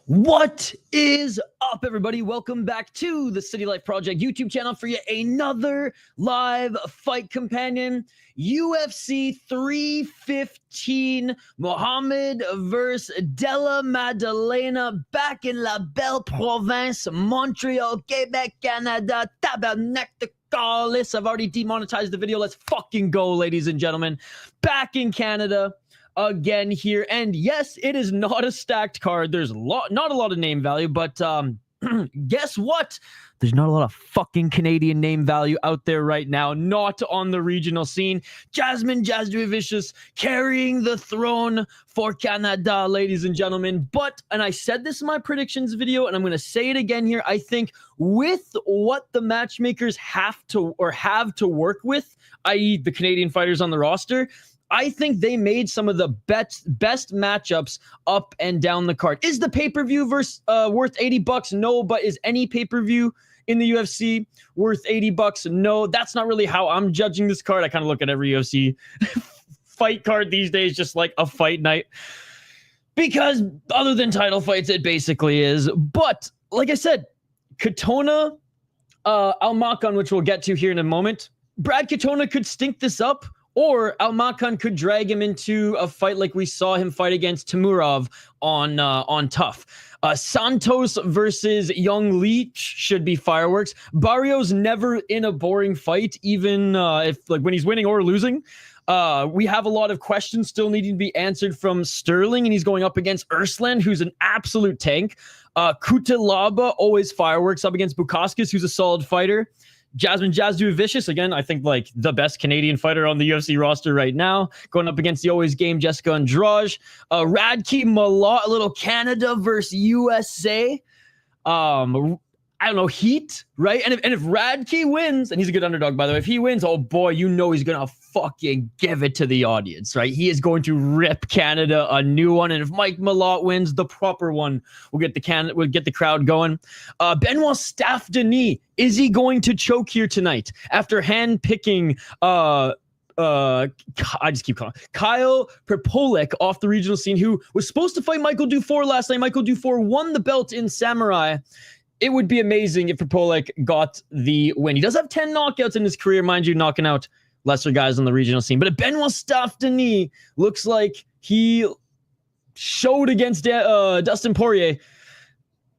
What is up, everybody? Welcome back to the City Life Project YouTube channel for yet another live fight companion. UFC 315, Mohammed versus Della Maddalena, back in La Belle Province, Montreal, Quebec, Canada. Tabarnak the Carlis. I've already demonetized the video. Let's fucking go, ladies and gentlemen. Back in Canada again here, and yes, it is not a stacked card. There's not a lot of name value, but guess what? There's not a lot of fucking Canadian name value out there right now, not on the regional scene. Jasmine Jasudavicius carrying the throne for Canada, ladies and gentlemen. But, and I said this in my predictions video, and I'm going to say it again here, I think with what the matchmakers have to work with, i.e. the Canadian fighters on the roster, I think they made some of the best matchups up and down the card. Is the pay-per-view worth $80? No, but is any pay-per-view in the UFC worth $80? No, that's not really how I'm judging this card. I kind of look at every UFC fight card these days just like a fight night. Because other than title fights, it basically is. But like I said, Katona, Almakhan, which we'll get to here in a moment, Brad Katona could stink this up, or Almakhan could drag him into a fight like we saw him fight against Timurov on Tough. Santos versus Yeong should be fireworks. Barriault's never in a boring fight, even if like when he's winning or losing. We have a lot of questions still needing to be answered from Stirling, and he's going up against Urslan, who's an absolute tank. Cutelaba, always fireworks, up against Bukauskas, who's a solid fighter. Jasmine Jasudavicius, again, I think like the best Canadian fighter on the UFC roster right now, going up against the always game Jessica Andrade. Radke Malott, a little Canada versus USA. I don't know, heat, right? And if Radke wins, and he's a good underdog, by the way, if he wins, oh boy, you know he's going to fucking give it to the audience, right? He is going to rip Canada a new one. And if Mike Malott wins, the proper one will get the crowd going. Benoit Saint-Denis, is he going to choke here tonight after hand-picking I just keep calling Kyle Perpolik off the regional scene, who was supposed to fight Michael Dufour last night. Michael Dufour won the belt in Samurai. It would be amazing if Perpolik got the win. He does have 10 knockouts in his career, mind you, knocking out lesser guys on the regional scene. But if Benoit Saint-Denis looks like he showed against Dustin Poirier,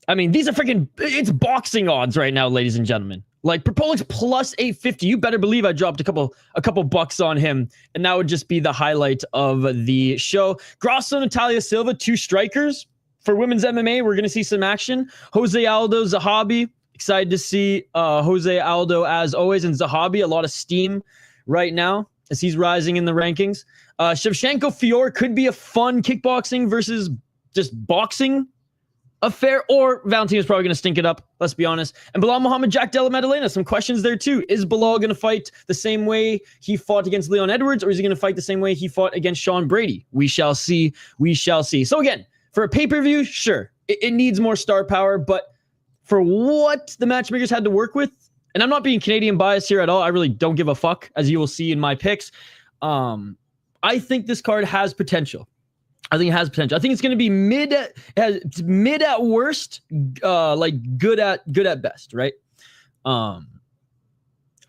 I mean, these are freaking, it's boxing odds right now, ladies and gentlemen. Like, Perpolik's plus 850. You better believe I dropped a couple bucks on him, and that would just be the highlight of the show. Grasso, Natalia Silva, two strikers. For women's MMA, we're going to see some action. José Aldo, Zahabi. Excited to see José Aldo as always. And Zahabi, a lot of steam right now as he's rising in the rankings. Shevchenko, Fiorot could be a fun kickboxing versus just boxing affair. Or Valentina's probably going to stink it up, let's be honest. And Belal Muhammad, Jack Della Maddalena. Some questions there too. Is Belal going to fight the same way he fought against Leon Edwards? Or is he going to fight the same way he fought against Sean Brady? We shall see. We shall see. So again, for a pay-per-view, sure, it needs more star power, but for what the matchmakers had to work with, and I'm not being Canadian biased here at all, I really don't give a fuck, as you will see in my picks. I think this card has potential. I think it has potential. I think it's going to be mid at worst, like good at best, right?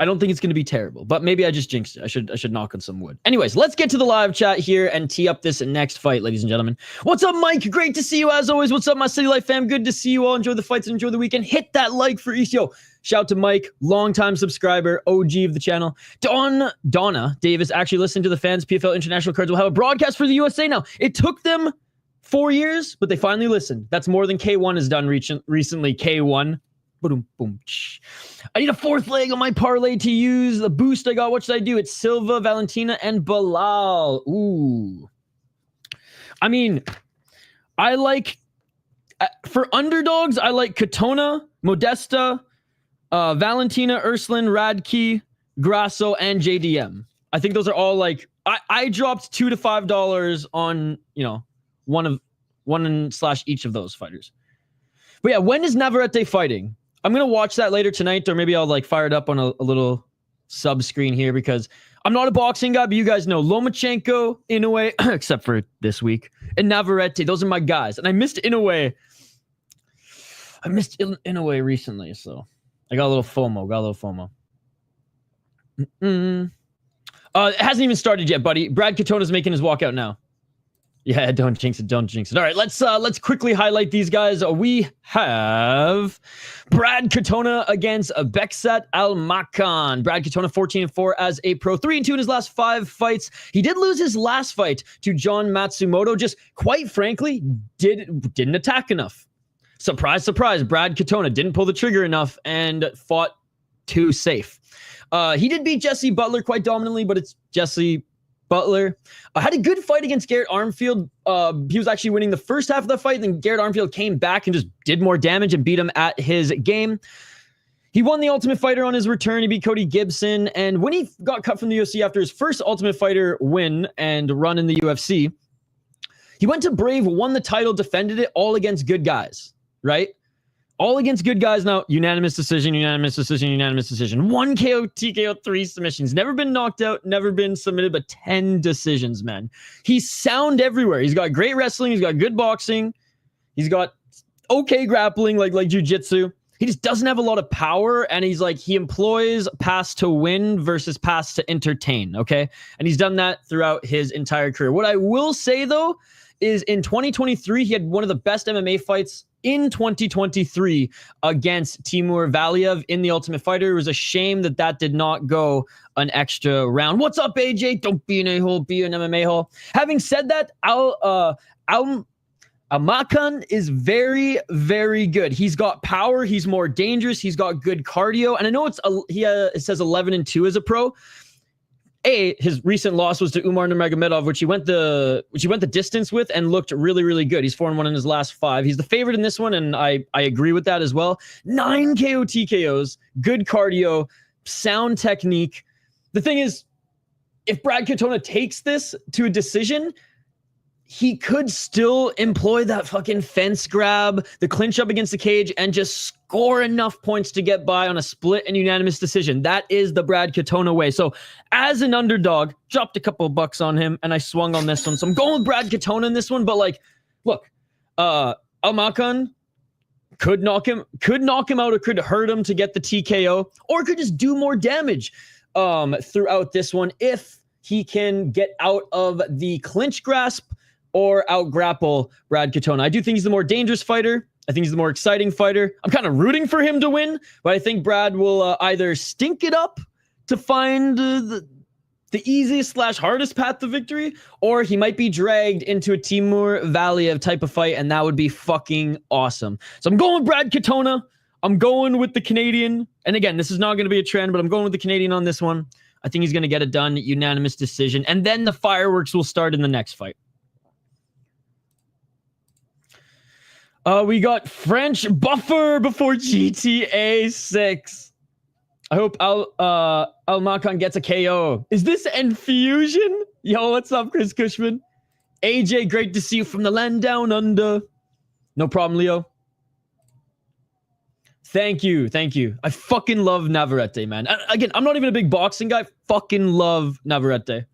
I don't think it's going to be terrible, but maybe I just jinxed it. I should knock on some wood. Anyways, let's get to the live chat here and tee up this next fight, ladies and gentlemen. What's up, Mike? Great to see you as always. What's up, my City Life fam? Good to see you all. Enjoy the fights and enjoy the weekend. Hit that like for Yo. Shout out to Mike, longtime subscriber, OG of the channel. Donna Davis actually listened to the fans. PFL International Cards will have a broadcast for the USA now. It took them 4 years, but they finally listened. That's more than K1 has done recently. K1. Boom, boom. I need a fourth leg on my parlay to use. The boost I got, what should I do? It's Silva, Valentina, and Belal. Ooh. I mean, I like, for underdogs, I like Katona, Modesta, Valentina, Urslan, Radke, Grasso, and JDM. I think those are all like, I dropped $2 to $5 on, one / each of those fighters. But yeah, when is Navarrete fighting? I'm going to watch that later tonight, or maybe I'll like fire it up on a little sub screen here, because I'm not a boxing guy, but you guys know Lomachenko, Inoue, except for this week, and Navarrete. Those are my guys. And I missed Inoue I missed Inoue recently, so I got a little FOMO. It hasn't even started yet, buddy. Brad Katona's making his walkout now. Yeah, don't jinx it. All right, let's quickly highlight these guys. We have Brad Katona against Bekzat Almakhan. Brad Katona 14-4 as a pro, 3-2 in his last 5 fights. He did lose his last fight to John Matsumoto. Just quite frankly, didn't attack enough. Surprise, surprise. Brad Katona didn't pull the trigger enough and fought too safe. He did beat Jesse Butler quite dominantly, but it's Jesse Butler. Had a good fight against Garrett Armfield. He was actually winning the first half of the fight, then Garrett Armfield came back and just did more damage and beat him at his game. He won the Ultimate Fighter on his return. He beat Cody Gibson. And when he got cut from the UFC after his first Ultimate Fighter win and run in the UFC, he went to Brave, won the title, defended it all against good guys, right? All against good guys now. Unanimous decision. 1 KO, TKO, 3 submissions. Never been knocked out, never been submitted, but 10 decisions, man. He's sound everywhere. He's got great wrestling. He's got good boxing. He's got okay grappling, like jiu-jitsu. He just doesn't have a lot of power, and he employs pass to win versus pass to entertain, okay? And he's done that throughout his entire career. What I will say, though, is in 2023, he had one of the best MMA fights in 2023 against Timur Valiev in the Ultimate Fighter. It was a shame that did not go an extra round. What's up, AJ? Don't be an a-hole, be an MMA hole. Having said that, Almakhan is very, very good. He's got power. He's more dangerous. He's got good cardio. And I know it says 11-2 as a pro. His recent loss was to Umar Nurmagomedov, which he went the distance with and looked really, really good. He's 4-1 in his last 5. He's the favorite in this one, and I agree with that as well. 9 KO TKOs, good cardio, sound technique. The thing is, if Brad Katona takes this to a decision, he could still employ that fucking fence grab, the clinch up against the cage, and just score enough points to get by on a split and unanimous decision. That is the Brad Katona way. So as an underdog, dropped a couple of bucks on him, and I swung on this one. So I'm going with Brad Katona in this one. But look, Almakhan could knock him out, or could hurt him to get the TKO, or could just do more damage throughout this one if he can get out of the clinch grasp or out-grapple Brad Katona. I do think he's the more dangerous fighter. I think he's the more exciting fighter. I'm kind of rooting for him to win, but I think Brad will either stink it up to find the easiest / hardest path to victory, or he might be dragged into a Timur Valiev type of fight, and that would be fucking awesome. So I'm going with Brad Katona. I'm going with the Canadian. And again, this is not going to be a trend, but I'm going with the Canadian on this one. I think he's going to get it done, unanimous decision. And then the fireworks will start in the next fight. We got French buffer before GTA 6. I hope Almakhan gets a KO. Is this Infusion? Yo, what's up, Chris Cushman? AJ, great to see you from the land down under. No problem, Leo. Thank you. I fucking love Navarrete, man. Again, I'm not even a big boxing guy. Fucking love Navarrete.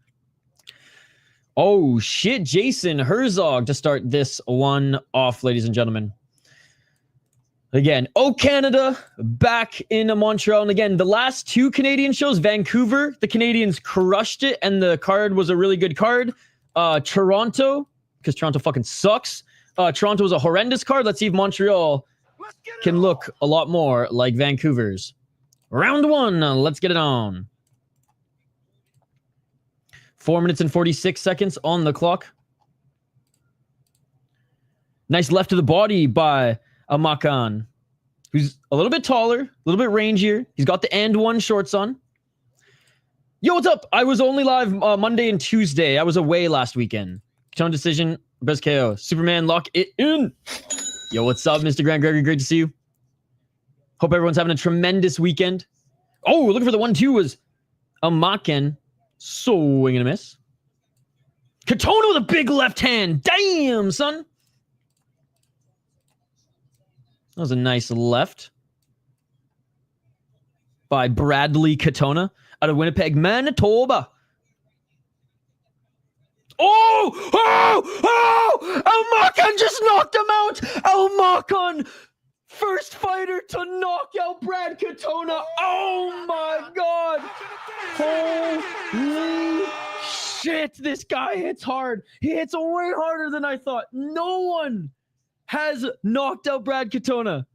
Oh, shit. Jason Herzog to start this one off, ladies and gentlemen. Again, Canada back in Montreal. And again, the last 2 Canadian shows, Vancouver, the Canadians crushed it, and the card was a really good card. Toronto, because Toronto fucking sucks. Toronto was a horrendous card. Let's see if Montreal can look a lot more like Vancouver's. Round 1, let's get it on. 4 minutes and 46 seconds on the clock. Nice left to the body by Almakhan, who's a little bit taller, a little bit rangier. He's got the and 1 shorts on. Yo, what's up? I was only live Monday and Tuesday. I was away last weekend. Tone decision, best KO. Superman, lock it in. Yo, what's up, Mr. Grant Gregory? Great to see you. Hope everyone's having a tremendous weekend. Oh, looking for the 1-2 was Almakhan. Swing and a miss. Katona with a big left hand. Damn, son. That was a nice left by Bradley Katona out of Winnipeg, Manitoba. Oh! Almakhan just knocked him out. Almakhan first fighter to knock out Brad Katona. Oh my God. Holy shit. This guy hits hard. He hits way harder than I thought. No one has knocked out Brad Katona.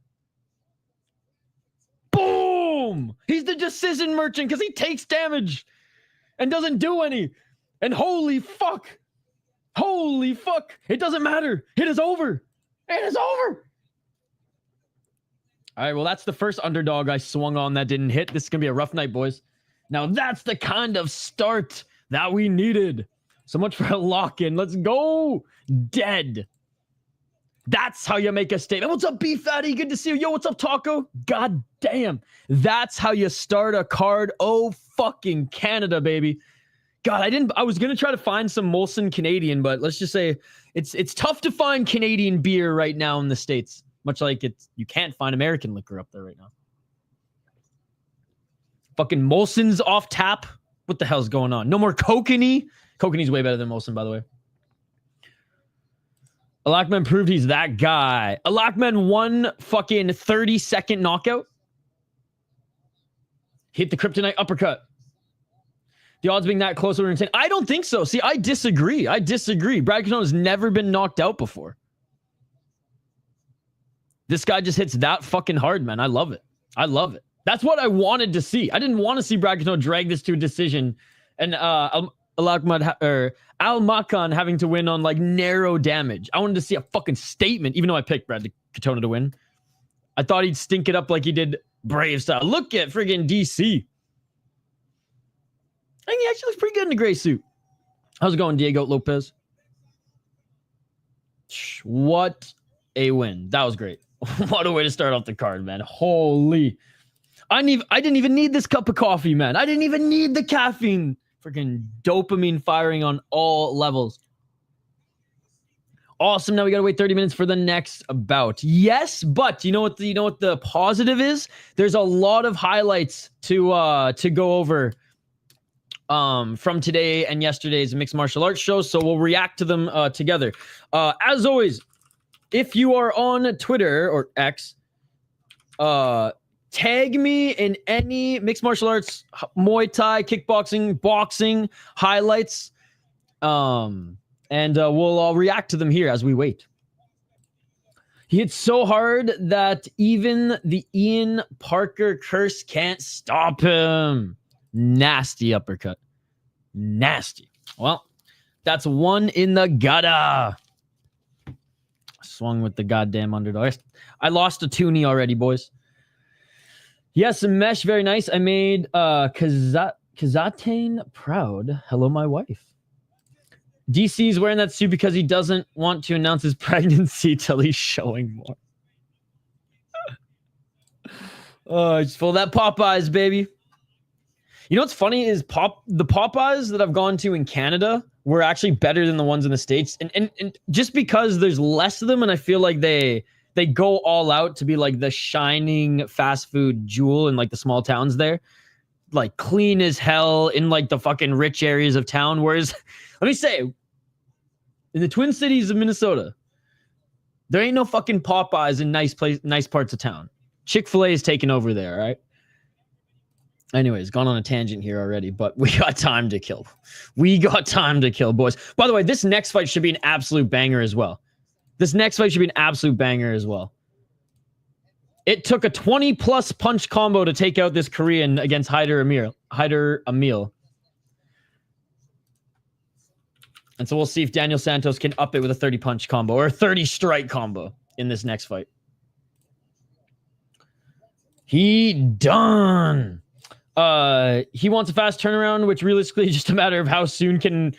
Boom. He's the decision merchant because he takes damage and doesn't do any. And holy fuck. Holy fuck. It doesn't matter. It is over. It is over. All right, well, that's the first underdog I swung on that didn't hit. This is going to be a rough night, boys. Now, that's the kind of start that we needed. So much for a lock-in. Let's go. Dead. That's how you make a statement. What's up, B Fatty? Good to see you. Yo, what's up, Taco? God damn. That's how you start a card. Oh, fucking Canada, baby. God, I was going to try to find some Molson Canadian, but let's just say it's tough to find Canadian beer right now in the States. Much like you can't find American liquor up there right now. Fucking Molson's off tap. What the hell's going on? No more Kokanee. Kokanee's way better than Molson, by the way. Almakhan proved he's that guy. Almakhan won fucking 30-second knockout. Hit the kryptonite uppercut. The odds being that close are insane. I don't think so. See, I disagree. Brad Katona has never been knocked out before. This guy just hits that fucking hard, man. I love it. That's what I wanted to see. I didn't want to see Brad Katona drag this to a decision and Almakhan having to win on like narrow damage. I wanted to see a fucking statement, even though I picked Brad Katona to win. I thought he'd stink it up like he did Brave style. Look at friggin' DC. I think he actually looks pretty good in the gray suit. How's it going, Diego Lopez? What a win. That was great. What a way to start off the card, man. Holy. I didn't even need this cup of coffee, man. I didn't even need the caffeine. Freaking dopamine firing on all levels. Awesome. Now we got to wait 30 minutes for the next bout. Yes, but you know what the positive is? There's a lot of highlights to go over from today and yesterday's mixed martial arts show, so we'll react to them together. As always, if you are on Twitter or X, tag me in any mixed martial arts, Muay Thai, kickboxing, boxing highlights, and we'll all react to them here as we wait. He hit so hard that even the Ian Parker curse can't stop him. Nasty uppercut. Nasty. Well, that's one in the gutter. Swung with the goddamn underdog. I lost a toonie already, boys. Yes, mesh, very nice. I made Kazatane proud. Hello, my wife. DC's wearing that suit because he doesn't want to announce his pregnancy till he's showing more. Oh, just full of that Popeyes, baby. You know what's funny is the Popeyes that I've gone to in Canada were actually better than the ones in the States. And just because there's less of them, and I feel like they go all out to be like the shining fast food jewel in like the small towns there. Like clean as hell in like the fucking rich areas of town. Whereas, let me say, in the Twin Cities of Minnesota, there ain't no fucking Popeyes in nice parts of town. Chick-fil-A is taking over there, all right? Anyways, gone on a tangent here already, but we got time to kill. We got time to kill, boys. By the way, this next fight should be an absolute banger as well. It took a 20-plus punch combo to take out this Korean against Haider Emil. And so we'll see if Daniel Santos can up it with a 30-punch combo or a 30-strike combo in this next fight. He done. He wants a fast turnaround, which realistically is just a matter of how soon can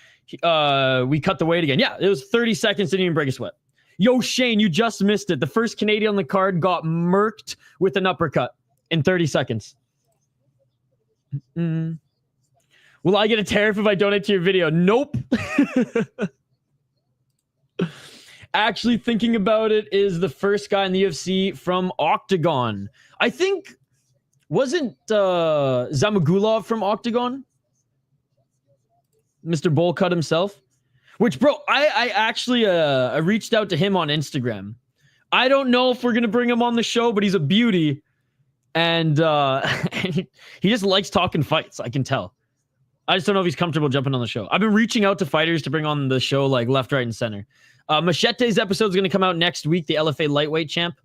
we cut the weight again. Yeah, it was 30 seconds, didn't even break a sweat. Yo, Shane, you just missed it. The first Canadian on the card got murked with an uppercut in 30 seconds. Will I get a tariff if I donate to your video? Nope. Actually, thinking about it, is the first guy in the UFC from Octagon. I think, wasn't Zamagulov from Octagon? Mr. Bullcut himself? Which, bro, I actually I reached out to him on Instagram I don't know if we're going to bring him on the show, but he's a beauty. And he just likes talking fights. I can tell. I just don't know if he's comfortable jumping on the show. I've been reaching out to fighters to bring on the show, like left, right, and center. Machete's episode is going to come out next week, the LFA lightweight champ,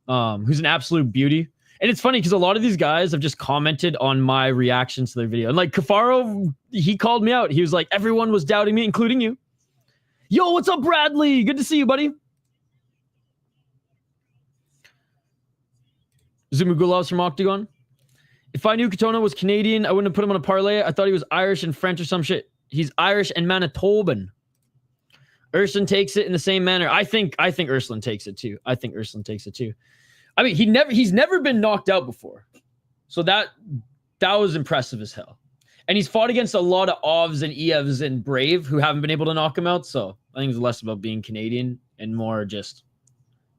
who's an absolute beauty. And it's funny because a lot of these guys have just commented on my reactions to their video. And like Kafaro, he called me out. He was like, everyone was doubting me, including you. Yo, what's up, Bradley? Good to see you, buddy. Zumugulov's from Octagon. If I knew Katona was Canadian, I wouldn't have put him on a parlay. I thought he was Irish and French or some shit. He's Irish and Manitoban. Urslan takes it in the same manner. I think Urslan takes it too. I mean, he's never been knocked out before. So that was impressive as hell. And he's fought against a lot of Ovs and Evs and Brave who haven't been able to knock him out. So I think it's less about being Canadian and more just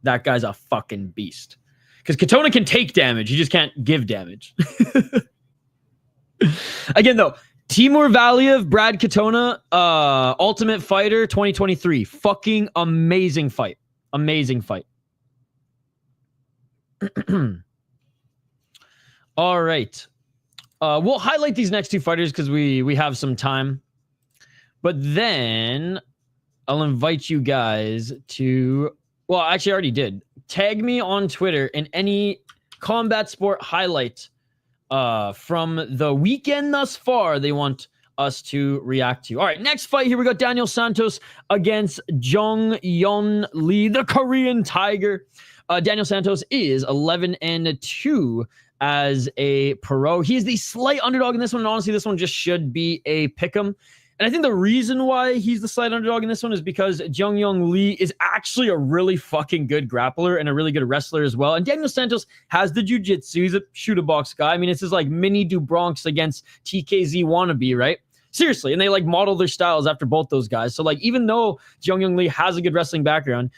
that guy's a fucking beast. Because Katona can take damage. He just can't give damage. Again, though, Timur Valiev, Brad Katona, Ultimate Fighter 2023. Fucking amazing fight. Amazing fight. All right. We'll highlight these next two fighters because we have some time. But then I'll invite you guys to... Well, actually, I already did. Tag me on Twitter in any combat sport highlight from the weekend thus far they want us to react to. All right, next fight here. We got Daniel Santos against Jeong Yeon Lee, the Korean Tiger. Daniel Santos is 11-2 as a pro. He is the slight underdog in this one, and honestly, this one just should be a pick'em. And I think the reason why he's the slight underdog in this one is because Jeong Yeon Lee is actually a really fucking good grappler and a really good wrestler as well. And Daniel Santos has the jiu-jitsu. He's a shoot-a-box guy. I mean, it's his like mini Dubronx against TKZ wannabe, right? Seriously. And they like model their styles after both those guys. So like, even though Jeong Yeon Lee has a good wrestling background,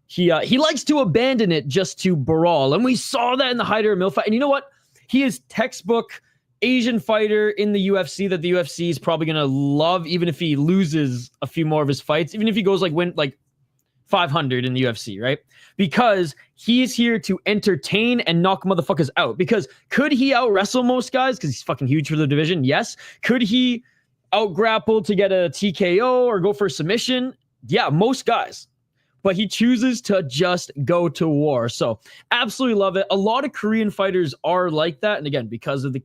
he likes to abandon it just to brawl. And we saw that in the Hyder Mill fight. And you know what? He is textbook Asian fighter in the UFC that the UFC is probably going to love, even if he loses a few more of his fights, even if he goes win 500 in the UFC, right? Because he's here to entertain and knock motherfuckers out. Because could he out wrestle most guys? Because he's fucking huge for the division. Yes. Could he out grapple to get a TKO or go for a submission? Yeah, most guys. But he chooses to just go to war. So absolutely love it. A lot of Korean fighters are like that. And again, because of the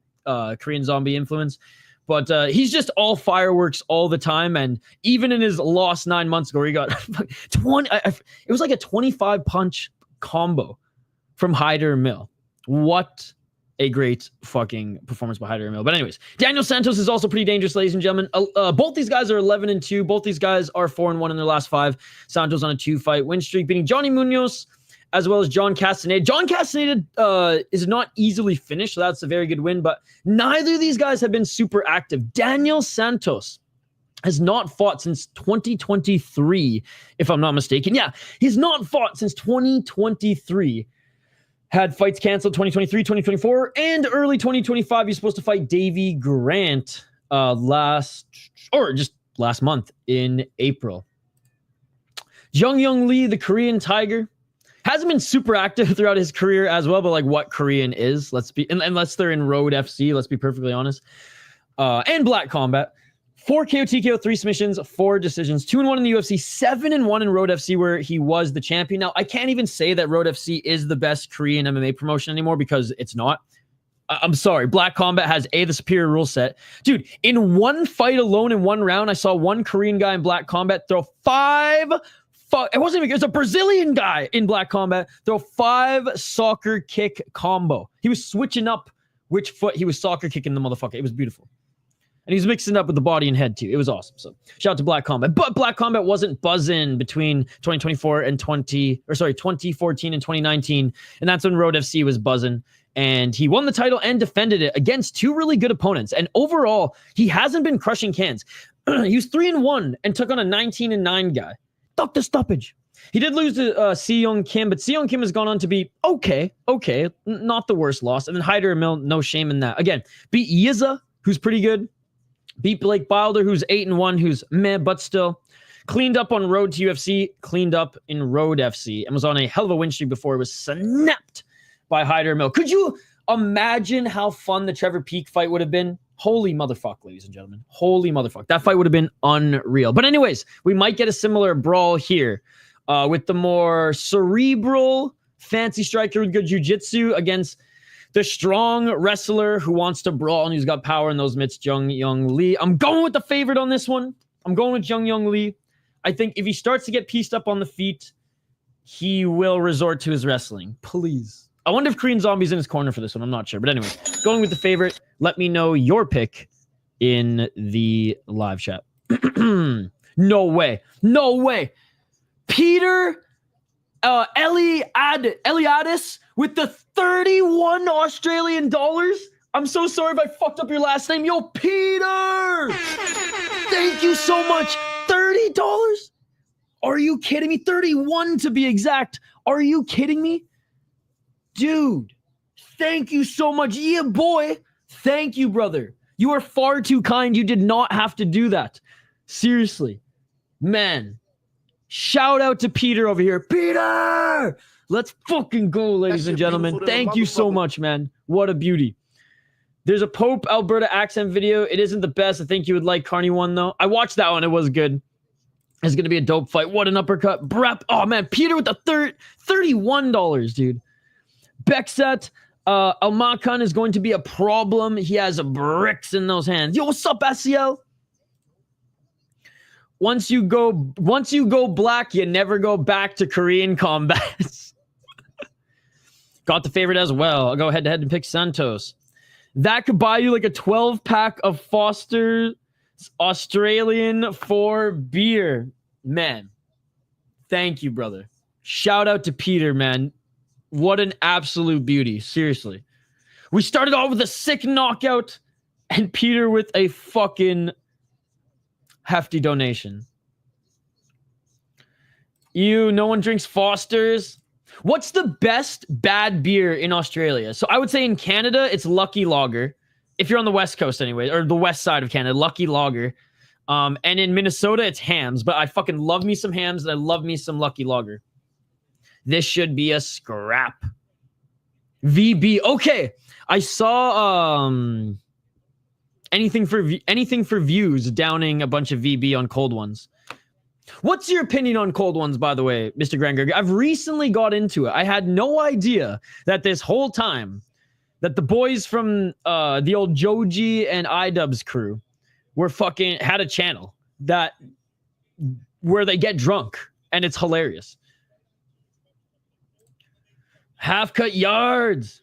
Korean zombie influence, but he's just all fireworks all the time. And even in his loss 9 months ago, he got 20. It was like a 25 punch combo from Hyder Mill. What a great fucking performance by Hyder Mill. But anyways, Daniel Santos is also pretty dangerous, ladies and gentlemen. Both these guys are 11-2. Both these guys are 4-1 in their last 5. Santos on a 2-fight win streak, beating Johnny Munoz as well as John Castaneda. John Castaneda is not easily finished, so that's a very good win, but neither of these guys have been super active. Daniel Santos has not fought since 2023, if I'm not mistaken. Yeah, he's not fought since 2023. Had fights canceled 2023, 2024, and early 2025. He's supposed to fight Davy Grant last month in April. Jeong Yeon Lee, the Korean Tiger, hasn't been super active throughout his career as well, but like what Korean is, unless they're in Road FC, let's be perfectly honest. And Black Combat. 4 KO, TKO, 3 submissions, 4 decisions, 2-1 in the UFC, 7-1 in Road FC where he was the champion. Now, I can't even say that Road FC is the best Korean MMA promotion anymore because it's not. I'm sorry. Black Combat has the superior rule set. Dude, in one fight alone in one round, I saw one Korean guy in Black Combat throw 5... It was a Brazilian guy in Black Combat throw 5 soccer kick combo. He was switching up which foot he was soccer kicking the motherfucker. It was beautiful. And he was mixing it up with the body and head too. It was awesome. So shout out to Black Combat. But Black Combat wasn't buzzing between 2014 and 2019. And that's when Road FC was buzzing. And he won the title and defended it against 2 really good opponents. And overall, he hasn't been crushing cans. He was 3-1 and took on a 19-9 guy. Dr. Stoppage. He did lose to Seong Kim, but Seong Kim has gone on to be okay, not the worst loss. And then Hyder Mill, no shame in that. Again, beat Yiza, who's pretty good. Beat Blake Bilder, who's 8-1, who's meh, but still. Cleaned up on road to UFC, cleaned up in road FC, and was on a hell of a win streak before it was snapped by Hyder Mill. Could you imagine how fun the Trevor Peake fight would have been? Holy motherfuck, ladies and gentlemen. Holy motherfuck. That fight would have been unreal. But anyways, we might get a similar brawl here with the more cerebral, fancy striker with good jiu-jitsu against the strong wrestler who wants to brawl and who's got power in those mitts, Jeong Lee. I'm going with the favorite on this one. I'm going with Jeong Lee. I think if he starts to get pieced up on the feet, he will resort to his wrestling. Please. I wonder if Korean Zombie's in his corner for this one. I'm not sure. But anyway, going with the favorite. Let me know your pick in the live chat. No way. No way. Peter Eliadis with the 31 Australian dollars. I'm so sorry if I fucked up your last name. Yo, Peter! Thank you so much. $30? Are you kidding me? 31 to be exact. Are you kidding me? Dude, thank you so much. Yeah, boy. Thank you, brother. You are far too kind. You did not have to do that. Seriously. Man. Shout out to Peter over here. Peter! Let's fucking go, ladies and gentlemen. Thank you so much, man. What a beauty. There's a Pope Alberta accent video. It isn't the best. I think you would like Carney one, though. I watched that one. It was good. It's going to be a dope fight. What an uppercut. Brap. Oh, man. Peter with the $31, dude. Bekzat. Almakhan is going to be a problem. He has bricks in those hands. Yo, what's up, SCL? Once you go black, you never go back to Korean combat. Got the favorite as well. I'll go head-to-head and pick Santos. That could buy you like a 12-pack of Foster's Australian for beer. Man, thank you, brother. Shout out to Peter, man. What an absolute beauty. Seriously. We started off with a sick knockout and Peter with a fucking hefty donation. No one drinks Foster's. What's the best bad beer in Australia? So I would say in Canada, it's Lucky Lager. If you're on the West Coast anyway, or the west side of Canada, Lucky Lager. And in Minnesota, it's Hams. But I fucking love me some Hams and I love me some Lucky Lager. This should be a scrap. VB. Okay. I saw anything for views downing a bunch of VB on cold ones. What's your opinion on cold ones, by the way, Mr. Granger? I've recently got into it. I had no idea that this whole time that the boys from the old Joji and iDubbbz crew were fucking had a channel where they get drunk and it's hilarious. Half cut yards.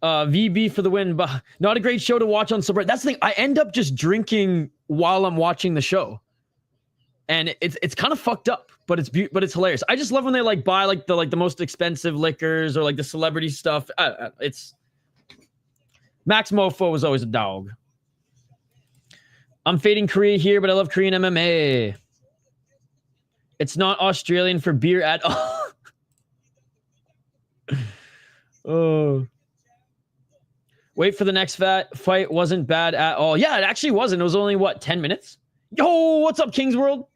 VB for the win, but not a great show to watch on sober. That's the thing. I end up just drinking while I'm watching the show. And it's kind of fucked up, but it's hilarious. I just love when they like buy like the most expensive liquors or like the celebrity stuff. It's Max Mofo was always a dog. I'm fading Korea here, but I love Korean MMA. It's not Australian for beer at all. Oh. Wait for the next fight wasn't bad at all. Yeah, it actually wasn't. It was only, what, 10 minutes? Yo, what's up, Kings World?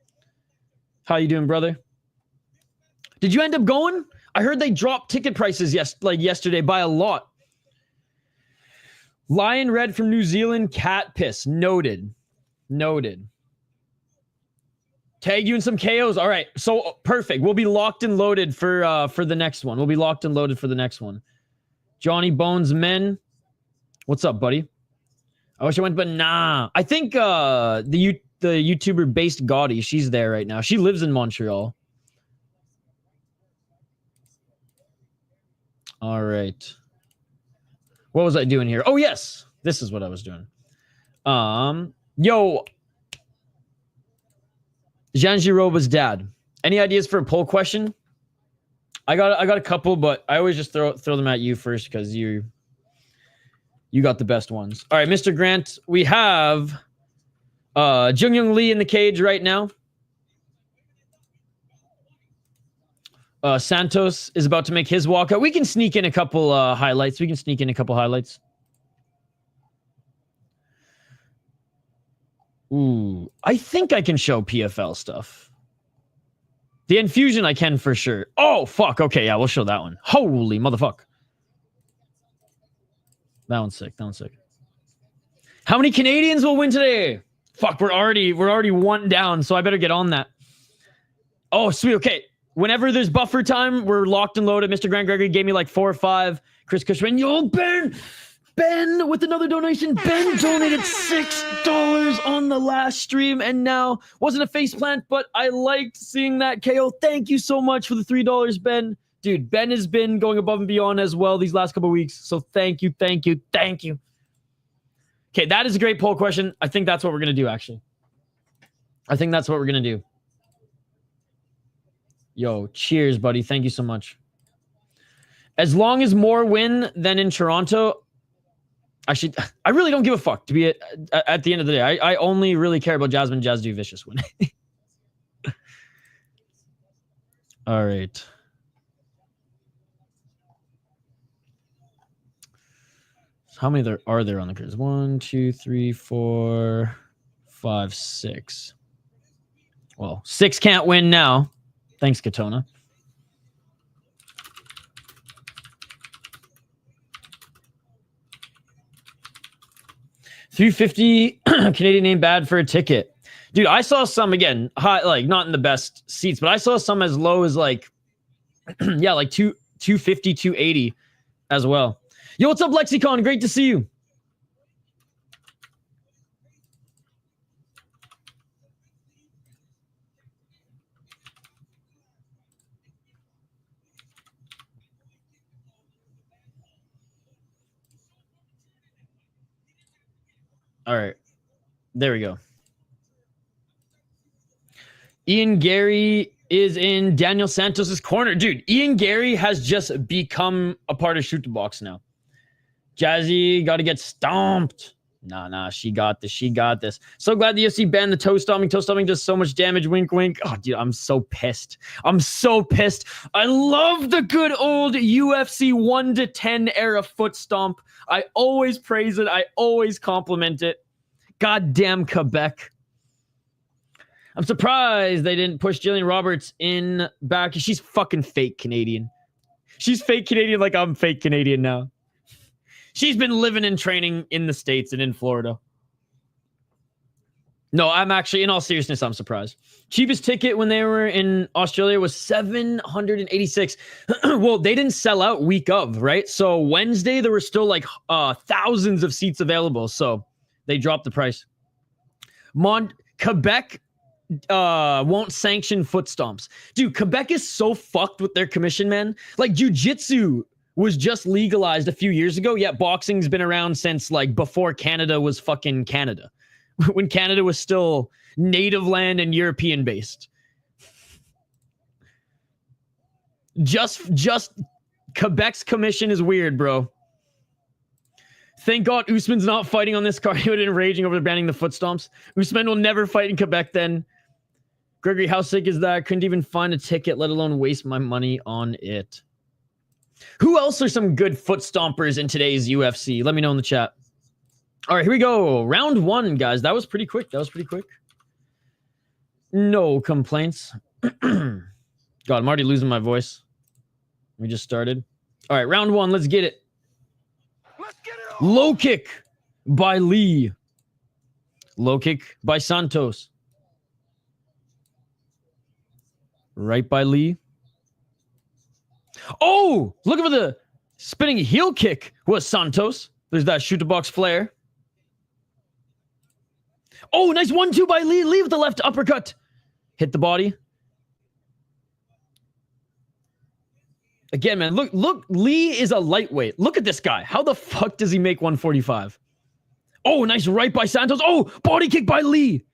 How you doing, brother? Did you end up going? I heard they dropped ticket prices yesterday by a lot. Lion Red from New Zealand, cat piss. Noted. Tag you in some KOs. All right, so perfect. We'll be locked and loaded for the next one. Johnny Bones Men. What's up, buddy? I wish I went, but nah. I think the YouTuber based Gaudi, she's there right now. She lives in Montreal. All right. What was I doing here? Oh, yes. This is what I was doing. Yo. Jean Giroba's dad. Any ideas for a poll question? I got a couple, but I always just throw them at you first because you got the best ones. All right, Mr. Grant, we have Jeong Lee in the cage right now. Santos is about to make his walkout. We can sneak in a couple highlights. Ooh, I think I can show PFL stuff. The infusion I can for sure. Oh, fuck. Okay, yeah, we'll show that one. Holy motherfuck. That one's sick. That one's sick. How many Canadians will win today? Fuck, we're already one down, so I better get on that. Oh, sweet. Okay. Whenever there's buffer time, we're locked and loaded. Mr. Grant Gregory gave me like 4 or 5. Chris Cushman. Yo, Ben with another donation. Ben donated $6 on the last stream, and now wasn't a faceplant, but I liked seeing that KO. Thank you so much for the $3, Ben. Dude, Ben has been going above and beyond as well these last couple of weeks. So thank you. Okay, that is a great poll question. I think that's what we're going to do, actually. I think that's what we're going to do. Yo, cheers, buddy. Thank you so much. As long as more win than in Toronto, I really don't give a fuck, to be at the end of the day. I only really care about Jasmine Jasudavicius winning. All right. How many are there on the cards? 1, 2, 3, 4, 5, 6. Well, 6 can't win now. Thanks, Katona. $350 Canadian name bad for a ticket. Dude, I saw some, again, high, like not in the best seats, but I saw some as low as like, yeah, like 250, 280 as well. Yo, what's up, Lexicon? Great to see you. All right. There we go. Ian Gary is in Daniel Santos's corner. Dude, Ian Gary has just become a part of Shoot the Box now. Jazzy got to get stomped. Nah, she got this. She got this. So glad the UFC banned the toe stomping. Toe stomping does so much damage. Wink, wink. Oh, dude, I'm so pissed. I'm so pissed. I love the good old UFC 1 to 10 era foot stomp. I always praise it. I always compliment it. Goddamn Quebec. I'm surprised they didn't push Jillian Roberts in back. She's fucking fake Canadian. She's fake Canadian like I'm fake Canadian now. She's been living and training in the States and in Florida. No, I'm actually, in all seriousness, I'm surprised. Cheapest ticket when they were in Australia was $786. Well, they didn't sell out week of, right? So Wednesday, there were still like thousands of seats available. So they dropped the price. Quebec won't sanction foot stomps. Dude, Quebec is so fucked with their commission, man. Like, jiu-jitsu was just legalized a few years ago, yet boxing's been around since like before Canada was fucking Canada. When Canada was still native land and European based. Just Quebec's commission is weird, bro. Thank God Usman's not fighting on this card. He would have been raging over banning the foot stomps. Usman will never fight in Quebec then. Gregory, how sick is that? I couldn't even find a ticket, let alone waste my money on it. Who else are some good foot stompers in today's UFC? Let me know in the chat. All right, here we go. Round 1, guys. That was pretty quick. No complaints. God, I'm already losing my voice. We just started. All right, round 1. Let's get it. Let's get it on. Low kick by Lee. Low kick by Santos. Right by Lee. Oh, look for the spinning heel kick was Santos. There's that shoot the box flare. Oh, nice 1-2 by Lee. Lee with the left uppercut. Hit the body. Again, man, look, Lee is a lightweight. Look at this guy. How the fuck does he make 145? Oh, nice right by Santos. Oh, body kick by Lee.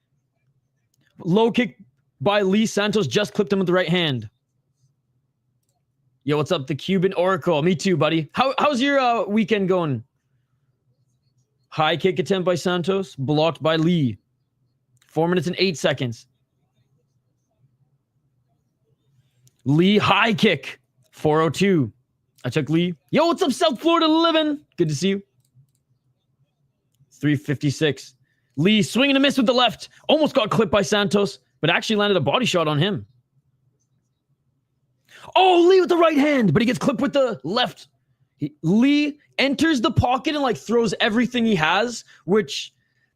Low kick by Lee. Santos just clipped him with the right hand. Yo, what's up, the Cuban Oracle? Me too, buddy. How's your weekend going? High kick attempt by Santos. Blocked by Lee. 4 minutes and 8 seconds. Lee high kick. 402. I took Lee. Yo, what's up, South Florida living? Good to see you. 356. Lee swinging a miss with the left. Almost got clipped by Santos, but actually landed a body shot on him. Oh, Lee with the right hand, but he gets clipped with the left. Lee enters the pocket and like throws everything he has, which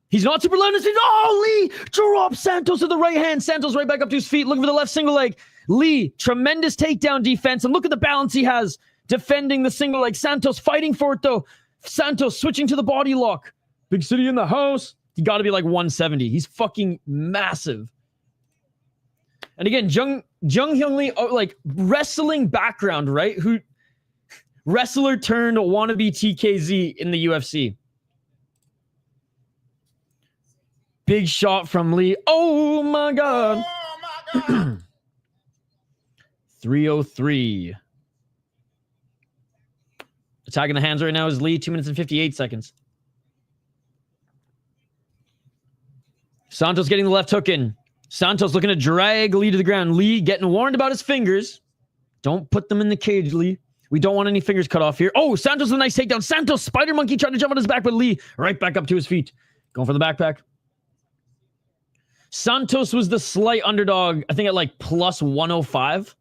he's not super loud. Oh, Lee drops Santos with the right hand. Santos right back up to his feet, looking for the left single leg. Lee, tremendous takedown defense, and look at the balance he has defending the single leg. Santos fighting for it though. Santos switching to the body lock. Big City in the house. He got to be like 170. He's fucking massive. And again, Jeong Hyung Lee, like wrestling background, right? Who wrestler turned wannabe TKZ in the UFC. Big shot from Lee. Oh my God. Oh my God. 303. Attacking the hands right now is Lee. 2 minutes and 58 seconds. Santos getting the left hook in. Santos looking to drag Lee to the ground. Lee getting warned about his fingers. Don't put them in the cage, Lee. We don't want any fingers cut off here. Oh, Santos with a nice takedown. Santos, spider monkey, trying to jump on his back, but Lee right back up to his feet. Going for the backpack. Santos was the slight underdog, I think at like plus 105.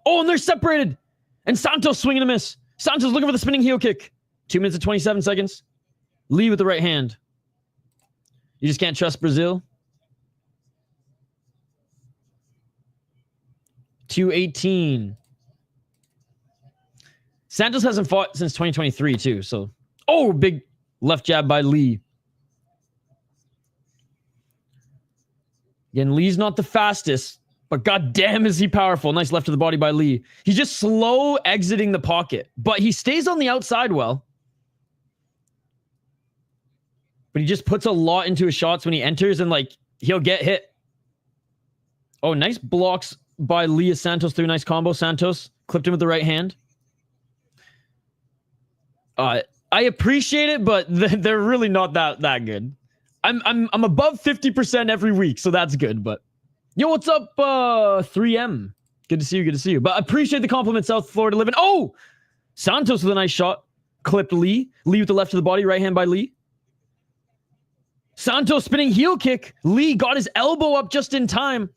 Oh, and they're separated. And Santos swinging a miss. Santos looking for the spinning heel kick. 2 minutes and 27 seconds. Lee with the right hand. You just can't trust Brazil. 218. Santos hasn't fought since 2023 too, so... Oh, big left jab by Lee. Again, Lee's not the fastest, but goddamn is he powerful. Nice left to the body by Lee. He's just slow exiting the pocket, but he stays on the outside well. But he just puts a lot into his shots when he enters, and like he'll get hit. Oh, nice blocks by Lee as Santos through a nice combo. Santos clipped him with the right hand. I appreciate it, but they're really not that good. I'm above 50% every week, so that's good. But yo, what's up, 3M? Good to see you. Good to see you. But I appreciate the compliment, South Florida living. Oh, Santos with a nice shot, clipped Lee. Lee with the left to the body, right hand by Lee. Santos spinning heel kick. Lee got his elbow up just in time,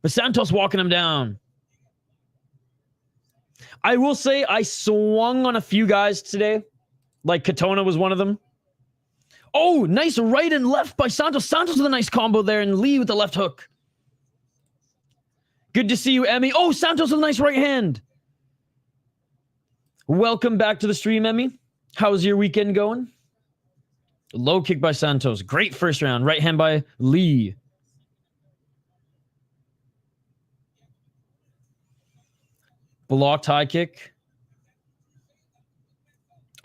but Santos walking him down. I will say I swung on a few guys today. Like Katona was one of them. Oh, nice right and left by Santos. Santos with a nice combo there, and Lee with the left hook. Good to see you, Emmy. Oh, Santos with a nice right hand. Welcome back to the stream, Emmy. How's your weekend going? Low kick by Santos. Great first round. Right hand by Lee. Blocked high kick.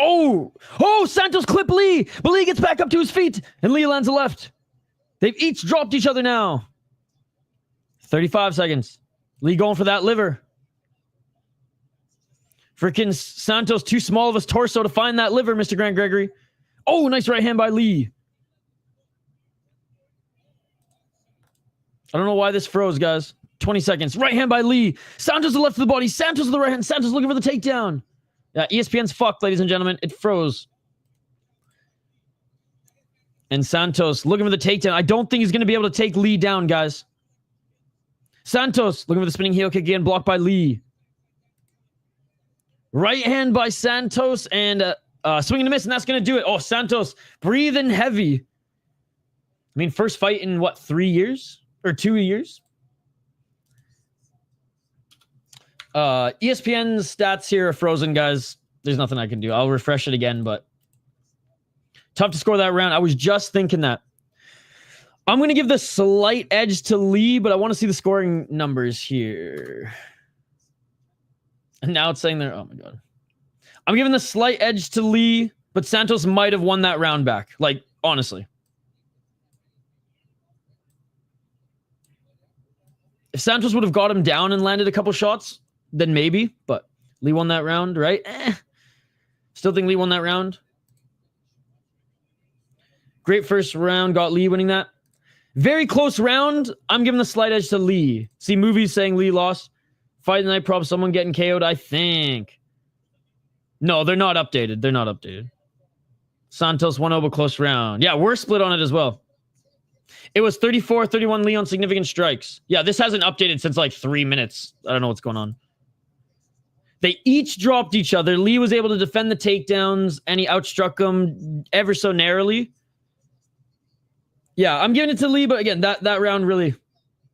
Oh, Santos clip Lee. But Lee gets back up to his feet, and Lee lands a left. They've each dropped each other now. 35 seconds. Lee going for that liver. Freaking Santos too small of his torso to find that liver, Mr. Grant Gregory. Oh, nice right hand by Lee. I don't know why this froze, guys. 20 seconds. Right hand by Lee. Santos to the left of the body. Santos to the right hand. Santos looking for the takedown. Yeah, ESPN's fucked, ladies and gentlemen. It froze. And Santos looking for the takedown. I don't think he's going to be able to take Lee down, guys. Santos looking for the spinning heel kick again. Blocked by Lee. Right hand by Santos and swinging a miss, and that's going to do it. Oh, Santos breathing heavy. I mean, first fight in what, 3 years? Or 2 years? ESPN's stats here are frozen, guys. There's nothing I can do. I'll refresh it again, but tough to score that round. I was just thinking that. I'm going to give the slight edge to Lee, but I want to see the scoring numbers here. And now it's saying there. Oh my God. I'm giving the slight edge to Lee, but Santos might have won that round back. Like, honestly. If Santos would have got him down and landed a couple shots, then maybe, but Lee won that round, right? Still think Lee won that round. Great first round, got Lee winning that. Very close round. I'm giving the slight edge to Lee. See movies saying Lee lost. Fight night prop, someone getting KO'd, I think. No, they're not updated. They're not updated. Santos 1-0, but close round. Yeah, we're split on it as well. It was 34-31 Lee on significant strikes. Yeah, this hasn't updated since like 3 minutes. I don't know what's going on. They each dropped each other. Lee was able to defend the takedowns, and he outstruck him ever so narrowly. Yeah, I'm giving it to Lee, but again, that round really,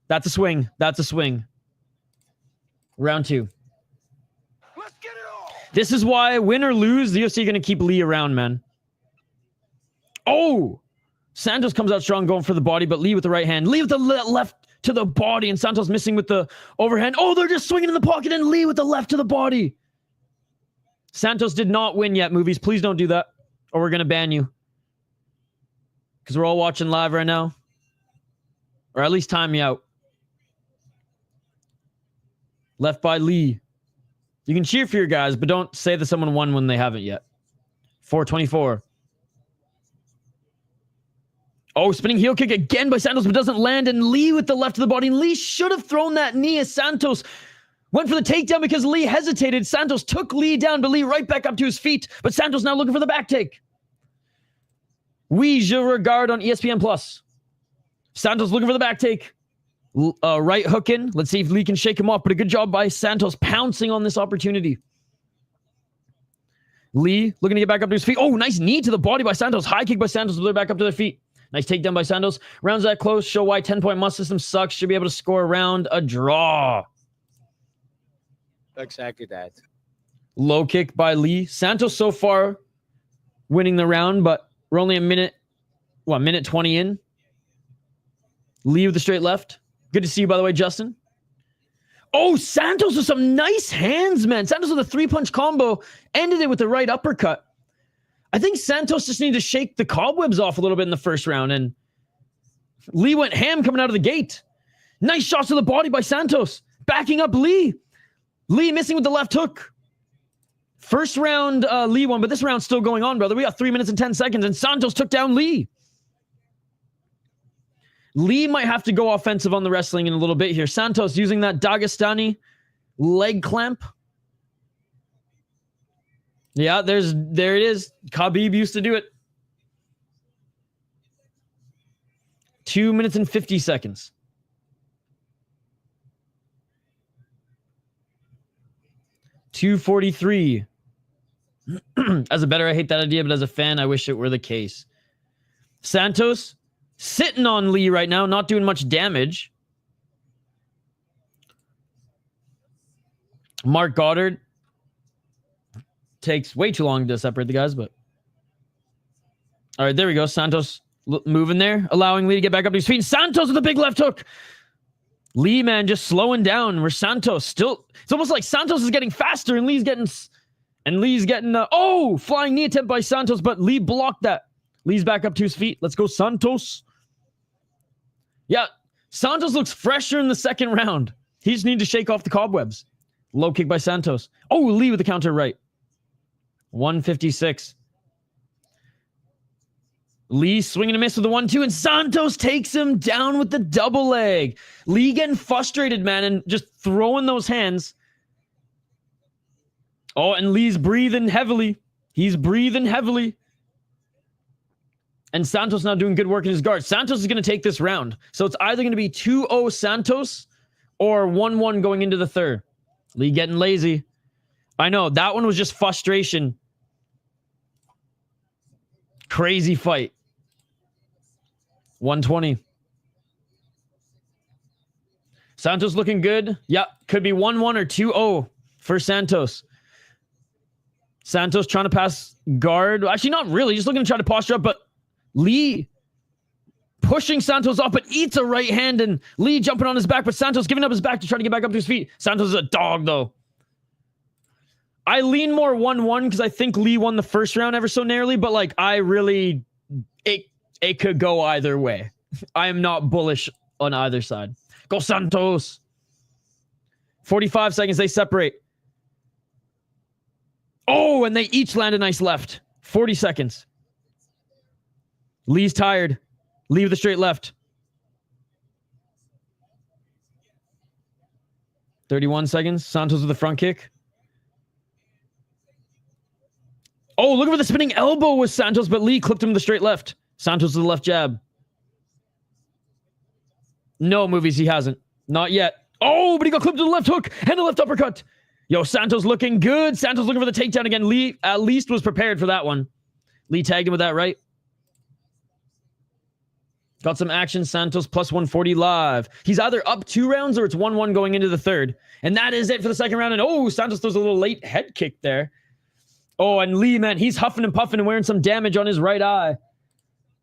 that's a swing. That's a swing. Round 2. Let's get it on. This is why, win or lose, the UFC are going to keep Lee around, man. Oh! Santos comes out strong going for the body, but Lee with the right hand. Lee with the left to the body, and Santos missing with the overhand. Oh, they're just swinging in the pocket, and Lee with the left to the body. Santos did not win yet, movies. Please don't do that, or we're going to ban you. Because we're all watching live right now. Or at least time me out. Left by Lee. You can cheer for your guys, but don't say that someone won when they haven't yet. 424. Oh, spinning heel kick again by Santos, but doesn't land. And Lee with the left of the body. And Lee should have thrown that knee as Santos went for the takedown because Lee hesitated. Santos took Lee down, but Lee right back up to his feet. But Santos now looking for the back take. Oui, je regarde on ESPN+. Santos looking for the back take. Right hook in. Let's see if Lee can shake him off. But a good job by Santos pouncing on this opportunity. Lee looking to get back up to his feet. Oh, nice knee to the body by Santos. High kick by Santos. They're back up to their feet. Nice takedown by Santos. Rounds that close show why 10-point must system sucks. Should be able to score around a draw. Exactly that. Low kick by Lee. Santos so far winning the round, but we're only a minute 20 in. Lee with the straight left. Good to see you, by the way, Justin. Oh, Santos with some nice hands, man. Santos with a 3-punch combo. Ended it with the right uppercut. I think Santos just needed to shake the cobwebs off a little bit in the first round, and Lee went ham coming out of the gate. Nice shots to the body by Santos. Backing up Lee. Lee missing with the left hook. First round, Lee won, but this round's still going on, brother. We got 3 minutes and 10 seconds, and Santos took down Lee. Lee might have to go offensive on the wrestling in a little bit here. Santos using that Dagestani leg clamp. Yeah, there it is. Khabib used to do it. 2 minutes and 50 seconds. $2.43. As a bettor, I hate that idea, but as a fan, I wish it were the case. Santos sitting on Lee right now, not doing much damage. Mark Goddard takes way too long to separate the guys, but all right, there we go. Santos moving there, allowing Lee to get back up to his feet. Santos with a big left hook. Lee, man, just slowing down. Where Santos still, it's almost like Santos is getting faster, and Lee's getting flying knee attempt by Santos, but Lee blocked that. Lee's back up to his feet. Let's go, Santos. Yeah, Santos looks fresher in the second round. He just needs to shake off the cobwebs. Low kick by Santos. Oh, Lee with the counter right. 156. Lee swinging a miss with the 1-2, and Santos takes him down with the double leg. Lee getting frustrated, man, and just throwing those hands. Oh, and Lee's breathing heavily. He's breathing heavily. And Santos now doing good work in his guard. Santos is going to take this round. So it's either going to be 2-0 Santos or 1-1 going into the third. Lee getting lazy. I know, that one was just frustration. Crazy fight. 120. Santos looking good. Yeah, could be 1-1 or 2-0 for Santos. Santos trying to pass guard. Actually, not really. Just looking to try to posture up, but Lee pushing Santos off, but eats a right hand, and Lee jumping on his back, but Santos giving up his back to try to get back up to his feet. Santos is a dog, though. I lean more 1-1 because I think Lee won the first round ever so narrowly, but like it could go either way. I am not bullish on either side. Go Santos. 45 seconds, they separate. Oh, and they each land a nice left. 40 seconds. Lee's tired. Lee with the straight left. 31 seconds. Santos with the front kick. Oh, look for the spinning elbow with Santos, but Lee clipped him with the straight left. Santos with the left jab. No, movies, he hasn't. Not yet. Oh, but he got clipped to the left hook and the left uppercut. Yo, Santos looking good. Santos looking for the takedown again. Lee at least was prepared for that one. Lee tagged him with that right. Got some action. Santos plus 140 live. He's either up 2 rounds or it's 1-1 going into the third. And that is it for the second round. And oh, Santos throws a little late head kick there. Oh, and Lee, man, he's huffing and puffing and wearing some damage on his right eye.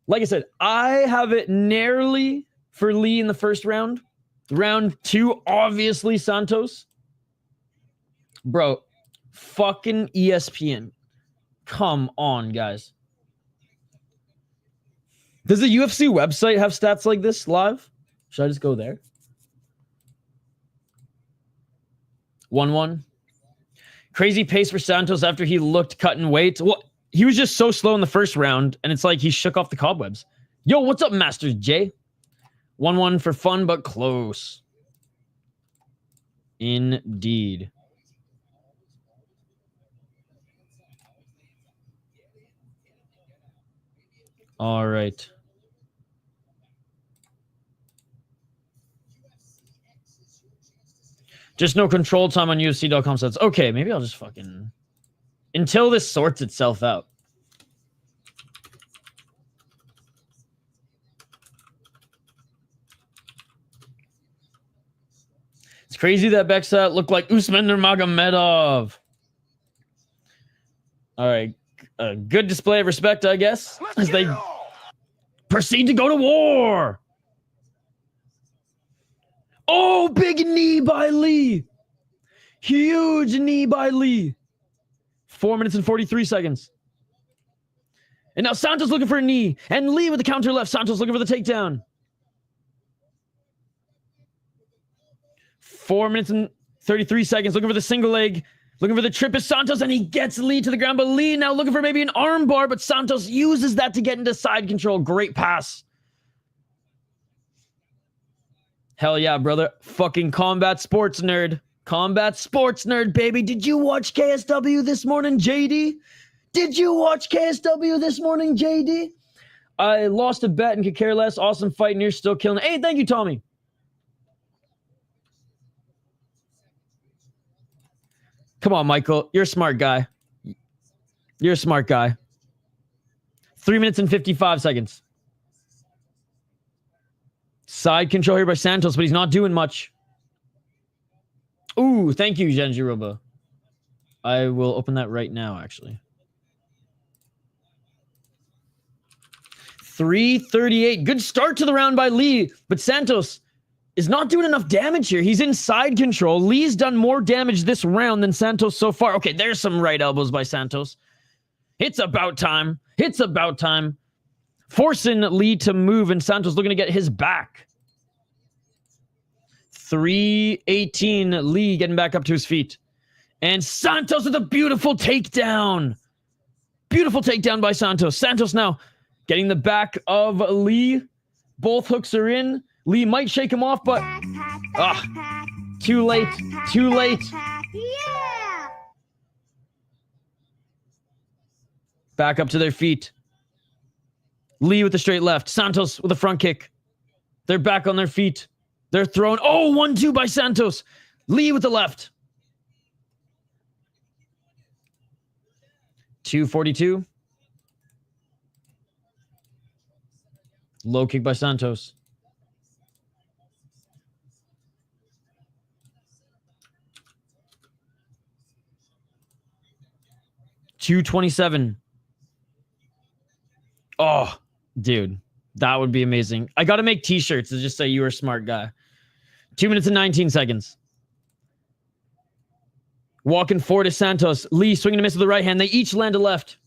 Like I said, I have it narrowly for Lee in the first round. Round 2, obviously, Santos. Bro, fucking ESPN. Come on, guys. Does the UFC website have stats like this live? Should I just go there? 1-1. Crazy pace for Santos after he looked cutting weight. Well, he was just so slow in the first round, and it's like he shook off the cobwebs. Yo, what's up, Masters J? 1-1 for fun, but close. Indeed. All right. Just no control time on UFC.com sets. Okay, maybe I'll just fucking... Until this sorts itself out. It's crazy that Bekzat looked like Usman Nurmagomedov. All right. A good display of respect, I guess, as they proceed to go to war. Oh, big knee by Lee. Huge knee by Lee. 4 minutes and 43 seconds. And now Santos looking for a knee. And Lee with the counter left. Santos looking for the takedown. 4 minutes and 33 seconds. Looking for the single leg. Looking for the trip is Santos. And he gets Lee to the ground. But Lee now looking for maybe an arm bar. But Santos uses that to get into side control. Great pass. Hell yeah, brother. Fucking combat sports nerd. Combat sports nerd, baby. Did you watch KSW this morning, JD? Did you watch KSW this morning, JD? I lost a bet and could care less. Awesome fight and you're still killing it. Hey, thank you, Tommy. Come on, Michael. You're a smart guy. You're a smart guy. 3 minutes and 55 seconds. Side control here by Santos, but he's not doing much. Ooh, thank you, Genjiroba. I will open that right now, actually. 3:38. Good start to the round by Lee, but Santos is not doing enough damage here. He's in side control. Lee's done more damage this round than Santos so far. Okay, there's some right elbows by Santos. It's about time. It's about time. Forcing Lee to move, and Santos looking to get his back. 3:18. Lee getting back up to his feet. And Santos with a beautiful takedown. Beautiful takedown by Santos. Santos now getting the back of Lee. Both hooks are in. Lee might shake him off, but... too late. Too late. Yeah. Back up to their feet. Lee with the straight left. Santos with a front kick. They're back on their feet. They're thrown. Oh, 1-2 by Santos. Lee with the left. 2:42. Low kick by Santos. $227. Oh, dude, that would be amazing. I got to make t-shirts to just say you were a smart guy. 2 minutes and 19 seconds. Walking forward to Santos. Lee swinging a miss with the right hand. They each land a left.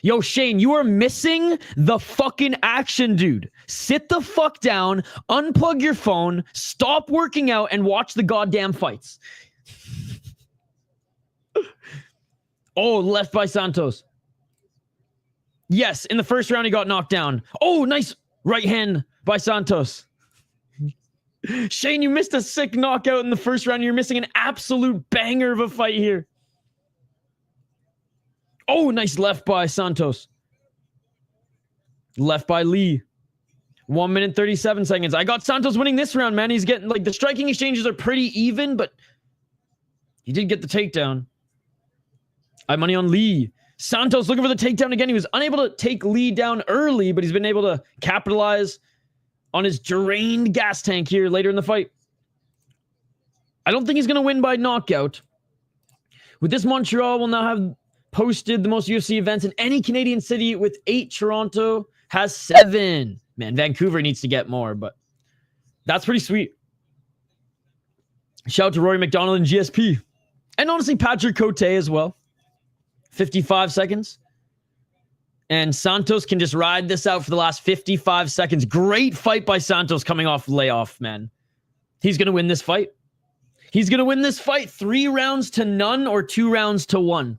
Yo, Shane, you are missing the fucking action, dude. Sit the fuck down, unplug your phone, stop working out, and watch the goddamn fights. Oh, left by Santos. Yes, in the first round, he got knocked down. Oh, nice right hand by Santos. Shane, you missed a sick knockout in the first round. You're missing an absolute banger of a fight here. Oh, nice left by Santos. Left by Lee. 1 minute 37 seconds. I got Santos winning this round, man. He's getting, like, the striking exchanges are pretty even, but he did get the takedown. I have money on Lee. Santos looking for the takedown again. He was unable to take Lee down early, but he's been able to capitalize on his drained gas tank here later in the fight. I don't think he's going to win by knockout. With this, Montreal will now have posted the most UFC events in any Canadian city with 8. Toronto has 7. Man, Vancouver needs to get more, but that's pretty sweet. Shout out to Rory McDonald and GSP. And honestly, Patrick Cote as well. 55 seconds. And Santos can just ride this out for the last 55 seconds. Great fight by Santos coming off layoff, man. He's going to win this fight. He's going to win this fight 3 rounds to none or 2 rounds to 1.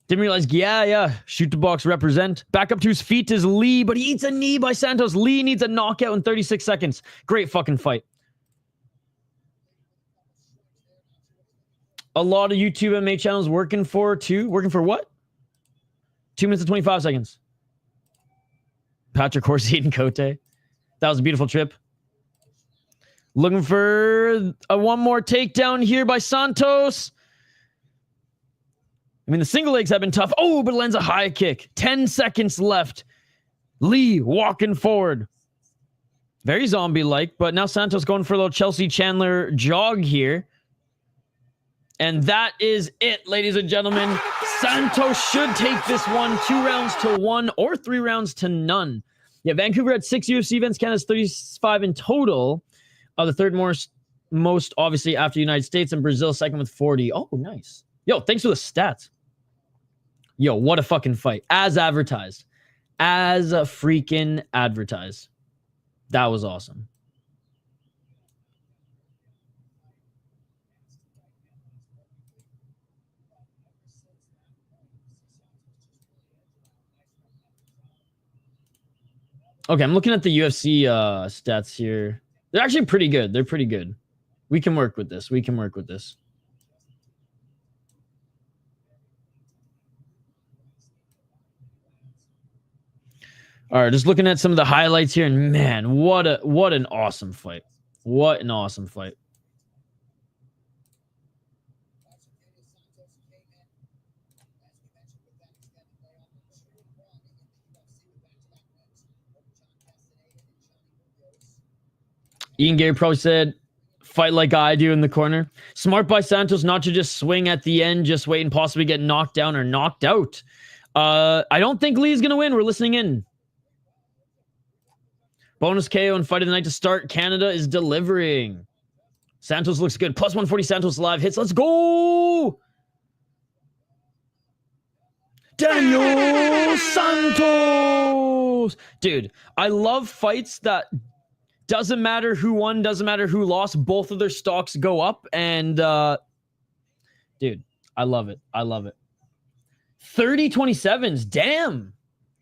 Didn't realize, yeah. Shoot the box, represent. Back up to his feet is Lee, but he eats a knee by Santos. Lee needs a knockout in 36 seconds. Great fucking fight. A lot of YouTube MMA channels working for what? 2 minutes and 25 seconds. Patrick Horsey and Cote. That was a beautiful trip. Looking for one more takedown here by Santos. I mean, the single legs have been tough. Oh, but it lands a high kick. 10 seconds left. Lee walking forward. Very zombie-like, but now Santos going for a little Chelsea Chandler jog here. And that is it, ladies and gentlemen. Santos should take this one 2 rounds to 1 or 3 rounds to none. Yeah, Vancouver had 6 UFC events. Canada's 35 in total. The third most obviously after the United States, and Brazil second with 40. Oh, nice. Yo, thanks for the stats. Yo, what a fucking fight. As advertised. As a freaking advertised. That was awesome. Okay, I'm looking at the UFC stats here. They're actually pretty good. They're pretty good. We can work with this. We can work with this. All right, just looking at some of the highlights here, and man, what an awesome fight. What an awesome fight. Ian Gary probably said, fight like I do in the corner. Smart by Santos not to just swing at the end, just wait and possibly get knocked down or knocked out. I don't think Lee's going to win. We're listening in. Bonus KO and fight of the night to start. Canada is delivering. Santos looks good. Plus 140 Santos live hits. Let's go! Daniel Santos! Dude, I love fights that doesn't matter who won, doesn't matter who lost. Both of their stocks go up. And, dude, I love it. I love it. 30-27s. Damn.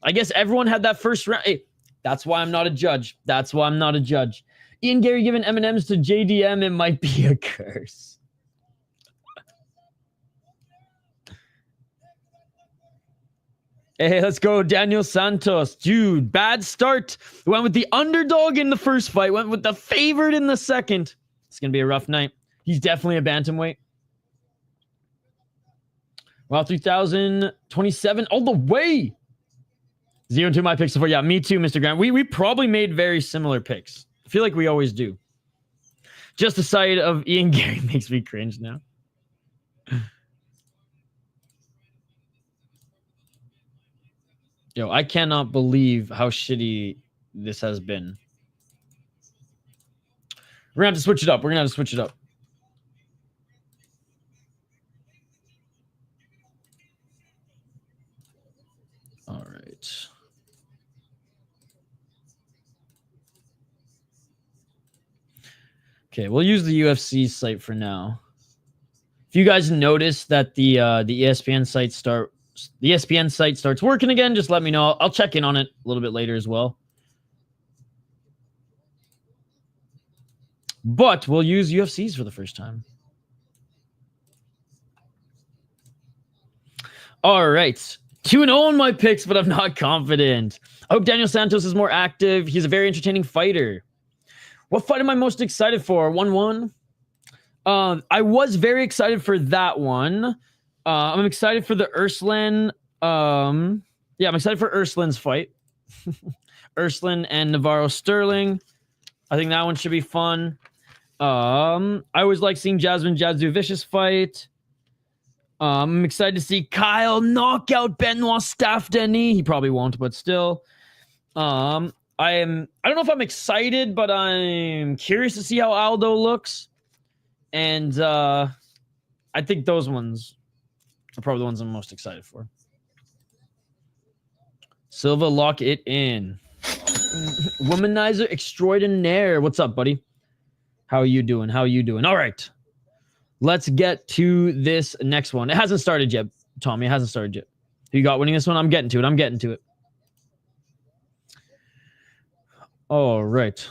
I guess everyone had that first round. Hey, that's why I'm not a judge. That's why I'm not a judge. Ian Gary giving M&Ms to JDM, it might be a curse. Hey, let's go, Daniel Santos. Dude, bad start. Went with the underdog in the first fight. Went with the favorite in the second. It's going to be a rough night. He's definitely a bantamweight. Wow, 3027 all the way. 0-2 my picks so far. Yeah, me too, Mr. Grant. We probably made very similar picks. I feel like we always do. Just the sight of Ian Gary makes me cringe now. Yo, I cannot believe how shitty this has been. We're going to have to switch it up. We're going to have to switch it up. All right. Okay, we'll use the UFC site for now. If you guys notice that the ESPN site starts working again, just let me know. I'll check in on it a little bit later as well. But we'll use UFCs for the first time. All right. 2-0 in my picks, but I'm not confident. I hope Daniel Santos is more active. He's a very entertaining fighter. What fight am I most excited for? 1-1? I was very excited for that one. I'm excited for the Urslan. I'm excited for Urslan's fight. Urslan and Navarro Stirling. I think that one should be fun. I always like seeing Jasmine Jasudavicius fight. I'm excited to see Kyle knock out Benoit Saint-Denis. He probably won't, but still. I don't know if I'm excited, but I'm curious to see how Aldo looks. And I think those ones are probably the ones I'm most excited for. Silva, lock it in. Womanizer extraordinaire. What's up, buddy? How are you doing? All right. Let's get to this next one. It hasn't started yet, Tommy. It hasn't started yet. Who you got winning this one? I'm getting to it. All right.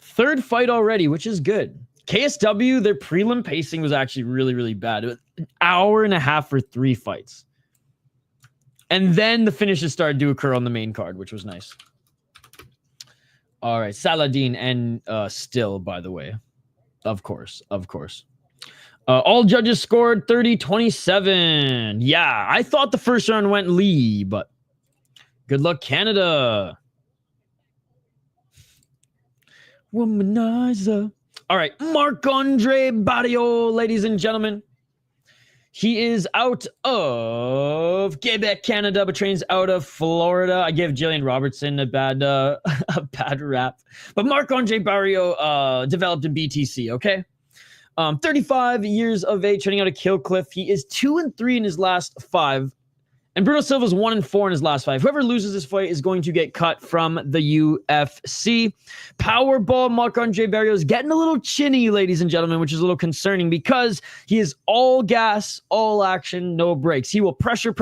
Third fight already, which is good. KSW, their prelim pacing was actually really, really bad. It was an hour and a half for 3 fights. And then the finishes started to occur on the main card, which was nice. All right. Saladin and Still, by the way. Of course. All judges scored 30-27. Yeah, I thought the first round went Lee, but good luck, Canada. Womanizer. All right, Marc-André Barriault, ladies and gentlemen. He is out of Quebec, Canada, but trains out of Florida. I give Jillian Robertson a bad rap. But Marc-André Barriault developed in BTC, okay? 35 years of age, training out of Killcliff. He is 2-3 in his last 5. And Bruno Silva's 1-4 in his last 5. Whoever loses this fight is going to get cut from the UFC. Powerball Marc-André Barriault is getting a little chinny, ladies and gentlemen, which is a little concerning because he is all gas, all action, no breaks. He will pressure.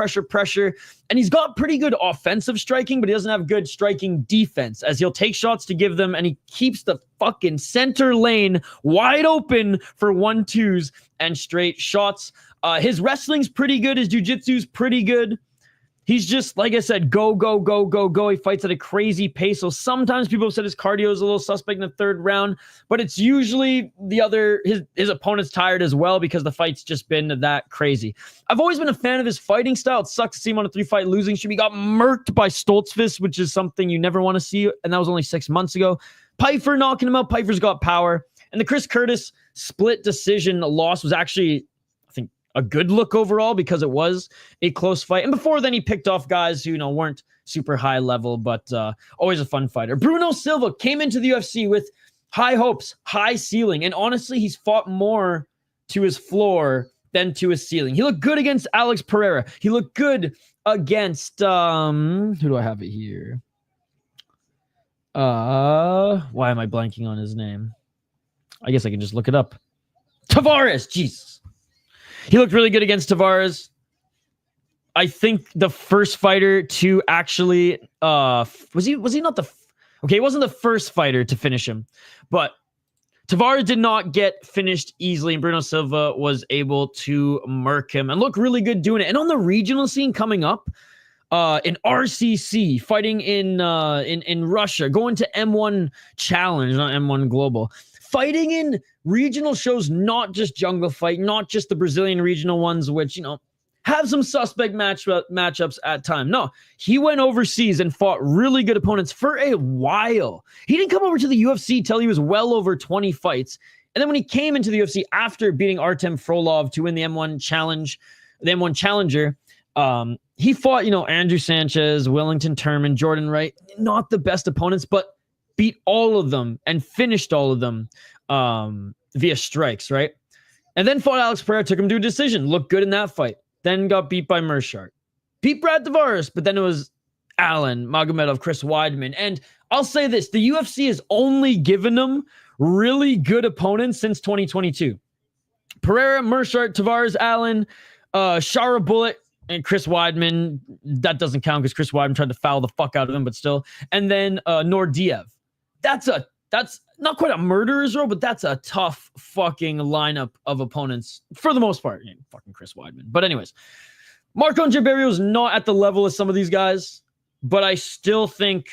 And he's got pretty good offensive striking, but he doesn't have good striking defense as he'll take shots to give them, and he keeps the fucking center lane wide open for 1-2s and straight shots. His wrestling's pretty good. His jiu-jitsu's pretty good. He's just, like I said, go. He fights at a crazy pace. So sometimes people have said his cardio is a little suspect in the 3rd round, but it's usually his opponent's tired as well because the fight's just been that crazy. I've always been a fan of his fighting style. It sucks to see him on a 3-fight losing streak. He got murked by Stoltzfus, which is something you never want to see, and that was only 6 months ago. Pfeiffer knocking him out. Pfeiffer's got power. And the Chris Curtis split decision loss was actually a good look overall because it was a close fight. And before then, he picked off guys who, weren't super high level, but always a fun fighter. Bruno Silva came into the UFC with high hopes, high ceiling. And honestly, he's fought more to his floor than to his ceiling. He looked good against Alex Pereira. He looked good against, who do I have it here? Why am I blanking on his name? I guess I can just look it up. Tavares, Jesus. He looked really good against Tavares. I think the first fighter to actually was he not the he wasn't the first fighter to finish him, but Tavares did not get finished easily, and Bruno Silva was able to murk him and look really good doing it. And on the regional scene coming up, in RCC, fighting in Russia, going to M1 Challenge, not M1 Global. Fighting in regional shows, not just Jungle Fight, not just the Brazilian regional ones, which, have some suspect matchups at time. No, he went overseas and fought really good opponents for a while. He didn't come over to the UFC till he was well over 20 fights. And then when he came into the UFC after beating Artem Frolov to win the M1 Challenge, the M1 Challenger, he fought, Andrew Sanchez, Wellington Turman, Jordan Wright, not the best opponents, but beat all of them and finished all of them via strikes, right? And then fought Alex Pereira, took him to a decision, looked good in that fight, then got beat by Mershart. Beat Brad Tavares, but then it was Allen, Magomedov, Chris Weidman. And I'll say this, the UFC has only given them really good opponents since 2022. Pereira, Mershart, Tavares, Allen, Shara Bullet, and Chris Weidman. That doesn't count because Chris Weidman tried to foul the fuck out of him, but still. And then Nordiev. That's not quite a murderer's row, but that's a tough fucking lineup of opponents for the most part. Fucking Chris Weidman. But anyways, Marc-André Barriault is not at the level of some of these guys, but I still think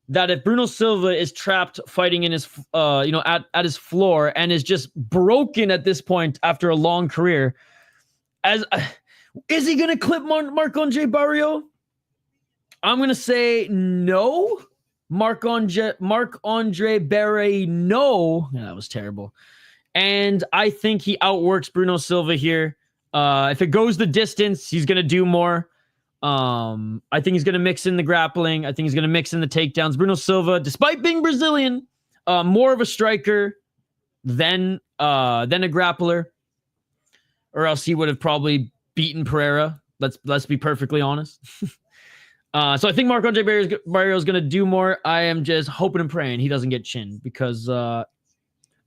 that if Bruno Silva is trapped fighting in his, at his floor and is just broken at this point after a long career, is he going to clip Marc-André Barriault? I'm going to say no. Marc-André Barriault, no. Yeah, that was terrible. And I think he outworks Bruno Silva here. If it goes the distance, he's going to do more. I think he's going to mix in the grappling. I think he's going to mix in the takedowns. Bruno Silva, despite being Brazilian, more of a striker than a grappler, or else he would have probably beaten Pereira. Let's be perfectly honest. So I think Marc-André Barriault is going to do more. I am just hoping and praying he doesn't get chinned, because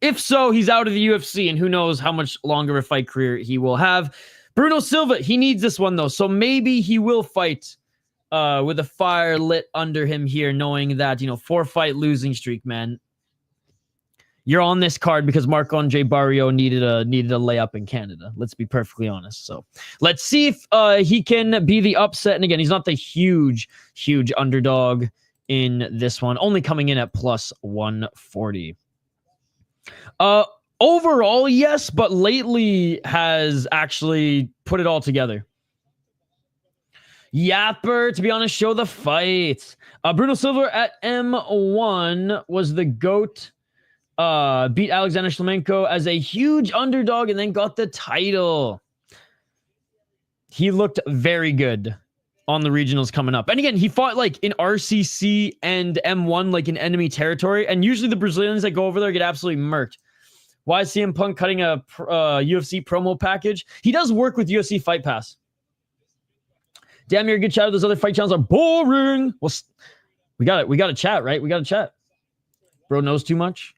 if so, he's out of the UFC, and who knows how much longer a fight career he will have. Bruno Silva, he needs this one, though, so maybe he will fight with a fire lit under him here, knowing that, 4-fight losing streak, man. You're on this card because Marc-André Barriault needed a layup in Canada. Let's be perfectly honest. So let's see if he can be the upset. And again, he's not the huge underdog in this one, only coming in at plus 140. Overall, yes, but lately has actually put it all together. Yapper, to be honest, show the fight. Bruno Silva at M1 was the GOAT. Beat Alexander Shevchenko as a huge underdog and then got the title. He looked very good on the regionals coming up. And again, he fought like in RCC and M1, like in enemy territory. And usually the Brazilians that go over there get absolutely murked. Why is CM Punk cutting a UFC promo package? He does work with UFC Fight Pass. Damn, you're a good chat. Those other fight channels are boring. Well, we got to chat, right? We got to chat. Bro knows too much.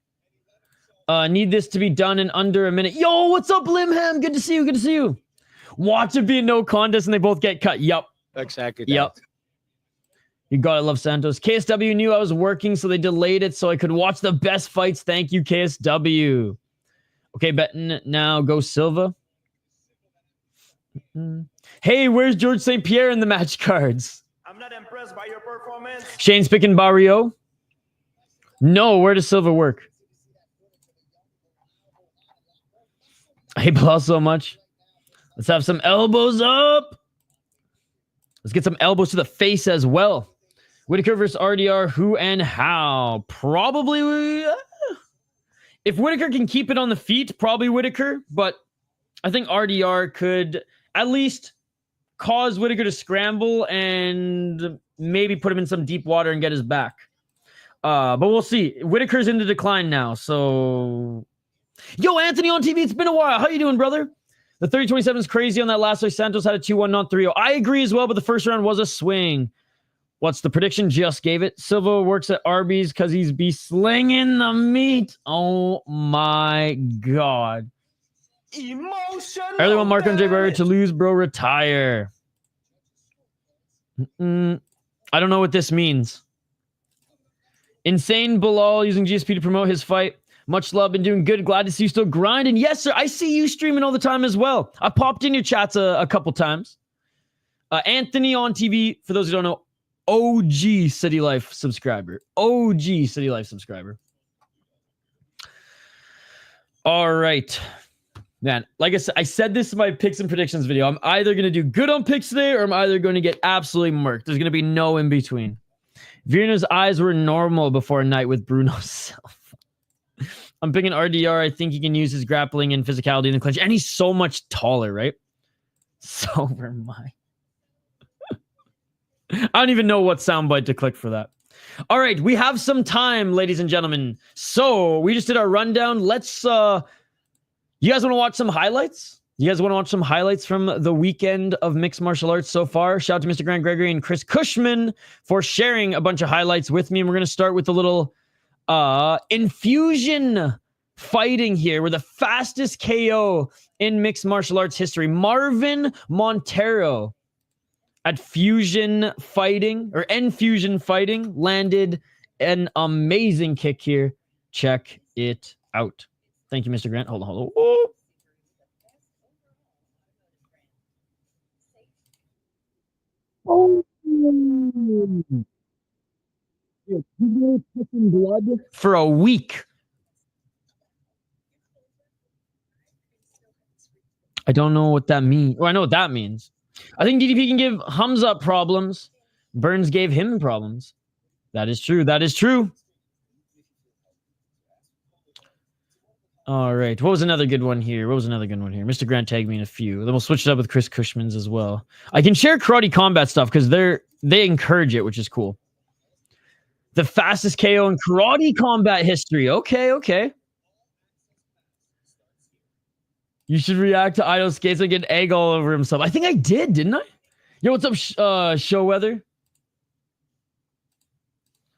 Need this to be done in under a minute. Yo, what's up, Limham? Good to see you. Good to see you. Watch it be a no contest and they both get cut. Yup. Exactly. Yep. You gotta love Santos. KSW knew I was working, so they delayed it so I could watch the best fights. Thank you, KSW. Okay, betting now. Go Silva. Hey, where's George St. Pierre in the match cards? I'm not impressed by your performance. Shane's picking Barriault. No, where does Silva work? I hate Belal so much. Let's have some elbows up. Let's get some elbows to the face as well. Whitaker versus RDR. Who and how? Probably. If Whitaker can keep it on the feet, probably Whitaker. But I think RDR could at least cause Whitaker to scramble and maybe put him in some deep water and get his back. But we'll see. Whitaker's in the decline now. So, yo, Anthony on TV. It's been a while. How you doing, brother? The 30-27 is crazy on that last fight. Santos had a 2-1, not 3-0. I agree as well, but the first round was a swing. What's the prediction? Just gave it. Silva works at Arby's because he's be slinging the meat. Oh, my God. Emotional. I really want Marc-André Barriault to lose, bro. Retire. I don't know what this means. Insane Belal using GSP to promote his fight. Much love, been doing good. Glad to see you still grinding. Yes, sir. I see you streaming all the time as well. I popped in your chats a couple times. Anthony on TV, for those who don't know, OG City Life subscriber. OG City Life subscriber. All right. Man, like I said this in my picks and predictions video. I'm either going to do good on picks today or I'm either going to get absolutely murked. There's going to be no in between. Vierna's eyes were normal before a night with Bruno Silva. I'm picking RDR. I think he can use his grappling and physicality in the clinch. And he's so much taller, right? So am I. I don't even know what soundbite to click for that. All right, we have some time, ladies and gentlemen. So we just did our rundown. Let's, you guys want to watch some highlights? You guys want to watch some highlights from the weekend of mixed martial arts so far? Shout out to Mr. Grant Gregory and Chris Cushman for sharing a bunch of highlights with me. And we're going to start with a little infusion fighting here. We're the fastest KO in mixed martial arts history. Marvin Montero at Fusion Fighting, or N-Fusion Fighting, landed an amazing kick here. Check it out. Thank you, Mr. Grant. Hold on. Whoa. Oh, blood for a week. I don't know what that means. Well, I know what that means. I think DDP can give Hamza problems. Burns gave him problems. That is true. That is true. All right. What was another good one here? Mr. Grant tagged me in a few. Then we'll switch it up with Chris Cushman's as well. I can share karate combat stuff because they encourage it, which is cool. The fastest KO in karate combat history. Okay. You should react to Idol Skates and get egg all over himself. I think I did, didn't I? Yo, what's up, show weather?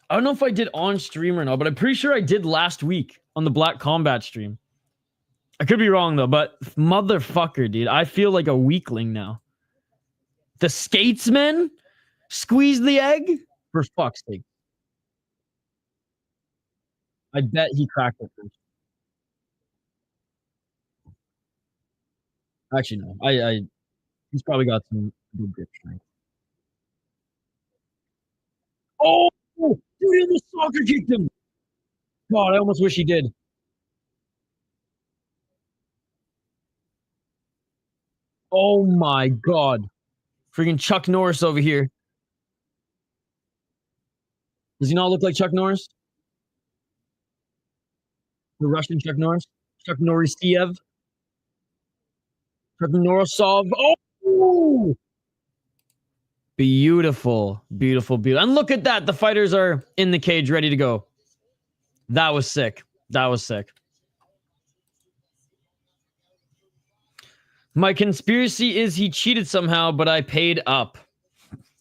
I don't know if I did on stream or not, but I'm pretty sure I did last week on the Black Combat stream. I could be wrong, though, but motherfucker, dude. I feel like a weakling now. The Skatesman squeezed the egg? For fuck's sake. I bet he cracked it first. Actually, no. He's probably got some good grip strength. Oh! Dude, he almost soccer kicked him! God, I almost wish he did. Oh my God. Freaking Chuck Norris over here. Does he not look like Chuck Norris? The Russian Chuck Norris? Chuck Norrisiev? Chuck Norrisov? Oh! Beautiful. And look at that. The fighters are in the cage ready to go. That was sick. My conspiracy is he cheated somehow, but I paid up.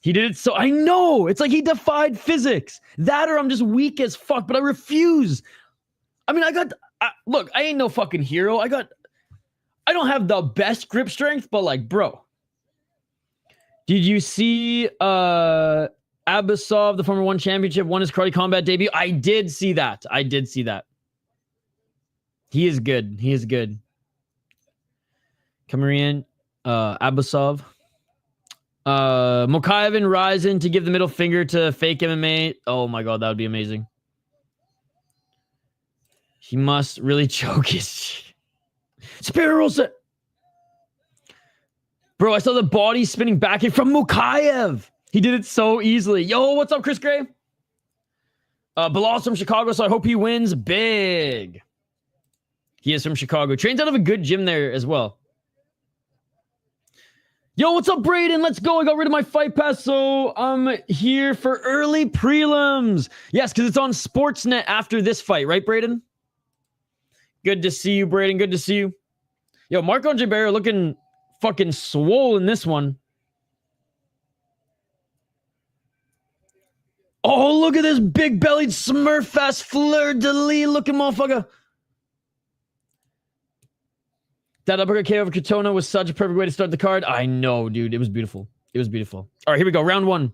He did it so... I know! It's like he defied physics. That or I'm just weak as fuck, but I refuse. I mean, look, I ain't no fucking hero. I don't have the best grip strength, but like, bro. Did you see Abasov, the former One Championship, won his karate combat debut? I did see that. He is good. Kamarian, Abasov. Mokaev and Ryzen to give the middle finger to fake MMA. Oh my God, that would be amazing. He must really choke his... Spiral set. Bro, I saw the body spinning back in from Mokaev. He did it so easily. Yo, what's up, Chris Gray? Belal's from Chicago, so I hope he wins big. He is from Chicago. Trains out of a good gym there as well. Yo, what's up, Braden? Let's go. I got rid of my fight pass, so I'm here for early prelims. Yes, because it's on Sportsnet after this fight, right, Braden? Good to see you, Braden. Good to see you. Yo, Marc-André Barriault looking fucking swole in this one. Oh, look at this big-bellied Smurf-ass fleur-de-lis looking motherfucker. That uppercut KO over Katona was such a perfect way to start the card. I know, dude. It was beautiful. All right, here we go. Round one,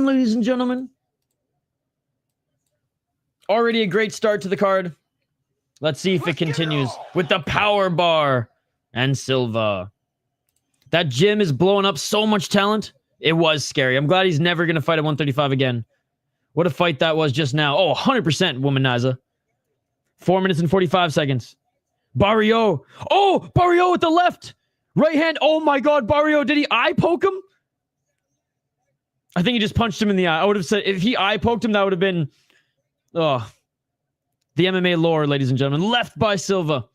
ladies and gentlemen. Already a great start to the card. Let's see if it continues with the power bar and Silva. That gym is blowing up so much talent. It was scary. I'm glad he's never going to fight at 135 again. What a fight that was just now. Oh, 100% womanizer. 4 minutes and 45 seconds. Barriault. Oh, Barriault with the left. Right hand. Oh my God, Barriault. Did he eye poke him? I think he just punched him in the eye. I would have said if he eye poked him, that would have been... Oh, the MMA lore, ladies and gentlemen. Left by Silva.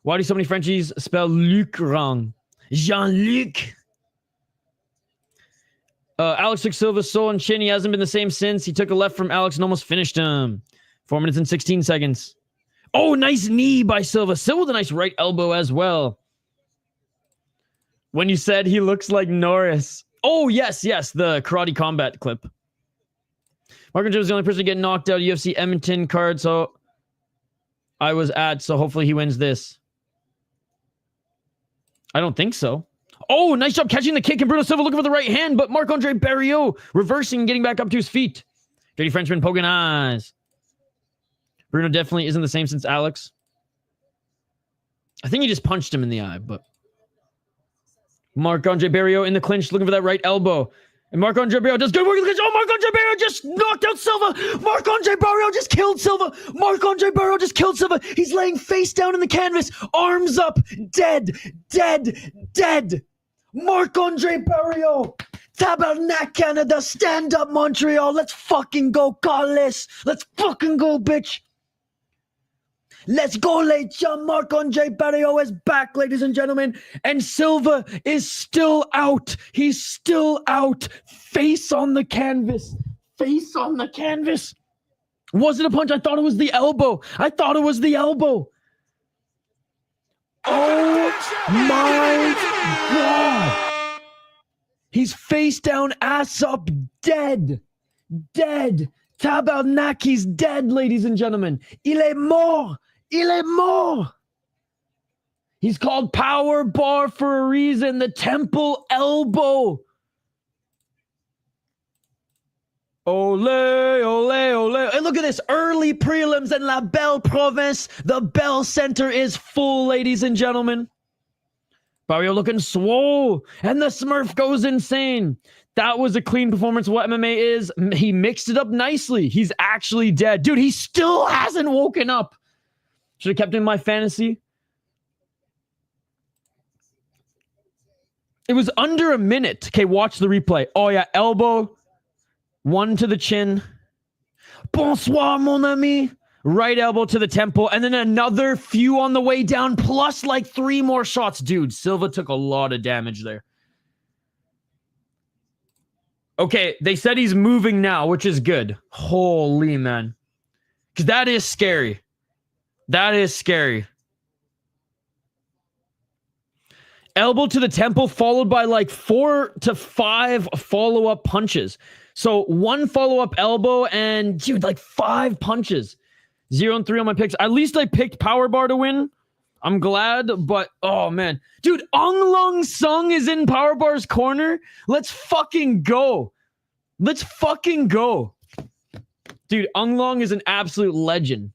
Why do so many Frenchies spell Luc wrong? Jean-Luc. Alex took Silva's soul and chin. He hasn't been the same since. He took a left from Alex and almost finished him. 4 minutes and 16 seconds. Oh, nice knee by Silva. Silva with a nice right elbow as well. When you said he looks like Norris. Oh, yes, the karate combat clip. Marc-André was the only person to get knocked out UFC Edmonton card, so I was at, so hopefully he wins this. I don't think so. Oh, nice job catching the kick, and Bruno Silva looking for the right hand, but Marc-André Barriault reversing and getting back up to his feet. Dirty Frenchman poking eyes. Bruno definitely isn't the same since Alex. I think he just punched him in the eye, but... Marc-André Barriault in the clinch, looking for that right elbow. And Marc-André Barriault does good work in the clinch. Oh, Marc-André Barriault just knocked out Silva. Marc-André Barriault just killed Silva. Marc-André Barriault just killed Silva. He's laying face down in the canvas. Arms up. Dead. Dead. Dead. Marc-André Barriault. Tabarnak, Canada. Stand up, Montreal. Let's fucking go, Carles. Let's fucking go, bitch. Let's go, late chum. Marc-André Barriault is back, ladies and gentlemen. And Silva is still out. He's still out. Face on the canvas. Face on the canvas. Was it a punch? I thought it was the elbow. I thought it was the elbow. Oh my God. He's face down, ass up, dead. Dead. Tabarnak, he's dead, ladies and gentlemen. Il est mort. Il est mort. He's called power bar for a reason. The temple elbow. Ole, ole, ole. And look at this. Early prelims in La Belle Province. The Bell Center is full, ladies and gentlemen. Barriault looking swole. And the Smurf goes insane. That was a clean performance of what MMA is. He mixed it up nicely. He's actually dead. Dude, he still hasn't woken up. Should have kept him in my fantasy. It was under a minute. Okay, watch the replay. Oh, yeah, elbow. One to the chin. Bonsoir, mon ami. Right elbow to the temple. And then another few on the way down, plus like 3 more shots. Dude, Silva took a lot of damage there. Okay, they said he's moving now, which is good. Holy, man. Because that is scary. That is scary. Elbow to the temple, followed by like 4 to 5 follow-up punches. So 1 follow-up elbow and, dude, like 5 punches. 0 and 3 on my picks. At least I picked power bar to win. I'm glad, but oh man. Dude, Ong Long Sung is in power bar's corner. Let's fucking go. Let's fucking go. Dude, Ong Long is an absolute legend.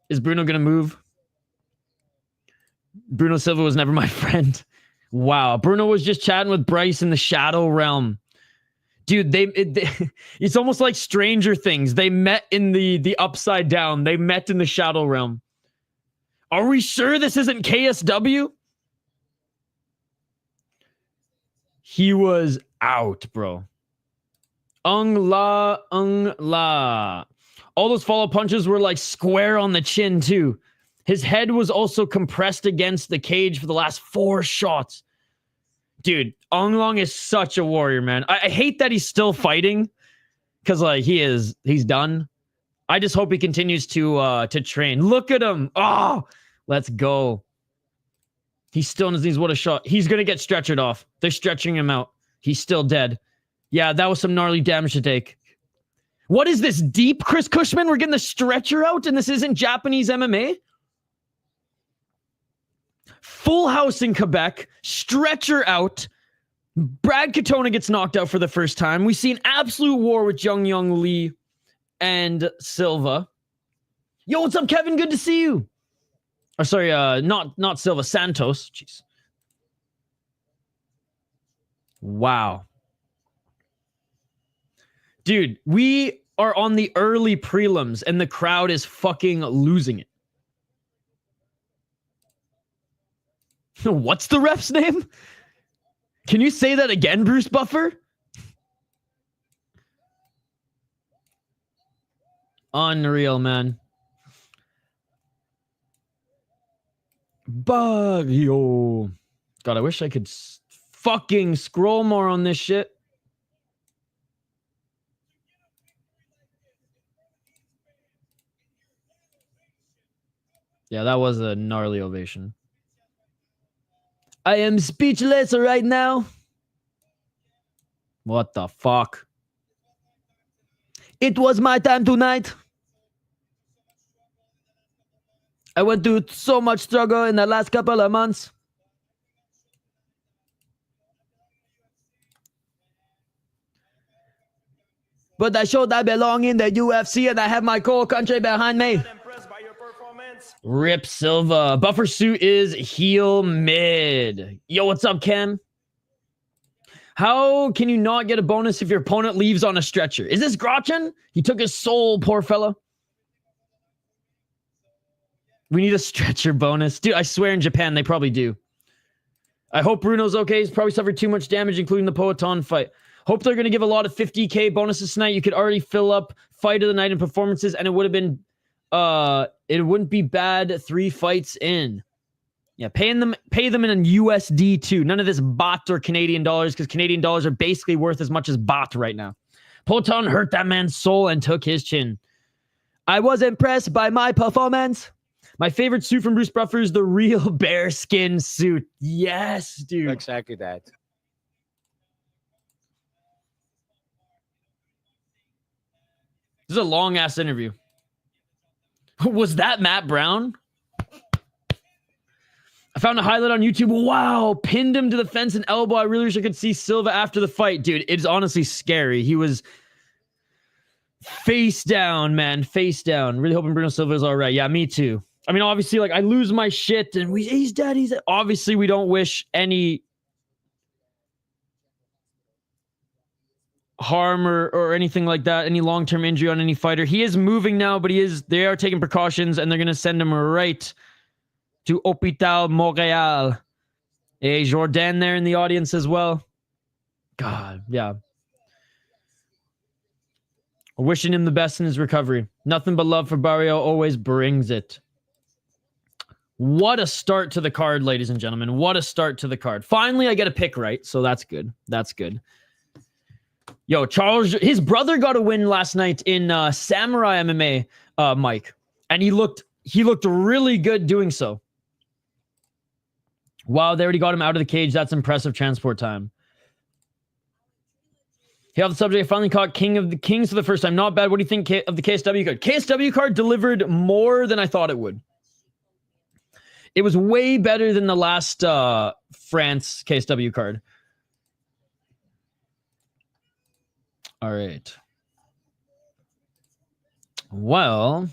Is Bruno gonna move? Bruno Silva was never my friend. Wow. Bruno was just chatting with Bryce in the Shadow Realm. Dude, it's almost like Stranger Things. They met in the Upside Down. They met in the Shadow Realm. Are we sure this isn't KSW? He was out, bro. Ung la. All those follow punches were like square on the chin too. His head was also compressed against the cage for the last 4 shots. Dude, Ong Long is such a warrior, man. I hate that he's still fighting because like he's done. I just hope he continues to train. Look at him. Oh, let's go. He's still in his knees. What a shot. He's going to get stretchered off. They're stretching him out. He's still dead. Yeah, that was some gnarly damage to take. What is this, deep, Chris Cushman? We're getting the stretcher out and this isn't Japanese MMA? Full house in Quebec. Stretcher out. Brad Katona gets knocked out for the first time. We see an absolute war with Jeong Lee and Silva. Yo, what's up, Kevin? Good to see you. Or sorry, not Silva, Santos. Jeez. Wow. Dude, we are on the early prelims and the crowd is fucking losing it. What's the ref's name? Can you say that again, Bruce Buffer? Unreal, man. Barriault. God, I wish I could fucking scroll more on this shit. Yeah, that was a gnarly ovation. I am speechless right now. What the fuck? It was my time tonight. I went through so much struggle in the last couple of months. But I showed I belong in the UFC and I have my core country behind me. Rip Silva. Buffer suit is heel mid. Yo, what's up, Ken? How can you not get a bonus if your opponent leaves on a stretcher? Is this Grotchen? He took his soul, poor fella. We need a stretcher bonus. Dude, I swear in Japan, they probably do. I hope Bruno's okay. He's probably suffered too much damage, including the Poeton fight. Hope they're going to give a lot of 50K bonuses tonight. You could already fill up fight of the night and performances, and it would have been, it wouldn't be bad 3 fights in. Yeah, pay them in USD too. None of this baht or Canadian dollars, because Canadian dollars are basically worth as much as baht right now. Poeton hurt that man's soul and took his chin. I was impressed by my performance. My favorite suit from Bruce Buffer is the real bear skin suit. Yes, dude. Exactly that. This is a long-ass interview. Was that Matt Brown? I found a highlight on YouTube. Wow, pinned him to the fence and elbow. I really wish I could see Silva after the fight. Dude, it's honestly scary. He was face down, man. Face down. Really hoping Bruno Silva is all right. Yeah, me too. I mean, obviously, like, I lose my shit and he's dead. Obviously, we don't wish any harm or anything like that, any long-term injury on any fighter. He is moving now, but they are taking precautions, and they're going to send him right to Hôpital Montreal. Hey, Jordan there in the audience as well. God, yeah. Wishing him the best in his recovery. Nothing but love for Barriault always brings it. What a start to the card, ladies and gentlemen. What a start to the card. Finally, I get a pick right, so that's good. That's good. Yo, Charles, his brother got a win last night in Samurai MMA, Mike. And he looked really good doing so. Wow, they already got him out of the cage. That's impressive transport time. Hey, off the subject, I finally caught King of the Kings for the first time. Not bad. What do you think of the KSW card? KSW card delivered more than I thought it would. It was way better than the last France KSW card. All right. Well,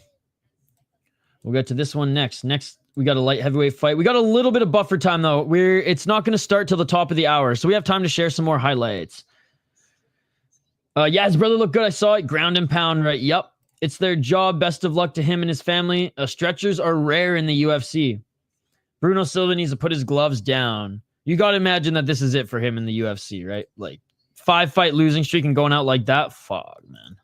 we'll get to this one next. Next, we got a light heavyweight fight. We got a little bit of buffer time, though. It's not going to start till the top of the hour, so we have time to share some more highlights. Yeah, his brother looked good. I saw it. Ground and pound, right? Yep. It's their job. Best of luck to him and his family. Stretchers are rare in the UFC. Bruno Silva needs to put his gloves down. You got to imagine that this is it for him in the UFC, right? Like, 5-fight losing streak and going out like that. Fuck, man.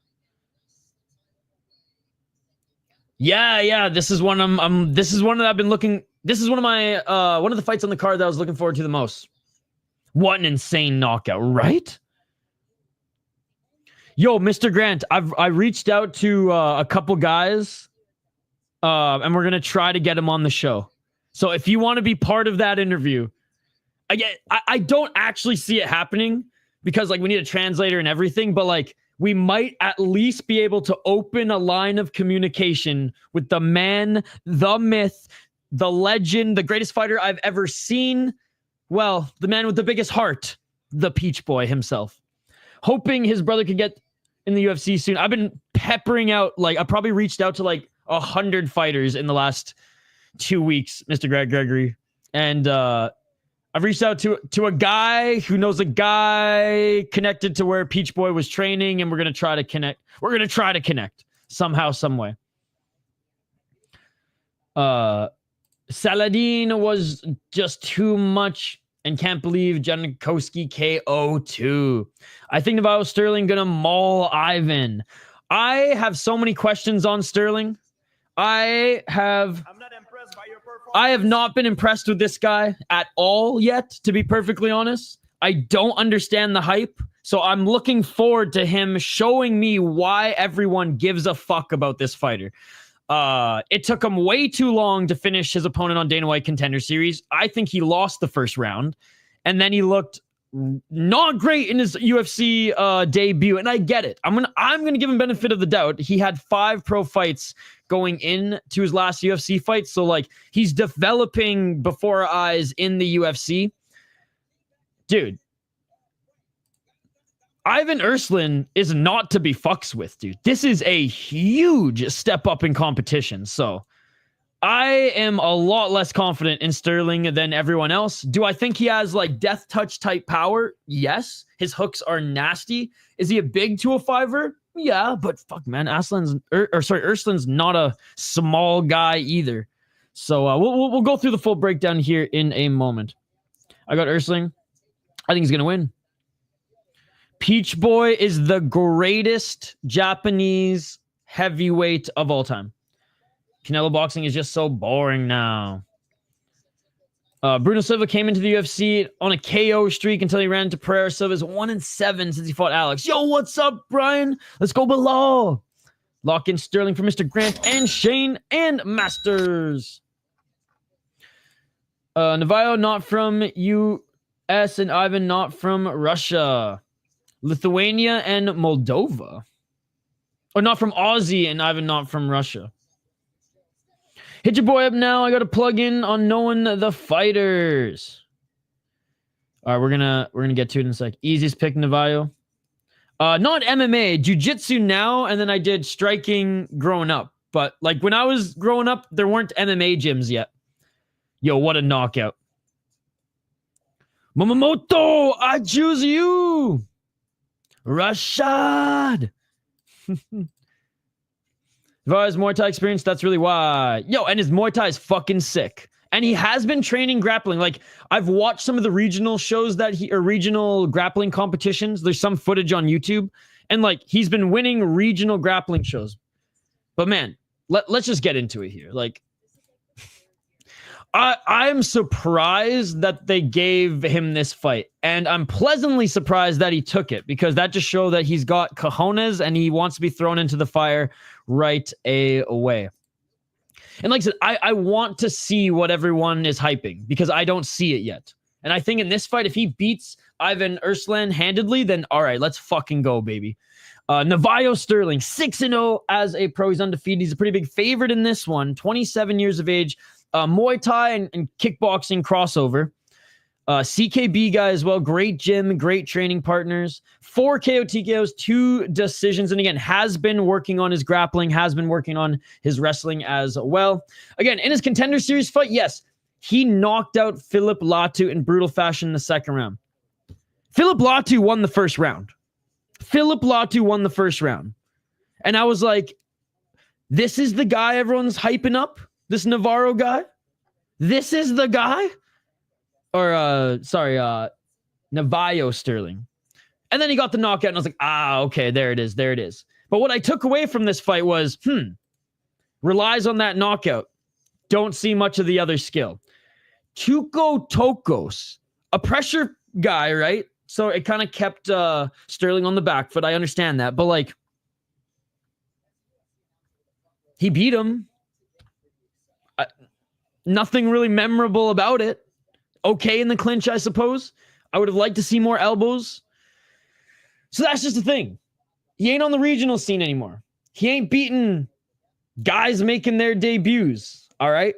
Yeah. This is one that I've been looking. This is one of my one of the fights on the card that I was looking forward to the most. What an insane knockout, right? Yo, Mr. Grant, I reached out to a couple guys, and we're gonna try to get him on the show. So if you want to be part of that interview, I don't actually see it happening because like we need a translator and everything, but like we might at least be able to open a line of communication with the man, the myth, the legend, the greatest fighter I've ever seen. Well, the man with the biggest heart, the Peach Boy himself. Hoping his brother could get in the UFC soon. I've been peppering out, like, I probably reached out to like 100 fighters in the last 2 weeks, Mr. Gregory. And I've reached out to a guy who knows a guy connected to where Peach Boy was training, and we're going to try to connect. We're going to try to connect somehow, some way. Saladin was just too much and can't believe Janikowski KO too. I think about Stirling going to maul Ivan. I have so many questions on Stirling. I have not been impressed with this guy at all yet, to be perfectly honest. I don't understand the hype, so I'm looking forward to him showing me why everyone gives a fuck about this fighter. It took him way too long to finish his opponent on Dana White Contender Series. I think he lost the first round, and then he looked not great in his UFC debut, and I get it. I'm gonna give him benefit of the doubt. He had 5 pro fights going into his last UFC fight, so like he's developing before our eyes in the UFC. Dude, Ivan Erslan is not to be fucks with, dude. This is a huge step up in competition. So I am a lot less confident in Stirling than everyone else. Do I think he has like death touch type power? Yes. His hooks are nasty. Is he a big 205er? Yeah, but fuck, man, Urslan's not a small guy either. So we'll go through the full breakdown here in a moment. I got Ursling. I think he's gonna win. Peach Boy is the greatest Japanese heavyweight of all time. Canelo boxing is just so boring now. Bruno Silva came into the UFC on a KO streak until he ran into Pereira. Silva's 1-7 since he fought Alex. Yo, what's up, Brian? Let's go Belal. Lock in Stirling for Mr. Grant and Shane and Masters. Navajo not from US and Ivan not from Russia. Lithuania and Moldova. Or not from Aussie and Ivan not from Russia. Hit your boy up now. I got to plug in on knowing the fighters. All right, we're gonna get to it in a sec. Easiest pick, Navajo. Not MMA, jiu-jitsu now, and then I did striking growing up. But like when I was growing up, there weren't MMA gyms yet. Yo, what a knockout. Momomoto, I choose you. Rashad. If I has Muay Thai experience, that's really why. Yo, and his Muay Thai is fucking sick. And he has been training grappling. Like, I've watched some of the regional shows or regional grappling competitions. There's some footage on YouTube. And, like, he's been winning regional grappling shows. But, man, let's just get into it here. Like, I'm surprised that they gave him this fight. And I'm pleasantly surprised that he took it. Because that just shows that he's got cojones and he wants to be thrown into the fire right away. And like I said, I want to see what everyone is hyping because I don't see it yet. And I think in this fight, if he beats Ivan Urslan handedly, then all right, let's fucking go, baby. Navajo Stirling, 6-0 as a pro. He's undefeated. He's a pretty big favorite in this one. 27 years of age. Muay Thai and kickboxing crossover. CKB guy as well. Great gym, great training partners. 4 KO TKOs, 2 decisions. And again, has been working on his grappling, has been working on his wrestling as well. Again, in his Contender Series fight, yes, he knocked out Philip Latu in brutal fashion in the second round. Philip Latu won the first round. And I was like, this is the guy everyone's hyping up? This Navarro guy? This is the guy? Or, Navajo Stirling. And then he got the knockout, and I was like, okay, there it is. But what I took away from this fight was, relies on that knockout. Don't see much of the other skill. Tuco Tokos, a pressure guy, right? So it kind of kept Stirling on the back foot. I understand that. But, like, he beat him. Nothing really memorable about it. Okay in the clinch, I suppose. I would have liked to see more elbows. So that's just the thing. He ain't on the regional scene anymore. He ain't beating guys making their debuts. All right?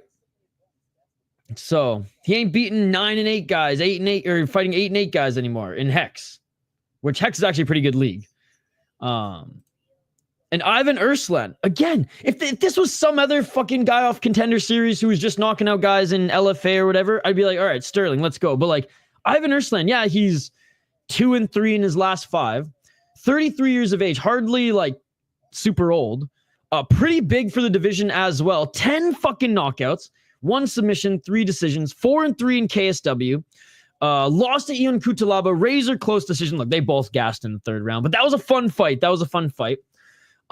So he ain't beating 9-8 guys, 8-8, or fighting 8-8 guys anymore in Hex. Which Hex is actually a pretty good league. And Ivan Urslan, again, if this was some other fucking guy off Contender Series who was just knocking out guys in LFA or whatever, I'd be like, all right, Stirling, let's go. But like, Ivan Urslan, yeah, he's 2-3 in his last 5, 33 years of age, hardly like super old, pretty big for the division as well. 10 fucking knockouts, 1 submission, 3 decisions, 4-3 in KSW. Lost to Yeong Cutelaba, razor close decision. Look, they both gassed in the 3rd round, but that was a fun fight.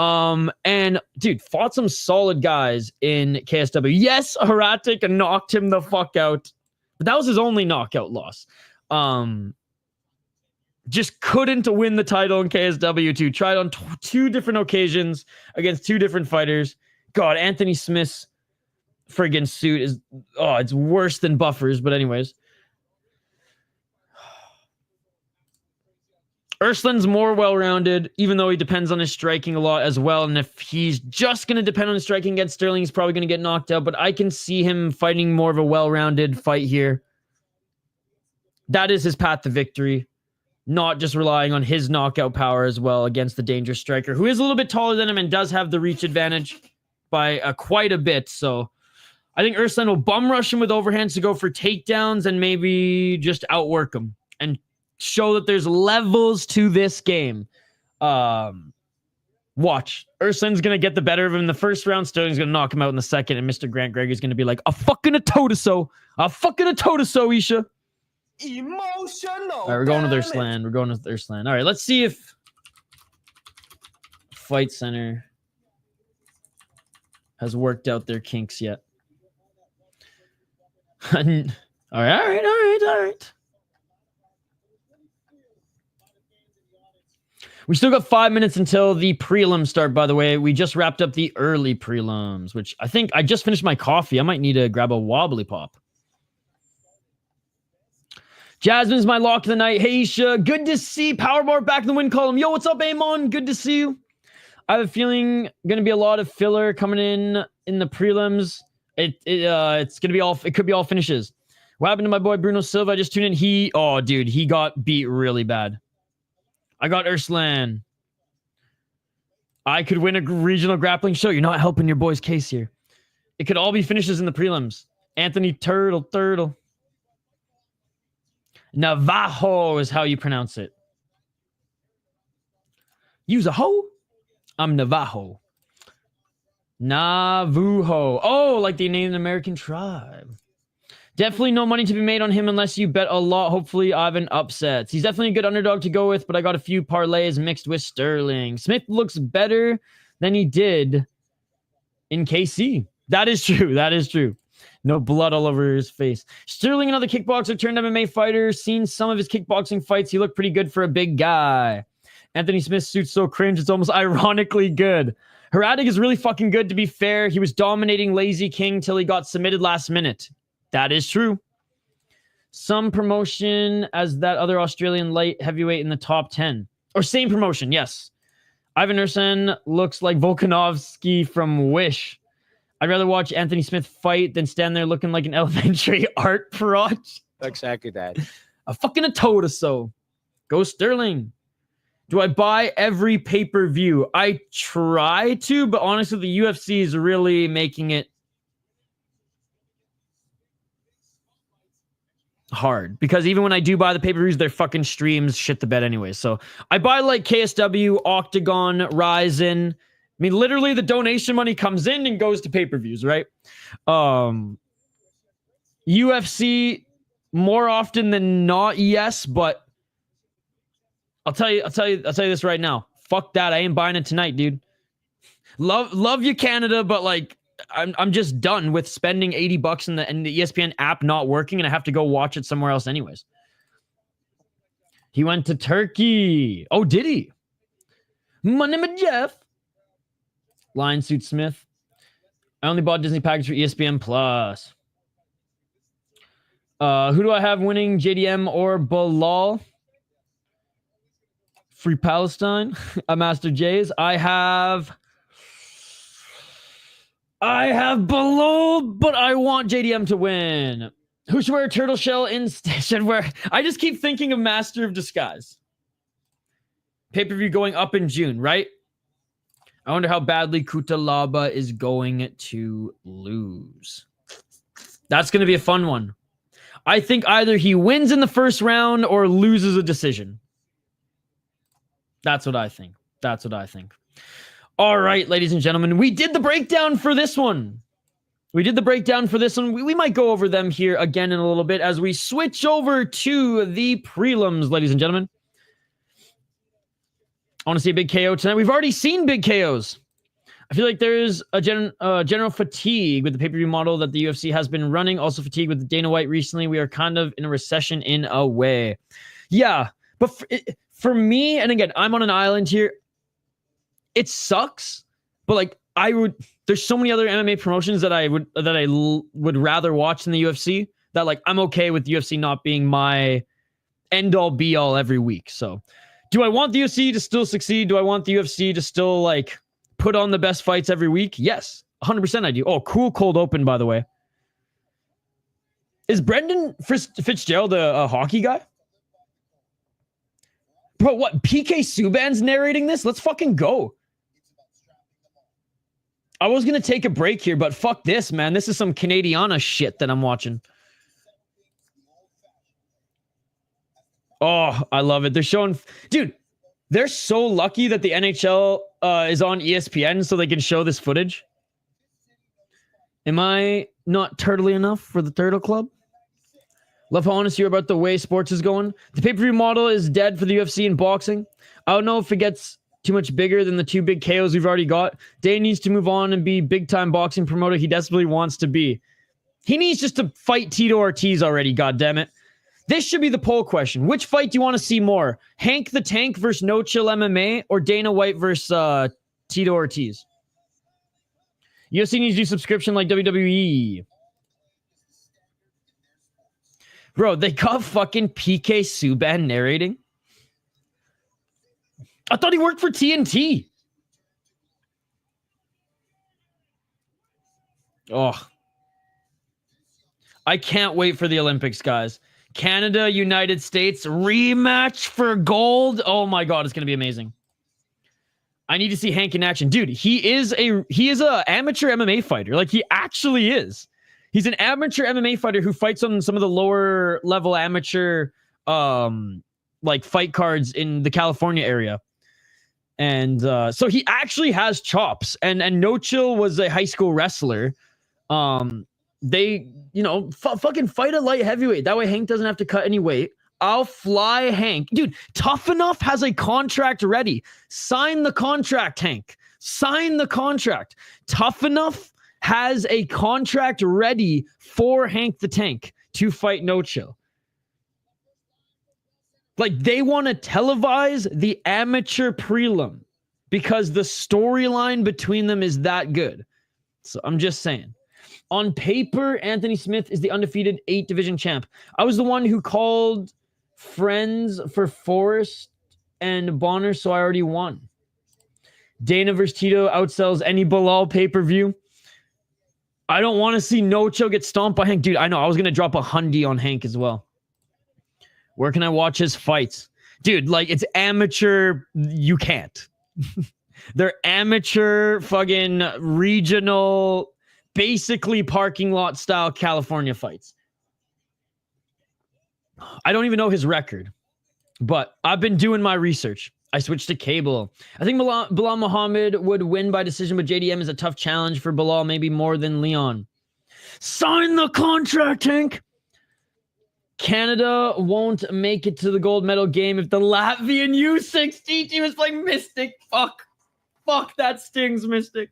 And dude, fought some solid guys in KSW. Yes, Haratic knocked him the fuck out, but that was his only knockout loss. Just couldn't win the title in KSW too. Tried on 2 different occasions against 2 different fighters. God, Anthony Smith's friggin' suit is, it's worse than Buffer's, but anyways. Urslan's more well-rounded, even though he depends on his striking a lot as well. And if he's just going to depend on his striking against Stirling, he's probably going to get knocked out. But I can see him fighting more of a well-rounded fight here. That is his path to victory. Not just relying on his knockout power as well against the dangerous striker, who is a little bit taller than him and does have the reach advantage by quite a bit. So I think Urslan will bum rush him with overhands to go for takedowns and maybe just outwork him and show that there's levels to this game. Watch. Urslan's going to get the better of him in the first round. Stirling's going to knock him out in the second. And Mr. Grant Gregory's going to be like, a fucking a toe-to-so. A fucking a toe-to-so, Isha. Emotional. All right, we're going with Urslan. We're going with Urslan. All right, let's see if Fight Center has worked out their kinks yet. All right. We still got 5 minutes until the prelims start, by the way. We just wrapped up the early prelims, which I think I just finished my coffee. I might need to grab a wobbly pop. Jasmine's my lock of the night. Hey, Isha. Good to see Powerball back in the win column. Yo, what's up, Amon? Good to see you. I have a feeling going to be a lot of filler coming in the prelims. It's going to be all, it could be all finishes. What happened to my boy Bruno Silva? I just tuned in. He got beat really bad. I got Urslan. I could win a regional grappling show. You're not helping your boy's case here. It could all be finishes in the prelims. Anthony Turtle. Navajo is how you pronounce it. Use a hoe? I'm Navajo. Navajo. Oh, like the Native American tribe. Definitely no money to be made on him unless you bet a lot. Hopefully, Ivan upsets. He's definitely a good underdog to go with, but I got a few parlays mixed with Stirling. Smith looks better than he did in KC. That is true. No blood all over his face. Stirling, another kickboxer turned MMA fighter. Seen some of his kickboxing fights. He looked pretty good for a big guy. Anthony Smith's suit's so cringe, it's almost ironically good. Heratic is really fucking good, to be fair. He was dominating Lazy King till he got submitted last minute. That is true. Some promotion as that other Australian light heavyweight in the top 10. Or same promotion, yes. Ivan Ursen looks like Volkanovski from Wish. I'd rather watch Anthony Smith fight than stand there looking like an elementary art project. Exactly that. A fucking a toe-to-so. Go Stirling. Do I buy every pay-per-view? I try to, but honestly, the UFC is really making it hard. Because even when I do buy the pay-per-views, their fucking streams shit the bed anyway. So I buy like KSW, Octagon, Ryzen. I mean, literally, the donation money comes in and goes to pay-per-views, right? UFC more often than not, yes, but I'll tell you this right now. Fuck that. I ain't buying it tonight, dude. Love you, Canada, but like, I'm just done with spending $80 and the ESPN app not working, and I have to go watch it somewhere else, anyways. He went to Turkey. Oh, did he? My name is Jeff. Lion Suit Smith. I only bought Disney package for ESPN Plus. Who do I have winning, JDM or Belal? Free Palestine. Master J's. I have Belal, but I want JDM to win. Who should wear a turtle shell instead? I just keep thinking of Master of Disguise. Pay-per-view going up in June, right? I wonder how badly Cutelaba is going to lose. That's going to be a fun one. I think either he wins in the first round or loses a decision. That's what I think. All right, ladies and gentlemen, we did the breakdown for this one. We might go over them here again in a little bit as we switch over to the prelims, ladies and gentlemen. I want to see a big KO tonight. We've already seen big KOs. I feel like there's a general fatigue with the pay-per-view model that the UFC has been running. Also fatigue with Dana White recently. We are kind of in a recession in a way. Yeah, but for me, and again, I'm on an island here. It sucks, but like there's so many other MMA promotions that I would rather watch than the UFC that like I'm okay with the UFC not being my end all be all every week. So do I want the UFC to still succeed? Do I want the UFC to still like put on the best fights every week? Yes, 100% I do. Oh, cool cold open, by the way. Is Brendan Fitzgerald a hockey guy? Bro, what? PK Subban's narrating this? Let's fucking go. I was going to take a break here, but fuck this, man. This is some Canadiana shit that I'm watching. Oh, I love it. They're showing... Dude, they're so lucky that the NHL is on ESPN so they can show this footage. Am I not turtly enough for the Turtle Club? Love how honest you're about the way sports is going. The pay-per-view model is dead for the UFC and boxing. I don't know if it gets too much bigger than the 2 big KOs we've already got. Dane needs to move on and be big-time boxing promoter he desperately wants to be. He needs just to fight Tito Ortiz already, goddammit. This should be the poll question. Which fight do you want to see more? Hank the Tank versus No Chill MMA or Dana White versus Tito Ortiz? UFC needs to do subscription like WWE. Bro, they got fucking PK Subban narrating. I thought he worked for TNT. Oh. I can't wait for the Olympics, guys. Canada, United States, rematch for gold. Oh my God, it's going to be amazing. I need to see Hank in action. Dude, he is a amateur MMA fighter. Like, he actually is. He's an amateur MMA fighter who fights on some of the lower level amateur like fight cards in the California area. And so he actually has chops. And No Chill was a high school wrestler. They, you know, fucking fight a light heavyweight. That way Hank doesn't have to cut any weight. I'll fly Hank. Dude, Tough Enough has a contract ready. Sign the contract, Hank. Sign the contract. Tough Enough has a contract ready for Hank the Tank to fight No Chill. Like, they want to televise the amateur prelim because the storyline between them is that good. So I'm just saying. On paper, Anthony Smith is the undefeated 8-division champ. I was the one who called friends for Forrest and Bonner, so I already won. Dana versus Tito outsells any Belal pay-per-view. I don't want to see No Chill get stomped by Hank. Dude, I know. I was going to drop a hundy on Hank as well. Where can I watch his fights? Dude, like, it's amateur. You can't. They're amateur, fucking regional, basically parking lot style California fights. I don't even know his record, but I've been doing my research. I switched to cable. I think Belal Muhammad would win by decision, but JDM is a tough challenge for Belal, maybe more than Leon. Sign the contract, Hank. Canada won't make it to the gold medal game if the Latvian U16 team is playing Mystic. Fuck, that stings, Mystic.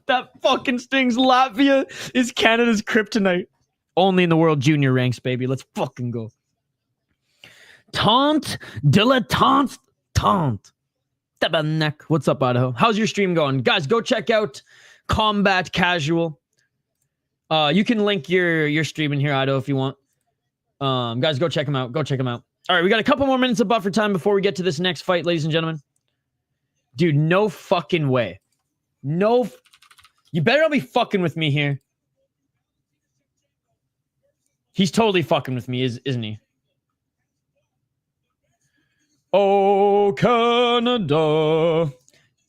That fucking stings. Latvia is Canada's kryptonite. Only in the world junior ranks, baby. Let's fucking go. Taunt, dilettante, taunt. Tabarnak. What's up, Idaho? How's your stream going? Guys, go check out Combat Casual. You can link your stream in here, Idaho, if you want. Guys, go check him out. Go check him out. All right, we got a couple more minutes of buffer time before we get to this next fight, ladies and gentlemen. Dude, no fucking way. You better not be fucking with me here. He's totally fucking with me, isn't he? Oh, Canada,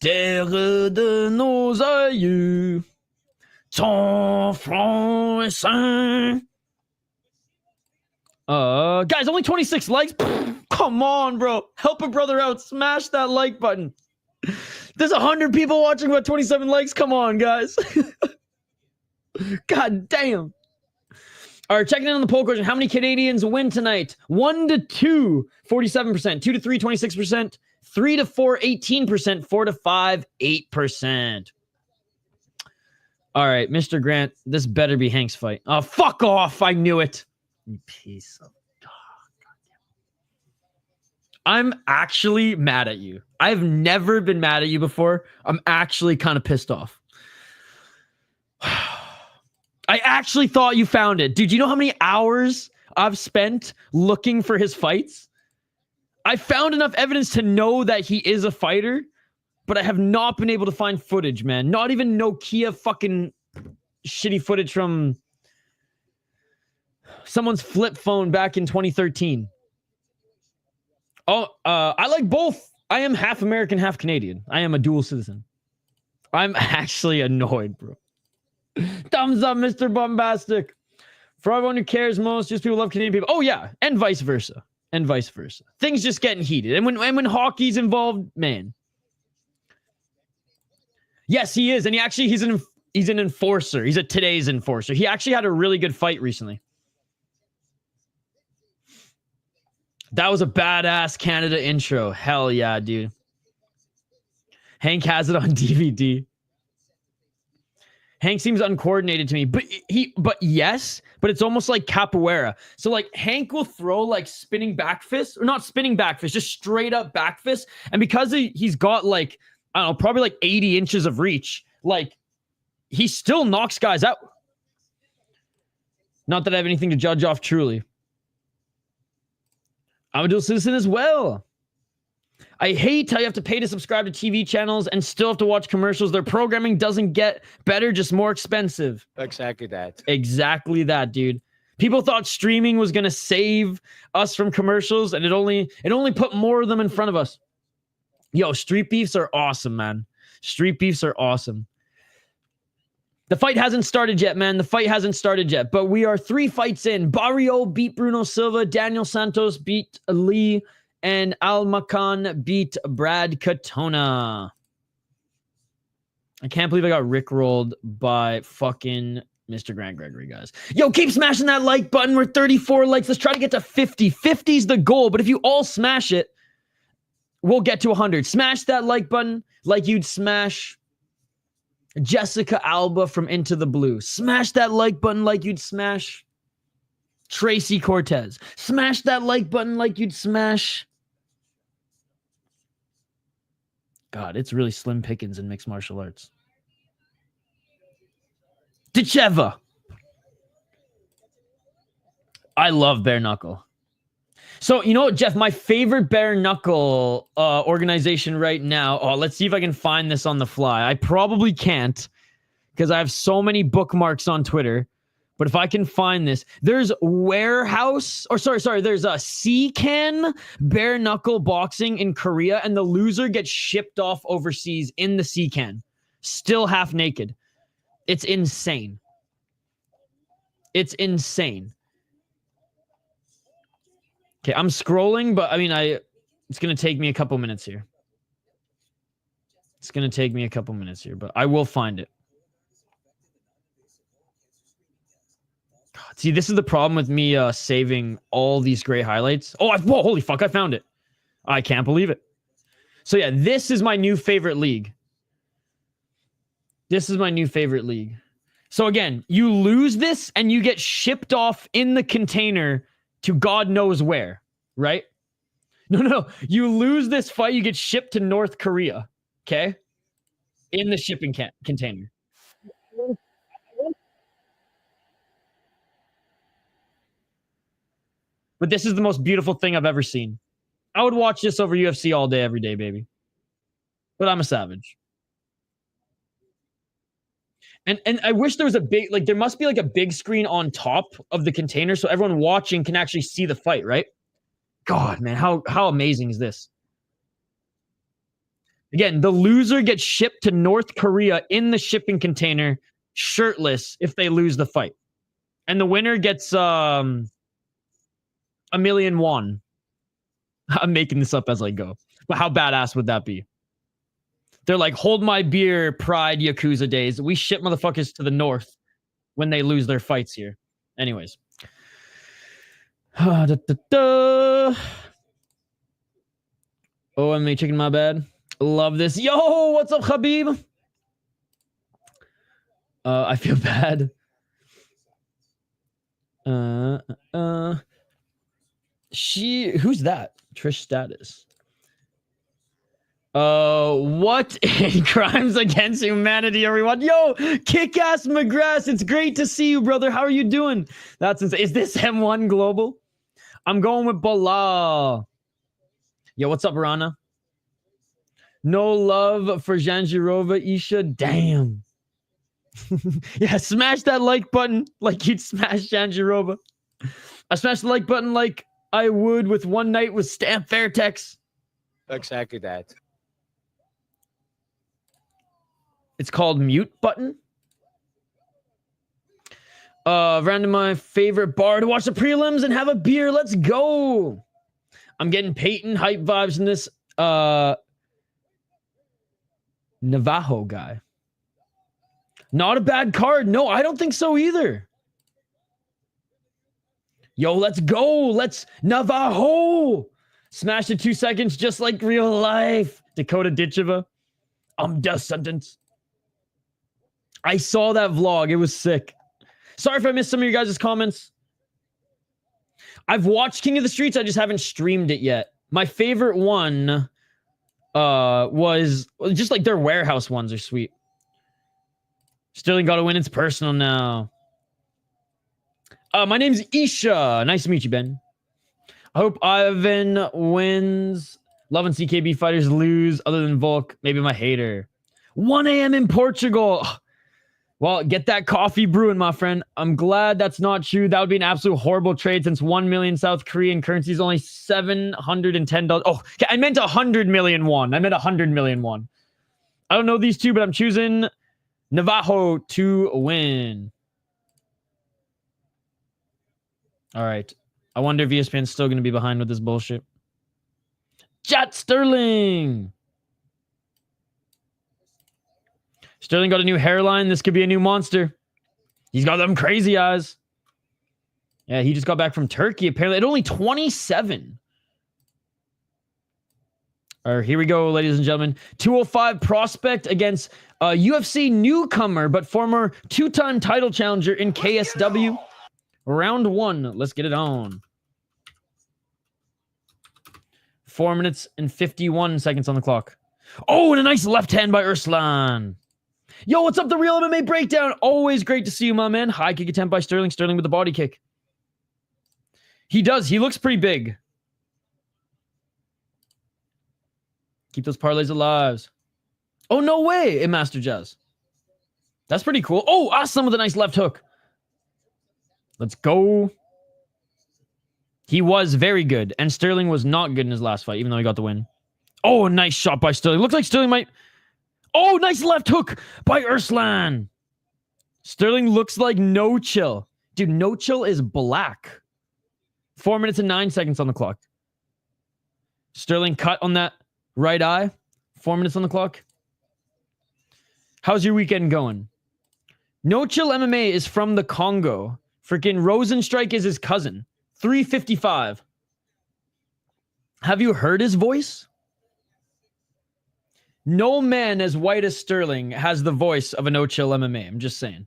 terre de nos aïeux, ton front est saint. Guys, only 26 likes? Come on, bro. Help a brother out. Smash that like button. There's 100 people watching, about 27 likes. Come on, guys. God damn. All right, checking in on the poll question. How many Canadians win tonight? 1 to 2, 47%. 2 to 3, 26%. 3 to 4, 18%. 4 to 5, 8%. All right, Mr. Grant, this better be Hank's fight. Oh, fuck off. I knew it. You piece of... I'm actually mad at you. I've never been mad at you before. I'm actually kind of pissed off. I actually thought you found it. Dude, you know how many hours I've spent looking for his fights? I found enough evidence to know that he is a fighter, but I have not been able to find footage, man. Not even Nokia fucking shitty footage from someone's flip phone back in 2013. Oh, I like both. I am half American, half Canadian. I am a dual citizen. I'm actually annoyed, bro. Thumbs up, Mr. Bombastic. For everyone who cares most, just people love Canadian people. Oh, yeah. And vice versa. And vice versa. Things just getting heated. And when hockey's involved, man. Yes, he is. And he's an enforcer. He's a today's enforcer. He actually had a really good fight recently. That was a badass Canada intro. Hell yeah, dude. Hank has it on DVD. Hank seems uncoordinated to me, but it's almost like capoeira. So like Hank will throw like spinning back fists, or not spinning back fists, just straight up back fists. And because he's got like, I don't know, probably like 80 inches of reach, like he still knocks guys out. Not that I have anything to judge off truly. I'm a dual citizen as well. I hate how you have to pay to subscribe to TV channels and still have to watch commercials. Their programming doesn't get better, just more expensive. Exactly that. Exactly that, dude. People thought streaming was going to save us from commercials, and it only put more of them in front of us. Yo, street beefs are awesome, man. Street beefs are awesome. The fight hasn't started yet, man. The fight hasn't started yet, but we are 3 fights in. Barriault beat Bruno Silva. Daniel Santos beat Lee. And Almakhan beat Brad Katona. I can't believe I got rickrolled by fucking Mr. Grant Gregory, guys. Yo, keep smashing that like button. We're 34 likes. Let's try to get to 50. 50's the goal, but if you all smash it, we'll get to 100. Smash that like button like you'd smash Jessica Alba from Into the Blue. Smash that like button like you'd smash Tracy Cortez. Smash that like button like you'd smash... God, it's really slim pickings in mixed martial arts. Decheva. I love bare knuckle. So, you know what, Jeff? My favorite bare knuckle organization right now. Oh, let's see if I can find this on the fly. I probably can't because I have so many bookmarks on Twitter. But if I can find this, there's there's a C-Can bare knuckle boxing in Korea, and the loser gets shipped off overseas in the C-Can, still half naked. It's insane. It's insane. Okay, I'm scrolling, but I mean, it's going to take me a couple minutes here. It's going to take me a couple minutes here, but I will find it. God, see, this is the problem with me saving all these great highlights. Oh, whoa, holy fuck, I found it. I can't believe it. So yeah, this is my new favorite league. This is my new favorite league. So again, you lose this and you get shipped off in the container to God knows where, right? No. You lose this fight, you get shipped to North Korea, okay? In the shipping container. But this is the most beautiful thing I've ever seen. I would watch this over UFC all day, every day, baby. But I'm a savage. And I wish there was a big, like, there must be like a big screen on top of the container so everyone watching can actually see the fight, right? God, man, how amazing is this? Again, the loser gets shipped to North Korea in the shipping container, shirtless, if they lose the fight. And the winner gets $1 million won. I'm making this up as I go. But how badass would that be? They're like, hold my beer, Pride Yakuza days. We ship motherfuckers to the north when they lose their fights here. Anyways. Oh, MMA chicken, my bad. Love this. Yo, what's up, Khabib? I feel bad. Who's that? Trish Status. What in Crimes Against Humanity, everyone? Yo, Kick-Ass McGrath, it's great to see you, brother. How are you doing? That's insane. Is this M1 Global? I'm going with Belal. Yo, what's up, Rana? No love for Janjirova, Isha. Damn. Yeah, smash that like button like you'd smash Janjirova. I smashed the like button like I would with One Night with Stamp Fairtex. Exactly that. It's called mute button. Random my favorite bar to watch the prelims and have a beer. Let's go. I'm getting Peyton hype vibes in this Navajo guy. Not a bad card. No, I don't think so either. Yo, let's go. Let's Navajo. Smash in 2 seconds, just like real life. Dakota Ditcheva. I'm death sentence. I saw that vlog. It was sick. Sorry if I missed some of your guys' comments. I've watched King of the Streets. I just haven't streamed it yet. My favorite one was just like their warehouse ones are sweet. Stirling got to win. It's personal now. My name's Isha. Nice to meet you, Ben. I hope Ivan wins. Loving CKB fighters lose other than Volk. Maybe my hater. 1 a.m. in Portugal. Well, get that coffee brewing, my friend. I'm glad that's not true. That would be an absolute horrible trade since 1 million South Korean currency is only $710. Oh, okay, I meant 100 million won. I meant 100 million won. I don't know these two, but I'm choosing Navajo to win. All right. I wonder if ESPN's still going to be behind with this bullshit. Chat Stirling. Stirling got a new hairline. This could be a new monster. He's got them crazy eyes. Yeah, he just got back from Turkey, apparently. At only 27. All right, here we go, ladies and gentlemen. 205 prospect against a UFC newcomer, but former two-time title challenger in KSW. Round 1. Let's get it on. 4 minutes and 51 seconds on the clock. Oh, and a nice left hand by Urslan. Yo, what's up, the Real MMA Breakdown? Always great to see you, my man. High kick attempt by Stirling. Stirling with the body kick. He does. He looks pretty big. Keep those parlays alive. Oh, no way, Master Jazz. That's pretty cool. Oh, awesome with a nice left hook. Let's go. He was very good, and Stirling was not good in his last fight, even though he got the win. Oh, a nice shot by Stirling. Looks like Stirling might... Oh, nice left hook by Urslan. Stirling looks like No Chill. Dude, No Chill is black. 4 minutes and 9 seconds on the clock. Stirling cut on that right eye. 4 minutes on the clock. How's your weekend going? No Chill MMA is from the Congo. Freaking Rosenstrike is his cousin. 355. Have you heard his voice? No man as white as Stirling has the voice of a No Chill MMA. I'm just saying.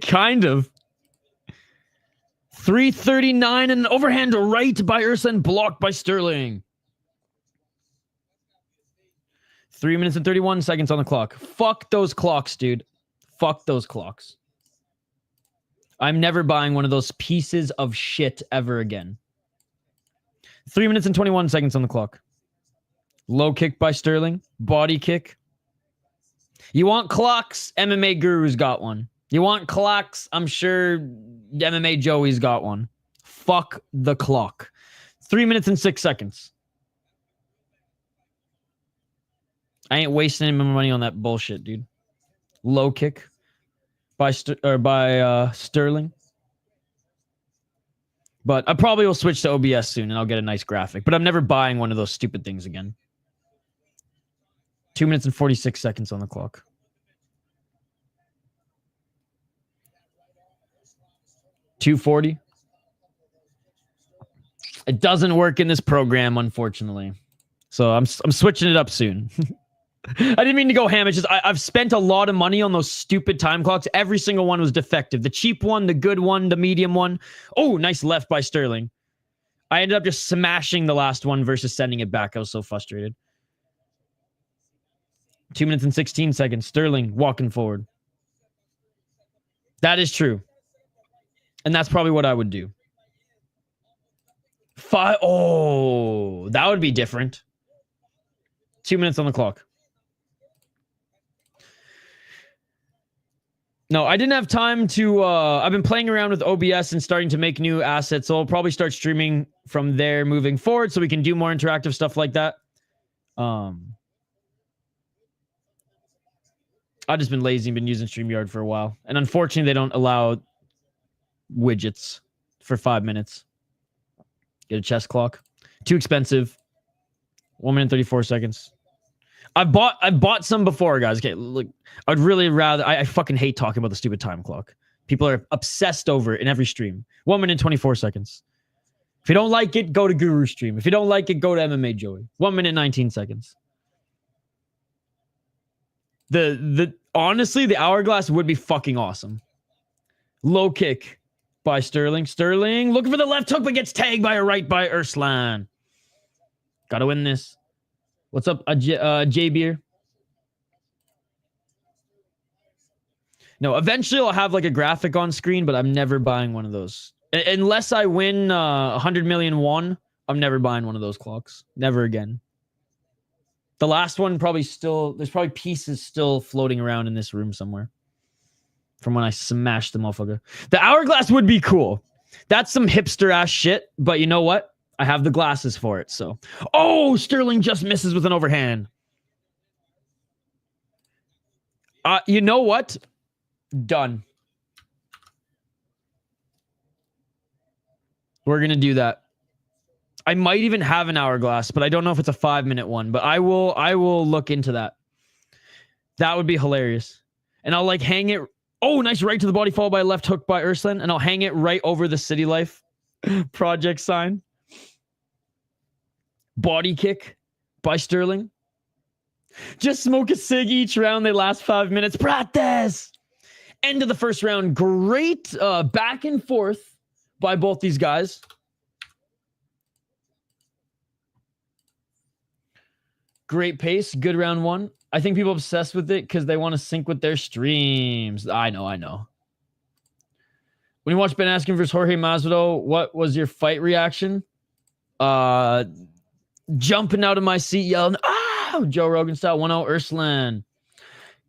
Kind of. 339 and an overhand right by Ursa, blocked by Stirling. 3 minutes and 31 seconds on the clock. Fuck those clocks, dude. Fuck those clocks. I'm never buying one of those pieces of shit ever again. 3 minutes and 21 seconds on the clock. Low kick by Stirling. Body kick. You want clocks? MMA Guru's got one. You want clocks? I'm sure MMA Joey's got one. Fuck the clock. 3 minutes and 6 seconds. I ain't wasting any money on that bullshit, dude. Low kick by Stirling. But I probably will switch to OBS soon and I'll get a nice graphic. But I'm never buying one of those stupid things again. 2 minutes and 46 seconds on the clock. $240. It doesn't work in this program, unfortunately. So I'm switching it up soon. I didn't mean to go ham. It's just I've spent a lot of money on those stupid time clocks. Every single one was defective. The cheap one, the good one, the medium one. Oh, nice left by Stirling. I ended up just smashing the last one versus sending it back. I was so frustrated. 2 minutes and 16 seconds. Stirling walking forward. That is true. And that's probably what I would do. Oh, that would be different. 2 minutes on the clock. No, I didn't have time to... I've been playing around with OBS and starting to make new assets, so I'll probably start streaming from there moving forward so we can do more interactive stuff like that. I've just been lazy and been using StreamYard for a while. And unfortunately, they don't allow widgets for 5 minutes. Get a chess clock. Too expensive. 1 minute 34 seconds. I've bought some before, guys. Okay, look, I'd really rather. I fucking hate talking about the stupid time clock. People are obsessed over it in every stream. 1 minute 24 seconds. If you don't like it, go to Guru Stream. If you don't like it, go to MMA Joey. 1 minute 19 seconds. Honestly, the hourglass would be fucking awesome. Low kick by Stirling. Stirling looking for the left hook, but gets tagged by a right by Urslan. Gotta win this. What's up, J-Beer? No, eventually I'll have like a graphic on screen, but I'm never buying one of those. Unless I win 100 million won, I'm never buying one of those clocks. Never again. The last one there's probably pieces still floating around in this room somewhere. From when I smashed the motherfucker. The hourglass would be cool. That's some hipster ass shit, but you know what? I have the glasses for it, so. Oh, Stirling just misses with an overhand. You know what? Done. We're going to do that. I might even have an hourglass, but I don't know if it's a 5 minute one, but I will look into that. That would be hilarious. And I'll like hang it. Oh, nice right to the body, followed by a left hook by Urslan. And I'll hang it right over the City Life project sign. Body kick by Stirling. Just smoke a cig each round. They last 5 minutes. Practice. End of the first round. Great back and forth by both these guys. Great pace. Good round one. I think people are obsessed with it because they want to sync with their streams. I know. When you watch Ben Askren versus Jorge Masvidal, what was your fight reaction? Jumping out of my seat, yelling, "Ah!" Joe Rogan style, 1-0 Urslan.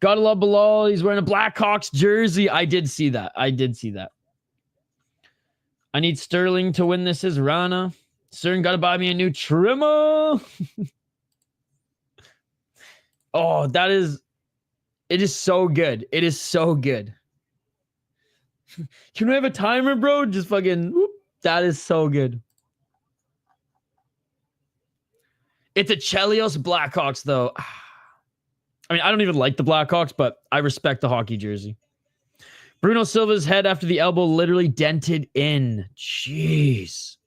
Gotta love Belal. He's wearing a Blackhawks jersey. I did see that. I need Stirling to win this as Rana. Sterling gotta buy me a new trimmer. Oh, it is so good. It is so good. Can we have a timer, bro? Just fucking, whoop. That is so good. It's a Chelios Blackhawks, though. I mean, I don't even like the Blackhawks, but I respect the hockey jersey. Bruno Silva's head after the elbow literally dented in. Jeez.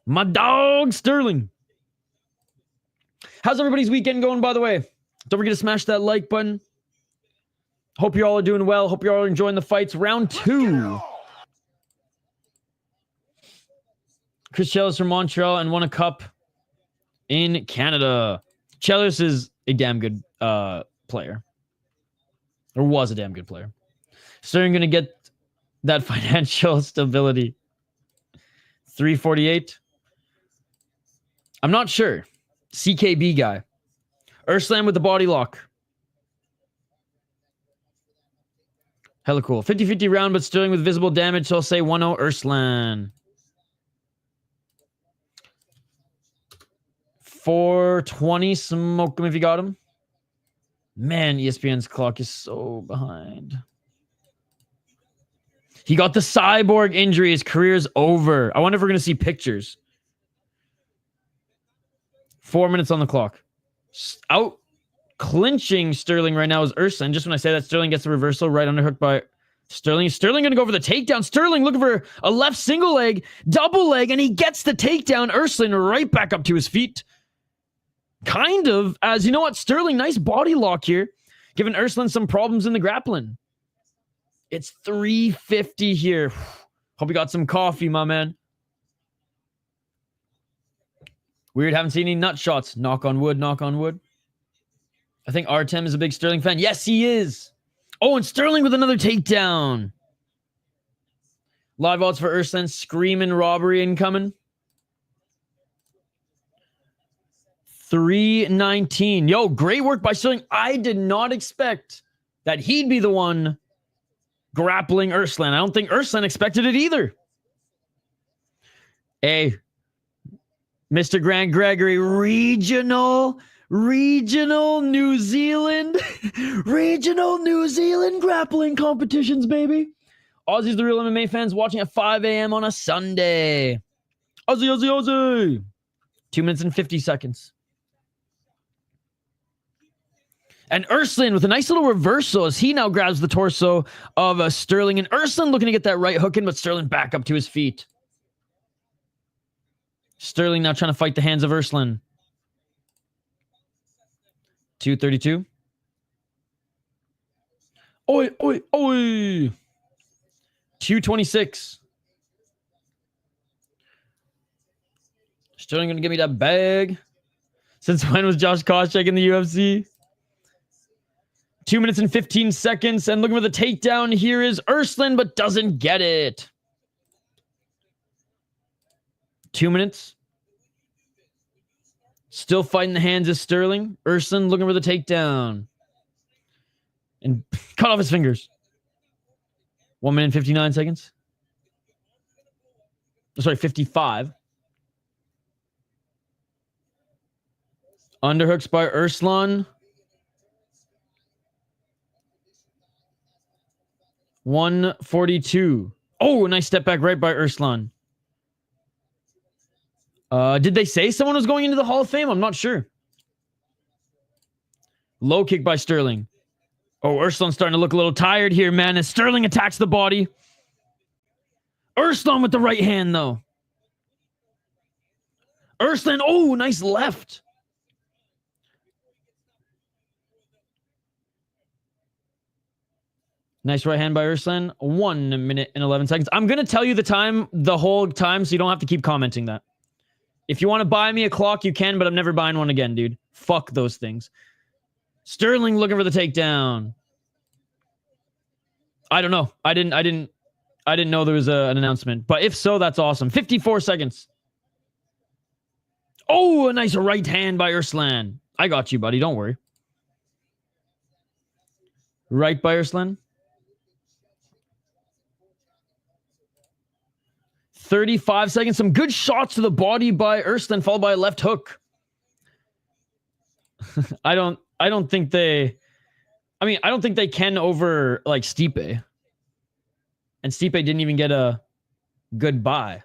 My dog, Stirling. How's everybody's weekend going, by the way? Don't forget to smash that like button. Hope you all are doing well. Hope you all are enjoying the fights. Round 2. Chris Chelios from Montreal and won a cup in Canada. Chelios is a damn good player. Or was a damn good player. Sterling going to get that financial stability. 348. I'm not sure. CKB guy. Urslan with the body lock. Hella cool. 50-50 round, but Sterling with visible damage, so I'll say 1-0 Urslan. 420, smoke him if you got him. Man, ESPN's clock is so behind. He got the cyborg injury. His career's over. I wonder if we're going to see pictures. 4 minutes on the clock. Out clinching Sterling right now is Urslan. Just when I say that, Sterling gets the reversal right underhook by Sterling. Sterling going to go for the takedown. Sterling looking for a left single leg, double leg, and he gets the takedown. Urslan right back up to his feet. Kind of, as you know what, Sterling, nice body lock here, giving Urslan some problems in the grappling. It's 350 here. Hope you got some coffee, my man. Weird, haven't seen any nut shots. Knock on wood, knock on wood. I think Artem is a big Sterling fan. Yes, he is. Oh, and Sterling with another takedown. Live odds for Urslan. Screaming robbery incoming. 319. Yo, great work by Sterling. I did not expect that he'd be the one grappling Urslan. I don't think Urslan expected it either. Hey, Mr. Grant Gregory, regional Regional New Zealand grappling competitions, baby. Aussie's the real MMA fans watching at 5 a.m. on a Sunday. Aussie. 2 minutes and 50 seconds. And Urslan with a nice little reversal as he now grabs the torso of Stirling. And Urslan looking to get that right hook in, but Stirling back up to his feet. Stirling now trying to fight the hands of Urslan. 232. Oi. 226. Stirling gonna give me that bag. Since when was Josh Koscheck in the UFC? 2 minutes and 15 seconds. And looking for the takedown here is Urslan, but doesn't get it. 2 minutes. Still fighting the hands of Stirling. Urslan looking for the takedown. And cut off his fingers. 1 minute and 59 seconds. Sorry, 55. Underhooks by Urslan. 142. Oh, a nice step back right by Urslan. Did they say someone was going into the Hall of Fame? I'm not sure. Low kick by Stirling. Oh, Urslan's starting to look a little tired here, man, as Stirling attacks the body. Urslan with the right hand, though. Urslan, oh, nice left. Nice right hand by Urslan. 1 minute and 11 seconds. I'm going to tell you the time the whole time, so you don't have to keep commenting that. If you want to buy me a clock, you can, but I'm never buying one again, dude. Fuck those things. Stirling looking for the takedown. I don't know. I didn't know there was an announcement. But if so, that's awesome. 54 seconds. Oh, a nice right hand by Urslan. I got you, buddy. Don't worry. Right by Urslan. 35 seconds. Some good shots to the body by Urslan, followed by a left hook. I don't think they can over like Stipe. And Stipe didn't even get a goodbye.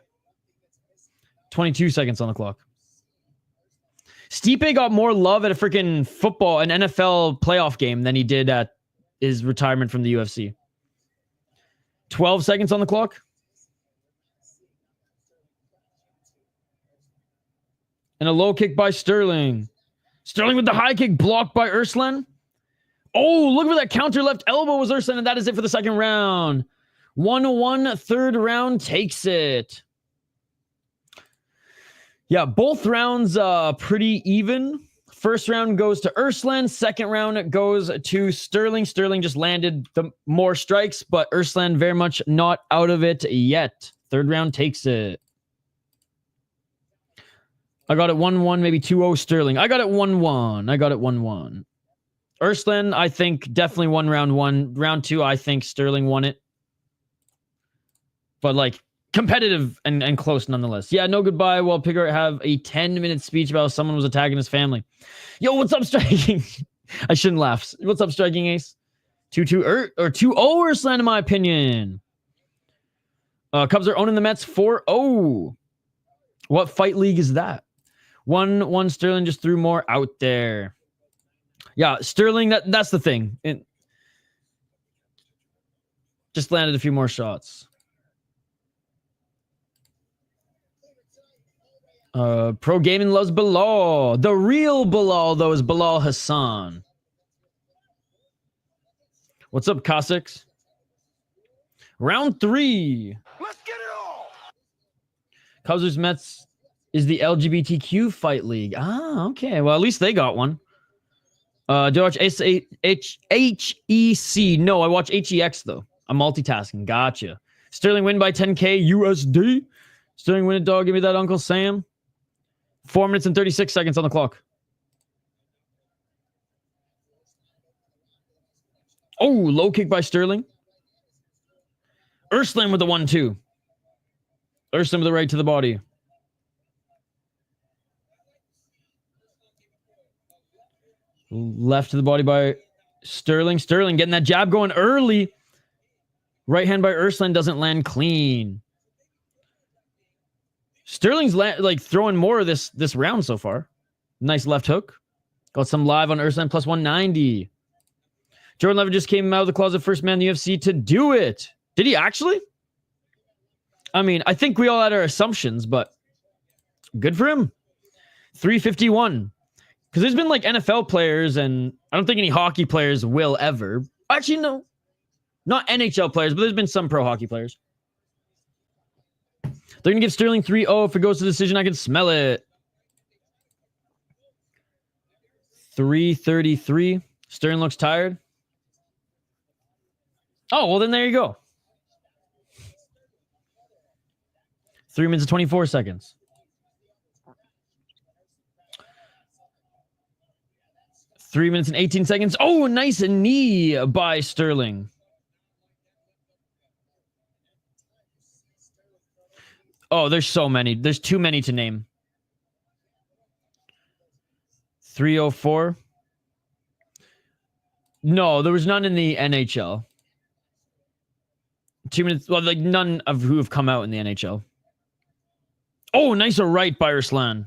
22 seconds on the clock. Stipe got more love at a freaking football, an NFL playoff game than he did at his retirement from the UFC. 12 seconds on the clock. And a low kick by Stirling. Stirling with the high kick blocked by Urslan. Oh, look for that counter left elbow was Urslan, and that is it for the second round. 1-1, third round takes it. Yeah, both rounds pretty even. First round goes to Urslan. Second round goes to Stirling. Stirling just landed the more strikes, but Urslan very much not out of it yet. Third round takes it. I got it 1-1, maybe 2-0 Stirling. I got it 1-1. Urslan, I think, definitely won round one. Round two, I think Stirling won it. But, like, competitive and close nonetheless. Yeah, no goodbye. While Pigart have a 10-minute speech about how someone was attacking his family. Yo, what's up, Striking? I shouldn't laugh. What's up, Striking Ace? 2-2 or 2-0 Urslan, in my opinion. Cubs are owning the Mets 4-0. What fight league is that? 1-1 Stirling just threw more out there. Yeah, Stirling, that's the thing. It just landed a few more shots. Pro Gaming loves Belal. The real Belal, though, is Belal Hassan. What's up, Cossacks? Round 3. Let's get it all. Cubs vs. Mets is the LGBTQ fight league. Ah, okay. Well, at least they got one. Do I watch HEC? No, I watch HEX, though. I'm multitasking. Gotcha. Stirling win by 10K USD. Stirling win it, dog. Give me that, Uncle Sam. 4 minutes and 36 seconds on the clock. Oh, low kick by Stirling. Urslan with the 1-2. Urslan with the right to the body. Left to the body by Stirling. Stirling getting that jab going early. Right hand by Urslan doesn't land clean. Stirling's like throwing more of this round so far. Nice left hook. Got some live on Urslan plus 190. Jordan Levitt just came out of the closet, first man in the UFC to do it. Did he actually? I mean, I think we all had our assumptions, but good for him. 351. Because there's been like NFL players, and I don't think any hockey players will ever. Actually, no. Not NHL players, but there's been some pro hockey players. They're going to give Stirling 3-0. If it goes to decision, I can smell it. 333. Stirling looks tired. Oh, well, then there you go. 3 minutes and 24 seconds. Three minutes and 18 seconds. Oh, nice knee by Stirling. Oh, there's so many. There's too many to name. 304. No, there was none in the NHL. 2 minutes. Well, like none of who have come out in the NHL. Oh, nice right by Urslan.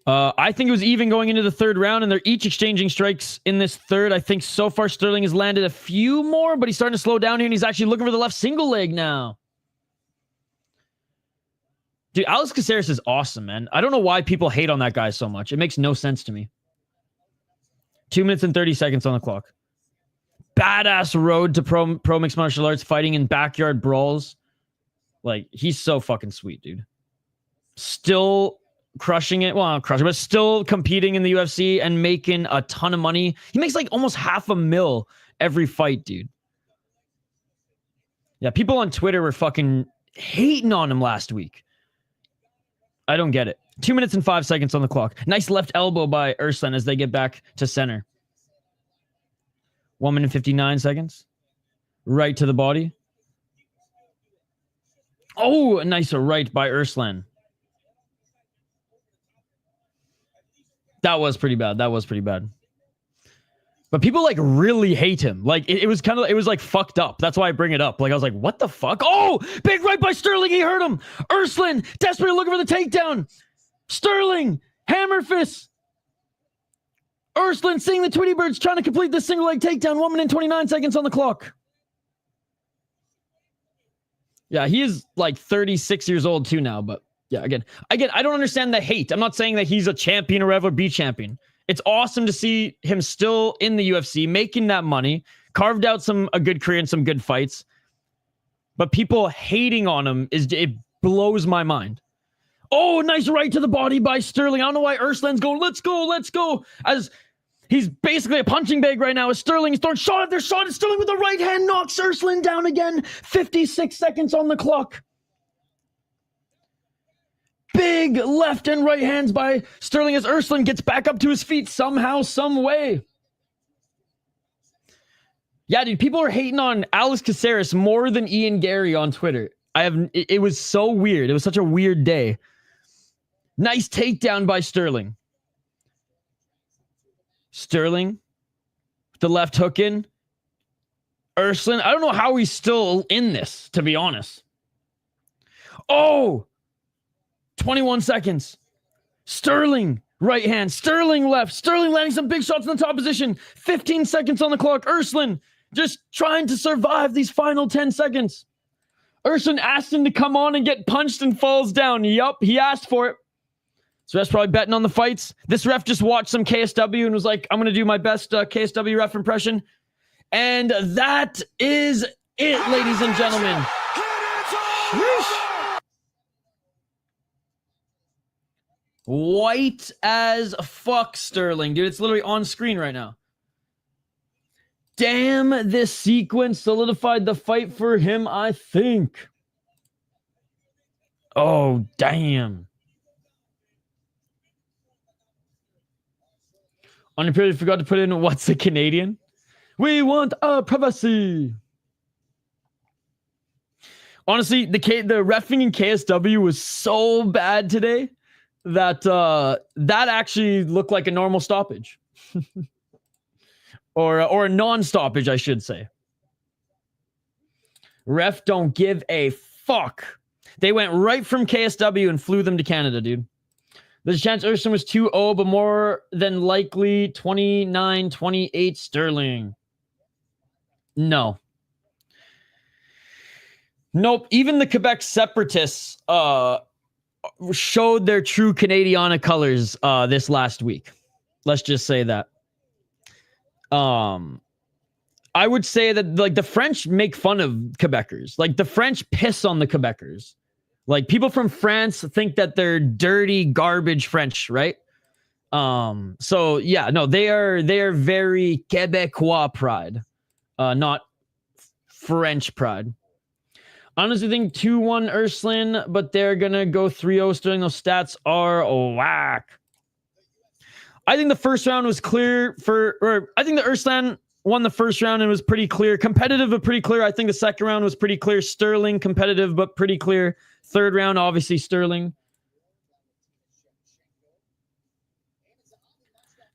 I think it was even going into the third round, and they're each exchanging strikes in this third. I think so far Stirling has landed a few more, but he's starting to slow down here, and he's actually looking for the left single leg now. Dude, Alex Caceres is awesome, man. I don't know why people hate on that guy so much. It makes no sense to me. 2 minutes and 30 seconds on the clock. Badass road to pro mixed martial arts, fighting in backyard brawls. Like, he's so fucking sweet, dude. Still crushing it. Well, not crushing, but still competing in the UFC and making a ton of money. He makes like almost $500,000 every fight, dude. Yeah, people on Twitter were fucking hating on him last week. I don't get it. 2 minutes and 5 seconds on the clock. Nice left elbow by Urslan as they get back to center. 1 minute 59 seconds. Right to the body. Oh, a nice right by Urslan. That was pretty bad. That was pretty bad. But people like really hate him. Like it was kind of, it was like fucked up. That's why I bring it up. Like I was like, what the fuck? Oh, big right by Stirling. He hurt him. Urslan desperately looking for the takedown. Stirling, hammer fist. Urslan seeing the Tweety Birds trying to complete this single leg takedown. 1 minute and 29 seconds on the clock. Yeah, he is like 36 years old too now, but yeah, again, I don't understand the hate. I'm not saying that he's a champion or ever be champion. It's awesome to see him still in the UFC, making that money, carved out a good career and some good fights. But people hating on him, it blows my mind. Oh, nice right to the body by Stirling. I don't know why Urslan's going, let's go. As he's basically a punching bag right now. As Stirling is throwing shot after shot. And Stirling with the right hand knocks Urslan down again. 56 seconds on the clock. Big left and right hands by Stirling as Urslan gets back up to his feet somehow, some way. Yeah, dude, people are hating on Alex Caceres more than Ian Gary on Twitter. It was so weird. It was such a weird day. Nice takedown by Stirling. Stirling, the left hook in. Urslan, I don't know how he's still in this, to be honest. Oh! 21 seconds. Stirling, right hand. Stirling left. Stirling landing some big shots in the top position. 15 seconds on the clock. Urslan just trying to survive these final 10 seconds. Urslan asked him to come on and get punched and falls down. Yup, he asked for it. So that's probably betting on the fights. This ref just watched some KSW and was like, I'm going to do my best KSW ref impression. And that is it, ladies and gentlemen. White as fuck, Stirling. Dude, it's literally on screen right now. Damn, this sequence solidified the fight for him, I think. Oh, damn. On your period, forgot to put in what's a Canadian? We want our privacy. Honestly, the reffing in KSW was so bad today. that actually looked like a normal stoppage. or a non-stoppage, I should say. Ref don't give a fuck. They went right from KSW and flew them to Canada, dude. There's a chance Ursula was 2-0, but more than likely 29-28 Stirling. No. Nope. Even the Quebec separatists showed their true Canadiana colors this last week. Let's just say that. I would say that like the French make fun of Quebecers. Like the French piss on the Quebecers. Like people from France think that they're dirty garbage French, right? So yeah, no, they are very Quebecois pride, not French pride. Honestly, think 2-1 Ursuline, but they're gonna go 3-0 Sterling. Those stats are whack. I think the first round was clear I think the Ursuline won the first round and was pretty clear. Competitive, but pretty clear. I think the second round was pretty clear. Stirling, competitive, but pretty clear. Third round, obviously, Stirling.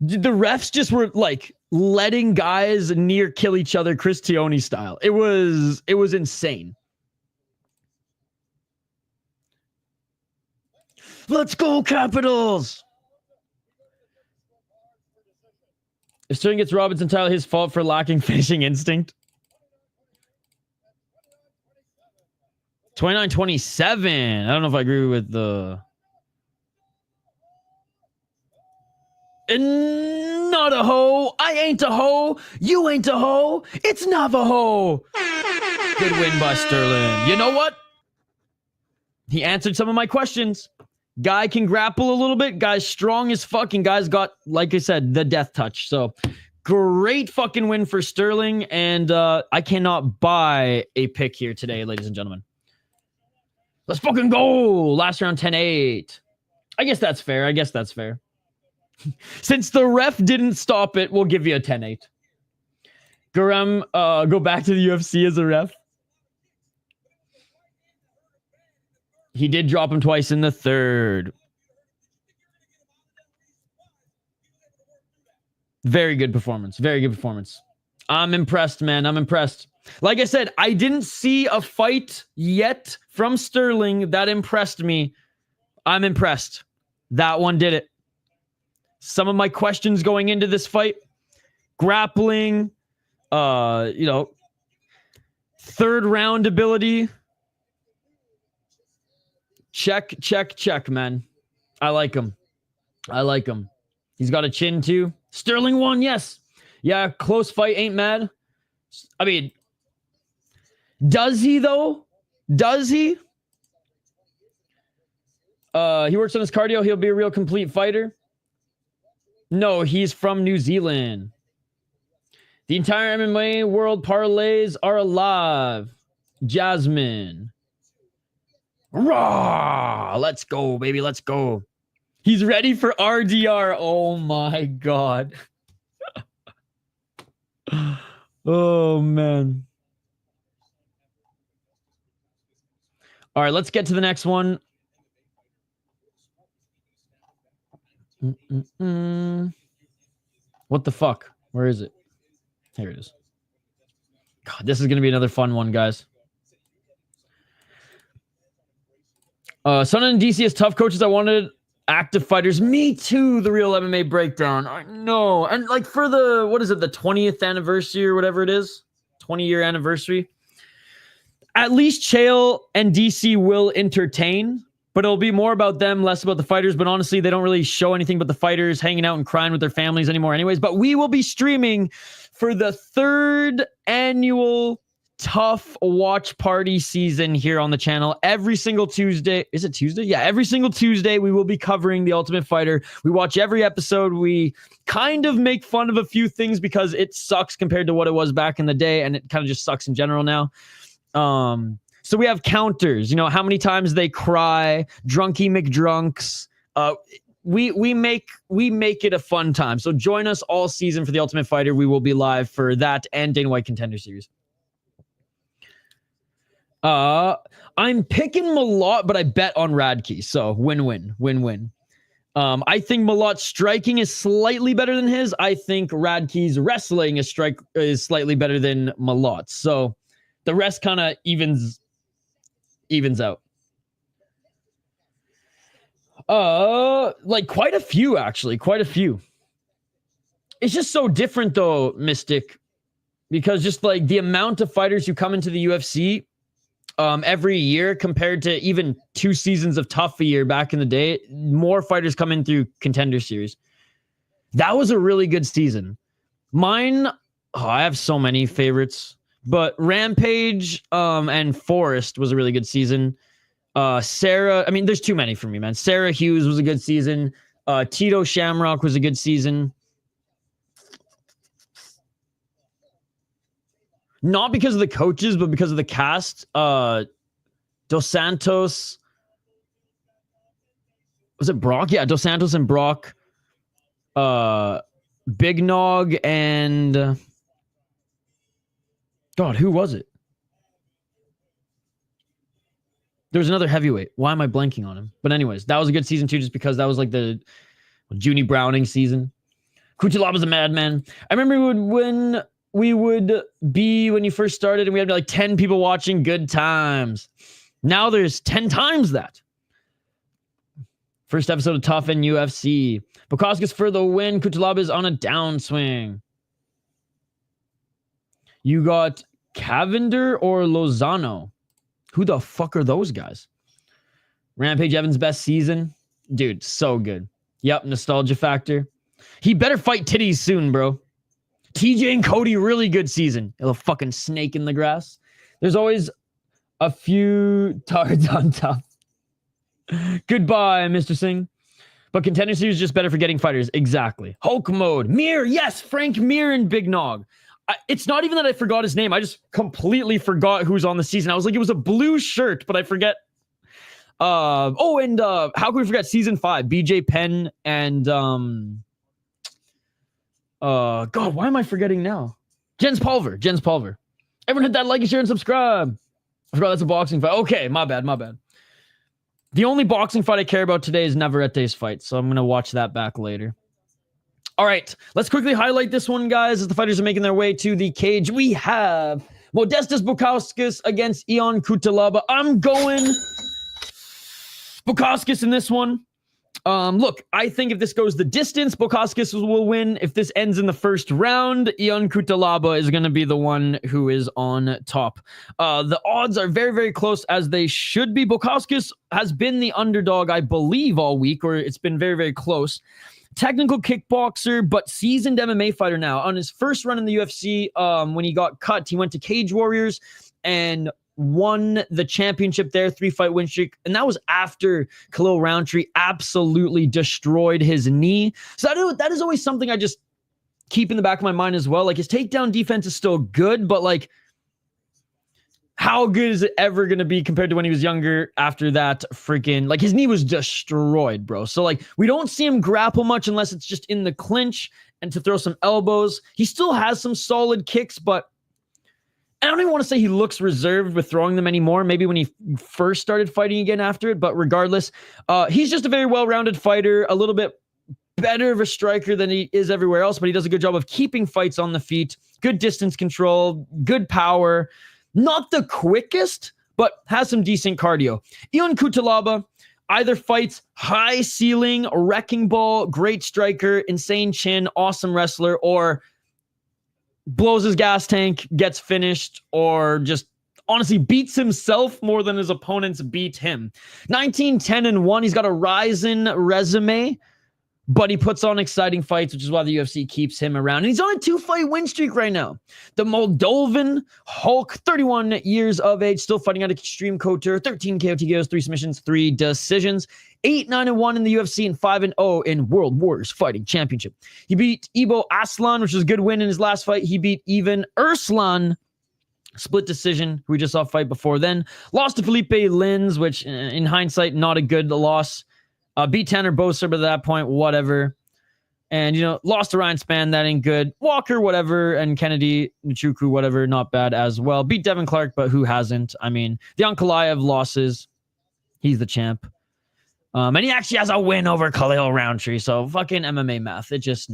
The refs just were like letting guys near kill each other, Cristioni style. It was insane. Let's go, Capitals! If Sterling gets robbed, it's entirely his fault for lacking finishing instinct. 29-27. I don't know if I agree with the... Not a hoe. I ain't a hoe. You ain't a hoe. It's Navajo. Good win by Sterling. You know what? He answered some of my questions. Guy can grapple a little bit. Guy's strong as fuck. And guy's got, like I said, the death touch. So great fucking win for Sterling. And I cannot buy a pick here today, ladies and gentlemen. Let's fucking go. Last round 10-8. I guess that's fair. Since the ref didn't stop it, we'll give you a 10-8. Gurem, go back to the UFC as a ref. He did drop him twice in the third. Very good performance. I'm impressed, man. I'm impressed. Like I said, I didn't see a fight yet from Sterling that impressed me. I'm impressed. That one did it. Some of my questions going into this fight, grappling, third round ability. Check, man. I like him. He's got a chin too. Sterling won, yes. Yeah, close fight, ain't mad. I mean, does he though? Does he? He works on his cardio. He'll be a real complete fighter. No, he's from New Zealand. The entire MMA world parlays are alive. Jasmine. Raw! Let's go, baby. Let's go. He's ready for RDR. Oh my God. Oh man. All right, let's get to the next one. What the fuck? Where is it? Here it is. God, this is going to be another fun one, guys. Son and DC has tough coaches. I wanted active fighters. Me too, the real MMA breakdown. I know. And like for the, what is it, the 20th anniversary or whatever it is? 20-year anniversary. At least Chael and DC will entertain, but it'll be more about them, less about the fighters. But honestly, they don't really show anything but the fighters hanging out and crying with their families anymore anyways. But we will be streaming for the 3rd annual Tough Watch Party season here on the channel every single Tuesday. Is it Tuesday? Yeah, every single Tuesday we will be covering The Ultimate Fighter. We watch every episode. We kind of make fun of a few things because it sucks compared to what it was back in the day, and it kind of just sucks in general now. So we have counters, how many times they cry, drunky McDrunks. We make it a fun time. So join us all season for The Ultimate Fighter. We will be live for that and Dana White Contender Series. I'm picking Malott, but I bet on Radke. So win-win. I think Malott's striking is slightly better than his. I think Radke's wrestling is slightly better than Malott's. So the rest kind of evens out. Like quite a few, actually. Quite a few. It's just so different though, Mystic. Because just like the amount of fighters who come into the UFC every year compared to even 2 seasons of Tough a year back in the day, more fighters come in through Contender Series. That was a really good season. Mine, I have so many favorites, but Rampage and Forrest was a really good season. Sarah, I mean, there's too many for me, man. Sarah Hughes was a good season. Tito Shamrock was a good season. Not because of the coaches, but because of the cast. Dos Santos. Was it Brock? Yeah, Dos Santos and Brock. Big Nog and... God, who was it? There was another heavyweight. Why am I blanking on him? But anyways, that was a good season too, just because that was like the Junie Browning season. Cutelaba's a madman. I remember when you first started and we had like 10 people watching, good times. Now there's 10 times that. First episode of Tough in UFC. Bukauskas for the win. Cutelaba is on a downswing. You got Cavender or Lozano? Who the fuck are those guys? Rampage Evans' best season? Dude, so good. Yep, nostalgia factor. He better fight titties soon, bro. TJ and Cody, really good season. A little fucking snake in the grass. There's always a few tards on top. Goodbye, Mr. Singh. But Contender Series is just better for getting fighters. Exactly. Hulk mode. Mir, yes, Frank Mir and Big Nog. It's not even that I forgot his name. I just completely forgot who's on the season. I was like, it was a blue shirt, but I forget. How can we forget season 5? BJ Penn and God, why am I forgetting now? Jens Pulver. Everyone hit that like and share and subscribe. I forgot that's a boxing fight. Okay, my bad. The only boxing fight I care about today is Navarrete's fight, so I'm gonna watch that back later. All right, let's quickly highlight this one, guys, as the fighters are making their way to the cage. We have Modestas Bukauskas against Yeong Cutelaba. I'm going Bukauskas in this one. Look, I think if this goes the distance, Bukauskas will win. If this ends in the first round, Yeong Cutelaba is going to be the one who is on top. The odds are very, very close, as they should be. Bukauskas has been the underdog, I believe, all week, or it's been very, very close. Technical kickboxer, but seasoned MMA fighter now. On his first run in the UFC, when he got cut, he went to Cage Warriors and won the championship there, 3-fight win streak. And that was after Khalil Roundtree absolutely destroyed his knee. So that is always something I just keep in the back of my mind as well. Like, his takedown defense is still good, but like, how good is it ever going to be compared to when he was younger after that freaking... Like, his knee was destroyed, bro. So, like, we don't see him grapple much unless it's just in the clinch and to throw some elbows. He still has some solid kicks, but I don't even want to say he looks reserved with throwing them anymore. Maybe when he first started fighting again after it. But regardless, he's just a very well-rounded fighter, a little bit better of a striker than he is everywhere else, but he does a good job of keeping fights on the feet. Good distance control, good power. Not the quickest, but has some decent cardio. Yeong Cutelaba either fights high ceiling, wrecking ball, great striker, insane chin, awesome wrestler, or blows his gas tank, gets finished, or just honestly beats himself more than his opponents beat him. 19-10-1. He's got a rising resume, but he puts on exciting fights, which is why the UFC keeps him around. And he's on a 2-fight win streak right now. The Moldovan Hulk, 31 years of age, still fighting out of Extreme Couture, 13 KO TKOs, 3 submissions, 3 decisions, 8-9-1 in the UFC, and 5-0 in World Warriors Fighting Championship. He beat Ibo Aslan, which was a good win in his last fight. He beat Ivan Urslan, split decision, who we just saw fight before then. Lost to Felipe Lins, which in hindsight, not a good loss. Beat Tanner Boser, but at that point, whatever. And, lost to Ryan Spann, that ain't good. Walker, whatever. And Kennedy Nchukwu, whatever, not bad as well. Beat Devin Clark, but who hasn't? I mean, the Ankalaev losses. He's the champ. And he actually has a win over Khalil Roundtree. So fucking MMA math. It just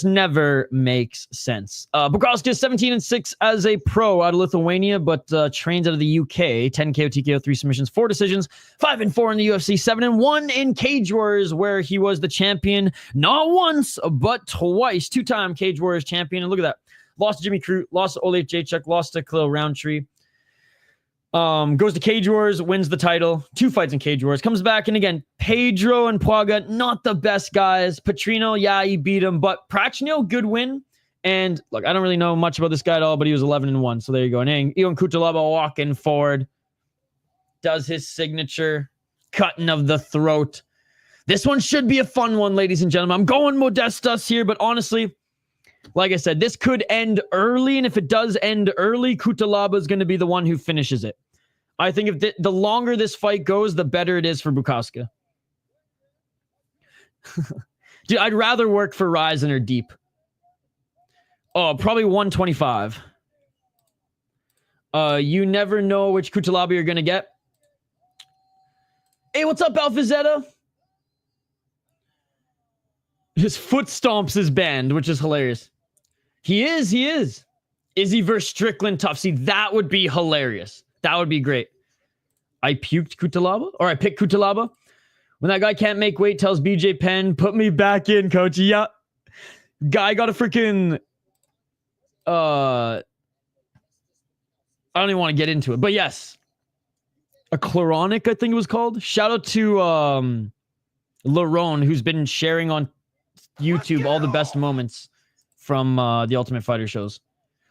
never makes sense. Bukauskas 17-6 as a pro out of Lithuania, but trains out of the UK. 10 KO, TKO, 3 submissions, 4 decisions, 5-4 in the UFC, 7-1 in Cage Warriors, where he was the champion not once, but twice. 2-time Cage Warriors champion. And look at that. Lost to Jimmy Crute, lost to Oleg Jacek, lost to Khalil Roundtree. Goes to Cage Wars, wins the title. 2 fights in Cage Wars. Comes back, and again, Pedro and Puaga, not the best guys. Petrino, yeah, he beat him. But Prachnio, good win. And look, I don't really know much about this guy at all, but he was 11-1. So there you go. And Yeong Cutelaba walking forward. Does his signature cutting of the throat. This one should be a fun one, ladies and gentlemen. I'm going Modestas here, but honestly, like I said, this could end early, and if it does end early, Cutelaba is going to be the one who finishes it. I think if the longer this fight goes, the better it is for Bukauskas. Dude, I'd rather work for Ryzen or Deep. Oh, probably 125. You never know which Cutelaba you're going to get. Hey, what's up, Alphazetta? His foot stomps his band, which is hilarious. He is. Izzy versus Strickland tough. See, that would be hilarious. That would be great. I puked Cutelaba, or I picked Cutelaba. When that guy can't make weight, tells BJ Penn, put me back in, coach. Yeah. Guy got a freaking... I don't even want to get into it. But yes. A Chloronic, I think it was called. Shout out to Larone, who's been sharing on YouTube all the best moments from the Ultimate Fighter shows.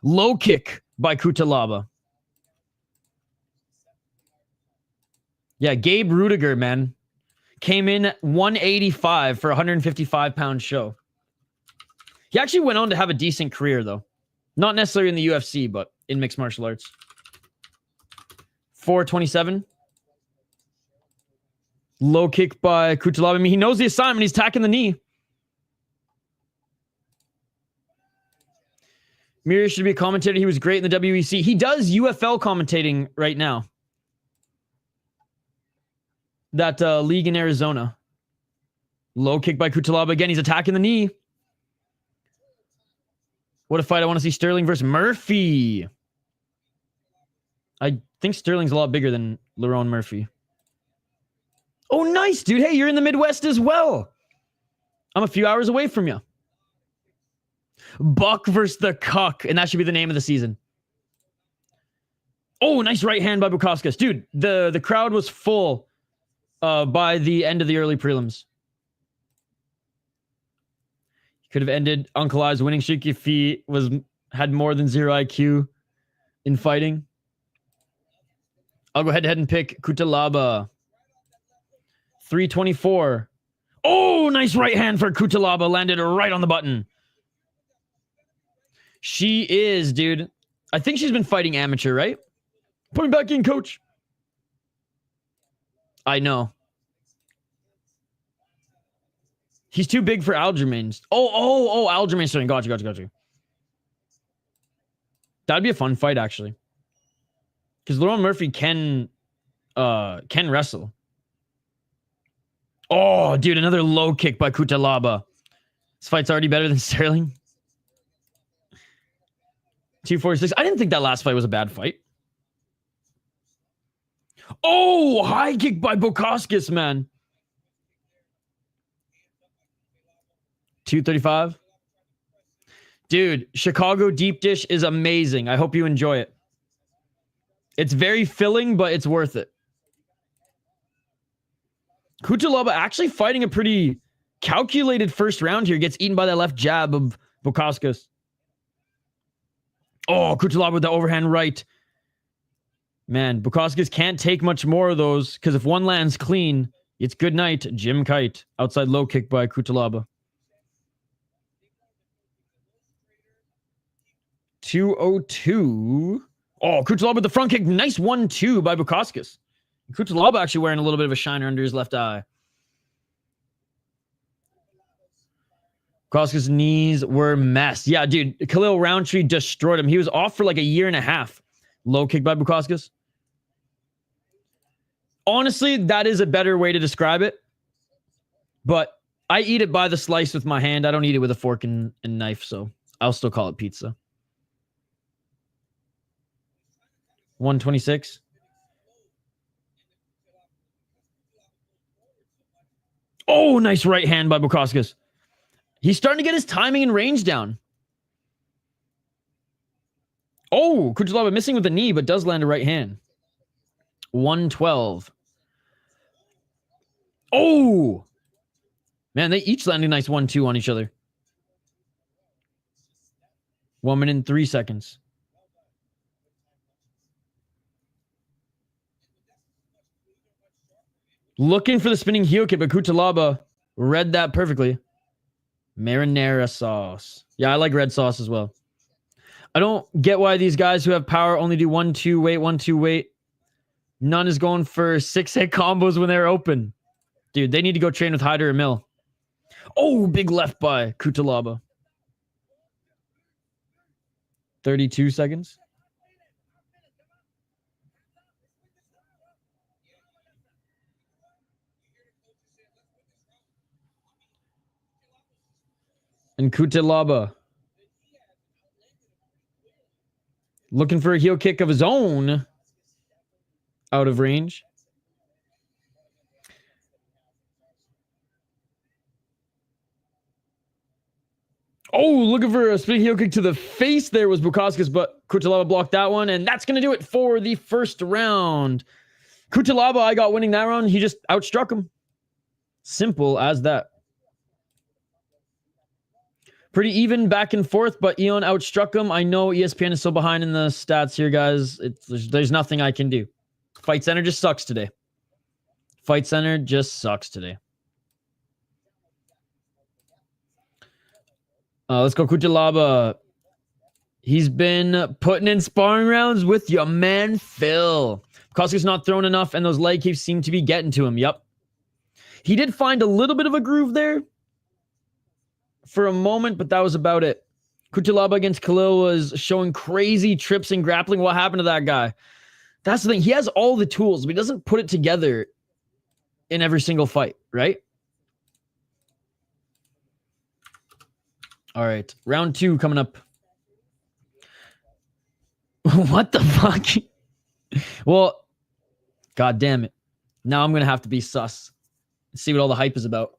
Low kick by Cutelaba. Yeah, Gabe Rudiger, man. Came in 185 for a 155-pound show. He actually went on to have a decent career, though. Not necessarily in the UFC, but in mixed martial arts. 427. Low kick by Cutelaba. I mean, he knows the assignment. He's attacking the knee. Mir should be a commentator. He was great in the WEC. He does UFL commentating right now. That league in Arizona. Low kick by Cutelaba. Again, he's attacking the knee. What a fight. I want to see Stirling versus Murphy. I think Stirling's a lot bigger than Lerone Murphy. Oh, nice, dude. Hey, you're in the Midwest as well. I'm a few hours away from you. Buck versus the Cuck, and that should be the name of the season. Oh, nice right hand by Bukauskas. Dude, the crowd was full by the end of the early prelims. He could have ended Uncle I's winning streak if he had more than 0 IQ in fighting. I'll go head-to-head and pick Cutelaba. 324. Oh, nice right hand for Cutelaba. Landed right on the button. She is, dude. I think she's been fighting amateur, right? Put me back in, coach. I know. He's too big for Aljamain. Oh, Aljamain's starting. Gotcha. That'd be a fun fight, actually. Because Lerone Murphy can wrestle. Oh, dude, another low kick by Cutelaba. This fight's already better than Stirling. 246. I didn't think that last fight was a bad fight. Oh, high kick by Bukauskas, man. 235. Dude, Chicago deep dish is amazing. I hope you enjoy it. It's very filling, but it's worth it. Cutelaba actually fighting a pretty calculated first round here. Gets eaten by that left jab of Bukauskas. Oh, Cutelaba with the overhand right. Man, Bukauskas can't take much more of those because if one lands clean, it's good night. Jim Kite. Outside low kick by Cutelaba. 202. Oh, Cutelaba with the front kick. Nice 1-2 by Bukauskas. Cutelaba actually wearing a little bit of a shiner under his left eye. Bukauskas' knees were messed. Yeah, dude. Khalil Roundtree destroyed him. He was off for like a year and a half. Low kick by Bukauskas. Honestly, that is a better way to describe it. But I eat it by the slice with my hand. I don't eat it with a fork and knife, so I'll still call it pizza. 126. Oh, nice right hand by Bukauskas. He's starting to get his timing and range down. Oh, Cutelaba missing with the knee, but does land a right hand. 112. Oh! Man, they each landed a nice 1-2 on each other. 1 minute and 3 seconds. Looking for the spinning heel kick, but Cutelaba read that perfectly. Marinara sauce. Yeah, I like red sauce as well. I don't get why these guys who have power only do 1-2 weight, 1-2 weight. None is going for 6-hit combos when they're open. Dude, they need to go train with Hyder or Mill. Oh, big left by Cutelaba. 32 seconds. And Cutelaba looking for a heel kick of his own. Out of range. Oh, looking for a spinning heel kick to the face there was Bukauskas, but Cutelaba blocked that one, and that's going to do it for the first round. Cutelaba, I got winning that round. He just outstruck him. Simple as that. Pretty even back and forth, but Yeong outstruck him. I know ESPN is so behind in the stats here, guys. There's nothing I can do. Fight Center just sucks today. Fight Center just sucks today. Let's go Cutelaba. He's been putting in sparring rounds with your man Phil. Bukauskas not throwing enough, and those leg kicks seem to be getting to him. Yep. He did find a little bit of a groove there for a moment, but that was about it. Cutelaba against Khalil was showing crazy trips and grappling. What happened to that guy? That's the thing. He has all the tools, but he doesn't put it together in every single fight, right? All right. Round 2 coming up. What the fuck? Well, god damn it. Now I'm going to have to be sus. See what all the hype is about.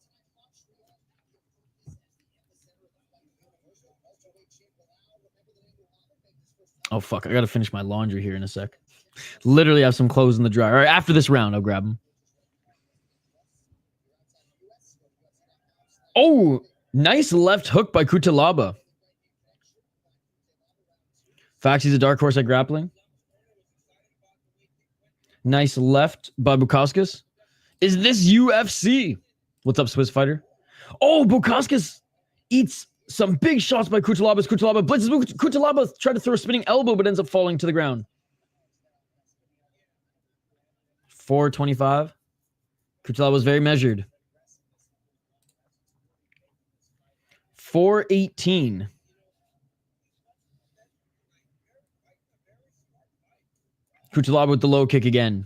Oh, fuck. I got to finish my laundry here in a sec. Literally have some clothes in the dryer. All right, after this round, I'll grab them. Oh, nice left hook by Cutelaba. Faxi's a dark horse at grappling. Nice left by Bukauskas. Is this UFC? What's up, Swiss fighter? Oh, Bukauskas eats some big shots by Cutelaba. Cutelaba blitzes. Cutelaba tried to throw a spinning elbow, but ends up falling to the ground. 425. Cutelaba was very measured. 418. Cutelaba with the low kick again.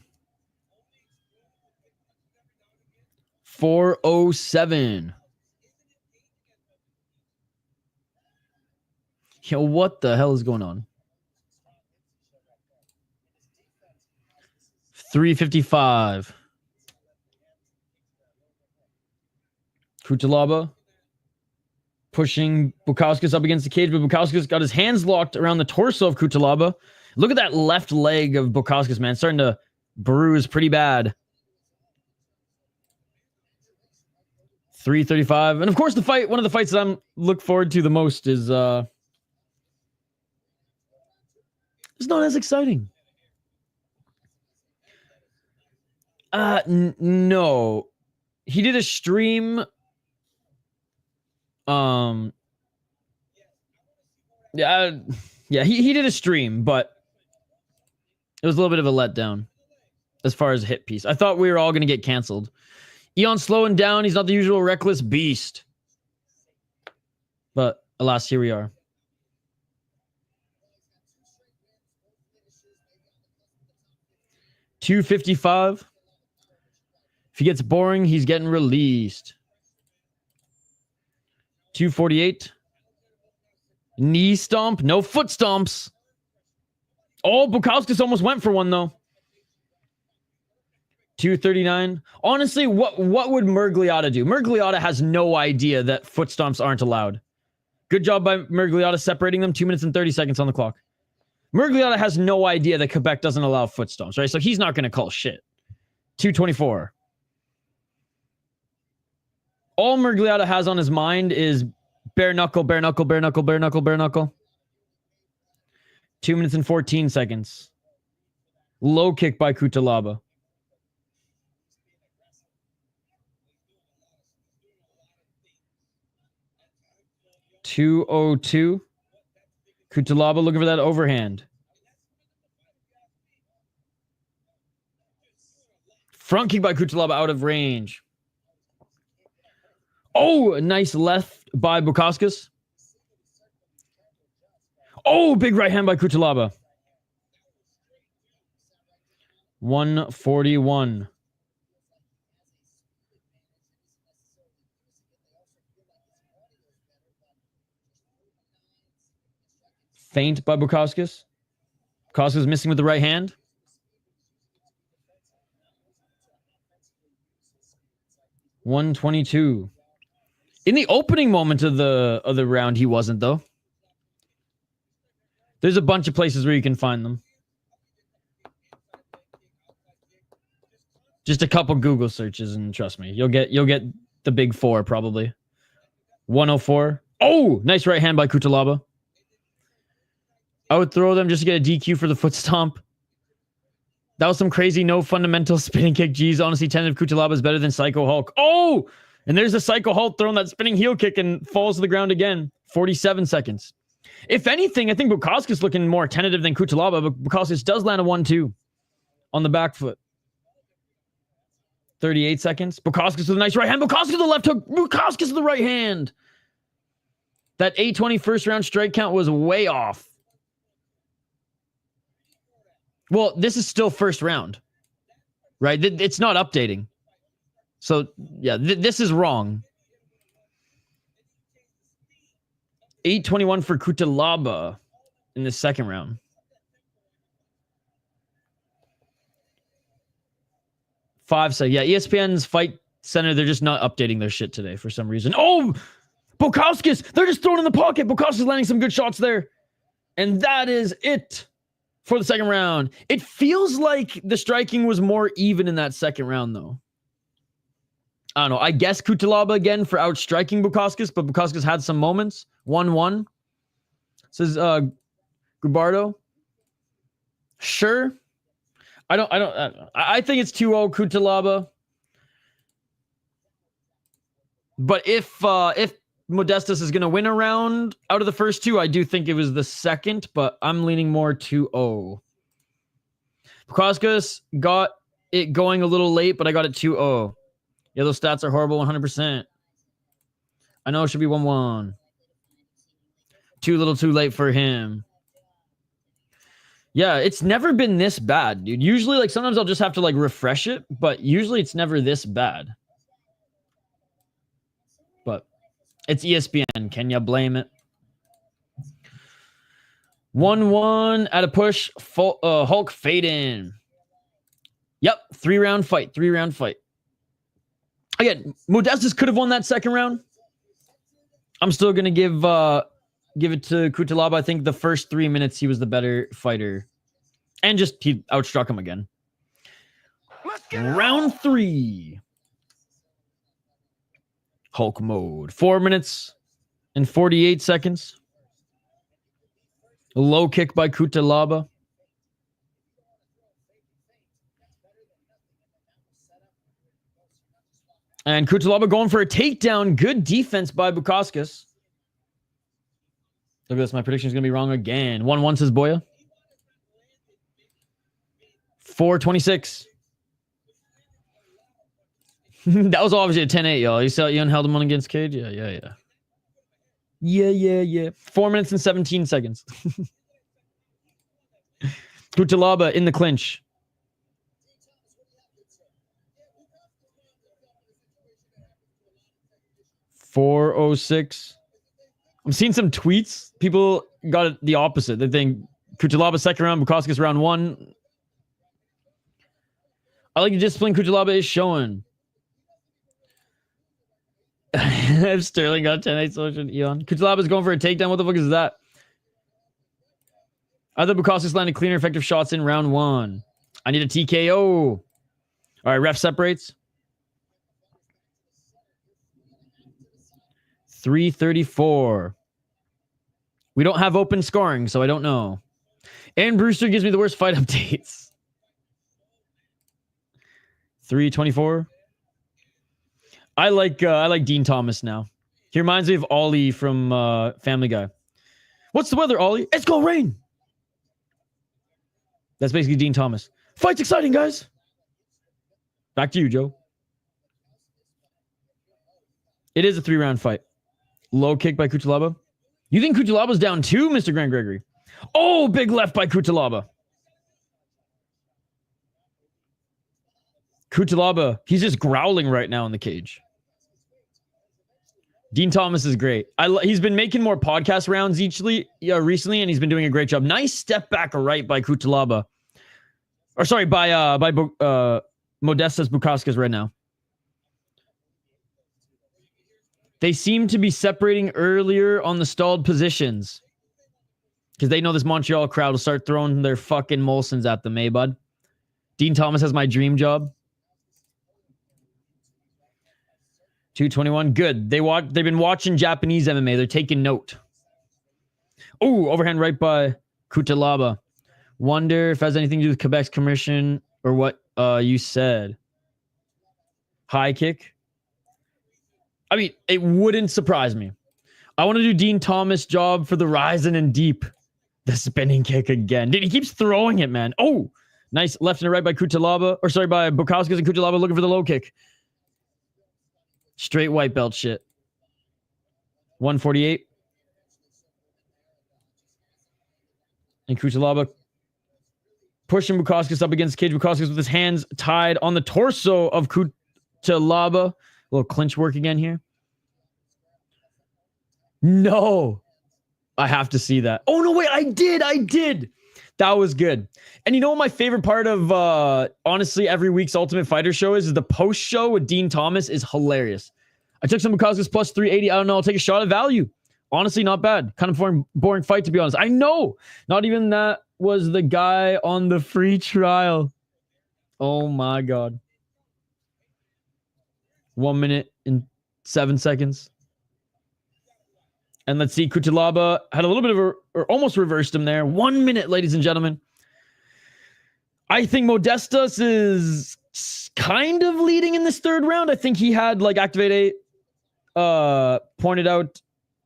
407. Yo, what the hell is going on? 355. Cutelaba pushing Bukauskas up against the cage, but Bukauskas got his hands locked around the torso of Cutelaba. Look at that left leg of Bukauskas, man. Starting to bruise pretty bad. 335. And of course, the fight, one of the fights that I'm look forward to the most is it's not as exciting. No. He did a stream. Yeah, he did a stream, but it was a little bit of a letdown as far as a hit piece. I thought we were all going to get canceled. Eon's slowing down. He's not the usual reckless beast. But alas, here we are. $255. If he gets boring, he's getting released. 248. Knee stomp. No foot stomps. Oh, Bukauskas almost went for one, though. 239. Honestly, what would Mergliotta do? Mergliotta has no idea that foot stomps aren't allowed. Good job by Mergliotta separating them. 2 minutes and 30 seconds on the clock. Mergliotta has no idea that Quebec doesn't allow foot stomps, right? So he's not going to call shit. 224. All Mergliotta has on his mind is bare knuckle, bare knuckle, bare knuckle, bare knuckle, bare knuckle. 2 minutes and 14 seconds. Low kick by Cutelaba. 202. Cutelaba looking for that overhand. Front kick by Cutelaba out of range. Oh, a nice left by Bukauskas. Oh, big right hand by Cutelaba. 141. Feint by Bukauskas. Bukauskas missing with the right hand. $122. In the opening moment of the round, he wasn't, though. There's a bunch of places where you can find them. Just a couple Google searches, and trust me, you'll get the big four probably. 104. Oh, nice right hand by Cutelaba. I would throw them just to get a DQ for the foot stomp. That was some crazy no fundamental spinning kick. Geez, honestly, tentative Cutelaba is better than Psycho Hulk. Oh, and there's the Psycho Hulk throwing that spinning heel kick and falls to the ground again. 47 seconds. If anything, I think Bukauskas looking more tentative than Cutelaba, but Bukauskas does land a 1-2 on the back foot. 38 seconds. Bukauskas with a nice right hand. Bukauskas with the left hook. Bukauskas with the right hand. That 8:20 first round strike count was way off. Well, this is still first round, right? It's not updating. So, yeah, this is wrong. 8:21 for Cutelaba in the second round. 5 seconds. Yeah, ESPN's Fight Center, they're just not updating their shit today for some reason. Oh, Bukauskas! They're just throwing in the pocket. Bukauskas landing some good shots there. And that is it for the second round. It feels like the striking was more even in that second round, though. I don't know. I guess Cutelaba again for outstriking Bukauskas, but Bukauskas had some moments. 1-1. Says Gubardo. Sure. I think it's 2-0 Cutelaba. But if Modestus is going to win a round out of the first two, I do think it was the second, but I'm leaning more 2-0. Bukauskas got it going a little late, but I got it 2-0. Yeah, those stats are horrible 100%. I know it should be 1-1. Too little too late for him. Yeah, it's never been this bad, dude. Usually, like, sometimes I'll just have to, like, refresh it, but usually it's never this bad. But it's ESPN. Can you blame it? 1-1 at a push. Hulk fade in. Yep, 3-round fight. 3-round fight. Again, Modestus could have won that second round. I'm still going to give it to Cutelaba. I think the first 3 minutes he was the better fighter. And just he outstruck him again. Round 3. Hulk mode. 4 minutes and 48 seconds. A low kick by Cutelaba. And Cutelaba going for a takedown. Good defense by Bukauskas. Look at this. My prediction is going to be wrong again. 1-1 says Boya. 4:26. That was obviously a 10-8, y'all. You saw Yeong held him on against Cage? Yeah. Yeah. 4 minutes and 17 seconds. Cutelaba in the clinch. 406. I'm seeing some tweets. People got it the opposite. They think Cutelaba second round, Bukauskas round 1. I like the discipline Cutelaba is showing. If Stirling got 10-8 social, Yeong. Cutelaba is going for a takedown. What the fuck is that? I thought Bukauskas landed cleaner, effective shots in round 1. I need a TKO. All right, ref separates. 334. We don't have open scoring, so I don't know. And Brewster gives me the worst fight updates. 324. I like Dean Thomas now. He reminds me of Ollie from Family Guy. What's the weather, Ollie? It's gonna rain. That's basically Dean Thomas. Fight's exciting, guys. Back to you, Joe. It is a 3-round fight. Low kick by Cutelaba. You think Cutelaba's down 2, Mr. Grant Gregory? Oh, big left by Cutelaba. Cutelaba, he's just growling right now in the cage. Dean Thomas is great. He's been making more podcast rounds recently, and he's been doing a great job. Nice step back right by Cutelaba. Or sorry, by Modestas Bukauskas right now. They seem to be separating earlier on the stalled positions. Because they know this Montreal crowd will start throwing their fucking Molsons at them, eh, bud? Dean Thomas has my dream job. 221. Good. They've been watching Japanese MMA. They're taking note. Oh, overhand right by Cutelaba. Wonder if it has anything to do with Quebec's commission or what you said. High kick. I mean, it wouldn't surprise me. I want to do Dean Thomas' job for the rising and deep. The spinning kick again. Dude, he keeps throwing it, man. Oh, nice left and right by Cutelaba. Or sorry, by Bukauskas and Cutelaba looking for the low kick. Straight white belt shit. 148. And Cutelaba pushing Bukauskas up against the cage. Bukauskas with his hands tied on the torso of Cutelaba. A little clinch work again here. No. I have to see that. Oh, no, wait. I did. That was good. And you know what my favorite part of, honestly, every week's Ultimate Fighter show is the post show with Dean Thomas is hilarious. I took some Bukauskas plus 380. I don't know. I'll take a shot at value. Honestly, not bad. Kind of boring fight, to be honest. I know. Not even that was the guy on the free trial. Oh, my God. 1 minute and 7 seconds. And let's see, Cutelaba had a little bit of or almost reversed him there. 1 minute, ladies and gentlemen. I think Modestas is kind of leading in this third round. I think he had, like Activate 8 pointed out,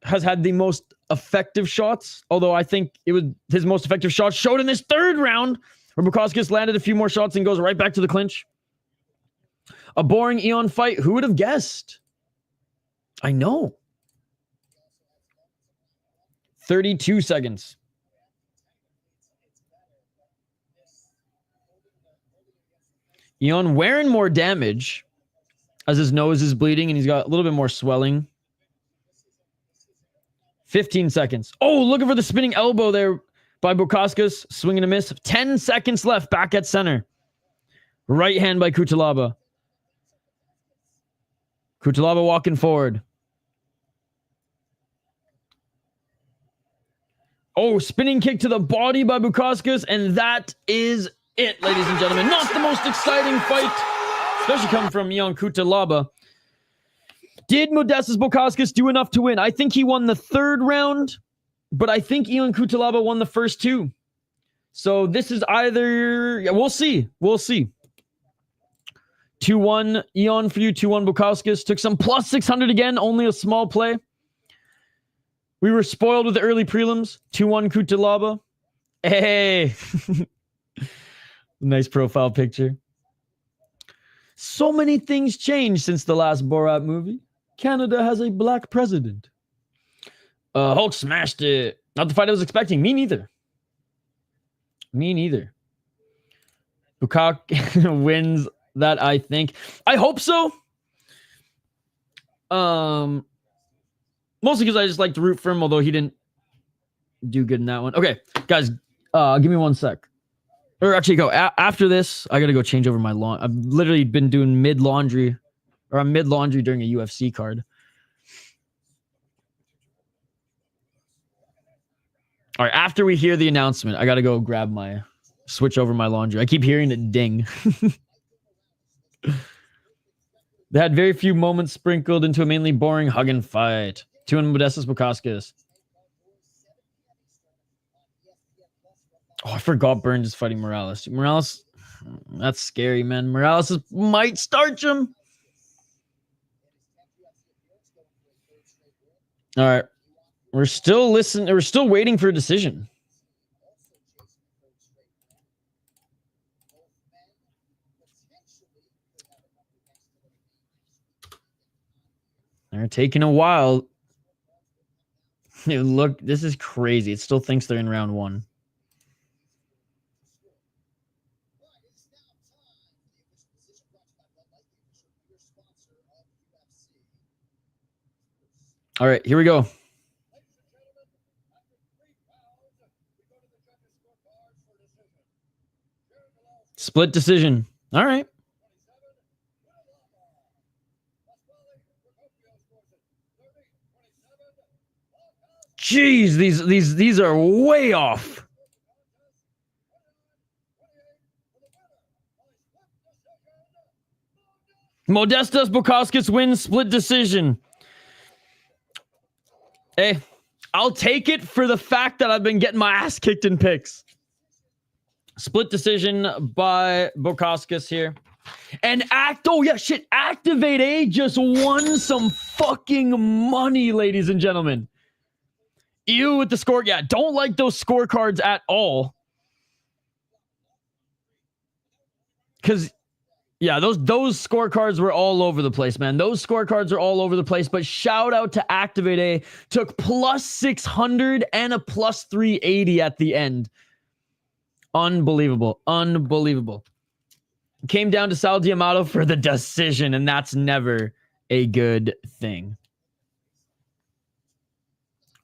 has had the most effective shots. Although I think it was his most effective shots showed in this third round, where Bukauskas landed a few more shots and goes right back to the clinch. A boring Eon fight. Who would have guessed? I know. 32 seconds. Eon wearing more damage as his nose is bleeding and he's got a little bit more swelling. 15 seconds. Oh, looking for the spinning elbow there by Bukauskas. Swing and a miss. 10 seconds left. Back at center. Right hand by Cutelaba. Cutelaba walking forward. Oh, spinning kick to the body by Bukauskas, and that is it, ladies and gentlemen. Not the most exciting fight, especially coming from Yeong Cutelaba. Did Modestas Bukauskas do enough to win? I think he won the third round, but I think Yeong Cutelaba won the first two. So this is either... Yeah, we'll see. We'll see. 2-1 Yeong for you, 2-1 Bukauskas. Took some plus 600 again, only a small play. We were spoiled with the early prelims. 2-1 Cutelaba. Hey. Nice profile picture. So many things changed since the last Borat movie. Canada has a black president. Hulk smashed it. Not the fight I was expecting. Me neither. Bukak wins that, I think. I hope so. Mostly because I just like to root for him, although he didn't do good in that one. Okay, guys, give me 1 sec. Or actually, go after this. I gotta go change over my lawn. I've literally been doing mid laundry, or I'm mid laundry during a UFC card. All right, after we hear the announcement, I gotta go grab my switch over my laundry. I keep hearing it ding. They had very few moments sprinkled into a mainly boring hug and fight. 2 Modestus Bukauskas. Oh, I forgot Burns is fighting Morales. Morales, that's scary, man. Morales might starch him. All right. We're still listening. We're still waiting for a decision. They're taking a while. Look, this is crazy. It still thinks they're in round 1. All right, here we go. Split decision. All right. Jeez, these are way off. Modestus Bukauskas wins split decision. Hey, I'll take it for the fact that I've been getting my ass kicked in picks. Split decision by Bukauskas here. And Activate A just won some fucking money, ladies and gentlemen. You with the score. Yeah, don't like those scorecards at all. Because, yeah, those scorecards were all over the place, man. Those scorecards are all over the place. But shout out to Activate A. Took plus 600 and a plus 380 at the end. Unbelievable. Unbelievable. Came down to Sal Diamato for the decision, and that's never a good thing.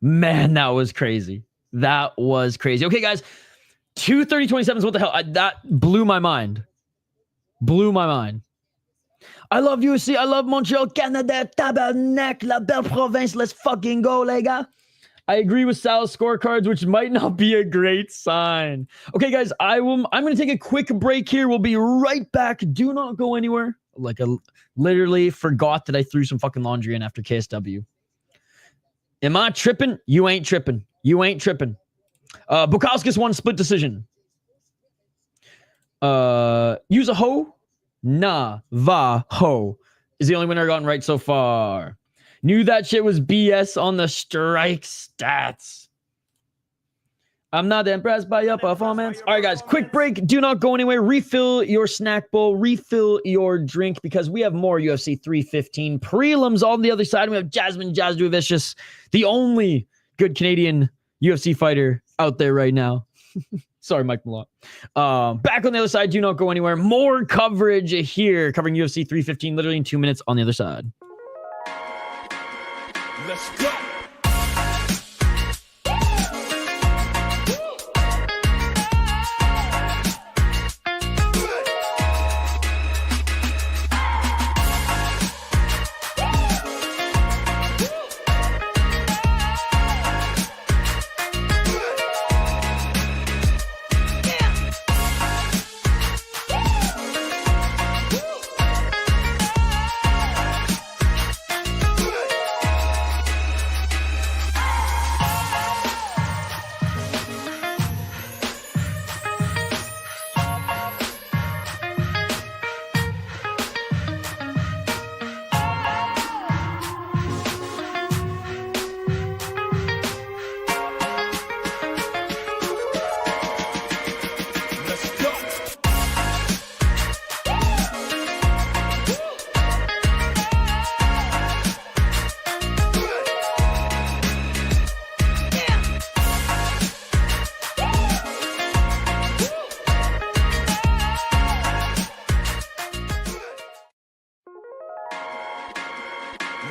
Man, that was crazy. That was crazy. Okay, guys. 230-27s. What the hell? That blew my mind. Blew my mind. I love UFC. I love Montreal, Canada. Tabarnak, la belle province. Let's fucking go, les gars. I agree with Sal's scorecards, which might not be a great sign. Okay, guys. I'm going to take a quick break here. We'll be right back. Do not go anywhere. Like, I literally forgot that I threw some fucking laundry in after KSW. Am I tripping? You ain't tripping. You ain't tripping. Bukauskas won split decision. Use a hoe? Navajo is the only winner I gotten right so far. Knew that shit was BS on the strike stats. I'm not impressed by your performance. All right, guys, quick break. Do not go anywhere. Refill your snack bowl. Refill your drink because we have more UFC 315 prelims on the other side. We have Jasmine Jasudavicius, the only good Canadian UFC fighter out there right now. Sorry, Mike Malott. Back on the other side. Do not go anywhere. More coverage here covering UFC 315 literally in 2 minutes on the other side. Let's go.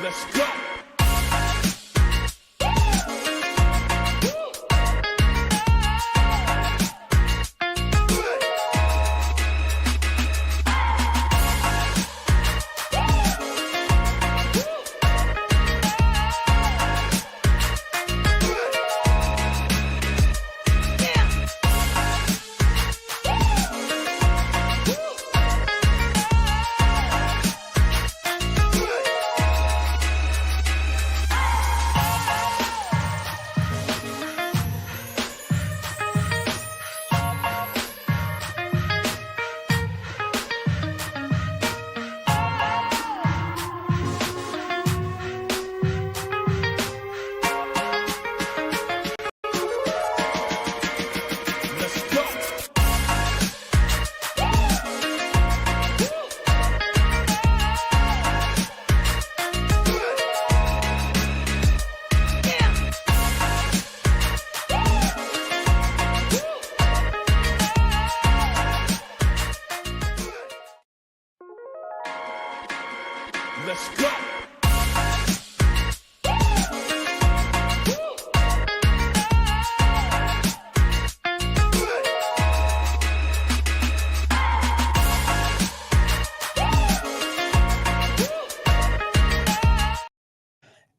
Let's go. Let's go.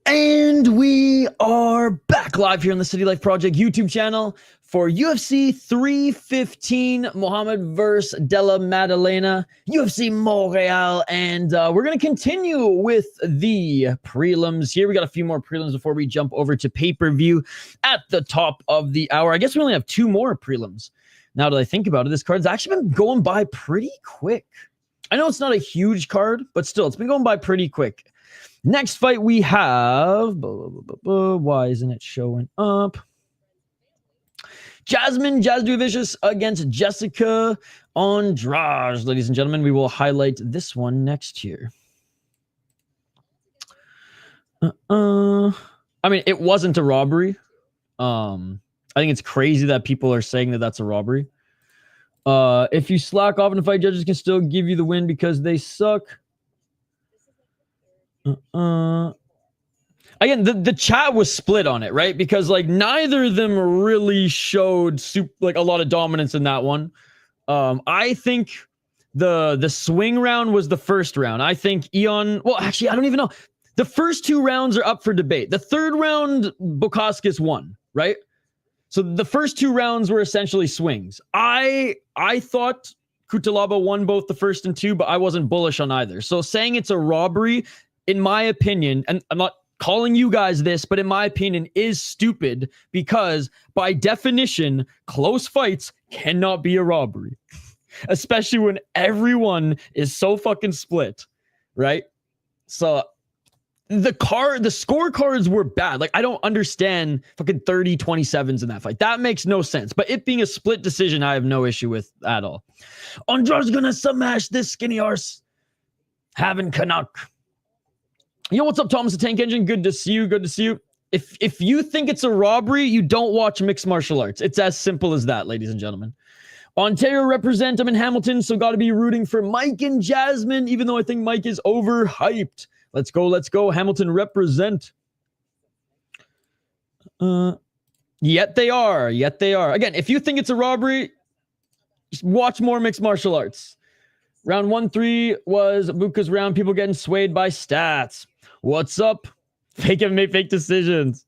And we are back live here on the City Life Project YouTube channel for UFC 315, Muhammad versus Della Maddalena, UFC Montreal, and we're going to continue with the prelims here. We got a few more prelims before we jump over to pay-per-view at the top of the hour. I guess we only have two more prelims. Now that I think about it, this card's actually been going by pretty quick. I know it's not a huge card, but still, it's been going by pretty quick. Next fight we have, why isn't it showing up? Jasmine Jasudavicius against Jessica Andrade. Ladies and gentlemen, we will highlight this one next here. I mean, it wasn't a robbery. I think it's crazy that people are saying that that's a robbery. If you slack off in a fight, judges can still give you the win because they suck. Again, the chat was split on it, right? Because like neither of them really showed like a lot of dominance in that one. I think the swing round was the first round. I think Yeong, well, actually, I don't even know. The first two rounds are up for debate. The third round, Bukauskas won, right? So the first two rounds were essentially swings. I thought Cutelaba won both the first and two, but I wasn't bullish on either. So saying it's a robbery, in my opinion, and I'm not calling you guys this, but in my opinion, is stupid because by definition, close fights cannot be a robbery, especially when everyone is so fucking split, right? So the scorecards were bad. Like, I don't understand fucking 30-27s in that fight. That makes no sense. But it being a split decision, I have no issue with at all. Andrade's gonna smash this skinny arse. Having Canuck. Yo, what's up, Thomas the Tank Engine? Good to see you. Good to see you. If you think it's a robbery, you don't watch mixed martial arts. It's as simple as that, ladies and gentlemen. Ontario represent. I'm in Hamilton, so got to be rooting for Mike and Jasmine, even though I think Mike is overhyped. Let's go. Let's go. Hamilton represent. Yet they are. Yet they are. Again, if you think it's a robbery, just watch more mixed martial arts. Round 1-3 was Buka's round. People getting swayed by stats. What's up? Fake MMA, fake decisions.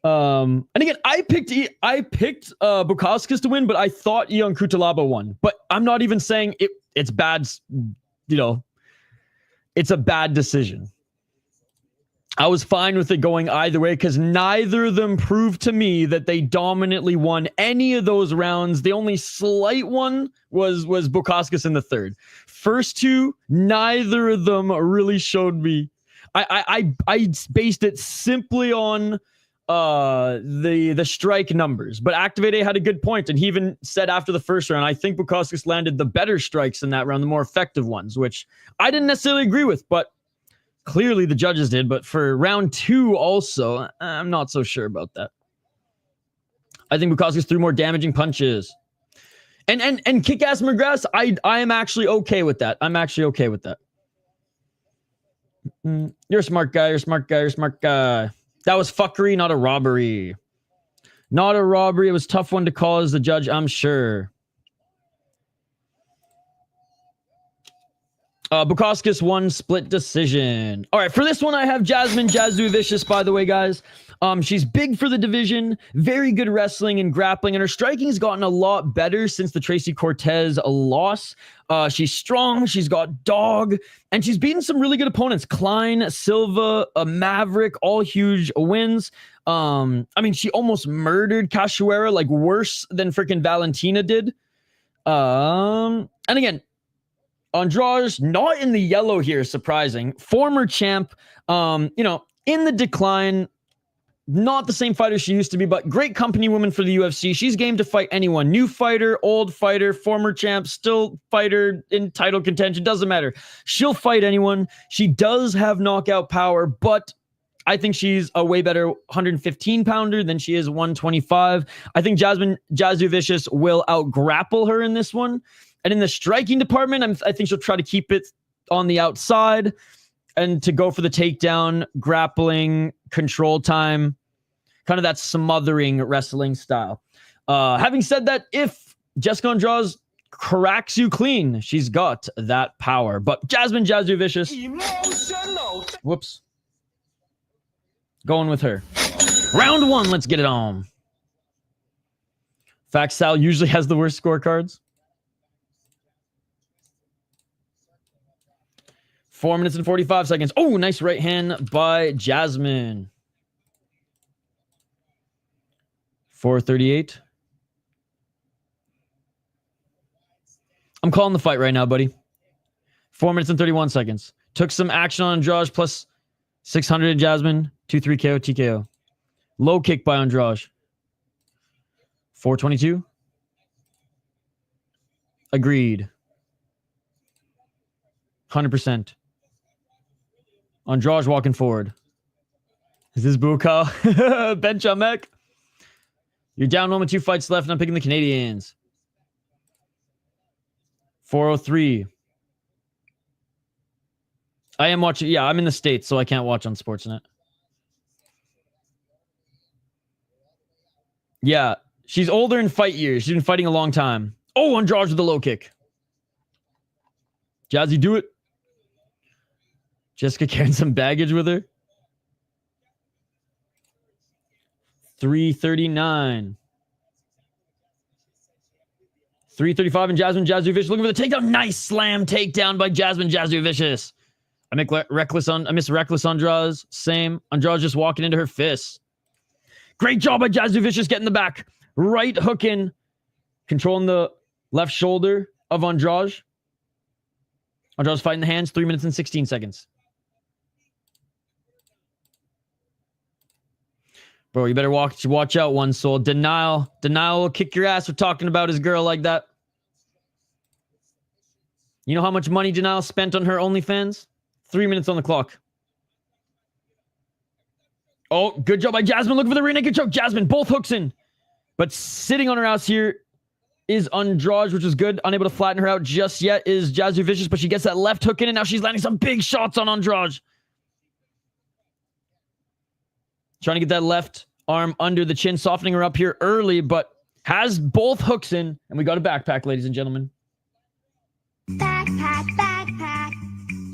And again, I picked Bukauskas to win, but I thought Yeong Cutelaba won. But I'm not even saying it's bad. You know, it's a bad decision. I was fine with it going either way because neither of them proved to me that they dominantly won any of those rounds. The only slight one was Bukauskas in the third. First two, neither of them really showed me. I based it simply on the strike numbers, but Activate A had a good point, and he even said after the first round, I think Bukauskas landed the better strikes in that round, the more effective ones, which I didn't necessarily agree with, but clearly the judges did. But for round two also, I'm not so sure about that. I think Bukauskas threw more damaging punches. And kick-ass McGrath, I am actually okay with that. I'm actually okay with that. You're a smart guy. You're a smart guy. You're a smart guy. That was fuckery, not a robbery. Not a robbery. It was a tough one to call as the judge, I'm sure. Bukauskas won split decision. All right, for this one, I have Jasmine Jasudavicius, by the way, guys. She's big for the division, very good wrestling and grappling, and her striking has gotten a lot better since the Tracy Cortez loss. She's strong, she's got dog, and she's beaten some really good opponents. Klein, Silva, Maverick, all huge wins. I mean, she almost murdered Cachoeira, like worse than freaking Valentina did. And again, Andrade, not in the yellow here, surprising. Former champ, you know, in the decline. Not the same fighter she used to be, but great company woman for the UFC. She's game to fight anyone. New fighter, old fighter, former champ, still fighter in title contention. Doesn't matter. She'll fight anyone. She does have knockout power, but I think she's a way better 115-pounder than she is 125. I think Jasmine Jasudavicius will out-grapple her in this one. And in the striking department, I think she'll try to keep it on the outside. and to go for the takedown, grappling, control time, kind of that smothering wrestling style. Having said that, if Jessica Andrade cracks you clean, she's got that power. But Jasmine Jasudavicius, Emotional. whoops, going with her. Round one, let's get it on. Fact, Sal usually has the worst scorecards. 4 minutes and 45 seconds. Oh, nice right hand by Jasmine. 4:38. I'm calling the fight right now, buddy. 4 minutes and 31 seconds. Took some action on Andrade plus 600 Jasmine. 2-3 KO TKO. Low kick by Andrade. 4:22. Agreed. 100%. Andrade walking forward. Is this Bukau? Ben Chamek. You're down 1 with 2 fights left, and I'm picking the Canadians. 4:03. I am watching. Yeah, I'm in the States, so I can't watch on Sportsnet. Yeah, she's older in fight years. She's been fighting a long time. Oh, Andrade with the low kick. Jazzy, do it. Jessica carrying some baggage with her. 3:39. 3:35 and Jasmine Jasudavicius looking for the takedown. Nice slam takedown by Jasmine Jasudavicius. I miss Reckless Andrade. Same. Andrade just walking into her fists. Great job by Jasudavicius getting the back. Right hook in. Controlling the left shoulder of Andrade. Andrade's fighting the hands. 3 minutes and 16 seconds. Bro, you better watch out, One Soul. Denial will kick your ass for talking about his girl like that. You know how much money Denial spent on her OnlyFans? 3 minutes on the clock. Oh, good job by Jasmine. Looking for the rear naked choke. Jasmine, both hooks in. But sitting on her ass here is Andrade, which is good. Unable to flatten her out just yet is Jasudavicius, but she gets that left hook in, and now she's landing some big shots on Andrade. Trying to get that left arm under the chin, softening her up here early, but has both hooks in, and we got a backpack, ladies and gentlemen. Backpack, backpack,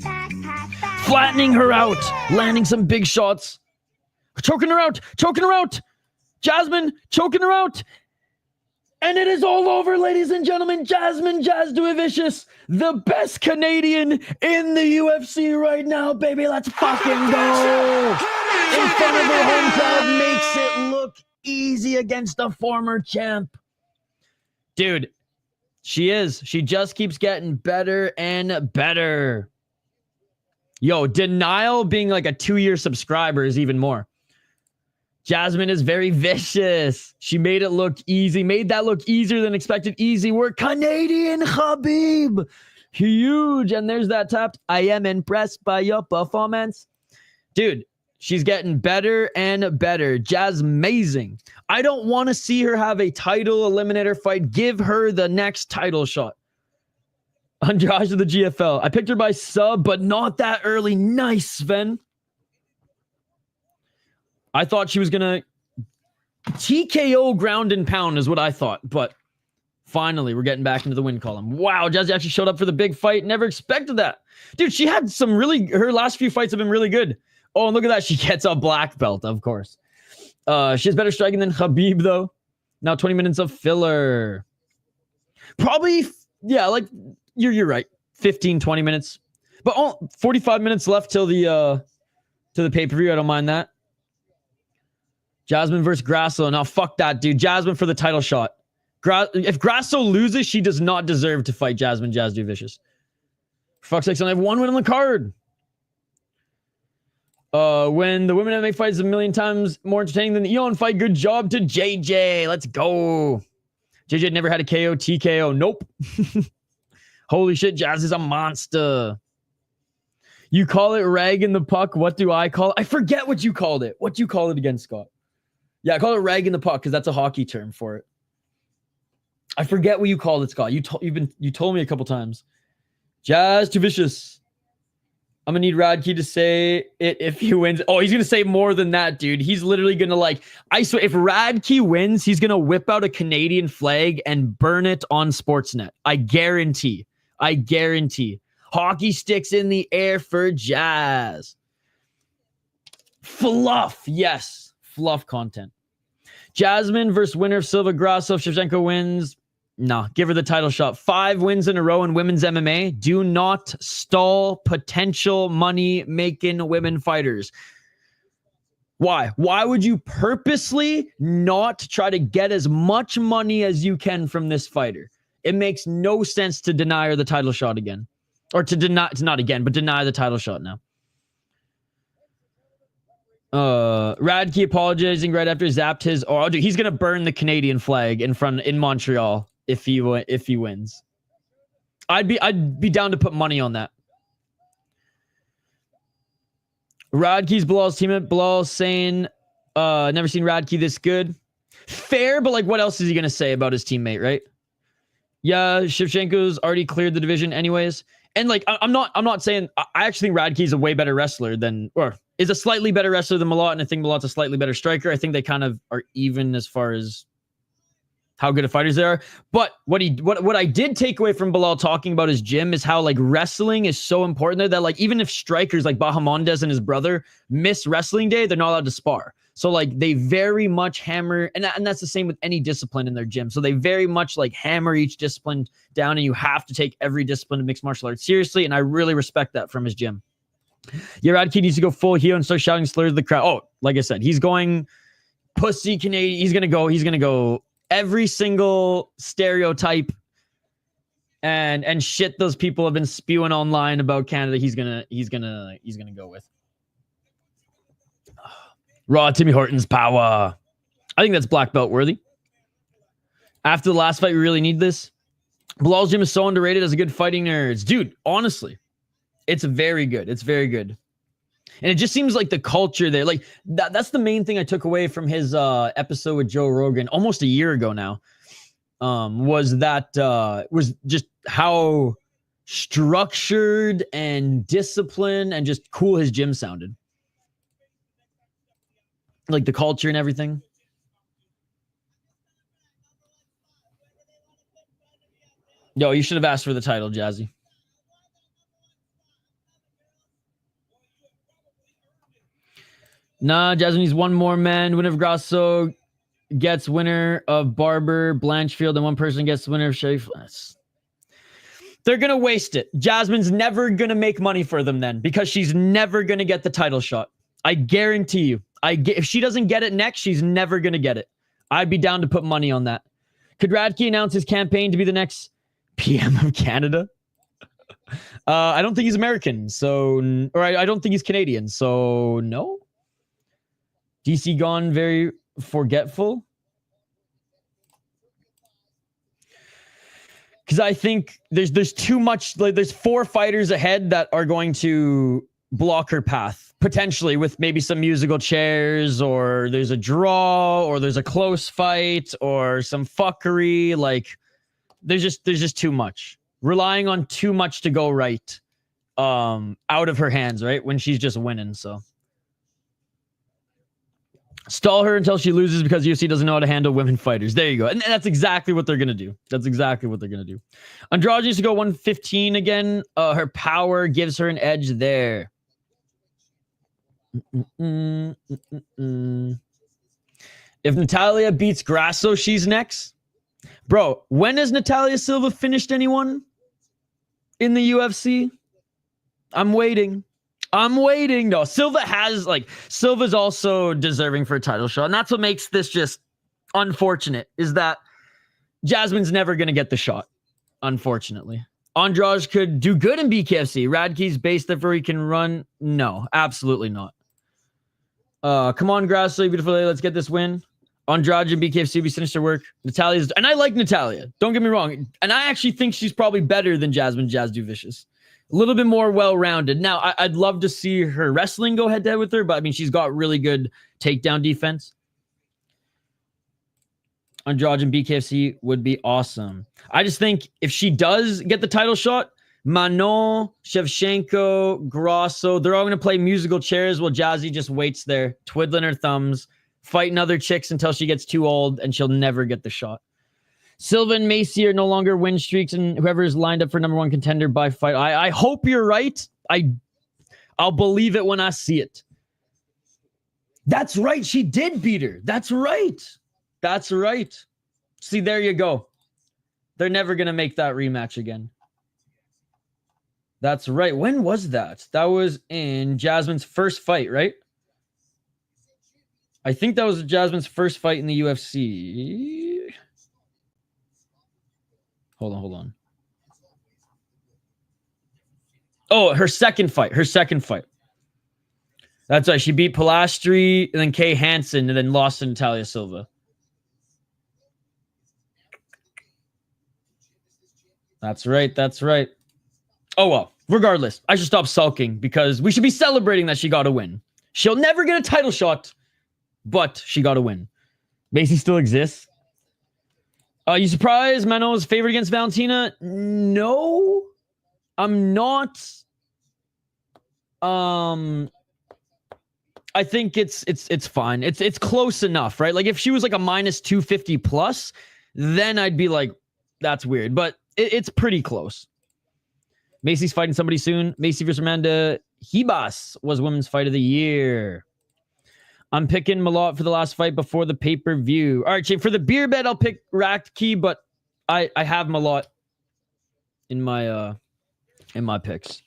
backpack, backpack. Flattening her out, landing some big shots. Choking her out. Jasmine, choking her out. And it is all over, ladies and gentlemen. Jasmine Jasudavicius, the best Canadian in the UFC right now, baby. Let's fucking go. In front of her home crowd, makes it look easy against a former champ. Dude, she is. She just keeps getting better and better. Yo, Denial being like a 2-year subscriber is even more. Jasmine is very vicious. She made it look easy. Made that look easier than expected. Easy work. Canadian Khabib. Huge. And there's that tap. I am impressed by your performance. Dude, she's getting better and better. Jazz amazing. I don't want to see her have a title eliminator fight. Give her the next title shot. Andrade to the GFL. I picked her by sub, but not that early. Nice, Sven. I thought she was going to TKO ground and pound is what I thought. But finally, we're getting back into the win column. Wow, Jazzy actually showed up for the big fight. Never expected that. Dude, she had some really... Her last few fights have been really good. Oh, and look at that. She gets a black belt, of course. She has better striking than Khabib, though. Now 20 minutes of filler. Probably, yeah, like, you're right. 15, 20 minutes. But 45 minutes left till the pay-per-view. I don't mind that. Jasmine versus Grasso. Now, fuck that, dude. Jasmine for the title shot. If Grasso loses, she does not deserve to fight Jasmine Jasudavicius. For fuck's sake, I only have one win on the card. When the women MMA fight is a million times more entertaining than the Yeong fight, good job to JJ. Let's go. JJ never had a KO, TKO. Nope. Holy shit, Jazz is a monster. You call it ragging the puck. What do I call it? I forget what you called it. What do you call it again, Scott? Yeah, I call it ragging the puck because that's a hockey term for it. I forget what you called it, Scott. You told me a couple times. Jasudavicius. I'm gonna need Radke to say it if he wins. Oh, he's gonna say more than that, dude. He's literally gonna like. I swear, if Radke wins, he's gonna whip out a Canadian flag and burn it on Sportsnet. I guarantee. I guarantee. Hockey sticks in the air for Jazz. Fluff, yes, fluff content. Jasmine versus winner of Silva Grasso. If Shevchenko wins, no, give her the title shot. 5 wins in a row in women's MMA. Do not stall potential money-making women fighters. Why? Why would you purposely not try to get as much money as you can from this fighter? It makes no sense to deny her the title shot again. Or to deny, it's not again, but deny the title shot now. Radke apologizing right after zapped his. Oh, dude, he's gonna burn the Canadian flag in Montreal if he wins. I'd be down to put money on that. Radke's Belal's teammate. Belal saying, never seen Radke this good. Fair, but like, what else is he gonna say about his teammate, right? Yeah, Shevchenko's already cleared the division anyways. And like, I'm not saying, I actually think Radke's a way better wrestler than, or is a slightly better wrestler than Malott, and I think Malott's a slightly better striker. I think they kind of are even as far as how good of fighters they are. But what I did take away from Belal talking about his gym is how like wrestling is so important there that like even if strikers like Bahamondes and his brother miss wrestling day, they're not allowed to spar. So like they very much hammer, and that's the same with any discipline in their gym. So they very much like hammer each discipline down, and you have to take every discipline of mixed martial arts seriously. And I really respect that from his gym. Yeah, Radke needs to go full heel and start shouting slurs at the crowd. Oh, like I said, he's going pussy Canadian. He's gonna go every single stereotype and shit those people have been spewing online about Canada. He's gonna go with. Raw Timmy Hortons power. I think that's black belt worthy. After the last fight, we really need this. Belal's gym is so underrated as a good fighting nerds. Dude, honestly, it's very good. It's very good. And it just seems like the culture there, like that's the main thing I took away from his episode with Joe Rogan almost a year ago now, was just how structured and disciplined and just cool his gym sounded. Like the culture and everything. Yo, you should have asked for the title, Jazzy. Nah, Jasmine needs one more man. Winner of Grasso gets winner of Barber, Blanchfield, and one person gets the winner of Sheffield. They're going to waste it. Jasmine's never going to make money for them then because she's never going to get the title shot. I guarantee you. If she doesn't get it next, she's never going to get it. I'd be down to put money on that. Could Radke announce his campaign to be the next PM of Canada? I don't think he's American, so... Or I don't think he's Canadian, so no. DC gone very forgetful. Because I think there's too much... Like, there's 4 fighters ahead that are going to block her path. Potentially with maybe some musical chairs, or there's a draw, or there's a close fight, or some fuckery. Like there's just too much. Relying on too much to go right out of her hands, right? When she's just winning. So stall her until she loses because UFC doesn't know how to handle women fighters. There you go. And that's exactly what they're gonna do. That's exactly what they're gonna do. Andrade used to go 115 again. Her power gives her an edge there. If Natalia beats Grasso, she's next. Bro, when has Natalia Silva finished anyone in the UFC? I'm waiting. No, Silva's also deserving for a title shot. And that's what makes this just unfortunate, is that Jasmine's never going to get the shot, unfortunately. Andrade could do good in BKFC. Radke's based there where he can run. No, absolutely not. Come on, Grasso, beautiful lady. Let's get this win. Andrade and BKFC, we finished their work. Natalia's, and I like Natalia. Don't get me wrong. And I actually think she's probably better than Jasmine Jasudavicius. A little bit more well-rounded. Now, I'd love to see her wrestling go head-to-head with her, but I mean, she's got really good takedown defense. Andrade and BKFC would be awesome. I just think if she does get the title shot, Manon, Shevchenko, Grasso. They're all going to play musical chairs while Jazzy just waits there, twiddling her thumbs, fighting other chicks until she gets too old and she'll never get the shot. Silva and Macy are no longer win streaks, and whoever is lined up for number one contender by fight. I hope you're right. I'll believe it when I see it. That's right. She did beat her. That's right. That's right. See, there you go. They're never going to make that rematch again. That's right. When was that? That was in Jasmine's first fight, right? I think that was Jasmine's first fight in the UFC. Hold on. Oh, her second fight. That's right. She beat Pilastri and then Kay Hansen and then lost to Natalia Silva. That's right. Oh, well. Regardless, I should stop sulking because we should be celebrating that she got a win. She'll never get a title shot, but she got a win. Macy still exists. You surprised Manon was favored against Valentina? No, I'm not. I think it's fine. It's close enough, right? Like if she was like a minus 250 plus, then I'd be like, that's weird. But it's pretty close. Macy's fighting somebody soon. Macy versus Amanda Hibas was Women's Fight of the Year. I'm picking Malott for the last fight before the pay-per-view. All right, Jay, for the beer bet, I'll pick Ratke, but I have Malott in my picks.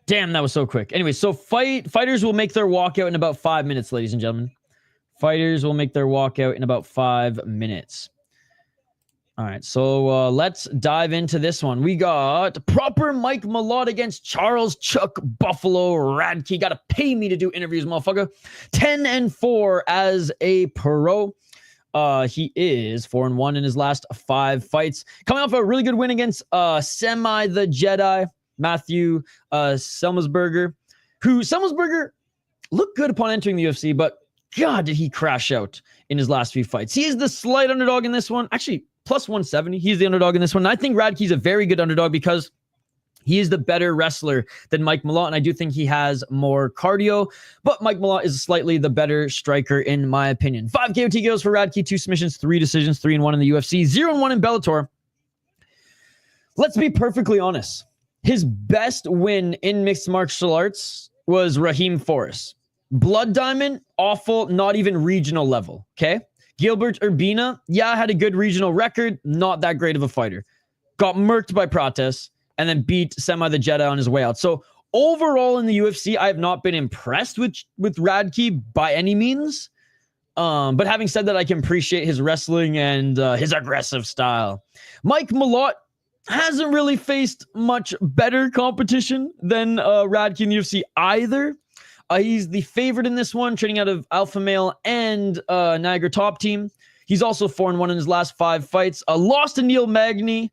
Damn, that was so quick. Anyway, so fighters will make their walkout in about 5 minutes, ladies and gentlemen. Fighters will make their walkout in about 5 minutes. All right, so let's dive into this one. We got proper Mike Malott against Charles Chuck Buffalo Radke. Got to pay me to do interviews, motherfucker. 10-4 as a pro. He is 4-1 in his last 5 fights. Coming off a really good win against Semi the Jedi, Matthew Selmsberger, who Selmsberger looked good upon entering the UFC, but God, did he crash out in his last few fights. He is the slight underdog in this one. Actually, plus 170. He's the underdog in this one. And I think Radke's a very good underdog because he is the better wrestler than Mike Malott, and I do think he has more cardio, but Mike Malott is slightly the better striker in my opinion. 5 KOT goes for Radke, 2 submissions, 3 decisions, 3-1 in the UFC, 0-1 in Bellator. Let's be perfectly honest. His best win in mixed martial arts was Raheem Forrest. Blood Diamond, awful, not even regional level, okay? Gilbert Urbina, had a good regional record, not that great of a fighter. Got murked by Prates, and then beat Semi the Jedi on his way out. So overall in the UFC, I have not been impressed with Radke by any means. But having said that, I can appreciate his wrestling and his aggressive style. Mike Malott hasn't really faced much better competition than Radke in the UFC either. He's the favorite in this one, training out of Alpha Male and Niagara Top Team. He's also 4-1 in his last 5 fights. Lost to Neil Magny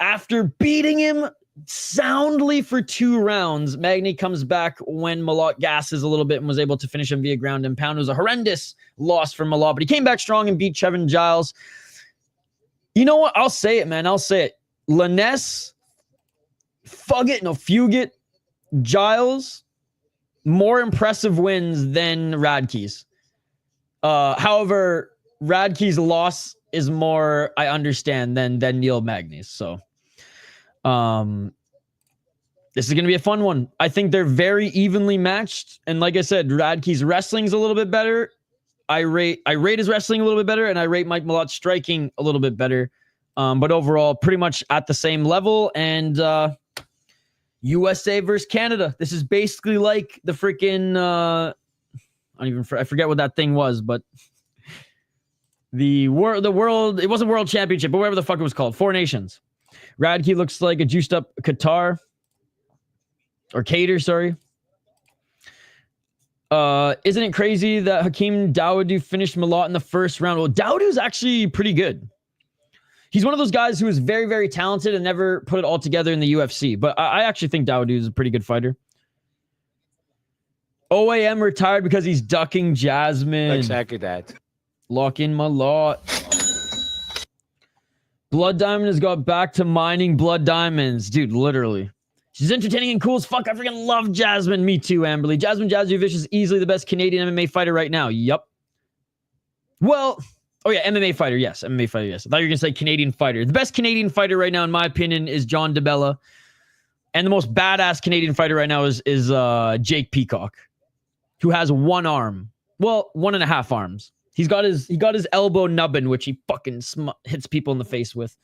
after beating him soundly for 2 rounds. Magny comes back when Malott gasses a little bit and was able to finish him via ground and pound. It was a horrendous loss for Malott, but he came back strong and beat Chevin Giles. You know what? I'll say it, man. I'll say it. Lanez, Fugit, Giles, more impressive wins than Radke's. However, Radke's loss is more, I understand, than Neil Magny's. So, this is going to be a fun one. I think they're very evenly matched. And like I said, Radke's wrestling's a little bit better. I rate his wrestling a little bit better, and I rate Mike Malott's striking a little bit better. But overall, pretty much at the same level. And USA versus Canada. This is basically like the freaking I forget what that thing was, but the world, it wasn't World Championship, but whatever the fuck it was called. 4 Nations. Radke looks like a juiced up Qatar. Or Cater, sorry. Isn't it crazy that Hakeem Dawodu finished Malott in the first round? Well, Dawodu's actually pretty good. He's one of those guys who is very, very talented and never put it all together in the UFC. But I actually think Dawodu is a pretty good fighter. OAM retired because he's ducking Jasmine. Exactly that. Lock in Malott. Blood Diamond has got back to mining blood diamonds. Dude, literally. She's entertaining and cool as fuck. I freaking love Jasmine. Me too, Amberly. Jasmine Jasudavicius is easily the best Canadian MMA fighter right now. Yup. Well, oh yeah, MMA fighter. Yes, MMA fighter. Yes. I thought you were going to say Canadian fighter. The best Canadian fighter right now, in my opinion, is John DeBella. And the most badass Canadian fighter right now is Jake Peacock, who has one arm. Well, 1.5 arms. He got his elbow nubbin, which he fucking hits people in the face with.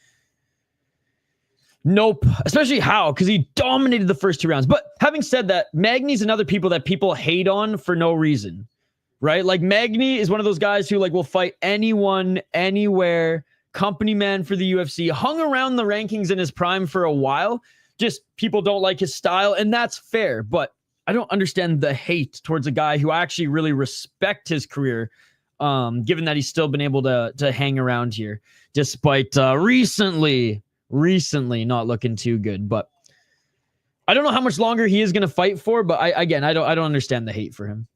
Nope. Especially how? Because he dominated the first 2 rounds. But having said that, Magny's another people that people hate on for no reason. Right? Like, Magny is one of those guys who, like, will fight anyone, anywhere. Company man for the UFC. Hung around the rankings in his prime for a while. Just people don't like his style, and that's fair. But I don't understand the hate towards a guy who I actually really respect his career, given that he's still been able to hang around here, despite recently not looking too good. But I don't know how much longer he is going to fight for, but I don't understand the hate for him.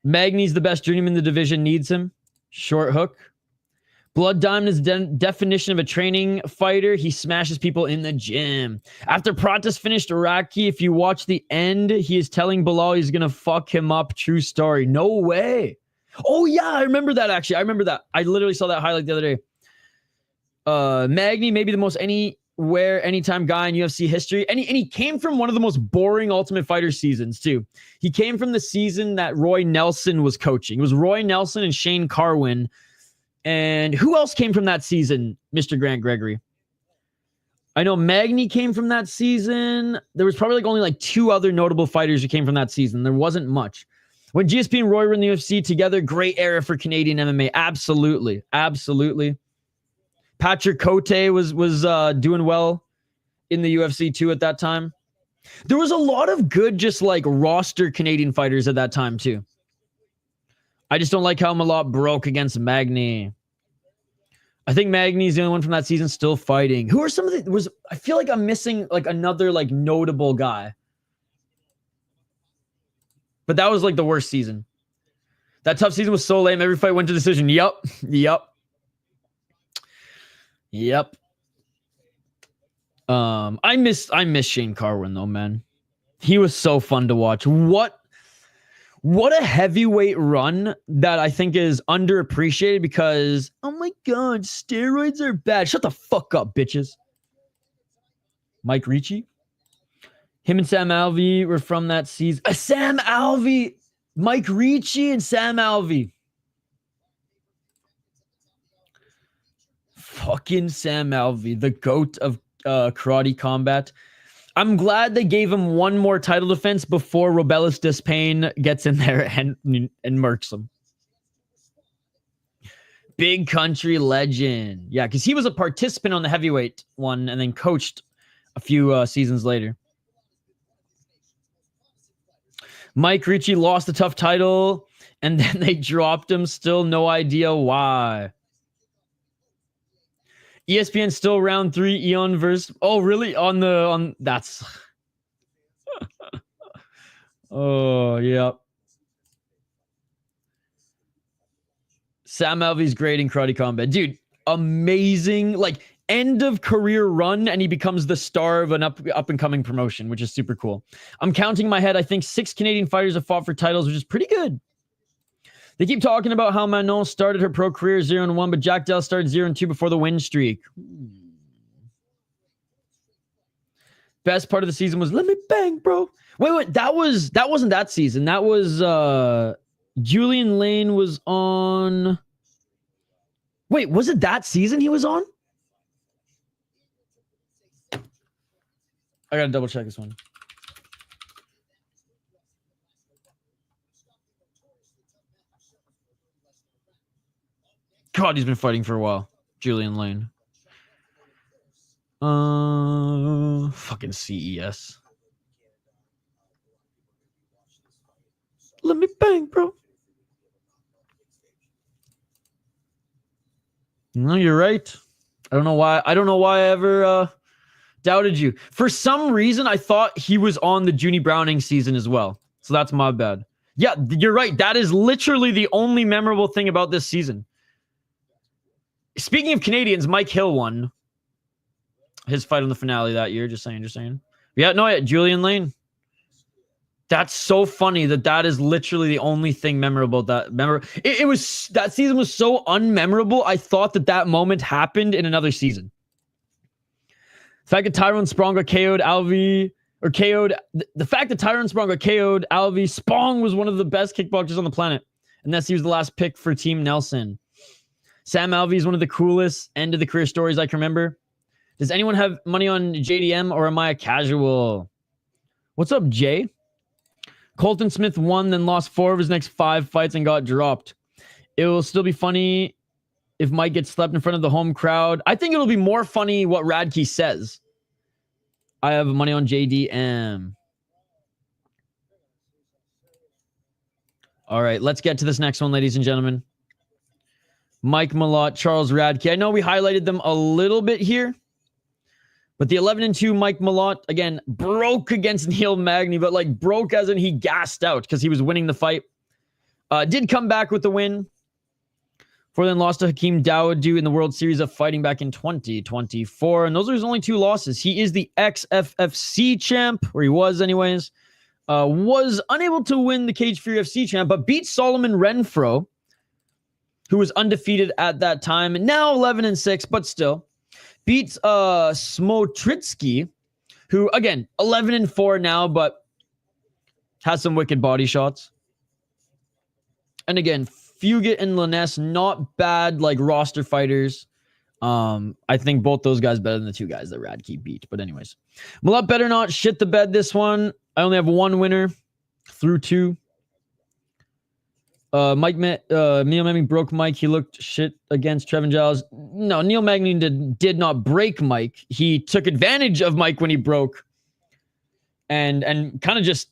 Magny's the best journeyman the division needs him. Short hook. Blood Diamond is definition of a training fighter. He smashes people in the gym. After Pratis finished Iraqi, if you watch the end, he is telling Belal he's going to fuck him up. True story. No way. Oh, yeah, I remember that, actually. I remember that. I literally saw that highlight the other day. Magny, maybe the most anywhere, anytime guy in UFC history. And he came from one of the most boring Ultimate Fighter seasons, too. He came from the season that Roy Nelson was coaching. It was Roy Nelson and Shane Carwin. And who else came from that season, Mr. Grant Gregory? I know Magny came from that season. There was probably only like 2 other notable fighters who came from that season. There wasn't much. When GSP and Roy were in the UFC together, great era for Canadian MMA. Absolutely. Absolutely. Patrick Cote was doing well in the UFC too at that time. There was a lot of good just like roster Canadian fighters at that time too. I just don't like how Malott broke against Magny. I think Magny's the only one from that season still fighting. Who are some of the... I feel like I'm missing like another like notable guy. But that was like the worst season. That tough season was so lame. Every fight went to decision. Yep. I miss Shane Carwin though, man. He was so fun to watch. What a heavyweight run that I think is underappreciated because, oh my God, steroids are bad. Shut the fuck up, bitches. Mike Ricci. Him and Sam Alvey were from that season. Sam Alvey. Mike Ricci and Sam Alvey. Fucking Sam Alvey, the GOAT of karate combat. I'm glad they gave him one more title defense before Robelis Despain gets in there and murks him. Big country legend. Yeah, because he was a participant on the heavyweight one and then coached a few seasons later. Mike Ricci lost a tough title and then they dropped him. Still no idea why. ESPN still round 3 Yeong versus... Oh, really? That's... Oh, yeah. Sam Alvey's great in karate combat. Dude, amazing. Like, end of career run, and he becomes the star of an up-and-coming promotion, which is super cool. I'm counting in my head. I think 6 Canadian fighters have fought for titles, which is pretty good. They keep talking about how Manon started her pro career 0-1, but Jack Dell started 0-2 before the win streak. Best part of the season was, let me bang, bro. Wait, that wasn't that season. That was Julian Lane was on. Wait, was it that season he was on? I gotta double check this one. God, he's been fighting for a while. Julian Lane. Fucking CES. Let me bang, bro. No, you're right. I don't know why I ever doubted you. For some reason, I thought he was on the Junie Browning season as well. So that's my bad. Yeah, you're right. That is literally the only memorable thing about this season. Speaking of Canadians, Mike Hill won his fight on the finale that year. Just saying. Yeah, no, Julian Lane. That's so funny that is literally the only thing memorable it was. That season was so unmemorable. I thought that moment happened in another season. The fact that Tyrone Sprong got KO'd Alvi, or KO'd, the fact that Tyrone Sprong got KO'd Alvi, Sprong was one of the best kickboxers on the planet. Unless he was the last pick for Team Nelson. Sam Alvey is one of the coolest end of the career stories I can remember. Does anyone have money on JDM, or am I a casual? What's up, Jay? Colton Smith won, then lost 4 of his next 5 fights and got dropped. It will still be funny if Mike gets slept in front of the home crowd. I think it'll be more funny what Radke says. I have money on JDM. All right, let's get to this next one, ladies and gentlemen. Mike Malott, Charles Radke. I know we highlighted them a little bit here, but the 11-2 Mike Malott, again, broke against Neil Magny, but like broke as in he gassed out because he was winning the fight. Did come back with the win. For then lost to Hakeem Dawodu in the World Series of Fighting back in 2024. And those are his only 2 losses. He is the ex-FFC champ, or he was anyways. Was unable to win the Cage Fury FC champ, but beat Solomon Renfro, who was undefeated at that time. And now 11-6, but still. Beats Smotritsky, who, again, 11-4 now, but has some wicked body shots. And again, Fugit and Laness, not bad like roster fighters. I think both those guys better than the 2 guys that Radke beat. But anyways, Malott better not shit the bed this one. I only have 1 winner through 2. Neil Magny broke Mike. He looked shit against Trevin Giles. No, Neil Magny did not break Mike. He took advantage of Mike when he broke, and kind of just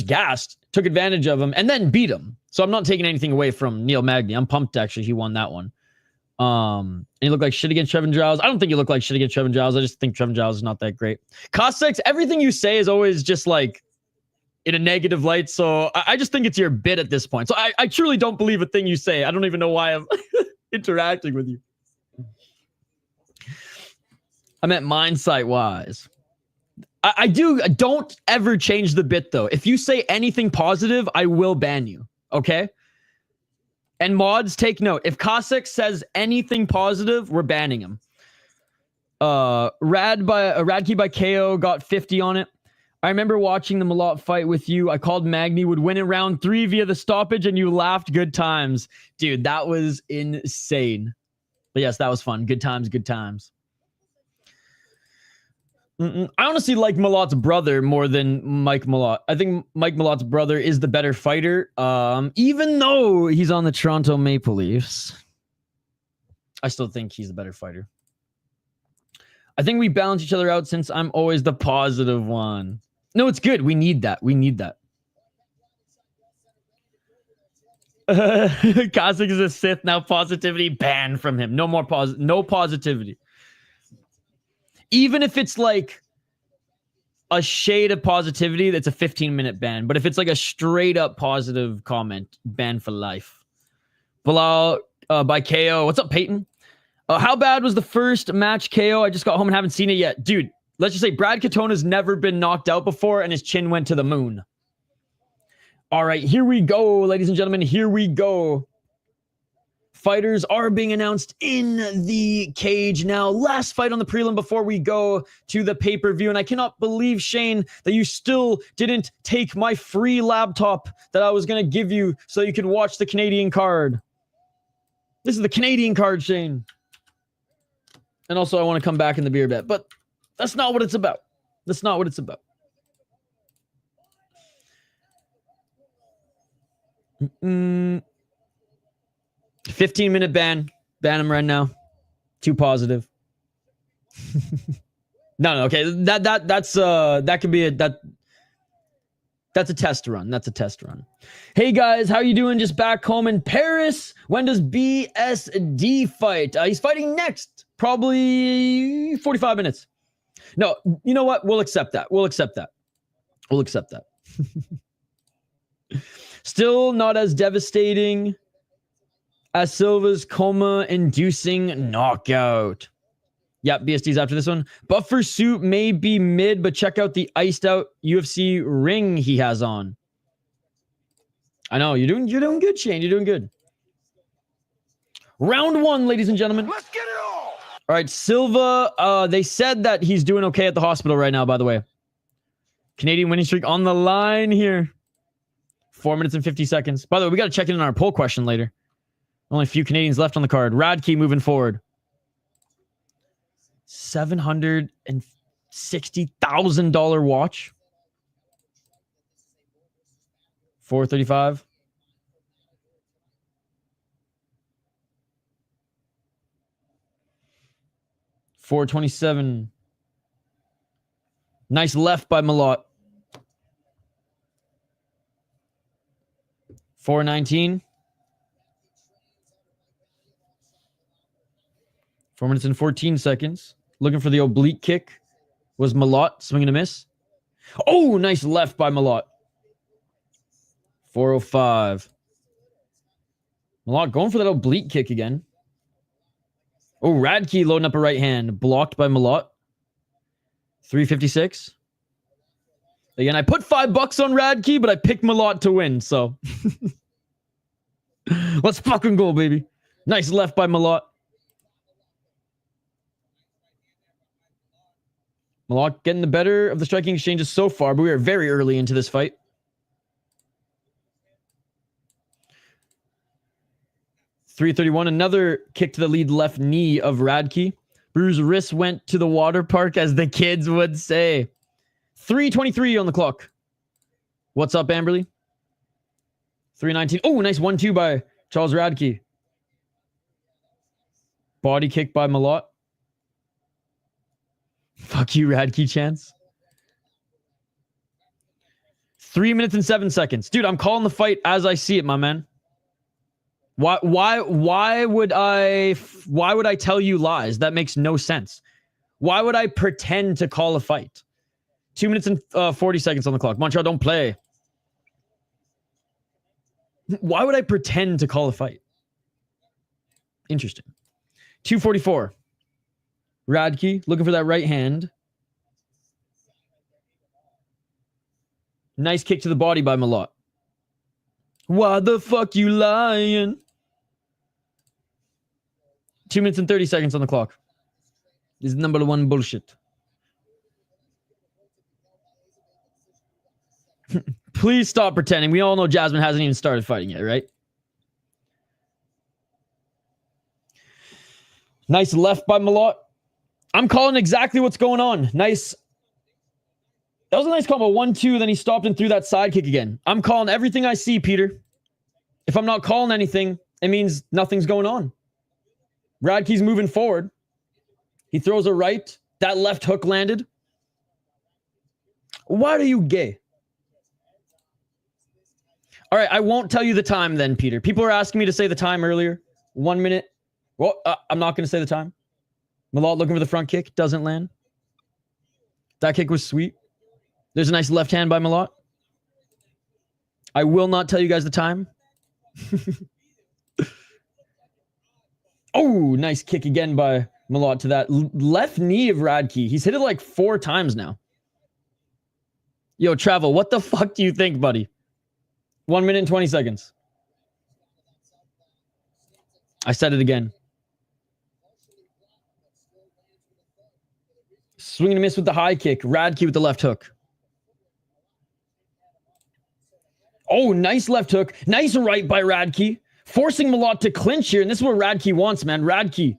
gassed, took advantage of him, and then beat him. So I'm not taking anything away from Neil Magny. I'm pumped actually he won that one. And he looked like shit against Trevin Giles. I don't think he looked like shit against Trevin Giles. I just think Trevin Giles is not that great. Cossacks, everything you say is always just like in a negative light. So I just think it's your bit at this point. So I truly don't believe a thing you say. I don't even know why I'm interacting with you. I meant mindsight wise. Don't ever change the bit though. If you say anything positive, I will ban you. Okay? And mods, take note. If Cossack says anything positive, we're banning him. Radke by KO got 50 on it. I remember watching the Malott fight with you. I called Magny would win in round 3 via the stoppage, and you laughed. Good times. Dude, that was insane. But yes, that was fun. Good times, good times. I honestly like Malott's brother more than Mike Malott. I think Mike Malott's brother is the better fighter. Even though he's on the Toronto Maple Leafs, I still think he's the better fighter. I think we balance each other out since I'm always the positive one. No, it's good. We need that. We need that. Cossack is a Sith. Now positivity banned from him. No more no positivity. Even if it's like a shade of positivity, that's a 15-minute ban. But if it's like a straight up positive comment, ban for life. Belal by KO. What's up, Peyton? How bad was the first match KO? I just got home and haven't seen it yet. Dude, let's just say Brad Katona's never been knocked out before and his chin went to the moon. All right, here we go, ladies and gentlemen. Here we go. Fighters are being announced in the cage now. Last fight on the prelim before we go to the pay-per-view. And I cannot believe, Shane, that you still didn't take my free laptop that I was going to give you so you could watch the Canadian card. This is the Canadian card, Shane. And also, I want to come back in the beer bet. But that's not what it's about. That's not what it's about. 15-minute ban. Ban him right now. Too positive. No, okay. That could be that's a test run. That's a test run. Hey guys, how you doing? Just back home in Paris. When does BSD fight? He's fighting next. Probably 45 minutes. No, you know what? We'll accept that. We'll accept that. We'll accept that. Still not as devastating as Silva's coma-inducing knockout. Yep, BSD's after this one. Buffer suit may be mid, but check out the iced out UFC ring he has on. I know, you're doing good, Shane. You're doing good. Round 1, ladies and gentlemen. Let's get it all. All right, Silva, they said that he's doing okay at the hospital right now, by the way. Canadian winning streak on the line here. 4 minutes and 50 seconds. By the way, we got to check in on our poll question later. Only a few Canadians left on the card. Radke moving forward. $760,000 watch. 435. $427. Nice left by Malott. 419. 4 minutes and 14 seconds. Looking for the oblique kick. Was Malott swinging a miss? Oh, nice left by Malott. 405. Malott going for that oblique kick again. Oh, Radke loading up a right hand. Blocked by Malott. 356. Again, I put $5 on Radke, but I picked Malott to win, so. Let's fucking go, baby. Nice left by Malott. Malott getting the better of the striking exchanges so far, but we are very early into this fight. .331, another kick to the lead left knee of Radke. Bruce's wrist went to the water park, as the kids would say. 3:23 on the clock. What's up, Amberly? 3:19. Oh, nice 1-2 by Charles Radke. Body kick by Malott. Fuck you, Radke chance. 3 minutes and 7 seconds. Dude, I'm calling the fight as I see it, my man. Why would I tell you lies? That makes no sense. Why would I pretend to call a fight? 2 minutes and 40 seconds on the clock. Montreal, don't play. Why would I pretend to call a fight? Interesting. 244. Radke looking for that right hand. Nice kick to the body by Malott. Why the fuck you lying? 2 minutes and 30 seconds on the clock. This is number one bullshit. Please stop pretending. We all know Jasmine hasn't even started fighting yet, right? Nice left by Malott. I'm calling exactly what's going on. Nice. That was a nice combo. 1-2, then he stopped and threw that side kick again. I'm calling everything I see, Peter. If I'm not calling anything, it means nothing's going on. Radke's moving forward. He throws a right. That left hook landed. Why are you gay? All right, I won't tell you the time then, Peter. People are asking me to say the time earlier. 1 minute. Well, I'm not going to say the time. Malott looking for the front kick. Doesn't land. That kick was sweet. There's a nice left hand by Malott. I will not tell you guys the time. Oh, nice kick again by Malott to that left knee of Radke. He's hit it like 4 times now. Yo, Travel, what the fuck do you think, buddy? 1 minute and 20 seconds. I said it again. Swing and miss with the high kick. Radke with the left hook. Oh, nice left hook. Nice right by Radke. Forcing Malott to clinch here. And this is what Radke wants, man. Radke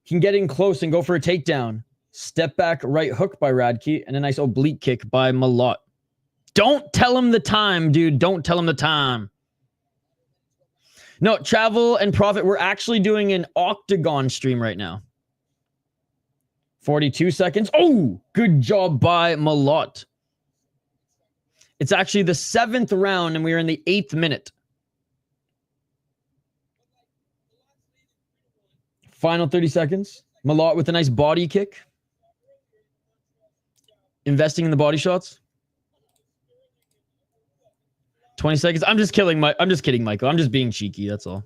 can get in close and go for a takedown. Step back right hook by Radke. And a nice oblique kick by Malott. Don't tell him the time, dude. Don't tell him the time. No, Travel and Profit, we're actually doing an octagon stream right now. 42 seconds. Oh, good job by Malott. It's actually the 7th round, and we are in the 8th minute. Final 30 seconds. Malott with a nice body kick. Investing in the body shots. 20 seconds. I'm just kidding, Michael. I'm just being cheeky. That's all.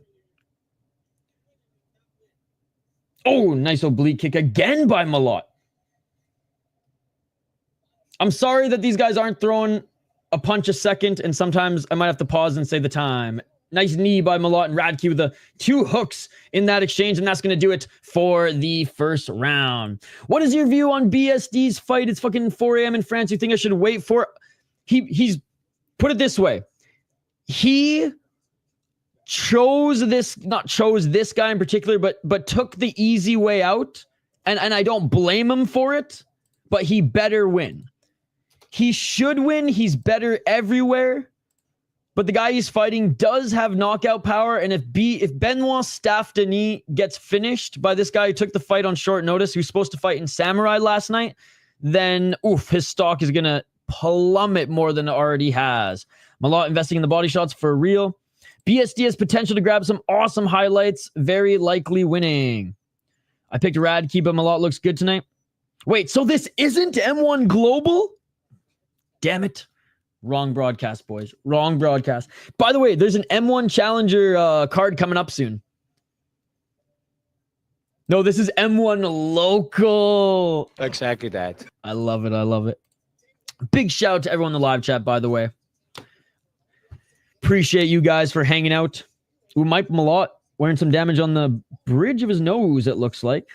Oh, nice oblique kick again by Malott. I'm sorry that these guys aren't throwing a punch a second, and sometimes I might have to pause and say the time. Nice knee by Malott and Radke with the 2 hooks in that exchange, and that's going to do it for the first round. What is your view on BSD's fight? It's fucking 4 a.m. in France. You think I should wait for... He's... Put it this way. He chose this... Not chose this guy in particular, but took the easy way out, and I don't blame him for it, but he better win. He should win. He's better everywhere. But the guy he's fighting does have knockout power, and if Benoit Saint-Denis gets finished by this guy who took the fight on short notice, who's supposed to fight in Samurai last night, then his stock is gonna plummet more than it already has. Malott investing in the body shots for real. BSD has potential to grab some awesome highlights, very likely winning. I picked Radke, but Malott looks good tonight. Wait, so this isn't M1 Global? Damn it. Wrong broadcast, boys. Wrong broadcast. By the way, there's an M1 Challenger card coming up soon. No, this is M1 Local. Exactly that. I love it. I love it. Big shout out to everyone in the live chat, by the way. Appreciate you guys for hanging out. Ooh, Mike Malott wearing some damage on the bridge of his nose, it looks like.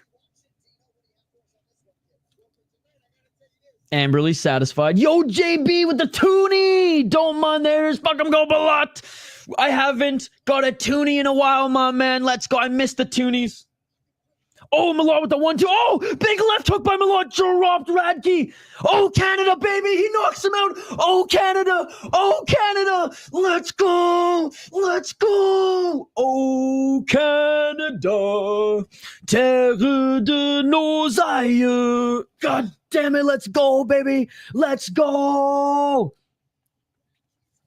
Amberly satisfied. Yo, JB with the toonie. Don't mind theirs. Fuck him, go Malott. I haven't got a toonie in a while, my man. Let's go. I missed the toonies. Oh, Malott with the 1-2. Oh, big left hook by Malott. Dropped Radke. Oh, Canada, baby. He knocks him out. Oh, Canada. Oh, Canada. Let's go. Let's go. Oh, Canada. Terre de nos aïeux. God damn it. Let's go, baby. Let's go.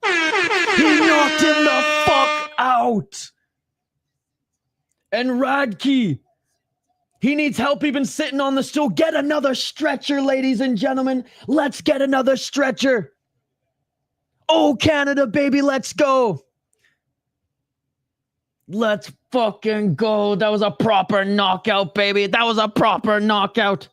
He knocked him the fuck out. And Radke. He needs help even sitting on the stool. Get another stretcher, ladies and gentlemen. Let's get another stretcher. Oh, Canada, baby, let's go. Let's fucking go. That was a proper knockout, baby. That was a proper knockout.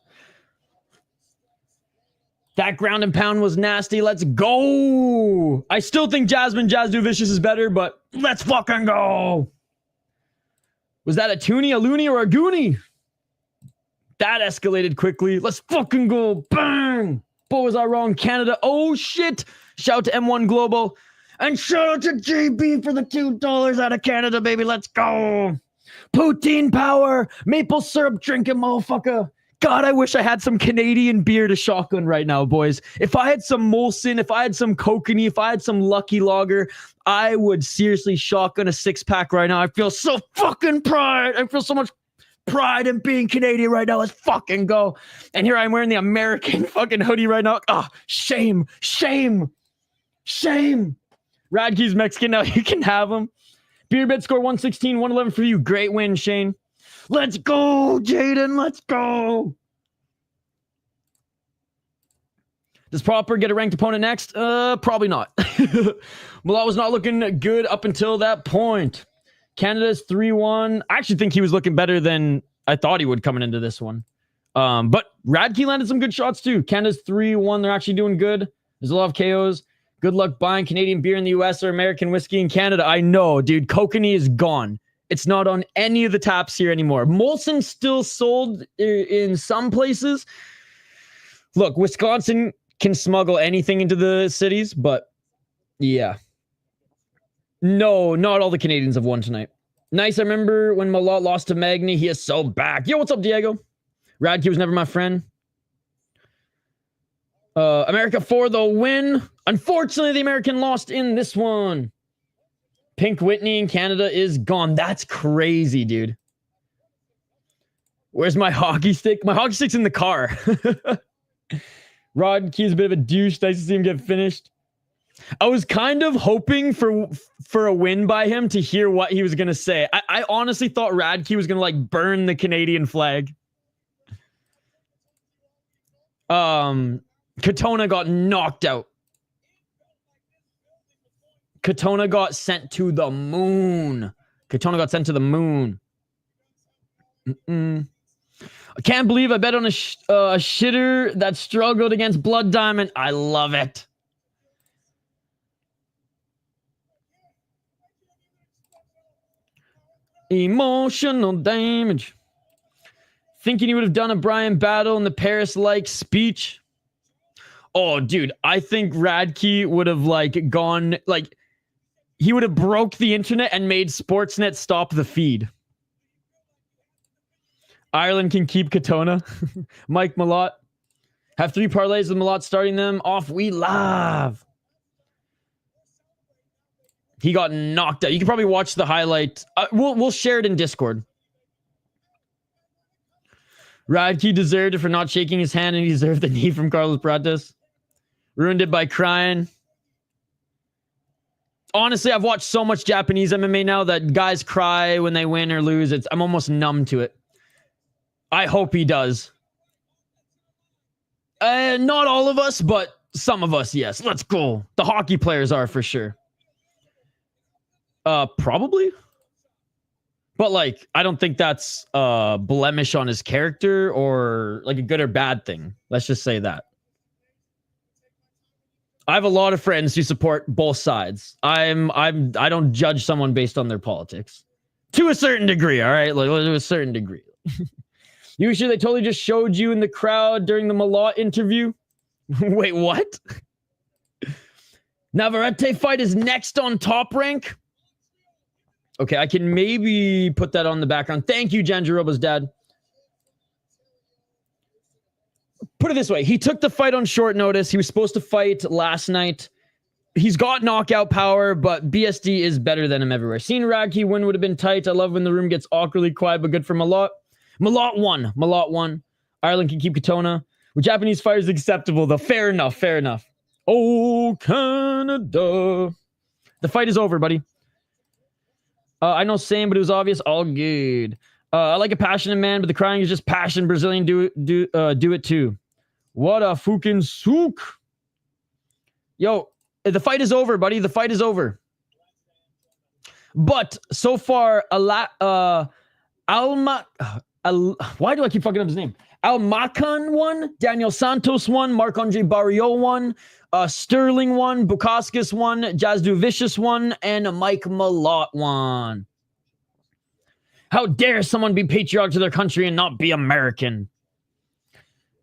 That ground and pound was nasty. Let's go. I still think Jasudavicius is better, but let's fucking go. Was that a toonie, a loony, or a goonie? That escalated quickly. Let's fucking go. Bang. Boy, was I wrong. Canada. Oh, shit. Shout out to M1 Global. And shout out to JB for the $2 out of Canada, baby. Let's go. Poutine power. Maple syrup drinking, motherfucker. God, I wish I had some Canadian beer to shotgun right now, boys. If I had some Molson, if I had some Kokanee, if I had some Lucky Lager, I would seriously shotgun a 6-pack right now. I feel so fucking pride. I feel so much pride in being Canadian right now. Let's fucking go. And here I'm wearing the American fucking hoodie right now. Ah, shame, shame, shame. Radke's Mexican now. You can have him. Beer bet score 116, 111 for you. Great win, Shane. Let's go, Jaden. Let's go. Does Proper get a ranked opponent next? Probably not. Malott was not looking good up until that point. Canada's 3-1. I actually think he was looking better than I thought he would coming into this one. But Radke landed some good shots too. Canada's 3-1. They're actually doing good. There's a lot of KOs. Good luck buying Canadian beer in the US or American whiskey in Canada. I know, dude. Kokanee is gone. It's not on any of the taps here anymore. Molson's still sold in some places. Look, Wisconsin can smuggle anything into the cities, but yeah. No, not all the Canadians have won tonight. Nice. I remember when Malott lost to Magny. He is so back. Yo, what's up, Diego? Radke was never my friend. America for the win. Unfortunately, the American lost in this one. Pink Whitney in Canada is gone. That's crazy, dude. Where's my hockey stick? My hockey stick's in the car. Rod Key's a bit of a douche. Nice to see him get finished. I was kind of hoping for a win by him to hear what he was going to say. I honestly thought Radke was going to like burn the Canadian flag. Katona got knocked out. Katona got sent to the moon. Katona got sent to the moon. I can't believe I bet on a shitter that struggled against Blood Diamond. I love it. Emotional damage. Thinking he would have done a Brian battle in the Paris-like speech. Oh, dude, I think Radke would have like gone like he would have broke the internet and made Sportsnet stop the feed. Ireland can keep Katona. Mike Malott. Have 3 parlays with Malott starting them off. We love. He got knocked out. You can probably watch the highlight. We'll share it in Discord. Radke deserved it for not shaking his hand, and he deserved the knee from Carlos Prates. Ruined it by crying. Honestly, I've watched so much Japanese MMA now that guys cry when they win or lose. I'm almost numb to it. I hope he does. Not all of us, but some of us, yes. Let's go. The hockey players are for sure. Probably. But like, I don't think that's a blemish on his character or like a good or bad thing. Let's just say that. I have a lot of friends who support both sides. I don't judge someone based on their politics. To a certain degree, all right? Like, to a certain degree. Usually they totally just showed you in the crowd during the Malott interview. Wait, what? Navarrete fight is next on Top Rank. Okay, I can maybe put that on the background. Thank you, Janjaroba's dad. Put it this way. He took the fight on short notice. He was supposed to fight last night. He's got knockout power, but BSD is better than him everywhere. Seeing Radke win would have been tight. I love when the room gets awkwardly quiet, but good for Malott. Malott won. Malott won. Ireland can keep Katona. With Japanese fighters acceptable, though. Fair enough. Fair enough. Oh, Canada. The fight is over, buddy. I know same, but it was obvious. All good. I like a passionate man, but the crying is just passion. Brazilian do it too. What a fucking souk. Yo, the fight is over, buddy. The fight is over. But so far, why do I keep fucking up his name? Almakhan won. Daniel Santos won. Marc-André Barriault won. Stirling won. Bukauskas won. Jasudavicius won. And Mike Malott won. How dare someone be patriotic to their country and not be American?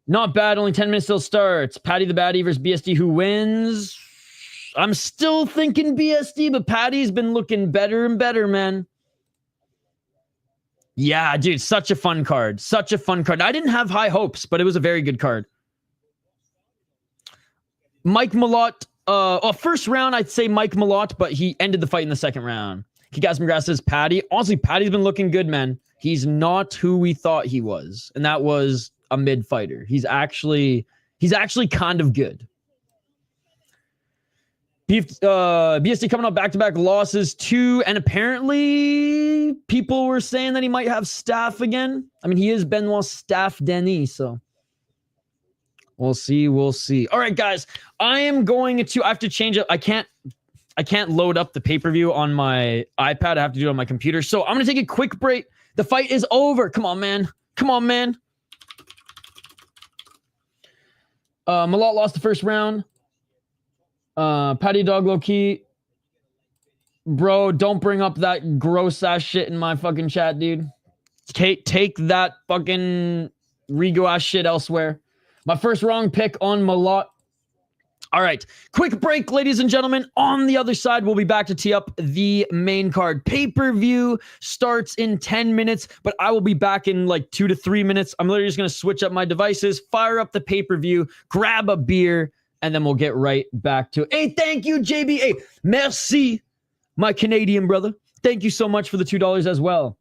Not bad. Only 10 minutes till starts. Patty the Baddie versus BSD. Who wins? I'm still thinking BSD, but Patty's been looking better and better, man. Yeah, dude, such a fun card. Such a fun card. I didn't have high hopes, but it was a very good card. Mike Malott, first round, I'd say Mike Malott, but he ended the fight in the second round. Jasmine Grasso says Patty. Honestly, Patty's been looking good, man. He's not who we thought he was, and that was a mid fighter. He's actually kind of good. BSD coming up back-to-back losses too, and apparently people were saying that he might have staph again. I mean, he is Benoit's staff Denis, so we'll see. All right, guys, I have to change it. I can't load up the pay-per-view on my iPad. I have to do it on my computer. So I'm going to take a quick break. The fight is over. Come on, man. Malott lost the first round. Patty Dog low key. Bro, don't bring up that gross ass shit in my fucking chat, dude. Take that fucking Rigo ass shit elsewhere. My first wrong pick on Malott. All right, quick break, ladies and gentlemen. On the other side, we'll be back to tee up the main card. Pay-per-view starts in 10 minutes, but I will be back in like 2 to 3 minutes. I'm literally just going to switch up my devices, fire up the pay-per-view, grab a beer, and then we'll get right back to it. Hey, thank you, JB. Hey, merci, my Canadian brother. Thank you so much for the $2 as well.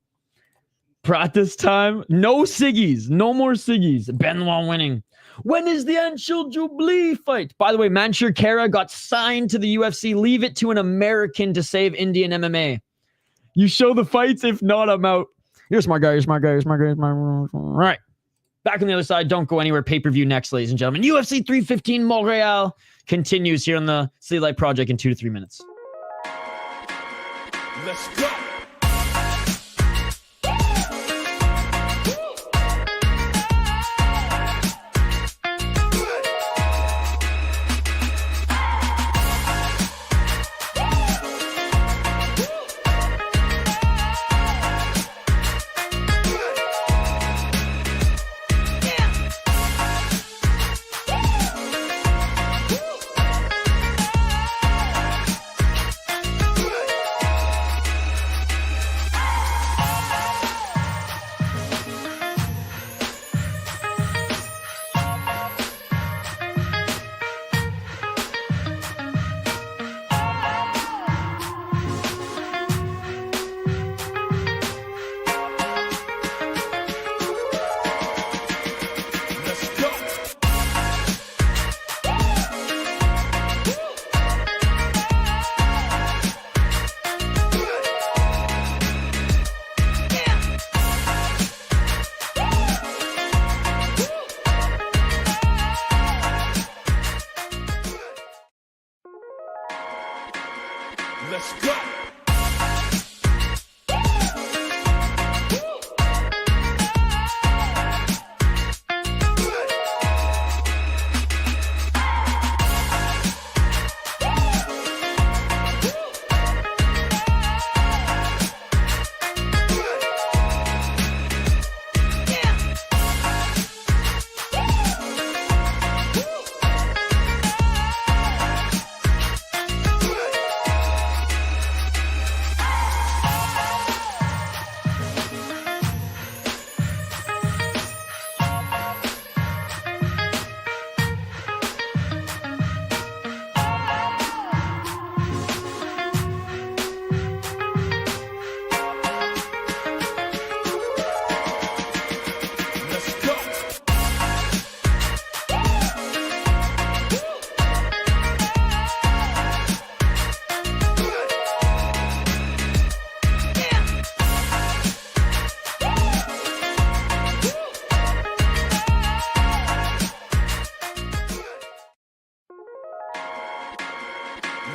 Practice time. No ciggies. No more ciggies. Benoit winning. When is the Anshul Jubilee fight? By the way, Manshur Kara got signed to the UFC. Leave it to an American to save Indian MMA. You show the fights. If not, I'm out. You're a smart guy. All right. Back on the other side. Don't go anywhere. Pay-per-view next, ladies and gentlemen. UFC 315 Montreal continues here on the City Light Project in 2 to 3 minutes. Let's go. Let's go.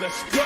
Let's go.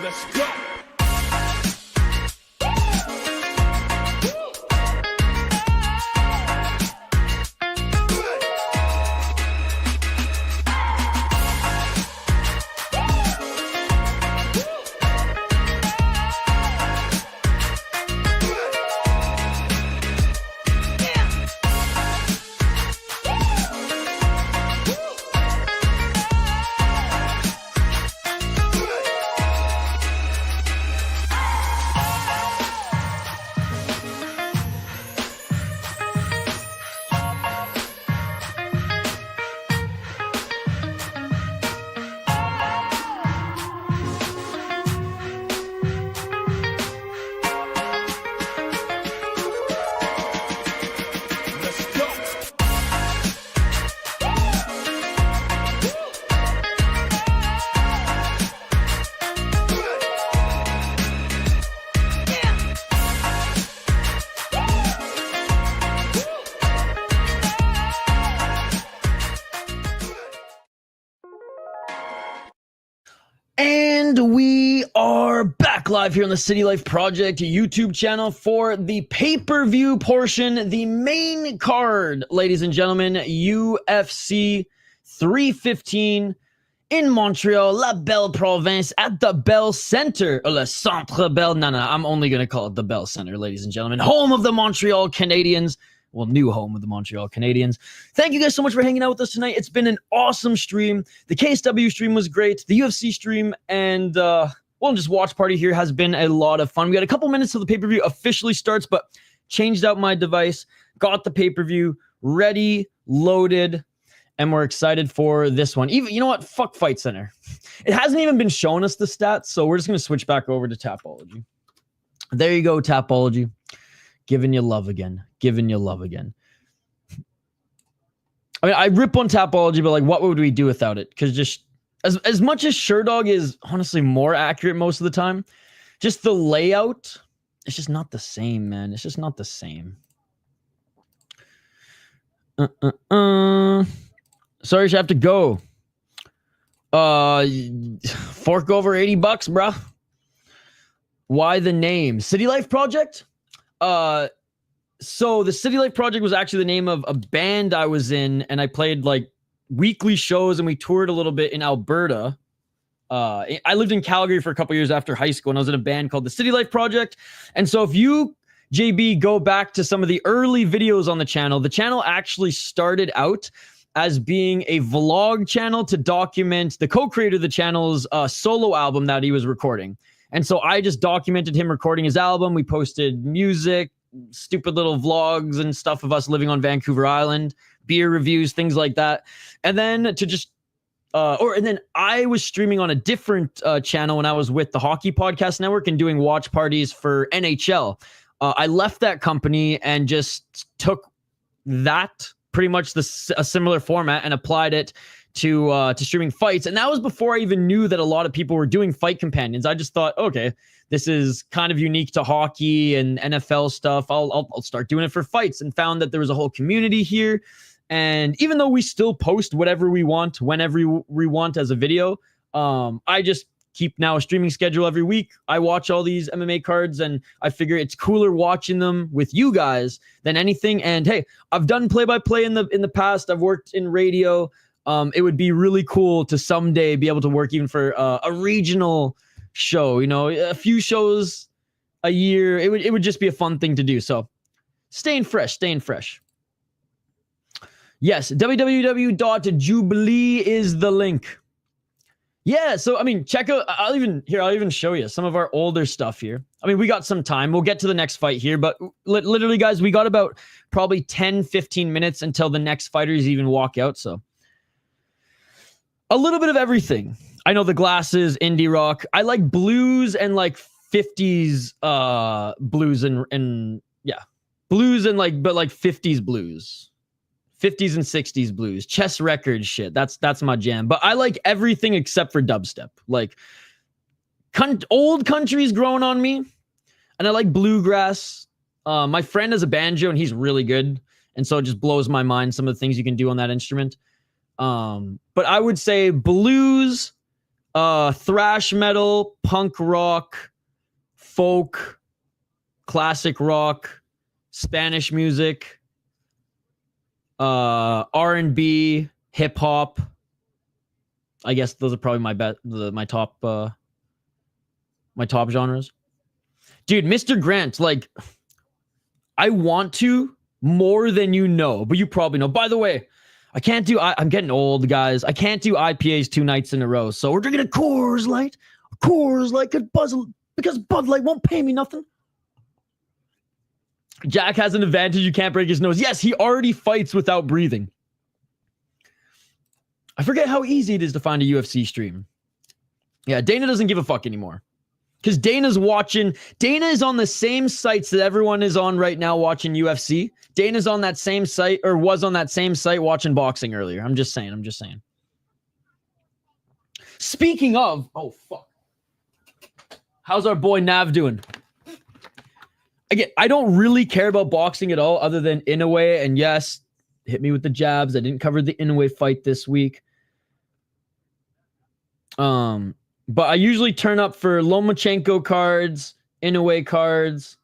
Let's go. And we are back live here on the City Life Project YouTube channel for the pay-per-view portion, the main card, ladies and gentlemen, UFC 315 in Montreal, La Belle Province, at the Bell Center, or Le Centre Bell. No, I'm only going to call it the Bell Center, ladies and gentlemen. Home of the Montreal Canadiens. Well, new home of the Montreal Canadiens. Thank you guys so much for hanging out with us tonight. It's been an awesome stream. The KSW stream was great. The UFC stream and, just watch party here has been a lot of fun. We got a couple minutes till the pay-per-view officially starts, but changed out my device, got the pay-per-view ready, loaded, and we're excited for this one. Even, you know what? Fuck Fight Center. It hasn't even been showing us the stats, so we're just going to switch back over to Tapology. There you go, Tapology. Giving you love again. Giving you love again. I mean, I rip on Tapology, but like, what would we do without it? Because just as much as Sherdog is honestly more accurate most of the time, just the layout, it's just not the same, man. It's just not the same. Sorry, you have to go. Fork over $80, bruh. Why the name? City Life Project? So the City Life Project was actually the name of a band I was in, and I played like weekly shows and we toured a little bit in Alberta. I lived in Calgary for a couple years after high school, and I was in a band called the City Life Project. And so if you, JB, go back to some of the early videos on the channel actually started out as being a vlog channel to document the co-creator of the channel's solo album that he was recording. And so I just documented him recording his album. We posted music, stupid little vlogs and stuff of us living on Vancouver Island, beer reviews, things like that. And then to just and then I was streaming on a different channel when I was with the Hockey Podcast Network and doing watch parties for NHL. I left that company and just took that pretty much a similar format and applied it to streaming fights. And that was before I even knew that a lot of people were doing fight companions. I just thought, okay, this is kind of unique to hockey and NFL stuff. I'll start doing it for fights, and found that there was a whole community here. And even though we still post whatever we want, whenever we want as a video, I just keep now a streaming schedule every week. I watch all these MMA cards, and I figure it's cooler watching them with you guys than anything. And hey, I've done play-by-play in the past. I've worked in radio. It would be really cool to someday be able to work even for a regional show, a few shows a year. It would just be a fun thing to do. So staying fresh. Yes, www.jubilee is the link. Yeah, so I mean, check out, I'll even show you some of our older stuff here. I mean, we got some time. We'll get to the next fight here, but literally, guys, we got about probably 10-15 minutes until the next fighters even walk out. So a little bit of everything. I know the glasses, indie rock. I like blues and like 50s blues and yeah. Blues and like 50s blues. 50s and 60s blues. Chess record shit. That's my jam. But I like everything except for dubstep. Like old country's growing on me. And I like bluegrass. My friend has a banjo and he's really good. And so it just blows my mind some of the things you can do on that instrument. But I would say blues, thrash metal, punk rock, folk, classic rock, Spanish music, R&B, hip hop. I guess those are probably my top genres. Dude, Mr. Grant, like, I want to more than you know, but you probably know. By the way, I'm getting old, guys. I can't do IPAs 2 nights in a row. So we're drinking a Coors Light. Because Bud Light won't pay me nothing. Jack has an advantage. You can't break his nose. Yes, he already fights without breathing. I forget how easy it is to find a UFC stream. Yeah, Dana doesn't give a fuck anymore. Because Dana is on the same sites that everyone is on right now watching UFC. Dana's on that same site, or was on that same site watching boxing earlier. I'm just saying. Speaking of, oh fuck. How's our boy Nav doing? Again, I don't really care about boxing at all other than Inoue. And yes, hit me with the jabs. I didn't cover the Inoue fight this week. But I usually turn up for Lomachenko cards, Inoue cards.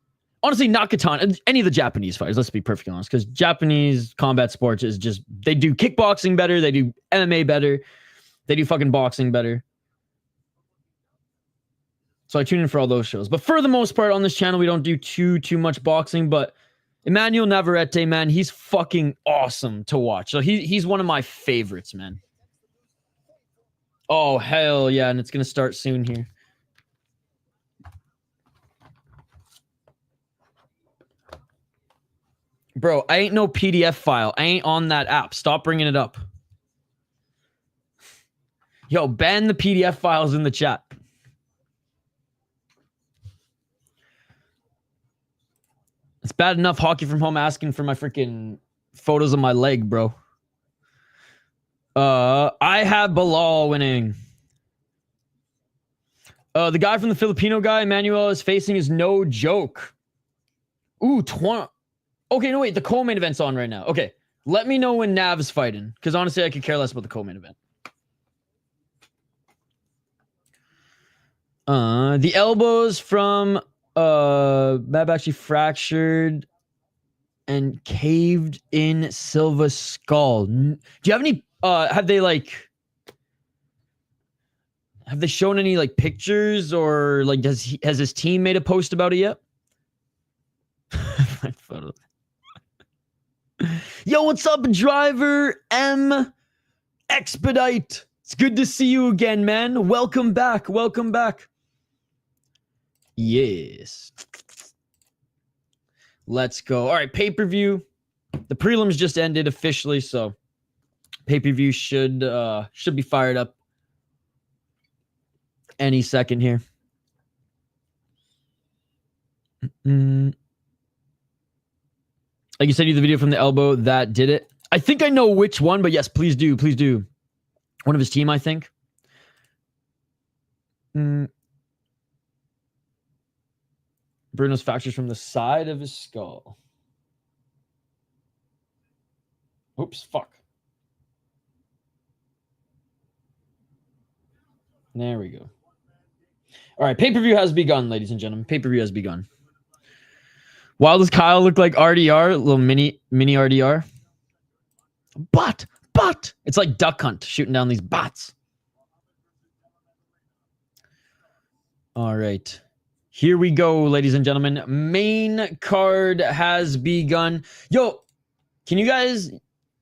Honestly, not Katona, any of the Japanese fighters, let's be perfectly honest, because Japanese combat sports is just, they do kickboxing better, they do MMA better, they do fucking boxing better. So I tune in for all those shows. But for the most part on this channel, we don't do too much boxing, but Emmanuel Navarrete, man, he's fucking awesome to watch. So he's one of my favorites, man. Oh, hell yeah, and it's going to start soon here. Bro, I ain't no PDF file. I ain't on that app. Stop bringing it up. Yo, ban the PDF files in the chat. It's bad enough Hockey from Home asking for my freaking photos of my leg, bro. I have Belal winning. The guy from the Filipino guy, Emmanuel, is facing is no joke. Ooh, 20. Okay, no, wait. The co-main event's on right now. Okay. Let me know when Nav is fighting. Because honestly, I could care less about the co-main event. The elbows from Mab actually fractured and caved in Silva's skull. Do you have any have they shown any like pictures, or like has his team made a post about it yet? Yo, what's up, driver M Expedite? It's good to see you again, man. Welcome back. Welcome back. Yes. Let's go. All right, pay-per-view. The prelims just ended officially, so pay-per-view should be fired up any second here. Like you said, you the video from the elbow that did it. I think I know which one, but yes, please do. Please do. One of his team, I think. Bruno's fractures from the side of his skull. Oops, fuck. There we go. All right, pay-per-view has begun, ladies and gentlemen. Pay-per-view has begun. Why does Kyle look like RDR? A little mini RDR. But it's like Duck Hunt shooting down these bots. All right. Here we go, ladies and gentlemen. Main card has begun. Yo, can you guys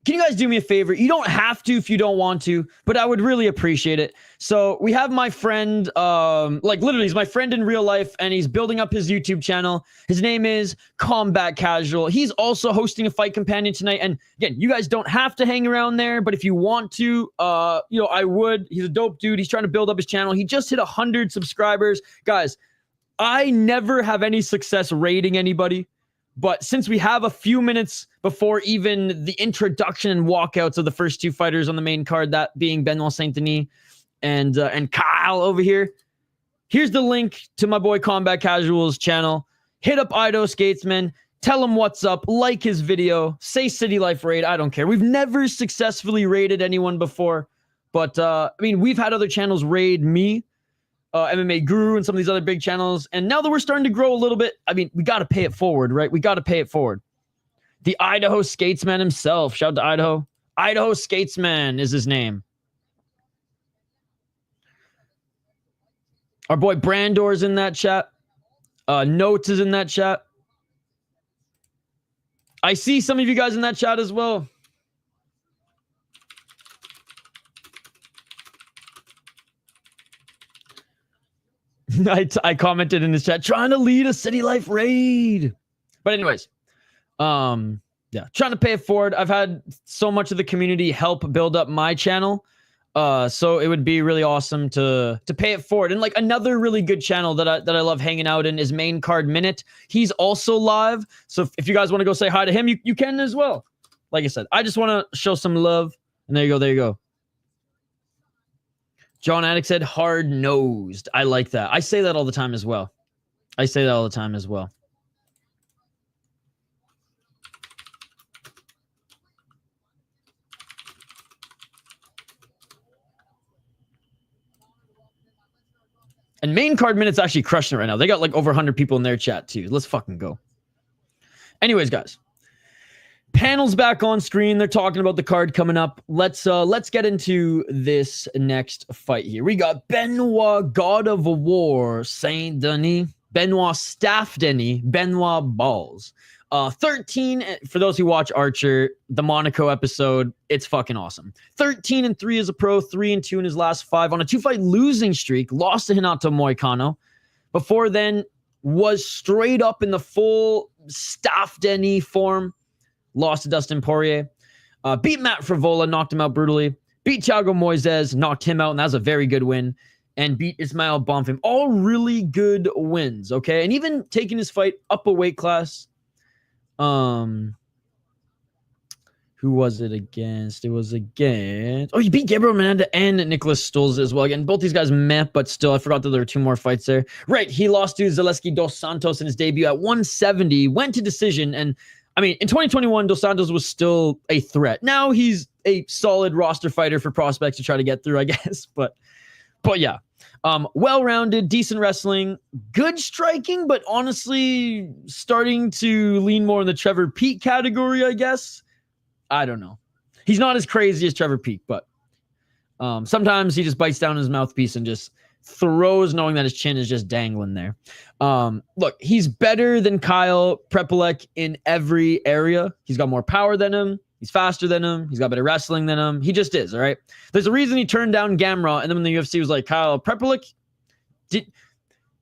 do me a favor? You don't have to if you don't want to, but I would really appreciate it. So we have my friend, like literally he's my friend in real life, and he's building up his YouTube channel. His name is Combat Casual. He's also hosting a Fight Companion tonight. And again, you guys don't have to hang around there, but if you want to, I would. He's a dope dude. He's trying to build up his channel. He just hit 100 subscribers. Guys, I never have any success raiding anybody. But since we have a few minutes before even the introduction and walkouts of the first two fighters on the main card, that being Benoit Saint-Denis and Kyle over here, here's the link to my boy Combat Casual's channel. Hit up Ido Skatesman. Tell him what's up. Like his video. Say City Life Raid. I don't care. We've never successfully raided anyone before. But, I mean, we've had other channels raid me. MMA Guru and some of these other big channels. And now that we're starting to grow a little bit, I mean, we got to pay it forward, right? We got to pay it forward. The Idaho Skatesman himself. Shout out to Idaho. Idaho Skatesman is his name. Our boy Brandor's in that chat. Notes is in that chat. I see some of you guys in that chat as well. I commented in his chat, trying to lead a City Life raid. But anyways, yeah, trying to pay it forward. I've had so much of the community help build up my channel. So it would be really awesome to pay it forward. And like another really good channel that I love hanging out in is Main Card Minute. He's also live. So if you guys want to go say hi to him, you can as well. Like I said, I just want to show some love. And there you go. There you go. John Attic said hard-nosed. I like that. I say that all the time as well. And Main Card Minute's actually crushing it right now. They got like over 100 people in their chat too. Let's fucking go. Anyways, guys. Panel's back on screen. They're talking about the card coming up. Let's get into this next fight here. We got Benoit, God of War, Saint-Denis, Benoit Staff Denis, Benoit Balls. 13 for those who watch Archer, the Monaco episode. It's fucking awesome. 13-3 as a pro, 3-2 in his last 5 on a 2-fight losing streak. Lost to Hinato Moicano. Before then, was straight up in the full Staff Denis form. Lost to Dustin Poirier. Beat Matt Frivola, knocked him out brutally. Beat Thiago Moises, knocked him out, and that was a very good win. And beat Ismail Bonfim. All really good wins, okay? And even taking his fight up a weight class. Who was it against? It was against... Oh, he beat Gabriel Menendez and Nicholas Stolz as well. Again, both these guys met, but still, I forgot that there were 2 more fights there. Right, he lost to Zaleski dos Santos in his debut at 170. Went to decision, and I mean, in 2021, Dos Santos was still a threat. Now he's a solid roster fighter for prospects to try to get through, I guess. But But yeah, well-rounded, decent wrestling, good striking, but honestly starting to lean more in the Trevor Peak category, I guess. I don't know. He's not as crazy as Trevor Peak, but sometimes he just bites down his mouthpiece and just throws, knowing that his chin is just dangling there. Look, he's better than Kyle Prepolek in every area. He's got more power than him. He's faster than him. He's got better wrestling than him. He just is, all right? There's a reason he turned down Gamrot, and then when the UFC was like, Kyle Prepolek, the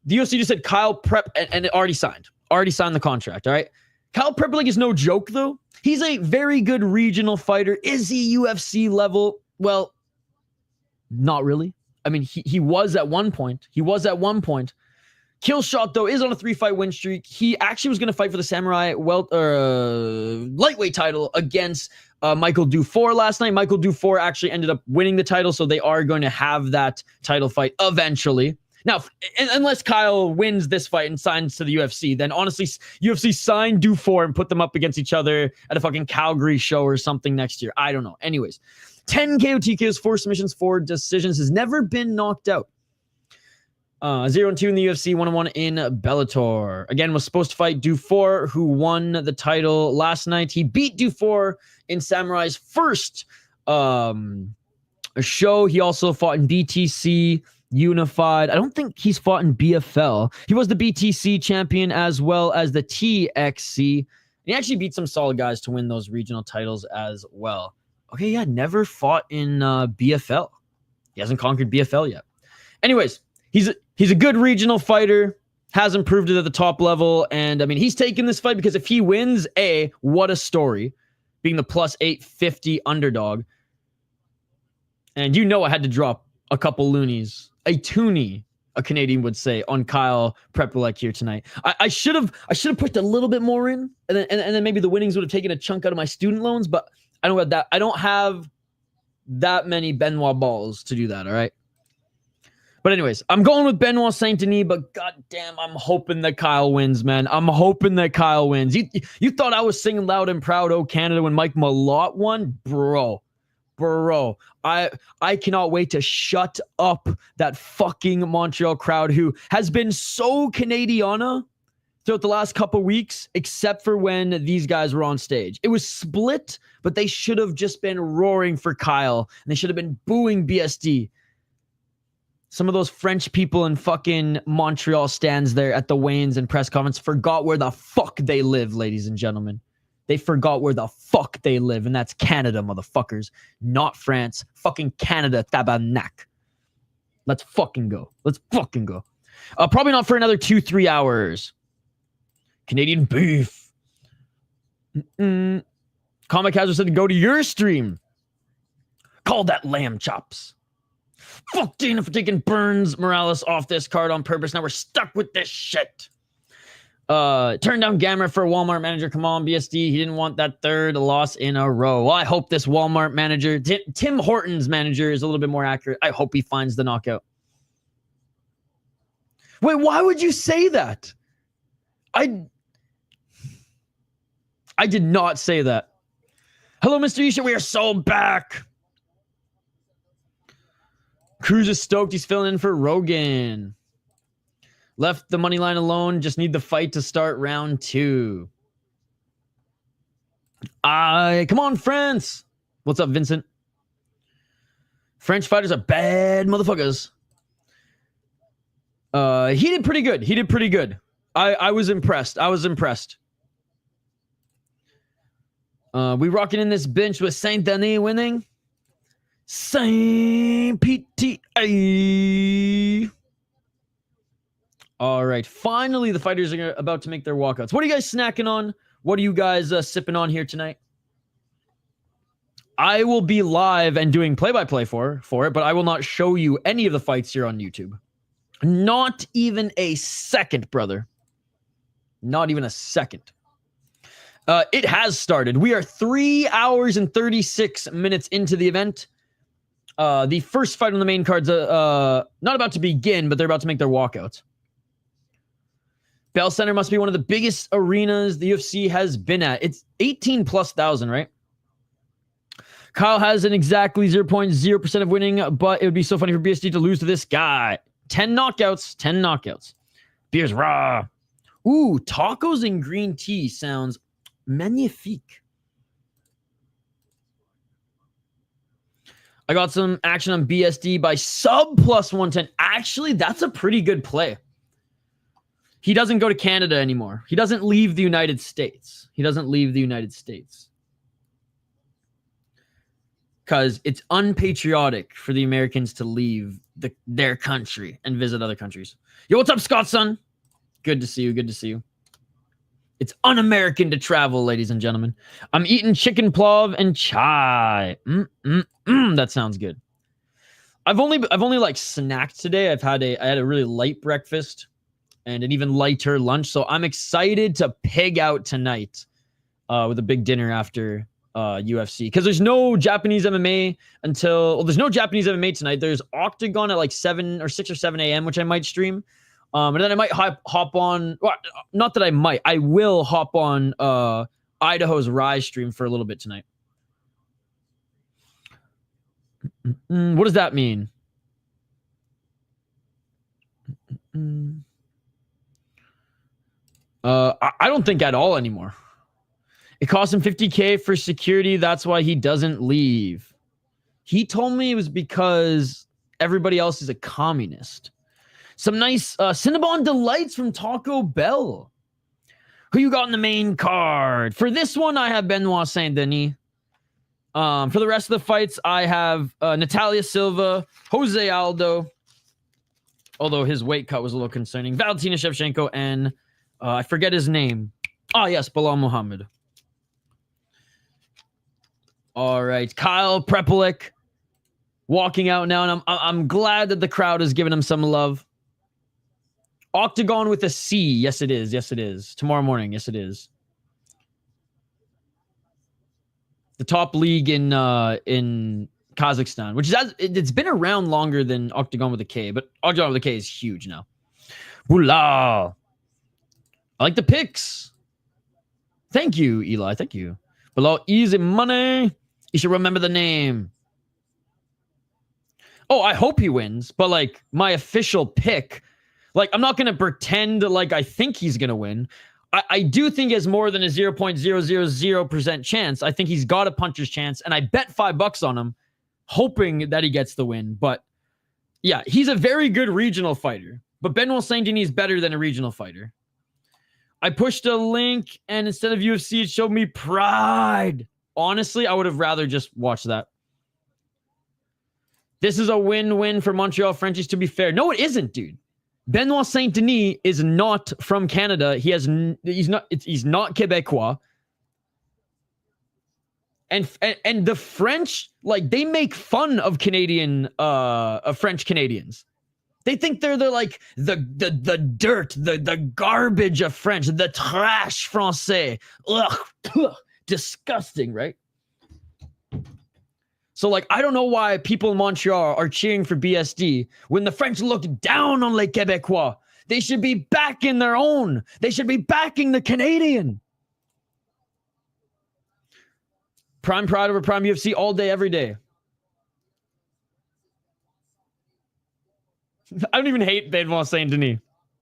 UFC just said Kyle Prep, and it already signed the contract, all right? Kyle Prepolek is no joke, though. He's a very good regional fighter. Is he UFC level? Well, not really. I mean, he was at one point. Killshot, though, is on a 3-fight win streak. He actually was going to fight for the Samurai lightweight title against Michael Dufour last night. Michael Dufour actually ended up winning the title, so they are going to have that title fight eventually. Now, unless Kyle wins this fight and signs to the UFC, then honestly, UFC sign Dufour and put them up against each other at a fucking Calgary show or something next year. I don't know. Anyways, 10 KO TKOs, 4 submissions, 4 decisions. Has never been knocked out. 0-2 in the UFC, 1-1 in Bellator. Again, was supposed to fight Dufour, who won the title last night. He beat Dufour in Samurai's first show. He also fought in BTC Unified. I don't think he's fought in BFL. He was the BTC champion as well as the TXC. He actually beat some solid guys to win those regional titles as well. Okay, yeah, never fought in BFL. He hasn't conquered BFL yet. Anyways, he's a good regional fighter, has improved it at the top level, and I mean, he's taking this fight because if he wins, what a story, being the plus 850 underdog. And you know I had to drop a couple loonies, a toonie, a Canadian would say, on Kyle Prepolek here tonight. I should have pushed a little bit more in, and then maybe the winnings would have taken a chunk out of my student loans, but I don't have that. I don't have that many Benoit balls to do that, all right? But anyways, I'm going with Benoit Saint-Denis, but goddamn, I'm hoping that Kyle wins, man. I'm hoping that Kyle wins. You thought I was singing loud and proud, "Oh, Canada," when Mike Malott won? Bro, I cannot wait to shut up that fucking Montreal crowd who has been so Canadiana throughout the last couple weeks, except for when these guys were on stage. It was split, but they should have just been roaring for Kyle, and they should have been booing BSD. Some of those French people in fucking Montreal stands there at the weigh-ins and press conference forgot where the fuck they live, ladies and gentlemen. They forgot where the fuck they live, and that's Canada, motherfuckers. Not France. Fucking Canada, tabarnak. Let's fucking go. Probably not for another 2-3 hours. Canadian beef. Comic Hazard said to go to your stream. Call that lamb chops. Fuck Dana for taking Burns Morales off this card on purpose. Now we're stuck with this shit. Turned down Gamma for a Walmart manager. Come on, BSD. He didn't want that third loss in a row. Well, I hope this Walmart manager, Tim Horton's manager, is a little bit more accurate. I hope he finds the knockout. Wait, why would you say that? I did not say that. Hello, Mr. Isha. We are so back. Cruz is stoked. He's filling in for Rogan. Left the money line alone. Just need the fight to start round 2. Come on, France. What's up, Vincent? French fighters are bad motherfuckers. He did pretty good. I was impressed. We rocking in this bench with Saint-Denis winning. Saint-PTA. All right. Finally, the fighters are about to make their walkouts. What are you guys snacking on? What are you guys sipping on here tonight? I will be live and doing play-by-play for it, but I will not show you any of the fights here on YouTube. Not even a second, brother. Not even a second. It has started. We are 3 hours and 36 minutes into the event. The first fight on the main card's not about to begin, but they're about to make their walkouts. Bell Center must be one of the biggest arenas the UFC has been at. It's 18,000+, right? Kyle has an exactly 0.0% of winning, but it would be so funny for BSD to lose to this guy. 10 knockouts, 10 knockouts. Beer's raw. Ooh, tacos and green tea sounds magnifique. I got some action on BSD by sub plus 110. Actually, that's a pretty good play. He doesn't go to Canada anymore. He doesn't leave the United States. He doesn't leave the United States. Because it's unpatriotic for the Americans to leave their country and visit other countries. Yo, what's up, Scott, son? Good to see you. Good to see you. It's un-American to travel, ladies and gentlemen. I'm eating chicken plov and chai. That sounds good. I've only like snacked today. I had a really light breakfast and an even lighter lunch. So I'm excited to pig out tonight with a big dinner after UFC. Because there's no Japanese MMA there's no Japanese MMA tonight. There's Octagon at like 6 or 7 a.m., which I might stream. And then I might hop on, well, not that I might, I will hop on Idaho's Rise stream for a little bit tonight. What does that mean? I don't think at all anymore. It cost him $50K for security. That's why he doesn't leave. He told me it was because everybody else is a communist. Some nice Cinnabon Delights from Taco Bell. Who you got in the main card? For this one, I have Benoit Saint-Denis. For the rest of the fights, I have Natalia Silva, José Aldo, although his weight cut was a little concerning, Valentina Shevchenko, and I forget his name. Ah, yes, Belal Muhammad. All right, Kyle Prepelik walking out now, and I'm glad that the crowd has given him some love. Octagon with a C. Yes, it is. Yes, it is. Tomorrow morning. Yes, it is. The top league in Kazakhstan, which is it's been around longer than Octagon with a K, but Octagon with a K is huge now. Bula. I like the picks. Thank you, Eli. Thank you. Below easy money. You should remember the name. Oh, I hope he wins, but like my official pick. Like, I'm not going to pretend like I think he's going to win. I do think he has more than a 0.000% chance. I think he's got a puncher's chance, and I bet $5 on him, hoping that he gets the win. But, yeah, he's a very good regional fighter. But Benoit Saint-Denis is better than a regional fighter. I pushed a link, and instead of UFC, it showed me Pride. Honestly, I would have rather just watched that. This is a win-win for Montreal Frenchies, to be fair. No, it isn't, dude. Benoit Saint-Denis is not from Canada. He's not Quebecois. And the French, like, they make fun of French Canadians. They think they're like the dirt, the garbage of French, the trash français. Ugh, disgusting, right? So, like, I don't know why people in Montreal are cheering for BSD when the French look down on les Québécois. They should be backing their own. They should be backing the Canadian. Prime Pride over Prime UFC all day, every day. I don't even hate Benoit Saint-Denis.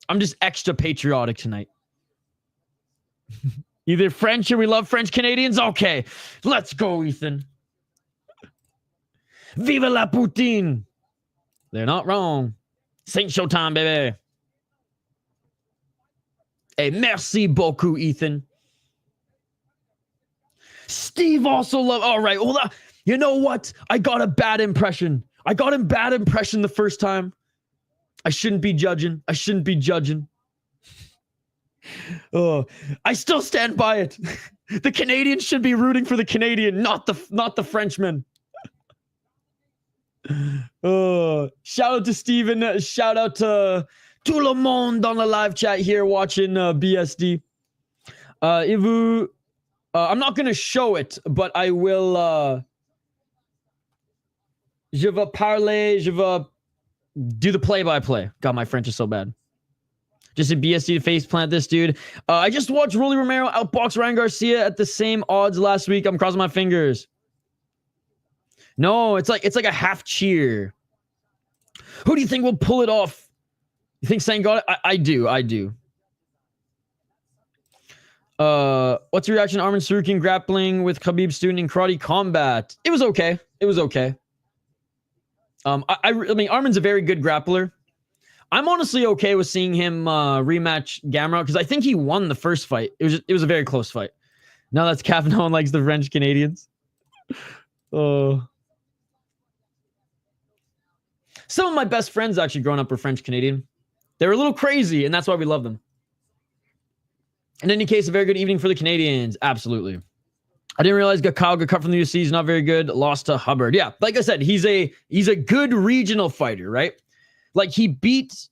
I'm just extra patriotic tonight. Either French or we love French Canadians. Okay, let's go, Ethan. Vive la Poutine. They're not wrong. Saint Showtime, baby. Hey, merci beaucoup, Ethan. Steve also love. All right, hold on. You know what? I got a bad impression. I got a bad impression the first time. I shouldn't be judging. I shouldn't be judging. Oh, I still stand by it. The Canadians should be rooting for the Canadian, not the Frenchman. Shout out to Steven. Shout out to tout le monde on the live chat here watching BSD. I'm not going to show it, but I will. Je vais parler. Je vais do the play-by-play. God, my French is so bad. Just a BSD to face plant this dude. I just watched Rolly Romero outbox Ryan Garcia at the same odds last week. I'm crossing my fingers. No, it's like a half cheer. Who do you think will pull it off? You think Saint got it? I do. What's your reaction to Arman Sarukian grappling with Khabib student in karate combat? It was okay. I mean, Arman's a very good grappler. I'm honestly okay with seeing him rematch Gamrot because I think he won the first fight. It was a very close fight. Now that's Cav. No one likes the French Canadians. Oh. Some of my best friends actually growing up were French Canadian. They were a little crazy, and that's why we love them. In any case, a very good evening for the Canadians. Absolutely. I didn't realize Kyle got cut from the UFC. He's not very good. Lost to Hubbard. Yeah, like I said, he's a good regional fighter, right? Like he beat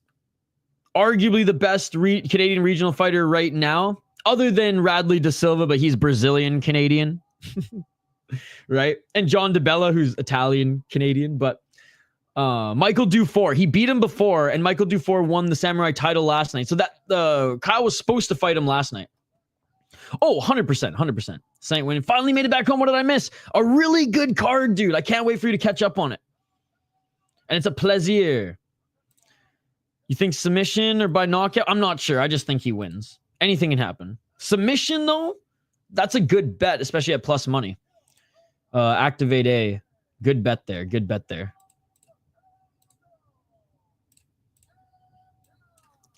arguably the best Canadian regional fighter right now, other than Radley De Silva, but he's Brazilian Canadian, right? And John DeBella, who's Italian Canadian, but Michael Dufour, he beat him before, and Michael Dufour won the Samurai title last night. So that Kyle was supposed to fight him last night. Oh, 100%. Saint winning. Finally made it back home. What did I miss? A really good card, dude. I can't wait for you to catch up on it. And it's a plaisir. You think submission or by knockout? I'm not sure. I just think he wins. Anything can happen. Submission, though, that's a good bet, especially at plus money. Activate A. Good bet there.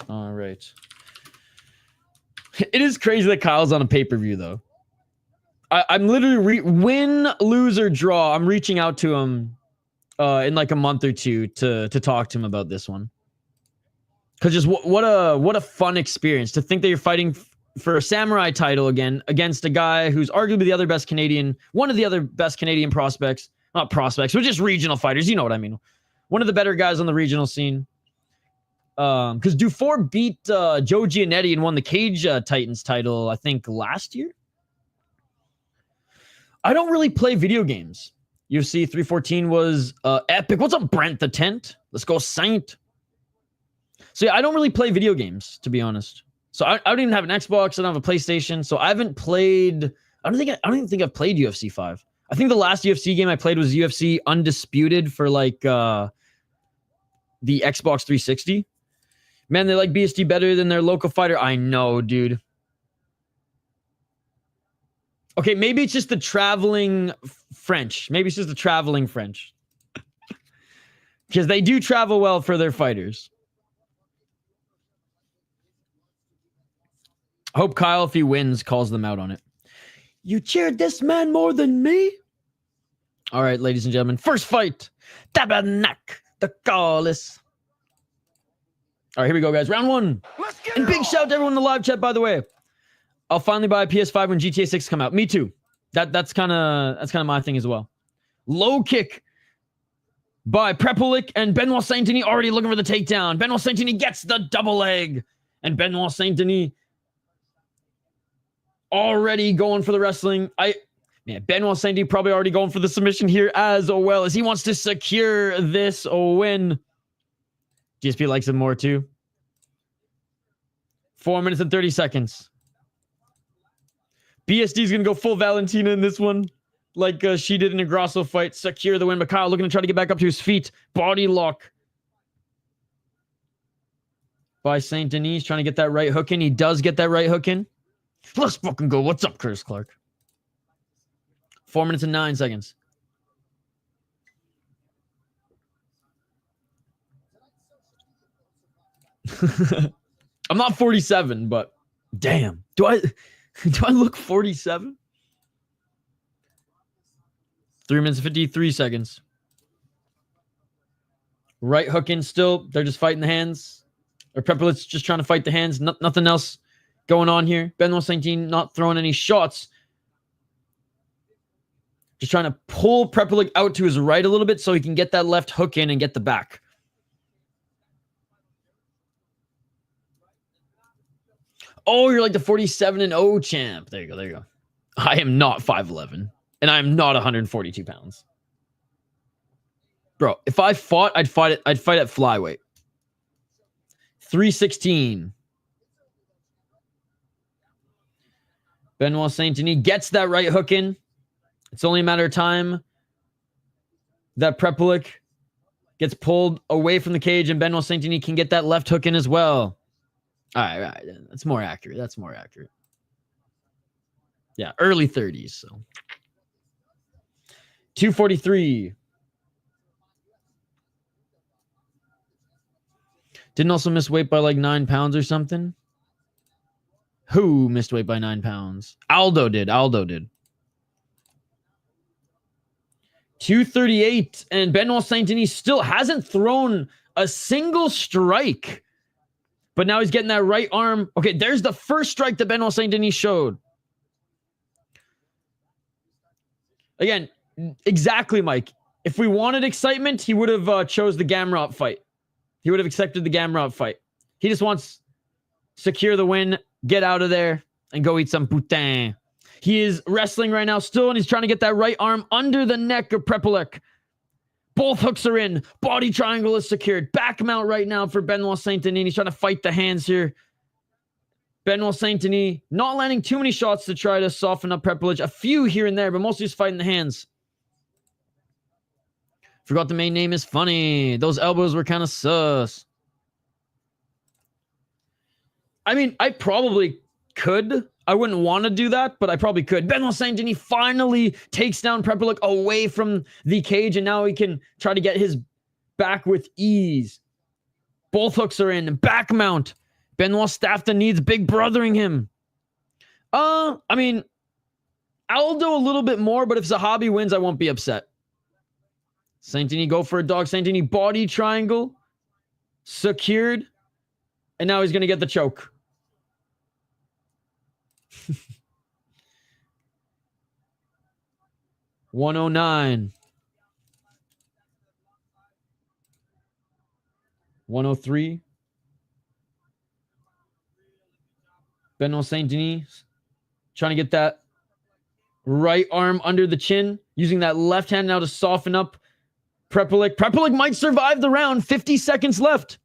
All right. It is crazy that Kyle's on a pay-per-view, though. I'm literally, win, lose, or draw, I'm reaching out to him in like a month or two to talk to him about this one. Because just what a fun experience to think that you're fighting for a Samurai title again against a guy who's arguably one of the other best Canadian prospects. Not prospects, but just regional fighters. You know what I mean. One of the better guys on the regional scene. Because Dufour beat Joe Giannetti and won the Cage Titans title, I think, last year. I don't really play video games. UFC 314 was epic. What's up, Brent the Tent? Let's go, Saint. So yeah, I don't really play video games, to be honest. So I don't even have an Xbox. I don't have a PlayStation. So I haven't played. I don't even think I've played UFC 5. I think the last UFC game I played was UFC Undisputed for like the Xbox 360. Man, they like BSD better than their local fighter. I know, dude. Okay, maybe it's just the traveling French. Maybe it's just the traveling French. Because they do travel well for their fighters. I hope Kyle, if he wins, calls them out on it. You cheered this man more than me? All right, ladies and gentlemen. First fight. Tabernac. The Gaulis. All right, here we go, guys. Round one. And big shout out to everyone in the live chat, by the way. I'll finally buy a PS5 when GTA 6 come out. Me too. That's kind of my thing as well. Low kick by Prepolik and Benoit Saint-Denis already looking for the takedown. Benoit Saint-Denis gets the double leg. And Benoit Saint-Denis already going for the wrestling. Benoit Saint-Denis probably already going for the submission here as well as he wants to secure this win. GSP likes him more too. 4 minutes and 30 seconds. BSD is going to go full Valentina in this one. Like she did in a Grasso fight. Secure the win. But Kyle looking to try to get back up to his feet. Body lock. By Saint-Denis. Trying to get that right hook in. He does get that right hook in. Let's fucking go. What's up, Curtis Clark? 4 minutes and 9 seconds. I'm not 47, but damn. Do I look 47? 3 minutes and 53 seconds. Right hook in still. They're just fighting the hands. Or Prepolit's just trying to fight the hands. Nothing else going on here. Benoit Saint-Denis not throwing any shots. Just trying to pull Prepolik out to his right a little bit so he can get that left hook in and get the back. Oh, you're like the 47-0 champ. There you go. I am not 5'11", and I am not 142 pounds. Bro, if I fought, I'd fight at flyweight. 316. Benoit Saint-Denis gets that right hook in. It's only a matter of time that Prepelic gets pulled away from the cage and Benoit Saint-Denis can get that left hook in as well. All right. That's more accurate. Yeah, early 30s. So 243. Didn't also miss weight by like 9 pounds or something. Who missed weight by 9 pounds? Aldo did. 238. And Benoit Saint-Denis still hasn't thrown a single strike. But now he's getting that right arm. Okay, there's the first strike that Benoit Saint-Denis showed. Again, exactly, Mike. If we wanted excitement, he would have chose the Gamrot fight. He would have accepted the Gamrot fight. He just wants secure the win, get out of there, and go eat some putain. He is wrestling right now still, and he's trying to get that right arm under the neck of Prepelic. Both hooks are in. Body triangle is secured. Back mount right now for Benoit Saint-Denis. He's trying to fight the hands here. Benoit Saint-Denis not landing too many shots to try to soften up Prepelic. A few here and there, but mostly just fighting the hands. Forgot the main name is funny. Those elbows were kind of sus. I mean, I probably could. I wouldn't want to do that, but I probably could. Benoit Saint-Denis finally takes down Prepelic away from the cage, and now he can try to get his back with ease. Both hooks are in. Back mount. Benoit Staffton needs big brothering him. I mean, Aldo a little bit more, but if Zahabi wins, I won't be upset. Saint-Denis go for a dog. Saint-Denis body triangle. Secured. And now he's going to get the choke. $109. 103. Benoit Saint-Denis trying to get that right arm under the chin, using that left hand now to soften up Prepelic. Prepelic might survive the round. 50 seconds left.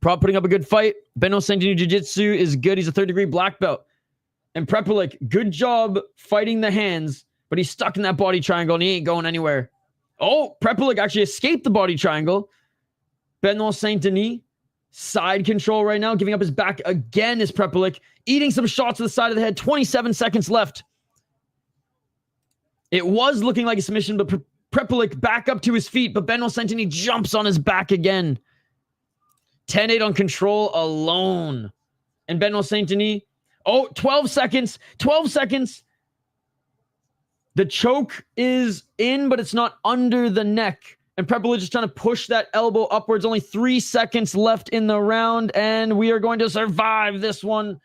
Prop putting up a good fight. Benoit Saint-Denis Jiu-Jitsu is good. He's a 3rd-degree black belt. And Prepelic, good job fighting the hands, but he's stuck in that body triangle and he ain't going anywhere. Oh, Prepelic actually escaped the body triangle. Benoit Saint-Denis, side control right now, giving up his back again is Prepelic, eating some shots to the side of the head. 27 seconds left. It was looking like a submission, but Prepelic back up to his feet, but Benoit Saint-Denis jumps on his back again. 10-8 on control alone. And Benoit Saint-Denis, 12 seconds. 12 seconds. The choke is in, but it's not under the neck. And Prepelic is trying to push that elbow upwards. Only 3 seconds left in the round, and we are going to survive this one.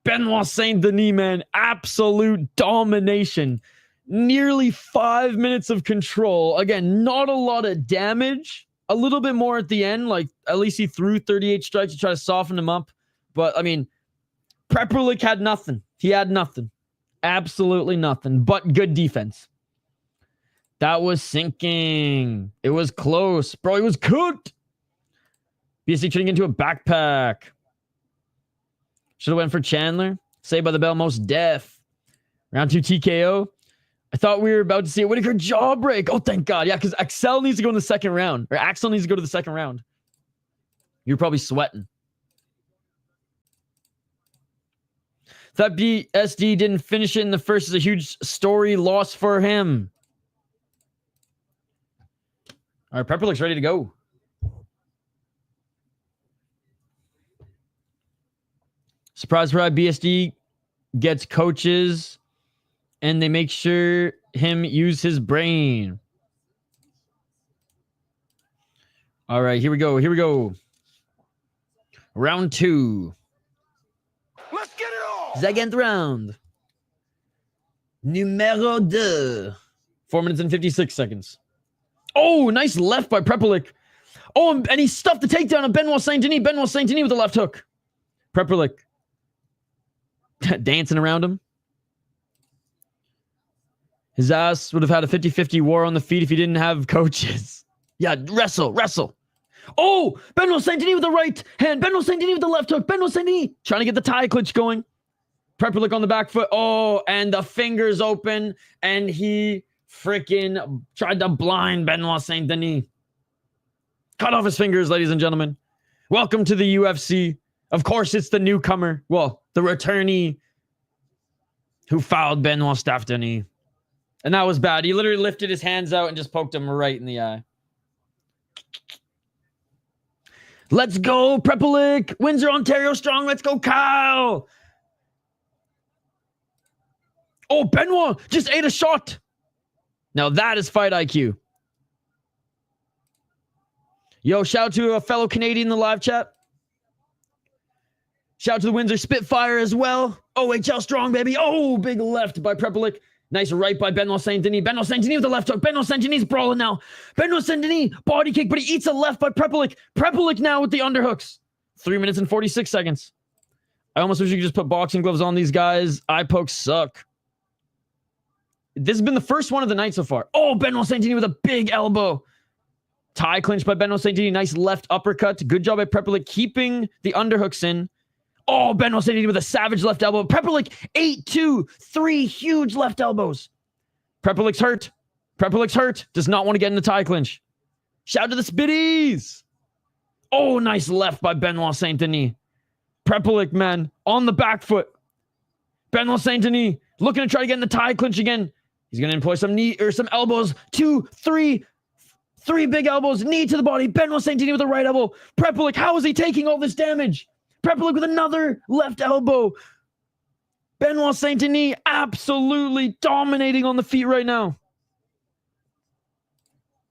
Benoit Saint-Denis, man, absolute domination. Nearly 5 minutes of control. Again, not a lot of damage. A little bit more at the end. Like, at least he threw 38 strikes to try to soften him up. But, I mean, Prepelic had nothing. He had nothing. Absolutely nothing. But good defense. That was sinking. It was close. Bro, he was cooked. BSC turning into a backpack. Should have went for Chandler. Saved by the bell, most deaf. Round 2 TKO. I thought we were about to see a Whitaker jawbreak. Oh, thank God. Yeah, because Axel needs to go in the second round. Or Axel needs to go to the second round. You're probably sweating. That BSD didn't finish it in the first is a huge story loss for him. All right, Prepper looks ready to go. Surprise for BSD gets coaches and they make sure him use his brain. All right, here we go. Here we go. Round 2. Let's get it on. Second round. Numero 2. 4 minutes and 56 seconds. Oh, nice left by Prepelic. Oh, and he stuffed the takedown of Benoit Saint-Denis. Benoit Saint-Denis with the left hook. Prepelic dancing around him. His ass would have had a 50-50 war on the feet if he didn't have coaches. Yeah, wrestle. Oh, Benoit Saint-Denis with the right hand. Benoit Saint-Denis with the left hook. Benoit Saint-Denis trying to get the tie clinch going. Prepelic on the back foot. Oh, and the fingers open. And he freaking tried to blind Benoit Saint-Denis. Cut off his fingers, ladies and gentlemen. Welcome to the UFC. Of course, it's the newcomer. Well, the returnee who fouled Benoit Saint-Denis. And that was bad. He literally lifted his hands out and just poked him right in the eye. Let's go, Prepelic. Windsor, Ontario strong. Let's go, Kyle. Oh, Benoit just ate a shot. Now that is fight IQ. Yo, shout out to a fellow Canadian in the live chat. Shout out to the Windsor Spitfire as well. OHL strong, baby. Oh, big left by Prepelic. Nice right by Benoit Saint-Denis. Benoit Saint-Denis with the left hook. Benoit Saint-Denis brawling now. Benoit Saint-Denis body kick, but he eats a left by Prepelic. Prepelic now with the underhooks. 3 minutes and 46 seconds. I almost wish you could just put boxing gloves on these guys. Eye pokes suck. This has been the first one of the night so far. Oh, Benoit Saint-Denis with a big elbow. Tie clinch by Benoit Saint-Denis. Nice left uppercut. Good job by Prepelic keeping the underhooks in. Oh, Benoit Saint-Denis with a savage left elbow. Prepelic 8-2. 3 huge left elbows. Prepelic's hurt. Prepelic's hurt. Does not want to get in the tie clinch. Shout out to the Spitties. Oh, nice left by Benoit Saint-Denis. Prepelic, man, on the back foot. Benoit Saint-Denis looking to try to get in the tie clinch again. He's going to employ some knee or some elbows. 2, 3. 3 big elbows. Knee to the body. Benoit Saint-Denis with the right elbow. Prepelic, how is he taking all this damage? Prepelic with another left elbow. Benoit Saint-Denis absolutely dominating on the feet right now.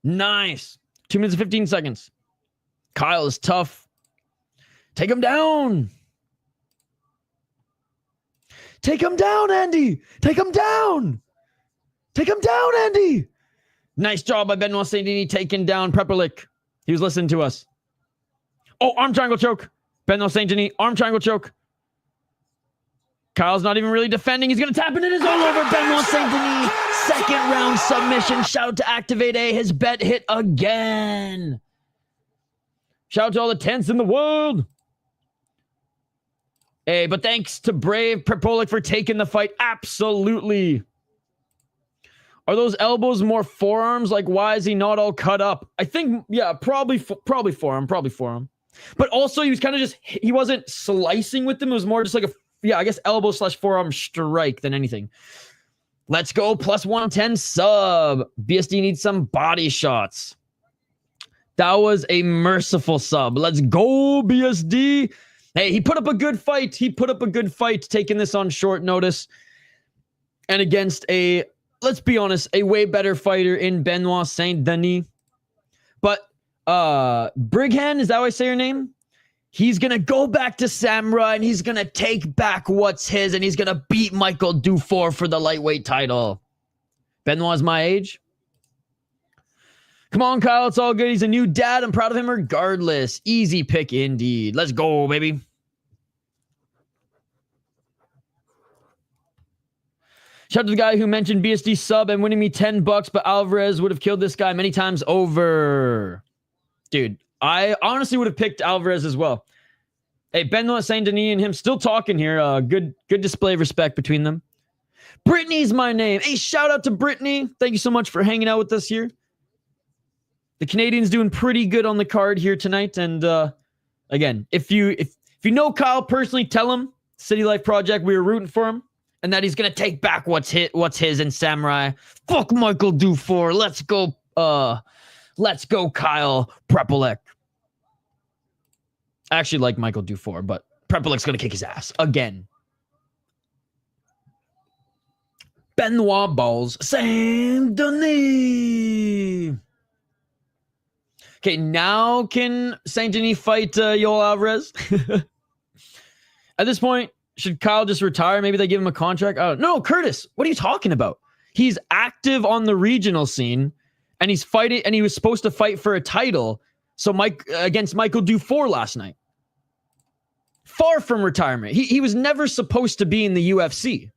Nice. 2 minutes and 15 seconds. Kyle is tough. Take him down. Take him down, Andy. Take him down. Take him down, Andy. Nice job by Benoit Saint-Denis taking down Prepelic. He was listening to us. Oh, arm triangle choke. Benoit Saint-Denis, arm triangle choke. Kyle's not even really defending. He's going to tap, and it is all over. Benoit Saint-Denis, second round submission. Shout out to Activate A. His bet hit again. Shout out to all the tents in the world. Hey, but thanks to Brave Prepelic for taking the fight. Absolutely. Are those elbows more forearms? Like, why is he not all cut up? I think, yeah, probably forearm. But also, he was kind of just, he wasn't slicing with them. It was more just like I guess elbow / forearm strike than anything. Let's go. Plus 110 sub. BSD needs some body shots. That was a merciful sub. Let's go, BSD. Hey, he put up a good fight. Taking this on short notice. And against a, let's be honest, a way better fighter in Benoit Saint-Denis. But Brighan, is that how I say your name? He's going to go back to Samurai and he's going to take back what's his and he's going to beat Michael Dufour for the lightweight title. Benoit's my age. Come on, Kyle. It's all good. He's a new dad. I'm proud of him regardless. Easy pick indeed. Let's go, baby. Shout out to the guy who mentioned BSD sub and winning me $10, but Alvarez would have killed this guy many times over. Dude, I honestly would have picked Alvarez as well. Hey, Benoit Saint-Denis and him still talking here. Good display of respect between them. Brittany's my name. Hey, shout out to Brittany. Thank you so much for hanging out with us here. The Canadians doing pretty good on the card here tonight. And again, if you know Kyle personally, tell him City Life Project, we were rooting for him. And that he's going to take back what's his in Samurai. Fuck Michael Dufour. Let's go, Kyle Prepelic. I actually like Michael Dufour, but Prepelic's going to kick his ass again. Benoit balls. Saint-Denis. Okay, now can Saint-Denis fight Yoel Alvarez? At this point, should Kyle just retire? Maybe they give him a contract? No, Curtis, what are you talking about? He's active on the regional scene, and he's fighting, and he was supposed to fight for a title. So against Michael Dufour last night. Far from retirement. He was never supposed to be in the UFC.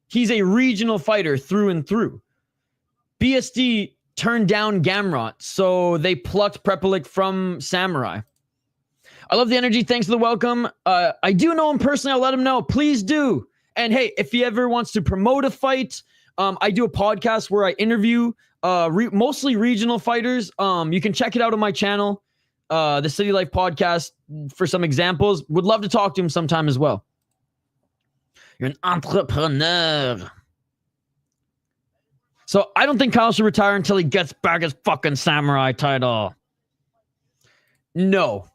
He's a regional fighter through and through. BSD turned down Gamrot, so they plucked Prepelic from Samurai. I love the energy. Thanks for the welcome. I do know him personally. I'll let him know. Please do. And hey, if he ever wants to promote a fight I do a podcast where I interview mostly regional fighters. You can check it out on my channel, the City Life Podcast, for some examples. Would love to talk to him sometime as well. You're an entrepreneur. So I don't think Kyle should retire until he gets back his fucking samurai title. No.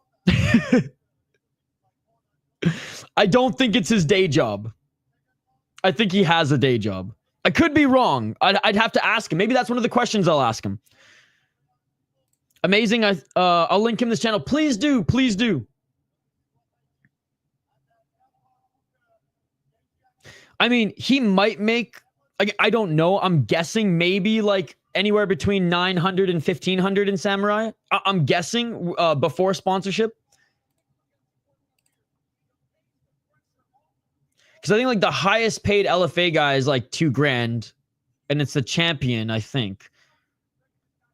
I don't think it's his day job. I think he has a day job. I could be wrong. I'd have to ask him. Maybe that's one of the questions I'll ask him. Amazing. I'll link him this channel. Please do. Please do. I mean, he might make, I don't know. I'm guessing maybe like anywhere between 900 and 1500 in Samurai. I'm guessing before sponsorship. Because I think like the highest paid LFA guy is like $2,000, and it's the champion, I think.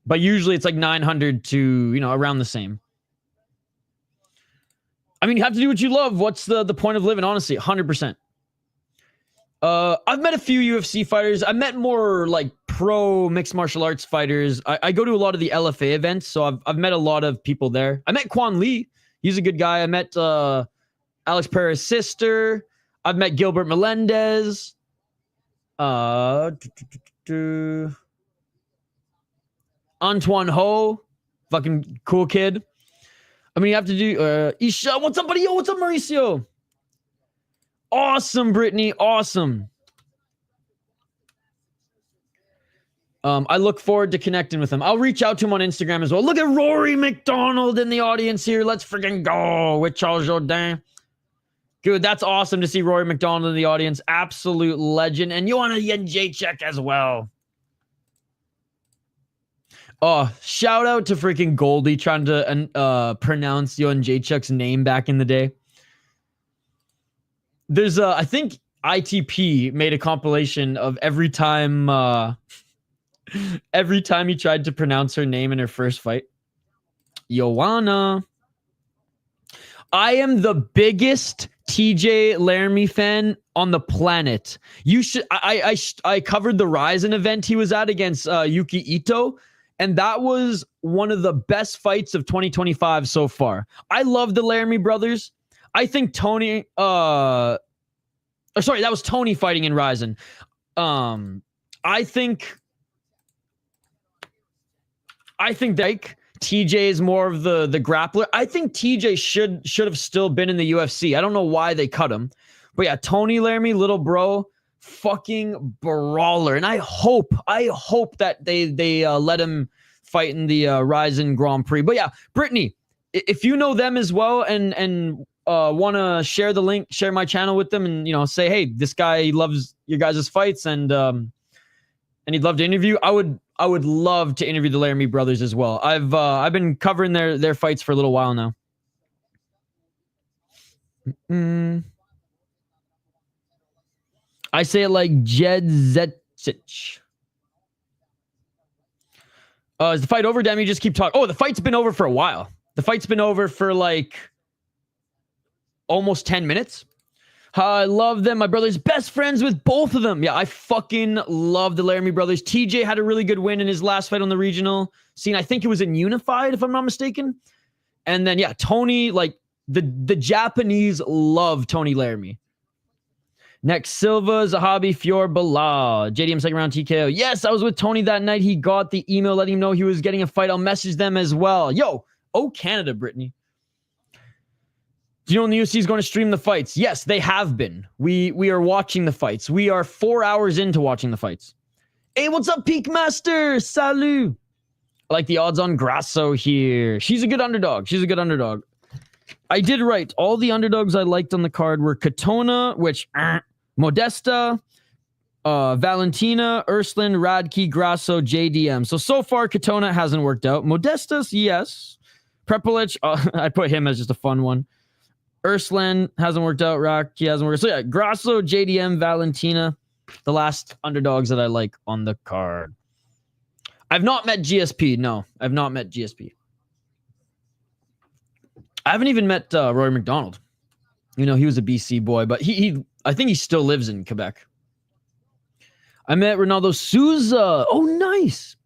But usually it's like 900 to, you know, around the same. I mean, you have to do what you love. What's the point of living? Honestly, 100%. I've met a few UFC fighters. I met more like pro mixed martial arts fighters. I go to a lot of the LFA events, so I've met a lot of people there. I met Quan Lee. He's a good guy. I met Alex Pereira's sister. I've met Gilbert Melendez. Antoine Ho. Fucking cool kid. I mean, you have to do... Isha, what's up, buddy? Yo, what's up, Mauricio? Awesome, Brittany. Awesome. I look forward to connecting with him. I'll reach out to him on Instagram as well. Look at Rory McDonald in the audience here. Let's freaking go with Charles Jourdain. Good, that's awesome to see Rory McDonald in the audience. Absolute legend. And Joanna Jędrzejczyk as well. Oh, shout out to freaking Goldie trying to pronounce Jędrzejczyk's name back in the day. There's I think ITP made a compilation of every time he tried to pronounce her name in her first fight. Joanna. I am the biggest TJ Laramie fan on the planet. You should. I covered the Ryzen event he was at against Yuki Ito, and that was one of the best fights of 2025 so far. I love the Laramie brothers. I think Tony. Sorry, that was Tony fighting in Ryzen. I think like TJ is more of the grappler. I think TJ should have still been in the UFC. I don't know why they cut him. But yeah, Tony Laramie, little bro, fucking brawler. And I hope that they let him fight in the Ryzen Grand Prix. But yeah, Brittany, if you know them as well and want to share the link, share my channel with them, and, you know, say, hey, this guy loves your guys' fights and he'd love to interview. I would love to interview the Laramie brothers as well. I've been covering their fights for a little while now. I say it like Jedzecic. Is the fight over? Damn, you just keep talking. Oh, the fight's been over for a while. The fight's been over for like almost 10 minutes. I love them. My brother's best friends with both of them. Yeah, I fucking love the Laramie brothers. TJ had a really good win in his last fight on the regional scene. I think it was in Unified, if I'm not mistaken. And then, yeah, Tony, like, the Japanese love Tony Laramie. Next, Silva, Zahabi, Fiorot, Belal. JDM second round TKO. Yes, I was with Tony that night. He got the email letting him know he was getting a fight. I'll message them as well. Yo, oh, Canada, Brittany. Do you know when the UFC is going to stream the fights? Yes, they have been. We are watching the fights. We are 4 hours into watching the fights. Hey, what's up, Peak Master? Salut. I like the odds on Grasso here. She's a good underdog. She's a good underdog. I did right. All the underdogs I liked on the card were Katona, which Modesta, Valentina, Ursulin, Radke, Grasso, JDM. So far, Katona hasn't worked out. Modestas, yes. Prepolich, I put him as just a fun one. Ursulin hasn't worked out. Rocky hasn't worked out. So yeah, Grasso, JDM, Valentina, the last underdogs that I like on the card. I've not met GSP. No, I've not met GSP. I haven't even met Rory McDonald. You know, he was a BC boy, but I think he still lives in Quebec. I met Ronaldo Souza. Oh, nice.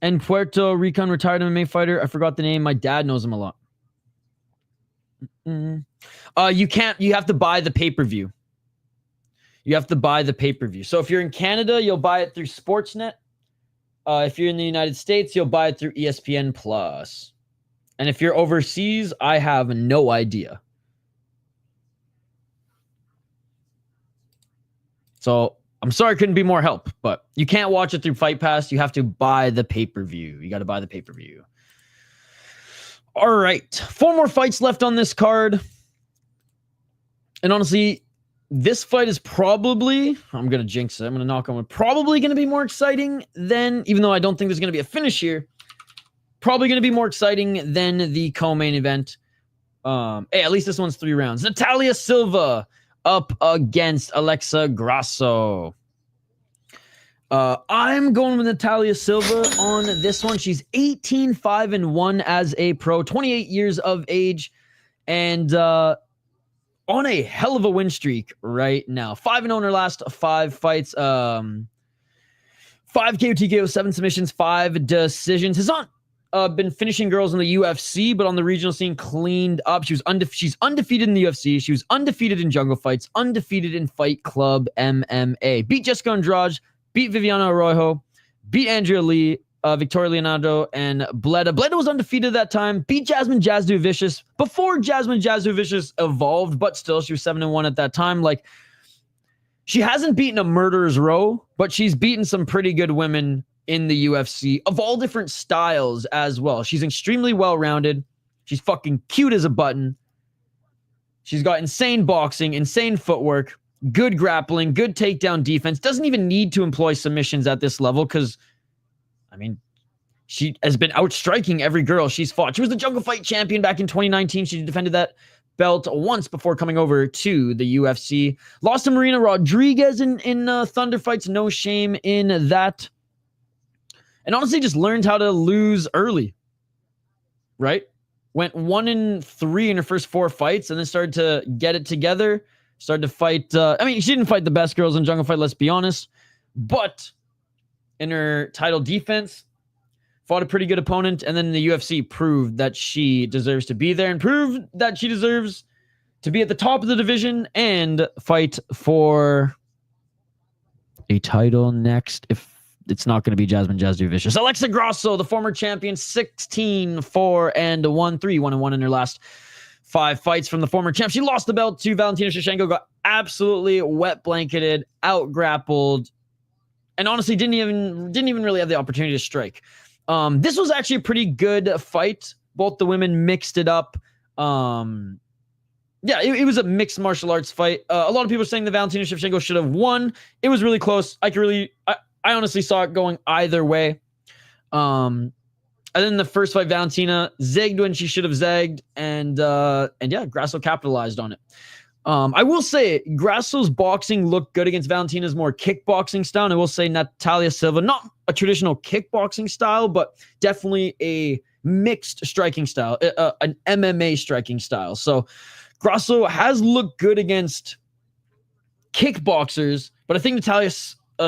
And Puerto Rican retired MMA fighter. I forgot the name. My dad knows him a lot. You have to buy the pay-per-view. You have to buy the pay-per-view. So if you're in Canada, you'll buy it through Sportsnet. If you're in the United States, you'll buy it through ESPN Plus. And if you're overseas, I have no idea. So I'm sorry I couldn't be more help, but you can't watch it through Fight Pass. You have to buy the pay-per-view. You got to buy the pay-per-view. All right. 4 more fights left on this card. And honestly, this fight is probably, I'm going to jinx it. I'm going to knock on wood. Probably going to be more exciting than, even though I don't think there's going to be a finish here, probably going to be more exciting than the co-main event. Hey, at least this one's 3 rounds. Natalia Silva up against Alexa Grasso. I'm going with Natalia Silva on this one. She's 18-5-1 as a pro, 28 years of age, and on a hell of a win streak right now. 5-0 in her last 5 fights. 5 KO, TKO, 7 submissions, 5 decisions. Has not been finishing girls in the UFC, but on the regional scene, cleaned up. She's undefeated in the UFC. She was undefeated in Jungle Fights, undefeated in Fight Club MMA. Beat Jessica Andrade, beat Viviana Arroyo, beat Andrea Lee, Victoria Leonardo, and Bleda. Bleda was undefeated at that time. Beat Jasmine Jasudavicius before Jasmine Jasudavicius evolved, but still, she was 7-1 at that time. Like, she hasn't beaten a murderer's row, but she's beaten some pretty good women in the UFC of all different styles as well. She's extremely well-rounded. She's fucking cute as a button. She's got insane boxing, insane footwork, good grappling, good takedown defense. Doesn't even need to employ submissions at this level because, I mean, she has been outstriking every girl she's fought. She was the Jungle Fight champion back in 2019. She defended that belt once before coming over to the UFC. Lost to Marina Rodriguez in Thunder Fights. No shame in that. And honestly, just learned how to lose early, right? Went 1-3 in her first 4 fights and then started to get it together. Started to fight. I mean, she didn't fight the best girls in Jungle Fight, let's be honest. But in her title defense, fought a pretty good opponent. And then the UFC proved that she deserves to be there and proved that she deserves to be at the top of the division and fight for a title next if it's not going to be Jasmine Jasudavicius. Alexa Grasso, the former champion, 16-4-1, 3-1-1 in her last 5 fights from the former champ. She lost the belt to Valentina Shevchenko, got absolutely wet blanketed, out grappled, and honestly didn't even really have the opportunity to strike. This was actually a pretty good fight. Both the women mixed it up. Yeah, it was a mixed martial arts fight. A lot of people are saying that Valentina Shevchenko should have won. It was really close. I honestly saw it going either way. And then the first fight, Valentina zigged when she should have zagged, and yeah, Grasso capitalized on it. I will say Grasso's boxing looked good against Valentina's more kickboxing style. And I will say Natalia Silva, not a traditional kickboxing style, but definitely a mixed striking style, an MMA striking style. So Grasso has looked good against kickboxers, but I think Natalia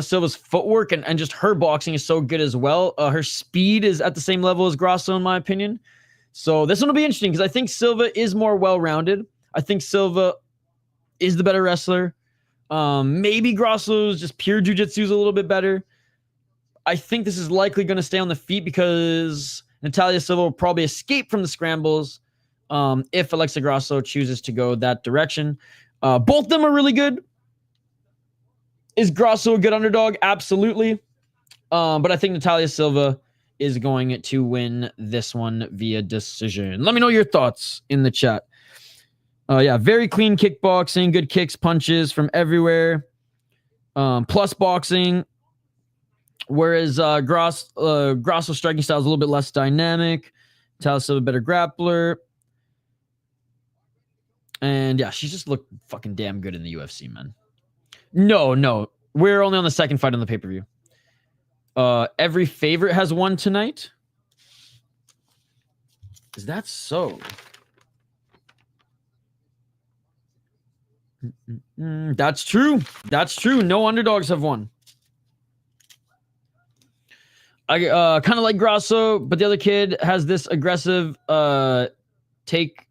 Silva's footwork and just her boxing is so good as well. Her speed is at the same level as Grasso, in my opinion. So this one will be interesting because I think Silva is more well-rounded. I think Silva is the better wrestler. Maybe Grasso's just pure jiu-jitsu is a little bit better. I think this is likely going to stay on the feet because Natalia Silva will probably escape from the scrambles if Alexa Grasso chooses to go that direction. Both of them are really good. Is Grasso a good underdog? Absolutely. But I think Natalia Silva is going to win this one via decision. Let me know your thoughts in the chat. Yeah, very clean kickboxing, good kicks, punches from everywhere. Plus boxing. Whereas Grasso's striking style is a little bit less dynamic. Natalia Silva, better grappler. And yeah, she just looked fucking damn good in the UFC, man. No. We're only on the second fight on the pay-per-view. Every favorite has won tonight. Is that so? That's true. No underdogs have won. I kind of like Grasso, but the other kid has this aggressive take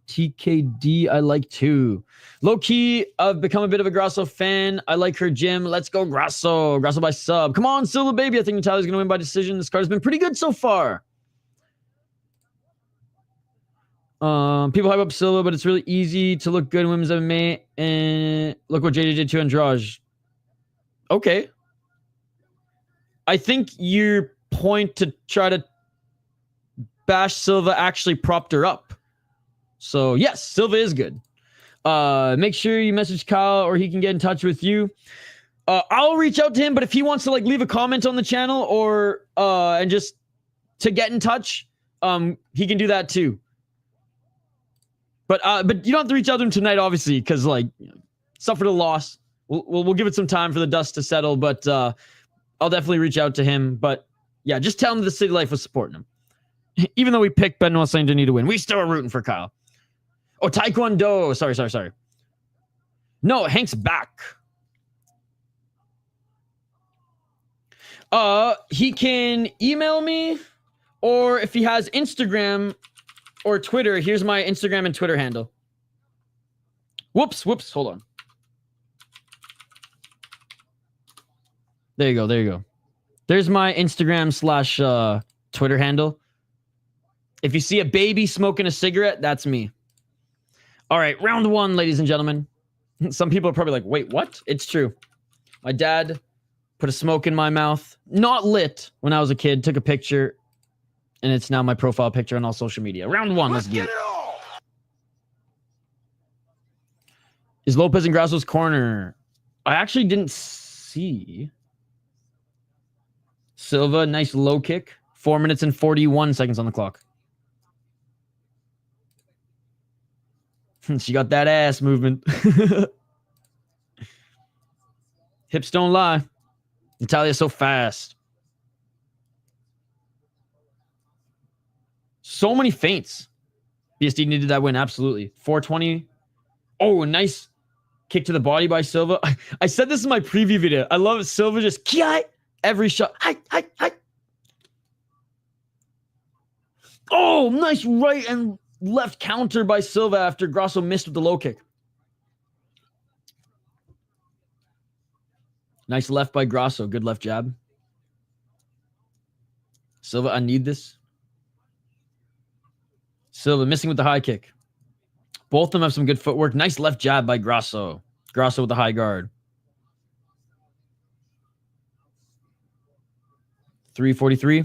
TKD I like too. Low key, I've become a bit of a Grasso fan. I like her gym. Let's go Grasso. Grasso by sub. Come on, Silva baby. I think Natalia's going to win by decision. This card has been pretty good so far. People hype up Silva, but it's really easy to look good in women's MMA. And look what JJ did to Andrade. Okay. I think your point to try to bash Silva actually propped her up. So, yes, Silva is good. Make sure you message Kyle or he can get in touch with you. I'll reach out to him, but if he wants to like leave a comment on the channel or and just to get in touch, he can do that too. But you don't have to reach out to him tonight, obviously, because like suffered a loss. We'll give it some time for the dust to settle, but I'll definitely reach out to him. But yeah, just tell him the City Life was supporting him. Even though we picked Benoit Saint-Denis to win, we still are rooting for Kyle. Oh, Taekwondo. Sorry. No, Hank's back. He can email me, or if he has Instagram or Twitter, here's my Instagram and Twitter handle. Whoops. Hold on. There you go. There's my Instagram / Twitter handle. If you see a baby smoking a cigarette, that's me. All right, round one, ladies and gentlemen. Some people are probably like, wait, what? It's true. My dad put a smoke in my mouth, not lit, when I was a kid, took a picture, and it's now my profile picture on all social media. Round one, let's get it. Is Lopez in Grasso's corner? I actually didn't see. Silva, nice low kick. 4 minutes and 41 seconds on the clock. She got that ass movement. Hips don't lie. Natalia's so fast. So many feints. BSD needed that win, absolutely. 420. Oh, nice kick to the body by Silva. I said this in my preview video. I love it. Silva just ki every shot. Hi. Oh, nice right and left counter by Silva after Grasso missed with the low kick. Nice left by Grasso. Good left jab. Silva, I need this. Silva missing with the high kick. Both of them have some good footwork. Nice left jab by Grasso. Grasso with the high guard. 343.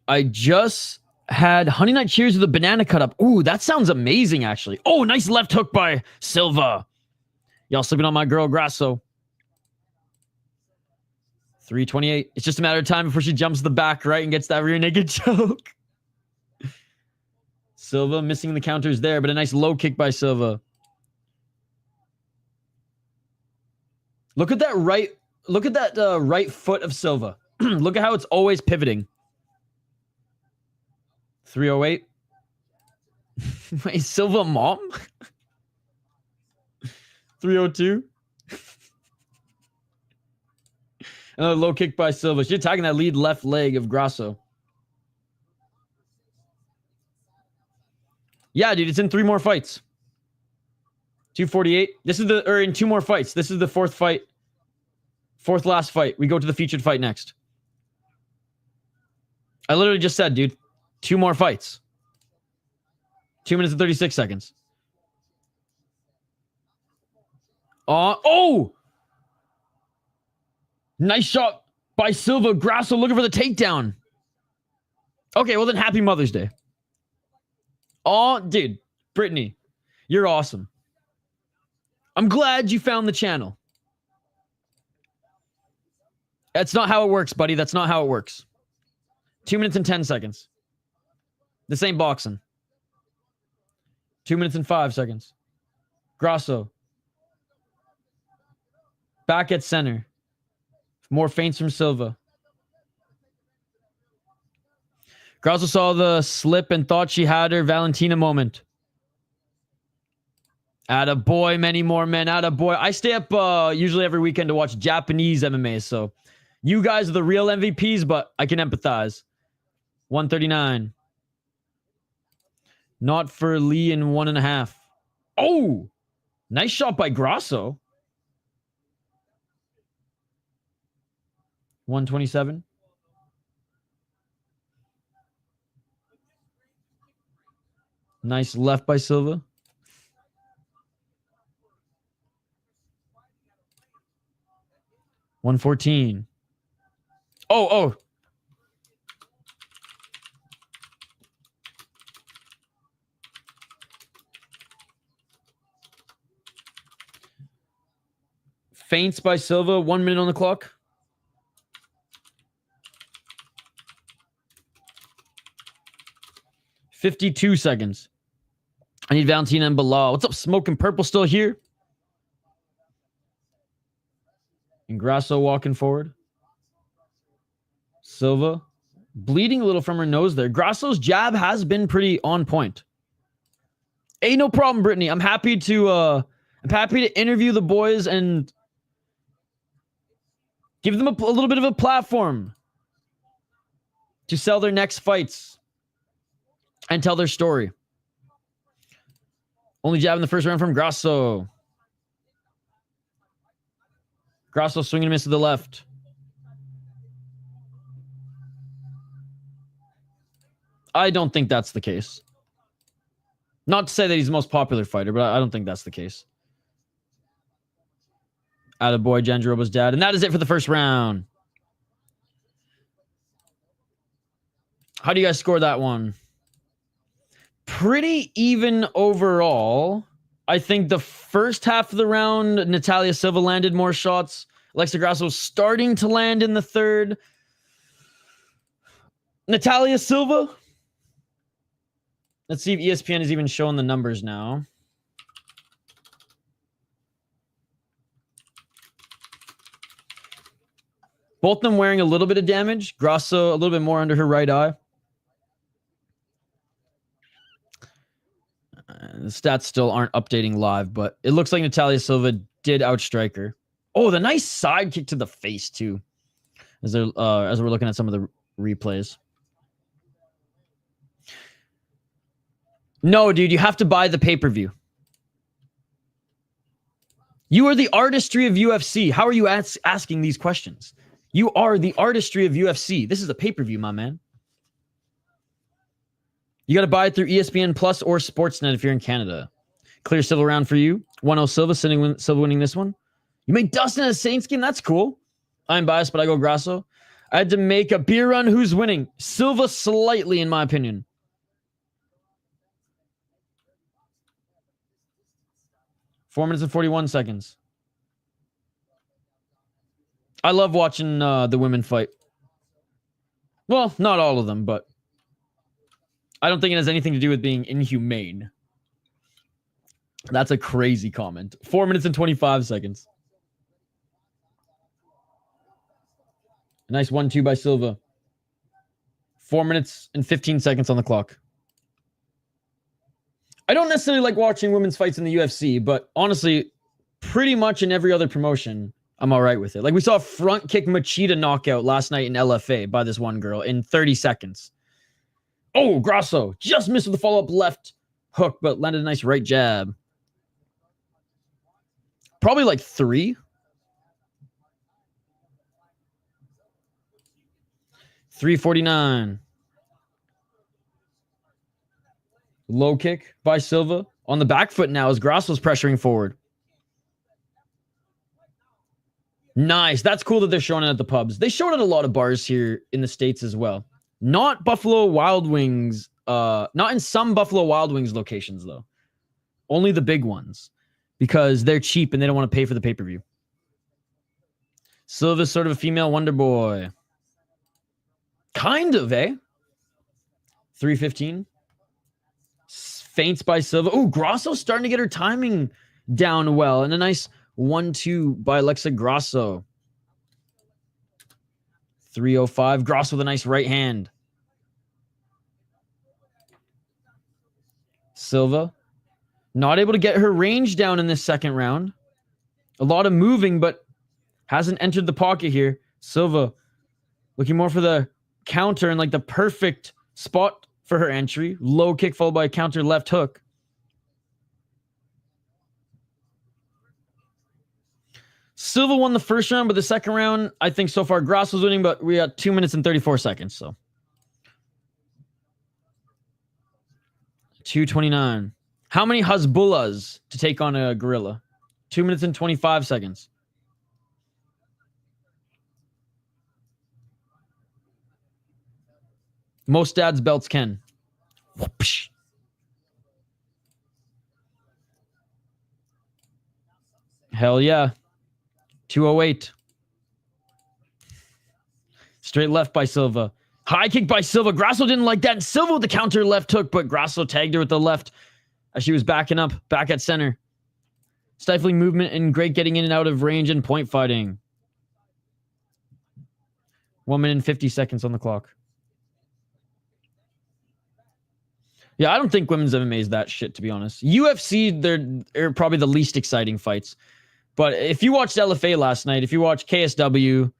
I just had Honey Nut Cheers with a banana cut up. Ooh, that sounds amazing, actually. Oh, nice left hook by Silva. Y'all sleeping on my girl, Grasso. 328. It's just a matter of time before she jumps the back right and gets that rear naked choke. Silva missing the counters there, but a nice low kick by Silva. Look at that right. Look at that right foot of Silva. Look at how it's always pivoting. 308. Wait, Silva mom? 302. Another low kick by Silva. She's attacking that lead left leg of Grasso. Yeah, dude, it's in 3 more fights. 248. This is in 2 more fights. This is the 4th fight. 4th last fight. We go to the featured fight next. I literally just said, dude, 2 more fights. 2 minutes and 36 seconds. Oh! Nice shot by Silva. Grasso looking for the takedown. Okay, well then happy Mother's Day. Oh, dude. Brittany, you're awesome. I'm glad you found the channel. That's not how it works, buddy. That's not how it works. 2 minutes and 10 seconds. This ain't boxing. 2 minutes and 5 seconds. Grasso. Back at center. More feints from Silva. Grasso saw the slip and thought she had her Valentina moment. Atta boy, many more men. Atta boy. I stay up usually every weekend to watch Japanese MMA, so You guys are the real MVPs, but I can empathize. 139. Not for Lee in 1.5. Oh, nice shot by Grasso. 127. Nice left by Silva. 114. Oh. Feints by Silva. 1 minute on the clock. $52 seconds. I need Valentina and Belal. What's up, Smoking Purple still here? And Grasso walking forward. Silva bleeding a little from her nose there. Grasso's jab has been pretty on point. Hey, no problem, Brittany. I'm happy to interview the boys and give them a little bit of a platform to sell their next fights and tell their story. Only jab in the first round from Grasso. Grasso swinging and miss to the left. I don't think that's the case. Not to say that he's the most popular fighter, but I don't think that's the case. Attaboy, Janjaroba's dad. And that is it for the first round. How do you guys score that one? Pretty even overall. I think the first half of the round, Natalia Silva landed more shots. Alexa Grasso was starting to land in the third. Natalia Silva. Let's see if ESPN is even showing the numbers now. Both of them wearing a little bit of damage. Grasso a little bit more under her right eye. The stats still aren't updating live, but it looks like Natalia Silva did outstrike her. Oh, the nice side kick to the face too. As we're looking at some of the replays. No, dude, you have to buy the pay-per-view. You are the artistry of UFC. How are you asking these questions? You are the artistry of UFC. This is a pay-per-view, my man. You got to buy it through ESPN Plus or Sportsnet if you're in Canada. Clear Silva round for you. 1-0 Silva, Silva winning this one. You made Dustin a Saints game? That's cool. I'm biased, but I go Grasso. I had to make a beer run. Who's winning? Silva slightly, in my opinion. Four minutes and 41 seconds. I love watching the women fight. Well, not all of them, but I don't think it has anything to do with being inhumane. That's a crazy comment. 4 minutes and 25 seconds. A nice 1-2 by Silva. 4 minutes and 15 seconds on the clock. I don't necessarily like watching women's fights in the UFC, but honestly, pretty much in every other promotion, I'm all right with it. Like we saw a front kick Machida knockout last night in LFA by this one girl in 30 seconds. Oh, Grasso just missed with the follow-up left hook, but landed a nice right jab. Probably like 3. 349. Low kick by Silva. On the back foot now as Grasso's pressuring forward. Nice. That's cool that they're showing it at the pubs. They showed it at a lot of bars here in the States as well. Not Buffalo Wild Wings. Not in some Buffalo Wild Wings locations, though. Only the big ones. Because they're cheap and they don't want to pay for the pay-per-view. Silva's sort of a female wonder boy. Kind of, eh? 315. Feints by Silva. Oh, Grasso's starting to get her timing down well. And a nice 1-2 by Alexa Grasso. 305. Grasso with a nice right hand. Silva. Not able to get her range down in this second round. A lot of moving, but hasn't entered the pocket here. Silva looking more for the counter and like the perfect spot for her entry. Low kick followed by a counter left hook. Silva won the first round, but the second round, I think so far Grasso's winning, but we got 2 minutes and 34 seconds, so. 2:29. How many Hasbullahs to take on a gorilla? 2 minutes and 25 seconds. Most dad's belts can. Whoopsh. Hell yeah. 2:08. Straight left by Silva. High kick by Silva. Grasso didn't like that. And Silva with the counter left hook, but Grasso tagged her with the left as she was backing up, back at center. Stifling movement and great getting in and out of range and point fighting. 1 minute and 50 seconds on the clock. Yeah, I don't think women's MMA is that shit, to be honest. UFC, they're probably the least exciting fights. But if you watched LFA last night, if you watched KSW,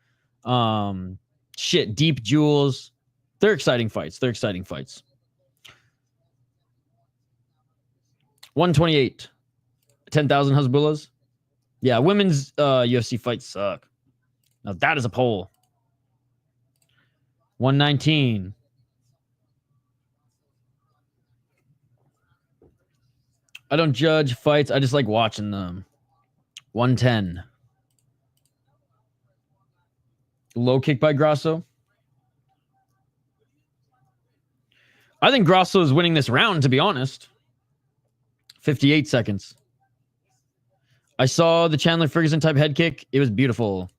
Deep Jewels, they're exciting fights. They're exciting fights. 128. 10,000 Hasbullahs. Yeah, women's UFC fights suck. Now that is a poll. 119. I don't judge fights. I just like watching them. 110. Low kick by Grasso. I think Grasso is winning this round, to be honest. 58 seconds. I saw the Chandler Ferguson type head kick. It was beautiful.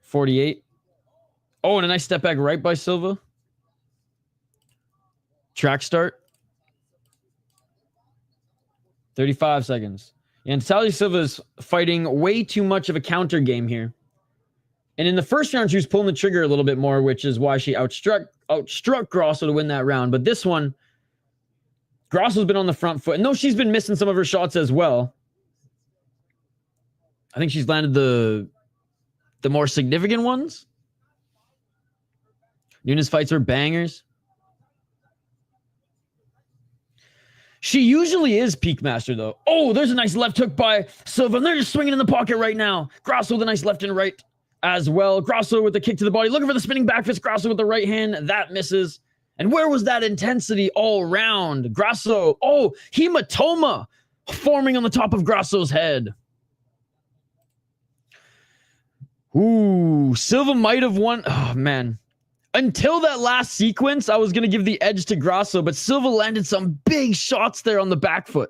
48. Oh, and a nice step back right by Silva. Track start. 35 seconds. And Natalia Silva is fighting way too much of a counter game here. And in the first round, she was pulling the trigger a little bit more, which is why she outstruck Grasso to win that round. But this one, Grasso's been on the front foot. And though she's been missing some of her shots as well, I think she's landed the more significant ones. Nunes fights are bangers. She usually is peak master, though. Oh, there's a nice left hook by Silva. And they're just swinging in the pocket right now. Grasso with a nice left and right as well. Grasso with the kick to the body. Looking for the spinning back fist. Grasso with the right hand. That misses. And where was that intensity all round? Grasso. Oh, hematoma forming on the top of Grasso's head. Ooh, Silva might have won. Oh, man. Until that last sequence, I was going to give the edge to Grasso, but Silva landed some big shots there on the back foot.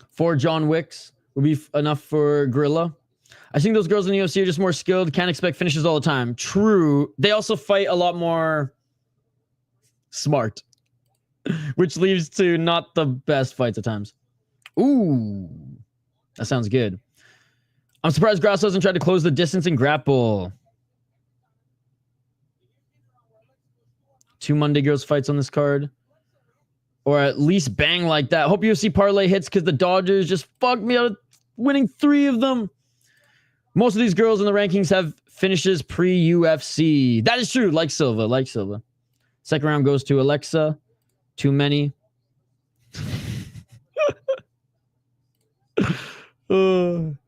4 John Wicks would be enough for Gorilla. I think those girls in the UFC are just more skilled. Can't expect finishes all the time. True. They also fight a lot more smart, which leads to not the best fights at times. Ooh, that sounds good. I'm surprised Grasso hasn't tried to close the distance and grapple. 2 Monday Girls fights on this card. Or at least bang like that. Hope UFC parlay hits because the Dodgers just fucked me out of winning 3 of them. Most of these girls in the rankings have finishes pre-UFC. That is true. Like Silva. Like Silva. Second round goes to Alexa. Too many.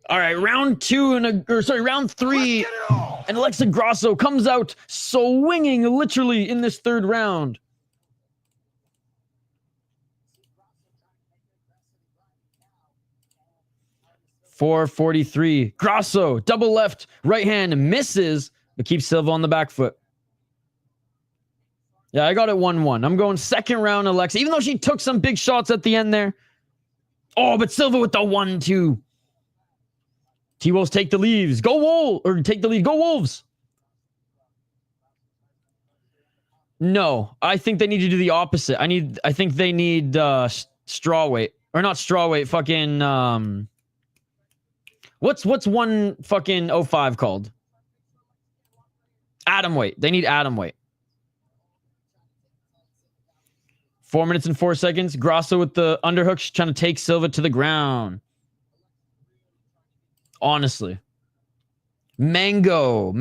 All right, round 2 round 3, and Alexa Grasso comes out swinging literally in this third round. .443. Grasso double left, right hand misses, but keeps Silva on the back foot. Yeah, I got it 1-1. I'm going second round, Alexa, even though she took some big shots at the end there. Oh, but Silva with the 1-2. T-Wolves take the leaves. Go Wolves! Or take the lead. Go Wolves! No, I think they need to do the opposite. I think they need straw weight. Or not straw weight, fucking what's one fucking 05 called? Atom weight. They need atom weight. 4 minutes and 4 seconds. Grasso with the underhook. She's trying to take Silva to the ground. Honestly. Mango. 3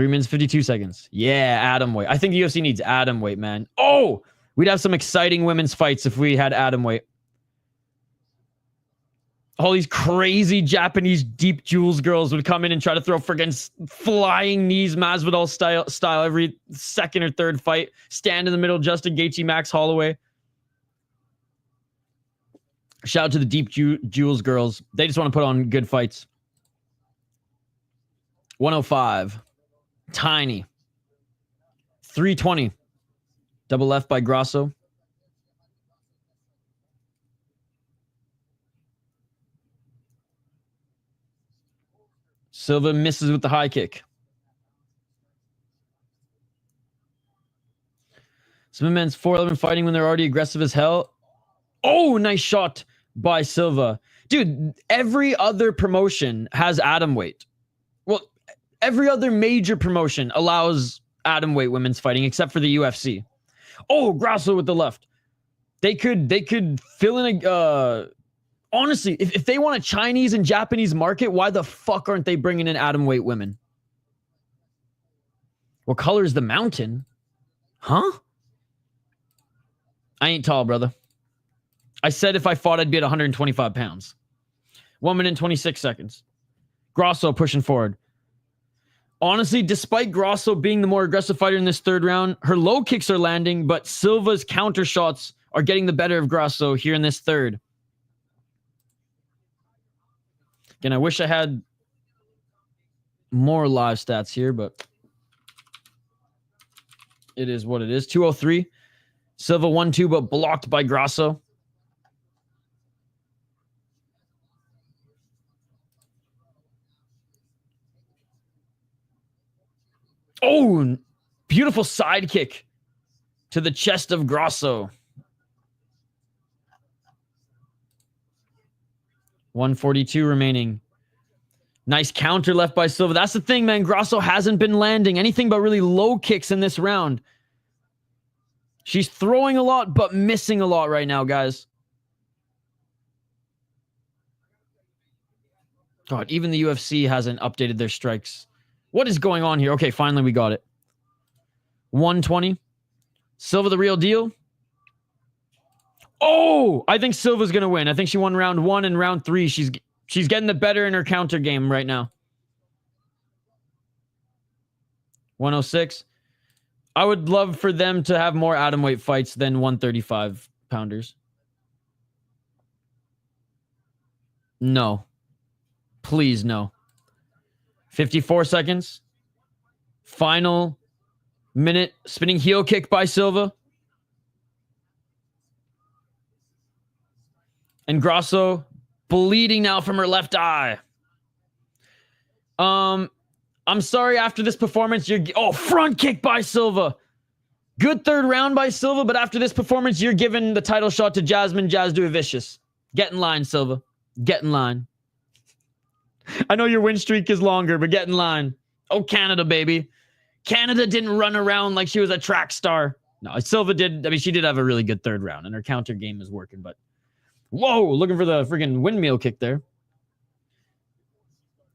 minutes, 52 seconds. Yeah, atom weight. I think the UFC needs atom weight, man. Oh, we'd have some exciting women's fights if we had atom weight. All these crazy Japanese deep jewels girls would come in and try to throw friggin' flying knees, Masvidal style every second or third fight. Stand in the middle, Justin Gaethje, Max Holloway. Shout out to the deep jewels girls. They just want to put on good fights. 105. Tiny. 320. Double left by Grasso. Silva misses with the high kick. Some men's 4'11 fighting when they're already aggressive as hell. Oh, nice shot by Silva. Dude, every other promotion has atom weight. Well, every other major promotion allows atom weight women's fighting except for the UFC. Oh, Grasso with the left. They could fill in a honestly, if they want a Chinese and Japanese market, why the fuck aren't they bringing in atom weight women? What color is the mountain? Huh? I ain't tall, brother. I said if I fought, I'd be at 125 pounds. 1 minute and 26 seconds. Grasso pushing forward. Honestly, despite Grasso being the more aggressive fighter in this third round, her low kicks are landing, but Silva's counter shots are getting the better of Grasso here in this third. Again, I wish I had more live stats here, but it is what it is. 203. Silva 1-2, but blocked by Grasso. Oh, beautiful side kick to the chest of Grasso. 142 remaining. Nice counter left by Silva. That's the thing, man. Grasso hasn't been landing anything but really low kicks in this round. She's throwing a lot, but missing a lot right now, guys. God, even the UFC hasn't updated their strikes. What is going on here? Okay, finally we got it. 120. Silva the real deal. Oh, I think Silva's going to win. I think she won round 1 and round 3. She's getting the better in her counter game right now. 106. I would love for them to have more atomweight fights than 135 pounders. No. Please, no. 54 seconds. Final minute. Spinning heel kick by Silva. And Grasso bleeding now from her left eye. I'm sorry, after this performance, front kick by Silva. Good third round by Silva, but after this performance, you're giving the title shot to Jasmine Jasudavicius. Get in line, Silva. Get in line. I know your win streak is longer, but get in line. Oh, Canada, baby. Canada didn't run around like she was a track star. No, Silva did. I mean, she did have a really good third round, and her counter game is working, but whoa, looking for the freaking windmill kick there.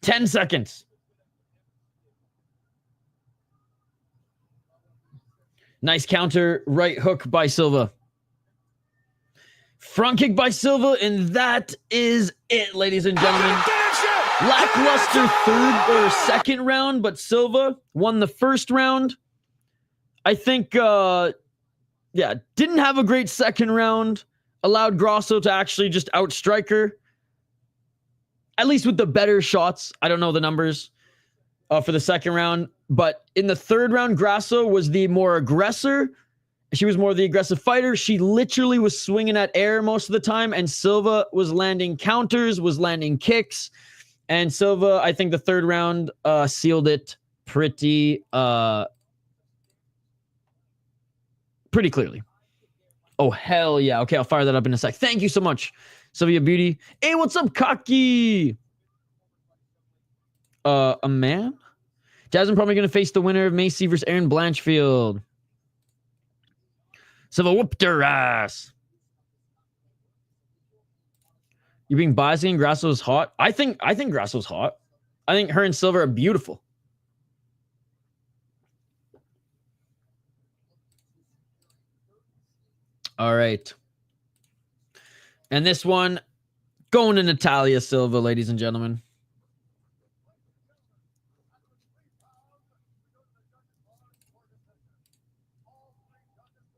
10 seconds. Nice counter right hook by Silva. Front kick by Silva, and that is it, ladies and gentlemen. Lackluster second round, but Silva won the first round. I think, didn't have a great second round. Allowed Grasso to actually just outstrike her. At least with the better shots. I don't know the numbers for the second round. But in the third round, Grasso was the more aggressor. She was more the aggressive fighter. She literally was swinging at air most of the time. And Silva was landing counters, was landing kicks. And Silva, I think the third round sealed it pretty clearly. Oh, hell yeah. Okay, I'll fire that up in a sec. Thank you so much, Sylvia Beauty. Hey, what's up, Cocky? A man? Jasmine probably going to face the winner of Macy versus Aaron Blanchfield. Silva whooped her ass. You being biased and Grasso's hot? I think Grasso's hot. I think her and Silva are beautiful. All right. And this one going to Natalia Silva, ladies and gentlemen.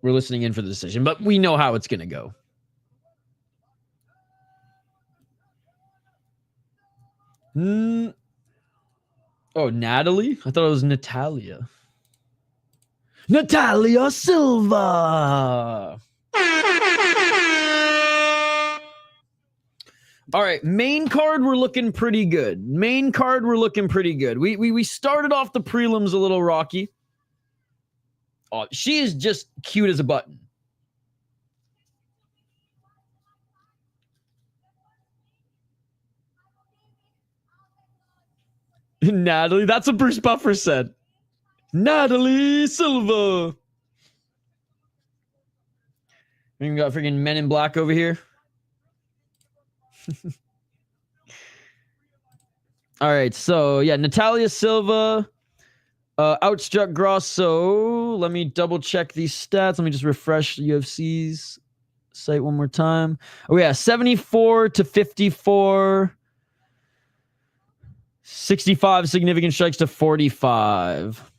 We're listening in for the decision, but we know how it's going to go. Oh, Natalie? I thought it was Natalia. Natalia Silva. All right, main card, we're looking pretty good. We started off the prelims a little rocky. Oh, she is just cute as a button. Natalie, that's what Bruce Buffer said. Natalie Silva. We got freaking Men in Black over here. All right, so yeah, Natalia Silva outstruck Grasso. Let me double check these stats. Let me just refresh the UFC's site one more time. Oh yeah, 74-54. 65 significant strikes to 45.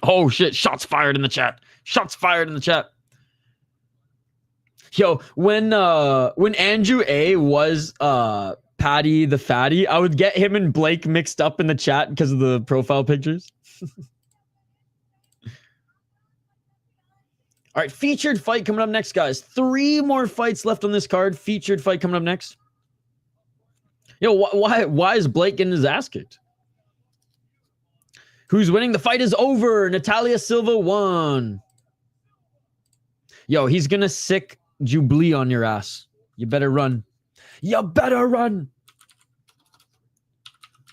Oh shit, shots fired in the chat. Yo, when Andrew A was Patty the Fatty, I would get him and Blake mixed up in the chat because of the profile pictures. All right, featured fight coming up next, guys. 3 more fights left on this card. Featured fight coming up next. Yo, why is Blake getting his ass kicked? Who's winning? The fight is over. Natalia Silva won. Yo, he's gonna sick Jubilee on your ass. You better run.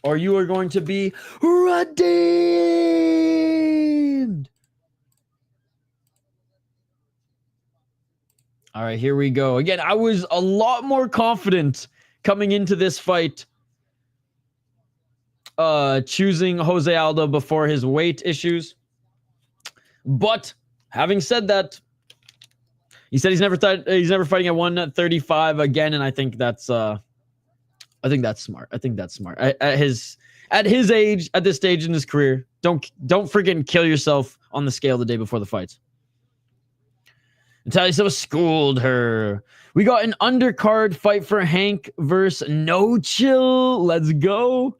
Or you are going to be redeemed. All right, here we go. Again, I was a lot more confident coming into this fight, choosing Jose Aldo before his weight issues. But having said that, he said he's never fighting at 135 again, and I think that's smart. At his age, at this stage in his career, don't freaking kill yourself on the scale the day before the fight. Natalia Silva schooled her. We got an undercard fight for Hank versus No Chill. Let's go.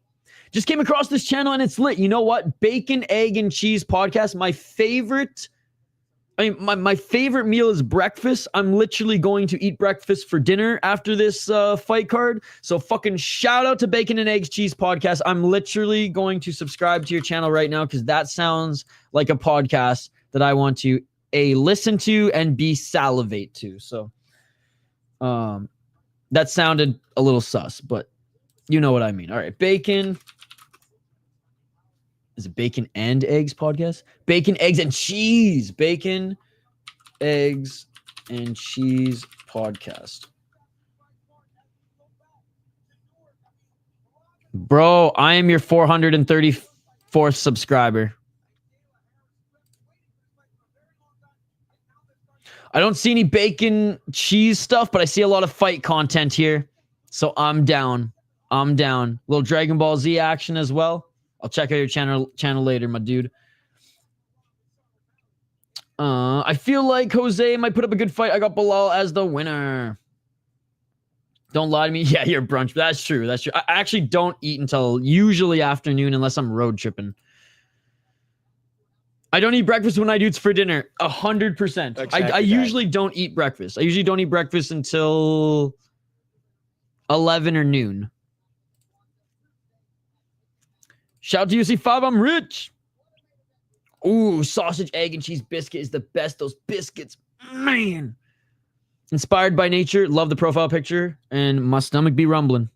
Just came across this channel and it's lit. You know what? Bacon, Egg, and Cheese podcast. My favorite meal is breakfast. I'm literally going to eat breakfast for dinner after this fight card. So fucking shout out to Bacon and Eggs Cheese podcast. I'm literally going to subscribe to your channel right now because that sounds like a podcast that I want to A, listen to and B, salivate to. So that sounded a little sus, but you know what I mean. All right, Bacon. Is it Bacon and Eggs podcast? Bacon, Eggs, and Cheese. Bacon, Eggs, and Cheese podcast. Bro, I am your 434th subscriber. I don't see any bacon cheese stuff, but I see a lot of fight content here. So I'm down. Little Dragon Ball Z action as well. I'll check out your channel later, my dude. I feel like Jose might put up a good fight. I got Belal as the winner. Don't lie to me. Yeah, you're brunch. That's true. I actually don't eat until usually afternoon unless I'm road tripping. I don't eat breakfast when I do it's for dinner. 100%. Exactly. I usually don't eat breakfast. I usually don't eat breakfast until 11 or noon. Shout out to UC5. I'm rich. Ooh, sausage, egg, and cheese biscuit is the best. Those biscuits, man. Inspired by nature. Love the profile picture. And my stomach be rumbling.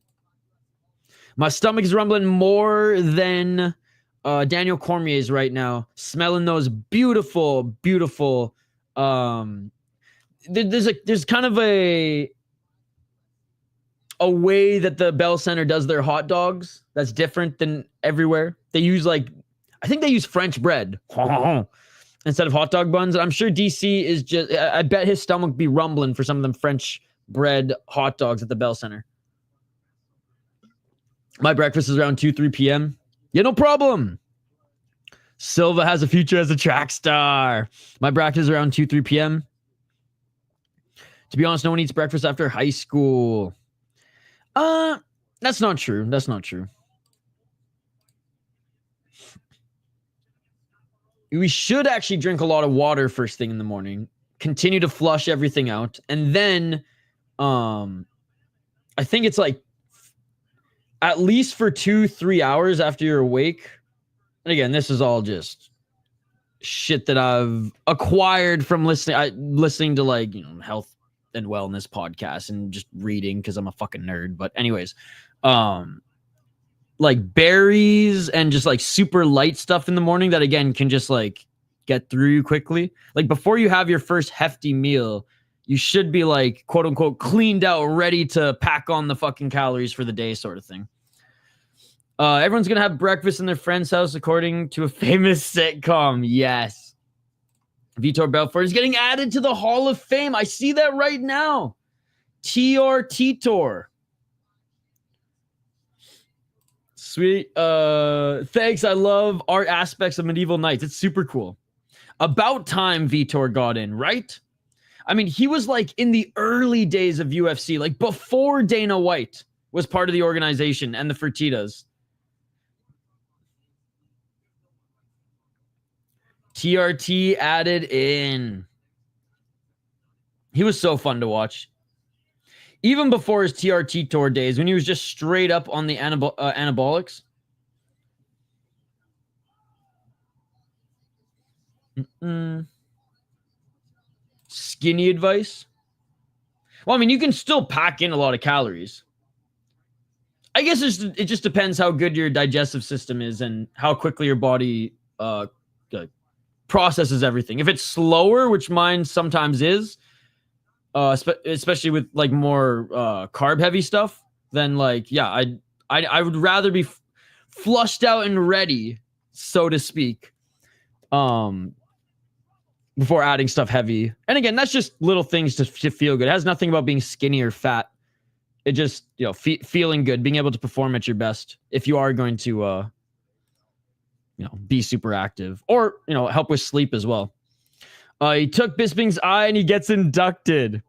My stomach is rumbling more than Daniel Cormier's right now. Smelling those beautiful, beautiful. There's kind of a way that the Bell Center does their hot dogs that's different than everywhere. They use I think they use French bread instead of hot dog buns. I'm sure DC is just, I bet his stomach be rumbling for some of them French bread hot dogs at the Bell Center. My breakfast is around 2, 3 p.m. Yeah, no problem. Silva has a future as a track star. My breakfast is around 2, 3 p.m. To be honest, no one eats breakfast after high school. That's not true. That's not true. We should actually drink a lot of water first thing in the morning. Continue to flush everything out. And then, I think it's at least for 2-3 hours after you're awake. And again, this is all just shit that I've acquired from listening to health and wellness podcasts and just reading because I'm a fucking nerd. But anyways, berries and just super light stuff in the morning that again can just get through you quickly. Before you have your first hefty meal, you should be quote unquote cleaned out, ready to pack on the fucking calories for the day, sort of thing. Everyone's gonna have breakfast in their friend's house according to a famous sitcom. Yes. Vitor Belfort is getting added to the Hall of Fame. I see that right now. Titor. Sweet. Thanks. I love art aspects of Medieval Knights. It's super cool. About time Vitor got in, right? I mean, he was in the early days of UFC, before Dana White was part of the organization and the Fertitas. TRT added in. He was so fun to watch. Even before his TRT tour days, when he was just straight up on the anabolics. Skinny advice? Well, I mean, you can still pack in a lot of calories. I guess it just depends how good your digestive system is and how quickly your body processes everything. If it's slower, which mine sometimes is, especially with more carb heavy stuff, then I would rather be flushed out and ready, so to speak, before adding stuff heavy. And again, that's just little things to feel good. It has nothing about being skinny or fat. It just, feeling good, being able to perform at your best if you are going to be super active, or help with sleep as well. He took Bisping's eye and he gets inducted.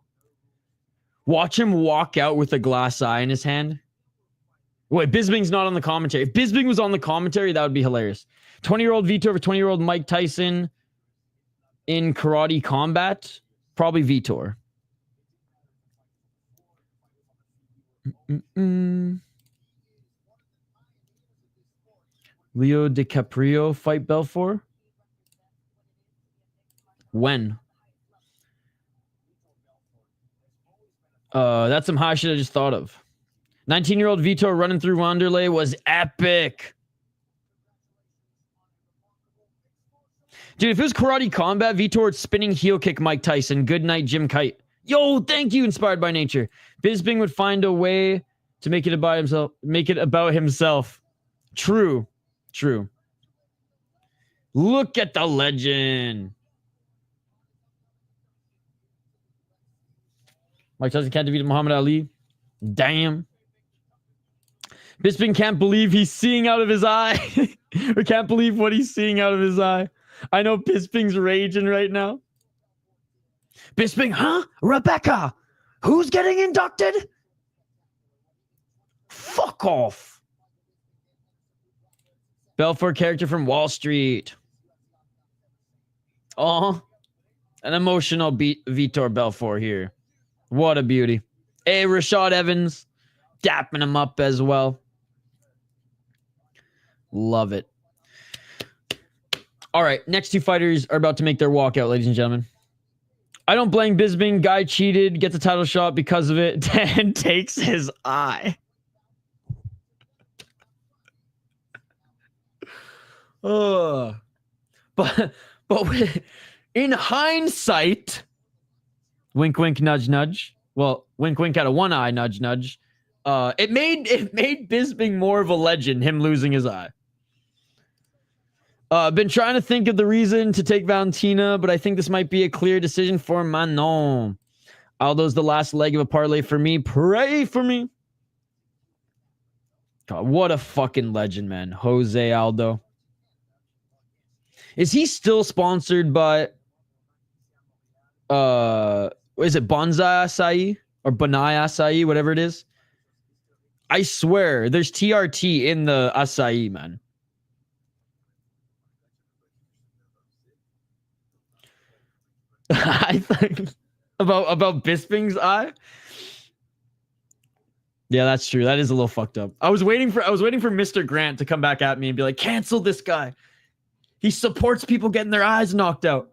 Watch him walk out with a glass eye in his hand. Wait, Bisping's not on the commentary. If Bisping was on the commentary, that would be hilarious. 20-year-old Vitor over 20-year-old Mike Tyson in karate combat. Probably Vitor. Leo DiCaprio fight Belfort? When? That's some high shit I just thought of. 19-year-old Vitor running through Wanderlei was epic. Dude, if it was karate combat, Vitor would spinning heel kick Mike Tyson. Good night, Jim Kite. Yo, thank you, Inspired by Nature. Bisping would find a way to make it about himself. True. Look at the legend. Mike Tyson can't defeat Muhammad Ali. Damn. Bisping can't believe he's seeing out of his eye. Or can't believe what he's seeing out of his eye. I know Bisping's raging right now. Bisping, huh? Rebecca, who's getting inducted? Fuck off. Belfort character from Wall Street. Oh, an emotional Vitor Belfort here. What a beauty. Hey, Rashad Evans, dapping him up as well. Love it. All right, next two fighters are about to make their walkout, ladies and gentlemen. I don't blame Bisping. Guy cheated, gets a title shot because of it, and takes his eye. But in hindsight, wink, wink, nudge, nudge. Well, wink, wink out of one eye, nudge, nudge. It made Bisping more of a legend, him losing his eye. Been trying to think of the reason to take Valentina, but I think this might be a clear decision for Manon. Aldo's the last leg of a parlay for me. Pray for me. God, what a fucking legend, man. Jose Aldo. Is he still sponsored by is it Bonsai Acai or Banai Acai, whatever it is? I swear there's TRT in the acai, man. I think about Bisping's eye. Yeah, that's true. That is a little fucked up. I was waiting for Mr. Grant to come back at me and be like, cancel this guy. He supports people getting their eyes knocked out.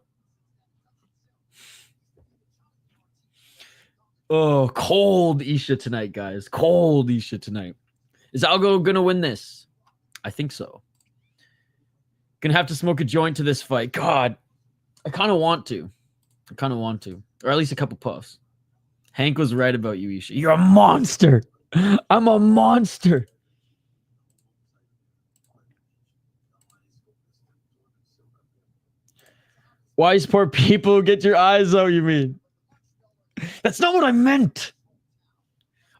Oh, cold Isha tonight, guys. Cold Isha tonight. Is Aldo gonna win this? I think so. Gonna have to smoke a joint to this fight. God, I kind of want to. Or at least a couple puffs. Hank was right about you, Isha. You're a monster. I'm a monster. Wise poor people, get your eyes out, you mean? That's not what I meant.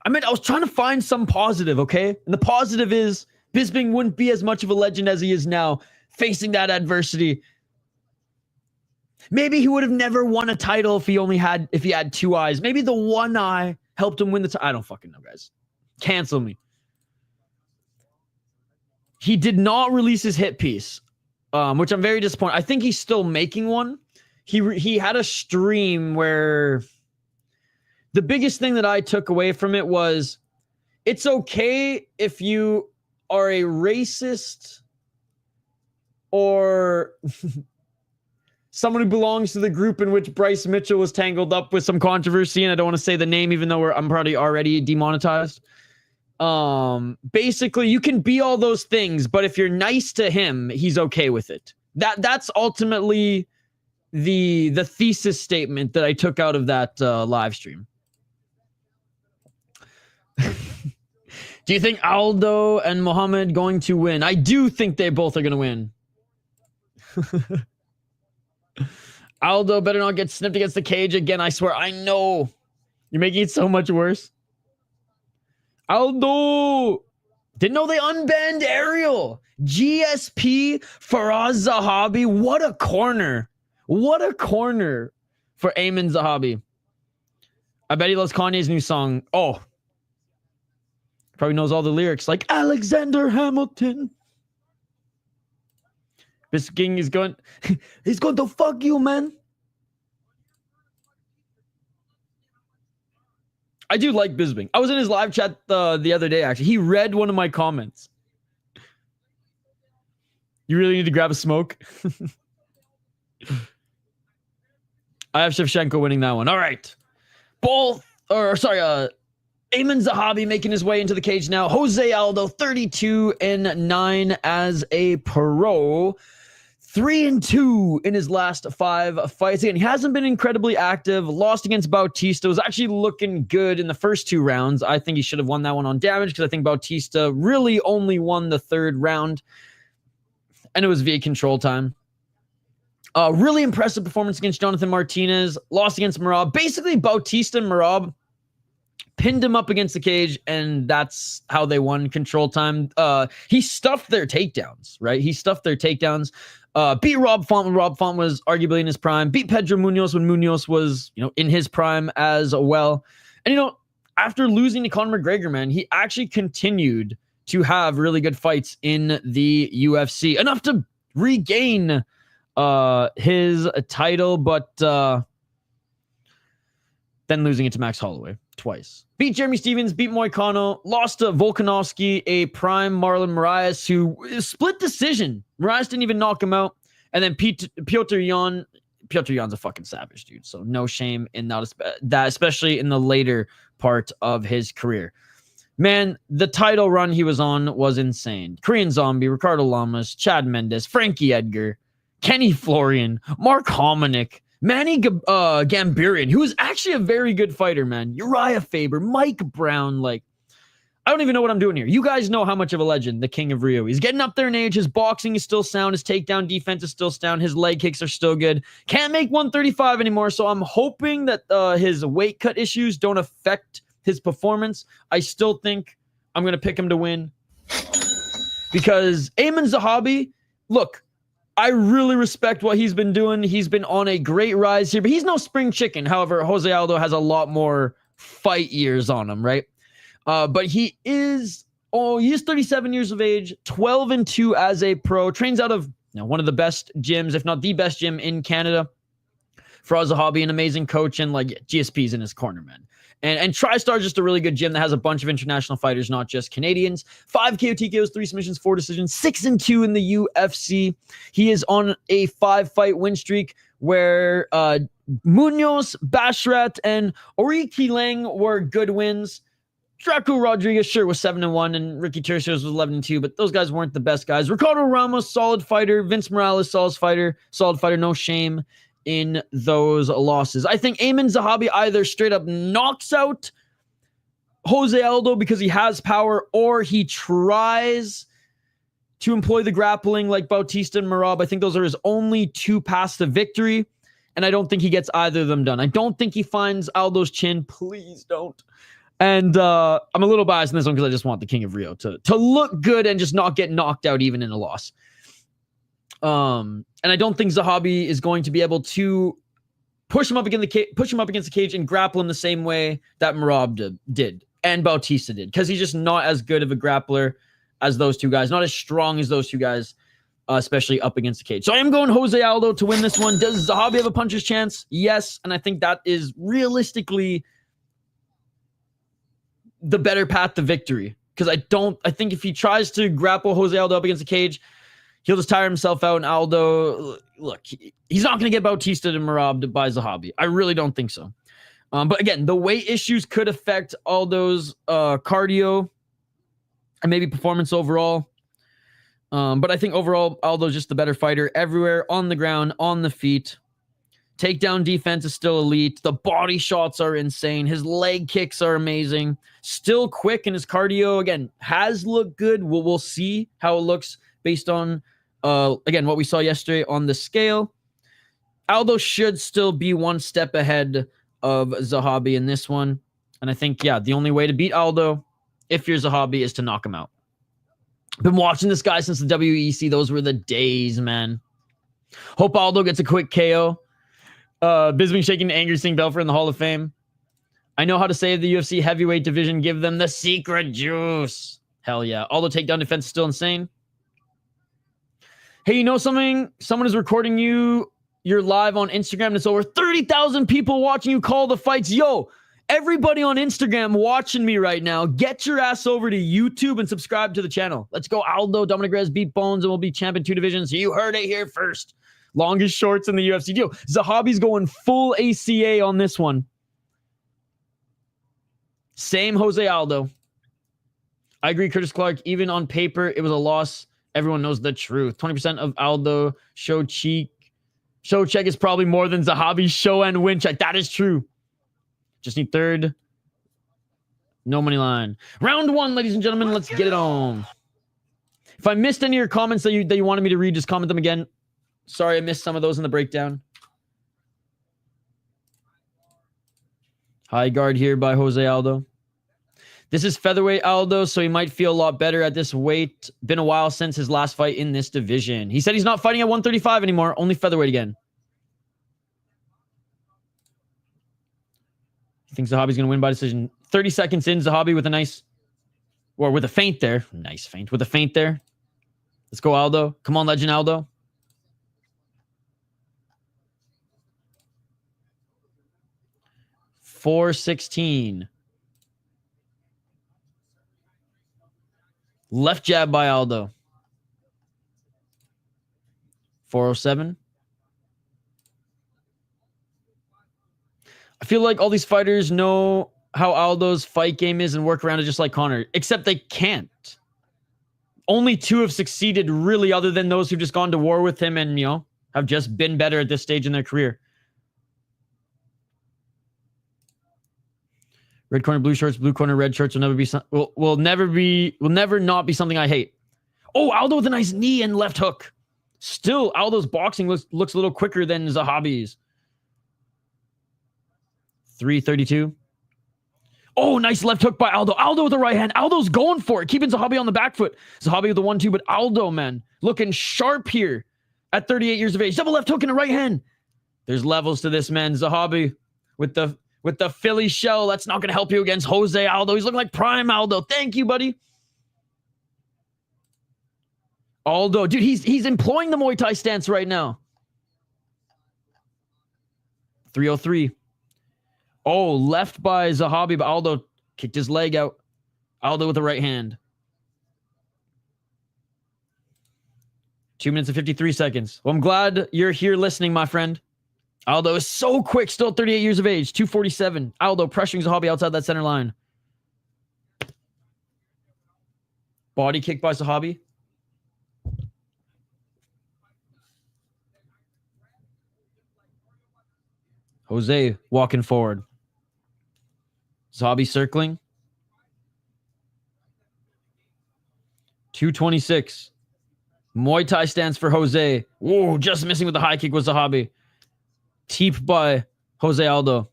I was trying to find some positive, okay? And the positive is Bisping wouldn't be as much of a legend as he is now, facing that adversity. Maybe he would have never won a title if he had two eyes. Maybe the one eye helped him win the title. I don't fucking know, guys. Cancel me. He did not release his hit piece, which I'm very disappointed. I think he's still making one. He had a stream where the biggest thing that I took away from it was it's okay if you are a racist or someone who belongs to the group in which Bryce Mitchell was tangled up with some controversy, and I don't want to say the name even though I'm probably already demonetized. Basically, you can be all those things, but if you're nice to him, he's okay with it. That's ultimately the thesis statement that I took out of that live stream. Do you think Aldo and Muhammad going to win? I do think they both are going to win. Aldo better not get snipped against the cage again. I swear. I know. You're making it so much worse. Aldo. Didn't know they unbanned Ariel. GSP, Faraz Zahabi. What a corner. What a corner for Ayman Zahabi. I bet he loves Kanye's new song. Oh. Probably knows all the lyrics like Alexander Hamilton. Bisping is going. He's going to fuck you, man. I do like Bisping. I was in his live chat the other day, actually. He read one of my comments. You really need to grab a smoke? I have Shevchenko winning that one. All right. Ayman Zahabi making his way into the cage now. Jose Aldo, 32-9 as a pro. 3-2 in his last 5 fights. Again, he hasn't been incredibly active. Lost against Bautista. Was actually looking good in the first 2 rounds. I think he should have won that one on damage because I think Bautista really only won the 3rd round. And it was via control time. Really impressive performance against Jonathan Martinez. Lost against Merab. Basically, Bautista and Merab pinned him up against the cage, and that's how they won control time. He stuffed their takedowns, right? Beat Rob Font when Rob Font was arguably in his prime. Beat Pedro Munoz when Munoz was, in his prime as well. And, after losing to Conor McGregor, man, he actually continued to have really good fights in the UFC. Enough to regain his title, but then losing it to Max Holloway twice. Beat Jeremy Stevens, beat Moicano, lost to Volkanovski, a prime Marlon Moraes, who split decision. Moraes didn't even knock him out. And then Piotr Yan. Piotr Yan's a fucking savage, dude. So no shame in that, especially in the later part of his career. Man, the title run he was on was insane. Korean Zombie, Ricardo Lamas, Chad Mendes, Frankie Edgar, Kenny Florian, Mark Hominick, Manny Gambirian, who is actually a very good fighter, man. Uriah Faber, Mike Brown, like, I don't even know what I'm doing here. You guys know how much of a legend the King of Rio. He's getting up there in age. His boxing is still sound. His takedown defense is still sound. His leg kicks are still good. Can't make 135 anymore, so I'm hoping that his weight cut issues don't affect his performance. I still think I'm going to pick him to win. Because Ayman Zahabi, look, I really respect what he's been doing. He's been on a great rise here, but he's no spring chicken. However, Jose Aldo has a lot more fight years on him, right? But he is 37 years of age, 12-2 as a pro, trains out of one of the best gyms, if not the best gym in Canada. Fiorot Zahabi, an amazing coach, and like GSP's in his corner, man. And TriStar is just a really good gym that has a bunch of international fighters, not just Canadians. 5 KO TKOs, 3 submissions, 4 decisions, 6-2 in the UFC. He is on a 5-fight win streak where Munoz, Bashrat, and Oriki Lang were good wins. Draco Rodriguez, sure, was 7-1, and Ricky Tercios was 11-2, but those guys weren't the best guys. Ricardo Ramos, solid fighter. Vince Morales, solid fighter. No shame in those losses. I think Ayman Zahabi either straight up knocks out Jose Aldo because he has power, or he tries to employ the grappling like Bautista and Merab. I think those are his only 2 paths to victory, and I don't think he gets either of them done. I don't think he finds Aldo's chin. Please don't. And I'm a little biased in this one because I just want the King of Rio to look good and just not get knocked out even in a loss. And I don't think Zahabi is going to be able to push him up against the cage and grapple him the same way that Merab did and Bautista did, because he's just not as good of a grappler as those two guys, not as strong as those two guys, especially up against the cage. So I am going Jose Aldo to win this one. Does Zahabi have a puncher's chance? Yes, and I think that is realistically the better path to victory, because I think if he tries to grapple Jose Aldo up against the cage, he'll just tire himself out. And Aldo, look, he's not going to get Bautista to Merab by Zahabi. I really don't think so. But again, the weight issues could affect Aldo's cardio and maybe performance overall. But I think overall, Aldo's just the better fighter everywhere, on the ground, on the feet. Takedown defense is still elite. The body shots are insane. His leg kicks are amazing. Still quick, and his cardio, again, has looked good. We'll see how it looks based on, again, what we saw yesterday on the scale. Aldo should still be 1 step ahead of Zahabi in this one. And I think, the only way to beat Aldo, if you're Zahabi, is to knock him out. Been watching this guy since the WEC. Those were the days, man. Hope Aldo gets a quick KO. Bisping shaking angry seeing Belfort in the Hall of Fame. I know how to save the UFC heavyweight division. Give them the secret juice. Hell yeah. Aldo takedown defense is still insane. Hey, you know something? Someone is recording you. You're live on Instagram. And it's over 30,000 people watching you call the fights. Yo, everybody on Instagram watching me right now, get your ass over to YouTube and subscribe to the channel. Let's go. Aldo, Dominic Reyes beat Bones, and we'll be champ in 2 divisions. You heard it here first. Longest shorts in the UFC deal. Zahabi's going full ACA on this one. Same Jose Aldo. I agree, Curtis Clark. Even on paper, it was a loss. Everyone knows the truth. 20% of Aldo show cheek. Show check is probably more than Zahabi's show and win check. That is true. Just need 3rd. No money line. Round 1, ladies and gentlemen. Let's get it on. If I missed any of your comments that you wanted me to read, just comment them again. Sorry, I missed some of those in the breakdown. High guard here by Jose Aldo. This is featherweight Aldo, so he might feel a lot better at this weight. Been a while since his last fight in this division. He said he's not fighting at 135 anymore, only featherweight again. He thinks Zahabi's going to win by decision. 30 seconds in, Zahabi with a feint there. Nice feint. With a feint there. Let's go, Aldo. Come on, legend Aldo. .416. Left jab by Aldo. 407. I feel like all these fighters know how Aldo's fight game is and work around it just like Conor, except they can't. Only 2 have succeeded, really, other than those who've just gone to war with him and, have just been better at this stage in their career. Red corner, blue shorts, blue corner, red shorts will never not be something I hate. Oh, Aldo with a nice knee and left hook. Still, Aldo's boxing looks a little quicker than Zahabi's. 332. Oh, nice left hook by Aldo. Aldo with the right hand. Aldo's going for it, keeping Zahabi on the back foot. Zahabi with the 1-2, but Aldo, man, looking sharp here at 38 years of age. Double left hook in the right hand. There's levels to this, man. Zahabi with the Philly shell. That's not going to help you against Jose Aldo. He's looking like prime Aldo. Thank you, buddy. Aldo, dude, he's employing the Muay Thai stance right now. 303. Oh, left by Zahabi, but Aldo kicked his leg out. Aldo with the right hand. 2 minutes and 53 seconds. Well, I'm glad you're here listening, my friend. Aldo is so quick, still 38 years of age. 247. Aldo pressuring Zahabi outside that center line. Body kick by Zahabi. Jose walking forward. Zahabi circling. 226. Muay Thai stance for Jose. Whoa, just missing with the high kick was Zahabi. Teep by Jose Aldo.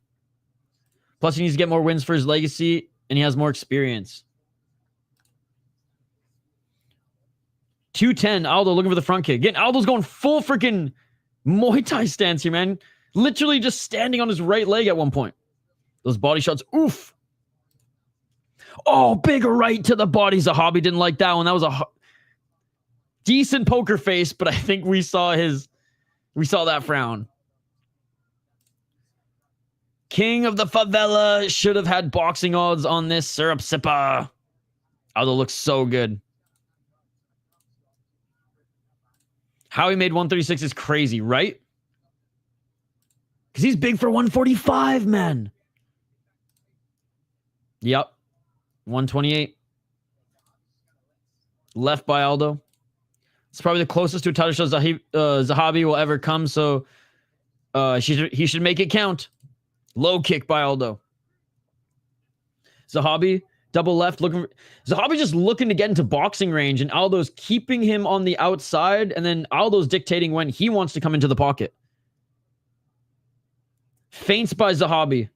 Plus, he needs to get more wins for his legacy, and he has more experience. 210. Aldo looking for the front kick. Again, Aldo's going full freaking Muay Thai stance here, man. Literally just standing on his right leg at one point. Those body shots. Oof. Oh, big right to the body. Zahabi didn't like that one. That was a decent poker face, but I think we saw that frown. King of the favela should have had boxing odds on this syrup sipper. Aldo looks so good. How he made 136 is crazy, right? Because he's big for 145, man. Yep. 128. Left by Aldo. It's probably the closest to a title shot Zahabi will ever come, so he should make it count. Low kick by Aldo. Zahabi, double left. Zahabi just looking to get into boxing range, and Aldo's keeping him on the outside, and then Aldo's dictating when he wants to come into the pocket. Feints by Zahabi.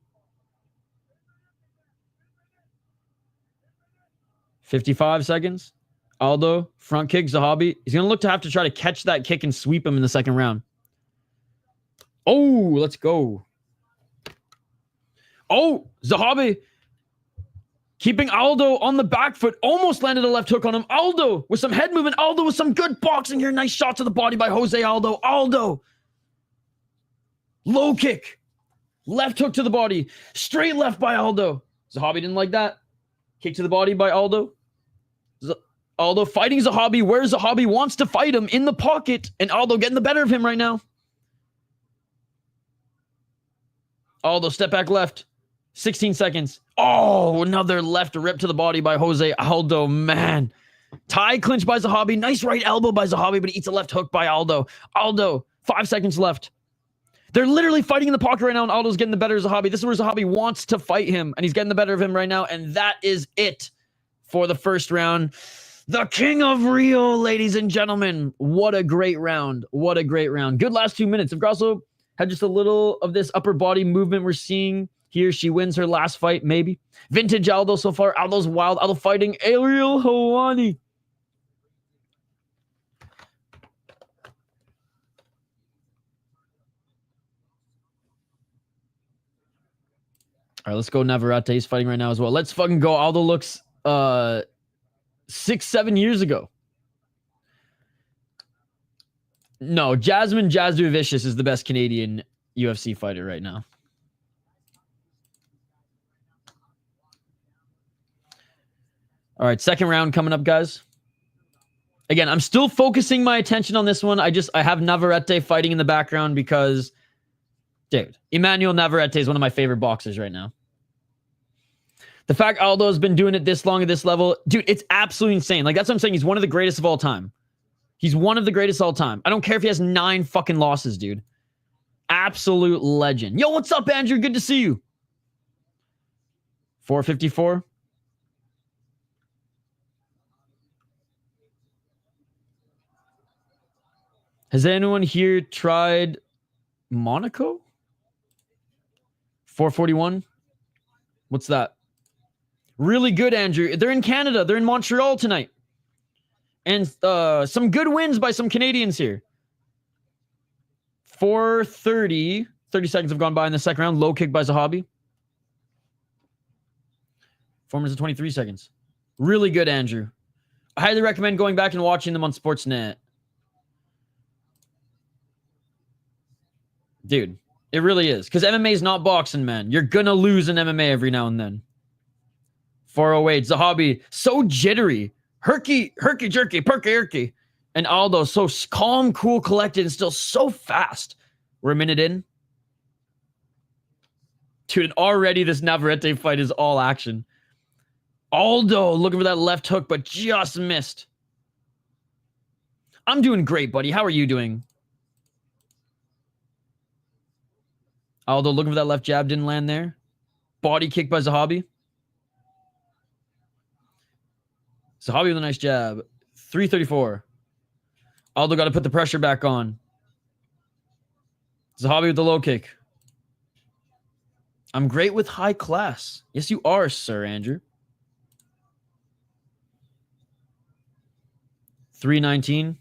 55 seconds. Aldo, front kick, Zahabi. He's going to look to have to try to catch that kick and sweep him in the second round. Oh, let's go. Oh, Zahabi keeping Aldo on the back foot. Almost landed a left hook on him. Aldo with some head movement. Aldo with some good boxing here. Nice shot to the body by Jose Aldo. Aldo. Low kick. Left hook to the body. Straight left by Aldo. Zahabi didn't like that. Kick to the body by Aldo. Aldo fighting Zahabi where Zahabi wants to fight him, in the pocket. And Aldo getting the better of him right now. Aldo step back left. 16 seconds. Oh, another left rip to the body by Jose Aldo, man. Tie clinch by Zahabi. Nice right elbow by Zahabi, but he eats a left hook by Aldo. Aldo, 5 seconds left. They're literally fighting in the pocket right now, and Aldo's getting the better of Zahabi. This is where Zahabi wants to fight him, and he's getting the better of him right now, and that is it for the first round. The King of Rio, ladies and gentlemen. What a great round. What a great round. Good last 2 minutes. If Grasso had just a little of this upper body movement we're seeing here, she wins her last fight, maybe. Vintage Aldo so far. Aldo's wild. Aldo fighting Ariel Helwani. All right, let's go Navarrete. He's fighting right now as well. Let's fucking go. Aldo looks 6-7 years ago. No, Jasmine Jasudavicius is the best Canadian UFC fighter right now. All right, second round coming up, guys. Again, I'm still focusing my attention on this one. I have Navarrete fighting in the background because, dude, Emmanuel Navarrete is one of my favorite boxers right now. The fact Aldo's been doing it this long at this level, dude, it's absolutely insane. Like, that's what I'm saying. He's one of the greatest of all time. He's one of the greatest of all time. I don't care if he has 9 fucking losses, dude. Absolute legend. Yo, what's up, Andrew? Good to see you. 454. Has anyone here tried Monaco? 441. What's that? Really good, Andrew. They're in Canada. They're in Montreal tonight. And some good wins by some Canadians here. 4:30. 30 seconds have gone by in the second round. Low kick by Zahabi. 4 minutes and 23 seconds. Really good, Andrew. I highly recommend going back and watching them on Sportsnet. Dude, it really is. Because MMA is not boxing, man. You're going to lose in MMA every now and then. 408. Zahabi, so jittery. Herky, jerky, perky, herky. And Aldo, so calm, cool, collected, and still so fast. We're a minute in. Dude, and already this Navarrete fight is all action. Aldo looking for that left hook, but just missed. I'm doing great, buddy. How are you doing? Aldo looking for that left jab, didn't land there. Body kick by Zahabi. Zahabi with a nice jab. 334. Aldo got to put the pressure back on. Zahabi with the low kick. I'm great with high class. Yes, you are, Sir Andrew. 319.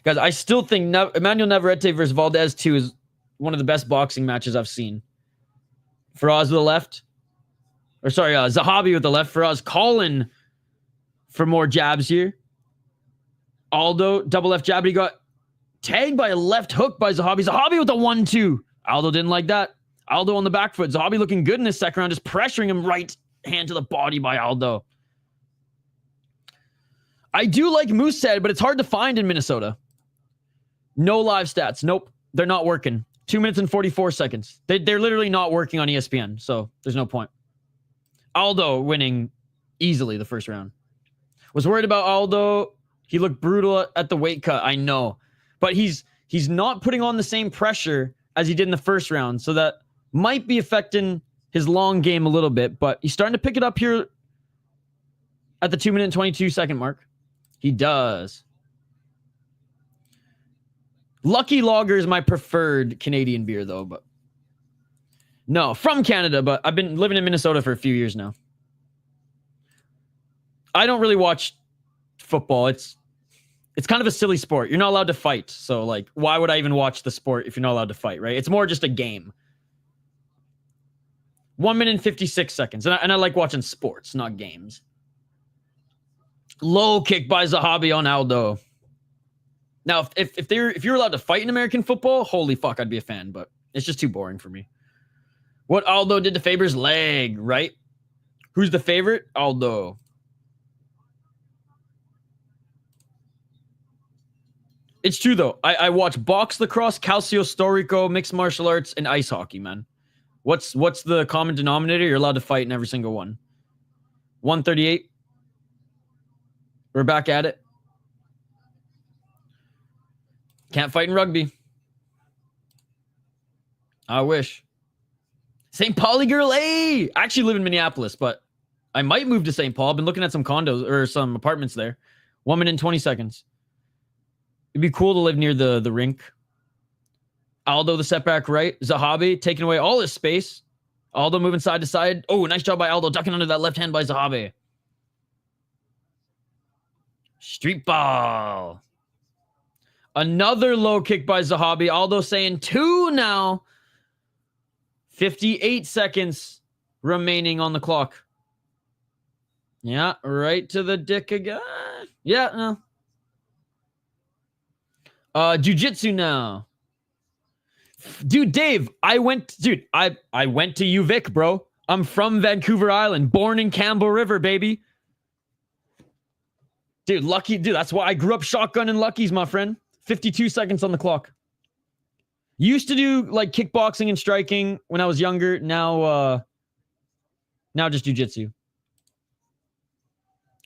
Guys, I still think Emmanuel Navarrete versus Valdez 2 is one of the best boxing matches I've seen. Faraz with the left. Or sorry, Zahabi with the left. Faraz calling for more jabs here. Aldo, double left jab, but he got tagged by a left hook by Zahabi. Zahabi with the 1-2. Aldo didn't like that. Aldo on the back foot. Zahabi looking good in this second round, just pressuring him right hand to the body by Aldo. I do like Moosehead, but it's hard to find in Minnesota. No live stats. Nope. They're not working. 2 minutes and 44 seconds. They're literally not working on ESPN, so there's no point. Aldo winning easily the first round. Was worried about Aldo. He looked brutal at the weight cut. I know. But he's not putting on the same pressure as he did in the first round, so that might be affecting his long game a little bit, but he's starting to pick it up here at the 2 minute and 22 second mark. He does. Lucky Lager is my preferred Canadian beer, though. But no, from Canada, but I've been living in Minnesota for a few years now. I don't really watch football. It's kind of a silly sport. You're not allowed to fight. So, like, why would I even watch the sport if you're not allowed to fight, right? It's more just a game. 1 minute and 56 seconds. And I like watching sports, not games. Low kick by Zahabi on Aldo. Now, if you're allowed to fight in American football, holy fuck, I'd be a fan, but it's just too boring for me. What Aldo did to Faber's leg, right? Who's the favorite? Aldo. It's true, though. I watch box, lacrosse, calcio, storico, mixed martial arts, and ice hockey, man. What's the common denominator? You're allowed to fight in every single one. 138. We're back at it. Can't fight in rugby. I wish. St. Pauli girl, hey! I actually live in Minneapolis, but I might move to St. Paul. I've been looking at some condos or some apartments there. 1 minute and 20 seconds. It'd be cool to live near the rink. Aldo, the setback right. Zahabi taking away all his space. Aldo moving side to side. Oh, nice job by Aldo, ducking under that left hand by Zahabi. Street ball. Another low kick by Zahabi. Aldo saying 2 now. 58 seconds remaining on the clock. Yeah, right to the dick again. Yeah, no. Jiu-jitsu now. Dude, Dave, I went to UVic, bro. I'm from Vancouver Island, born in Campbell River, baby. Dude, lucky. Dude, that's why I grew up shotgunning Luckies, my friend. 52 seconds on the clock. Used to do like kickboxing and striking when I was younger. Now just jiu-jitsu.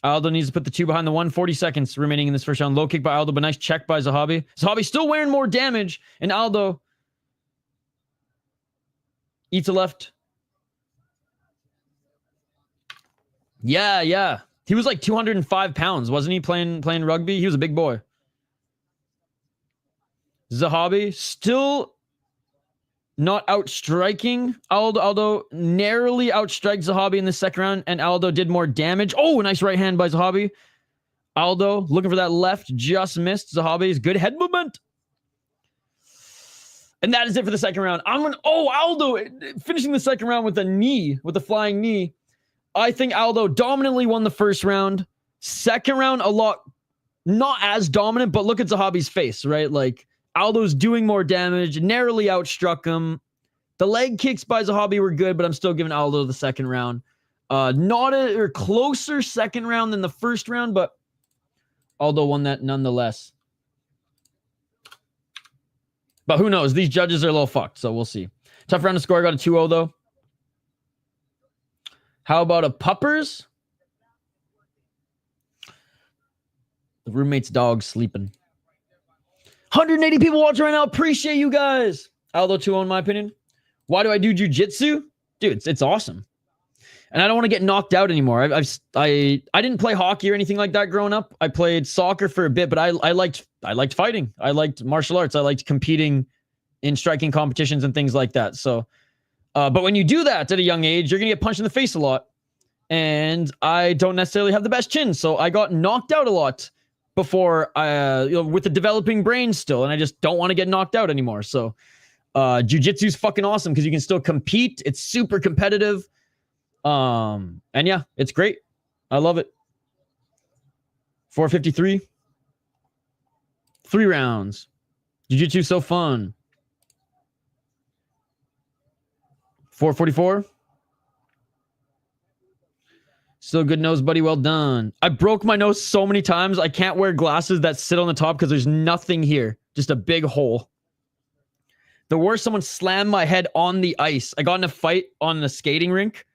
Aldo needs to put the 2 behind the 1. 40 seconds remaining in this first round. Low kick by Aldo, but nice check by Zahabi. Zahabi still wearing more damage, and Aldo eats a left. Yeah. He was like 205 pounds, wasn't he, playing rugby? He was a big boy. Zahabi still not outstriking Aldo. Aldo narrowly outstrikes Zahabi in the second round, and Aldo did more damage. Oh, nice right hand by Zahabi. Aldo looking for that left, just missed. Zahabi's good head movement. And that is it for the second round. Aldo finishing the second round with a knee, with a flying knee. I think Aldo dominantly won the first round. Second round, a lot, not as dominant, but look at Zahabi's face, right? Like, Aldo's doing more damage, narrowly outstruck him. The leg kicks by Zahabi were good, but I'm still giving Aldo the second round. Not a closer second round than the first round, but Aldo won that nonetheless. But who knows? These judges are a little fucked, so we'll see. Tough round to score. I got a 2-0, though. How about a puppers? The roommate's dog sleeping. 180 people watching right now. Appreciate you guys. Aldo 2-0 in my opinion. Why do I do jiu-jitsu? Dude, it's awesome. And I don't want to get knocked out anymore. I didn't play hockey or anything like that growing up. I played soccer for a bit, but I liked fighting. I liked martial arts. I liked competing in striking competitions and things like that. So, but when you do that at a young age, you're going to get punched in the face a lot. And I don't necessarily have the best chin. So I got knocked out a lot before with the developing brain still. And I just don't want to get knocked out anymore. So jiu-jitsu is fucking awesome because you can still compete. It's super competitive. And yeah, it's great. I love it. 453. 3 rounds. Jiu-jitsu so fun. 444. Still good nose, buddy. Well done. I broke my nose so many times. I can't wear glasses that sit on the top because there's nothing here. Just a big hole. The worst, someone slammed my head on the ice. I got in a fight on the skating rink,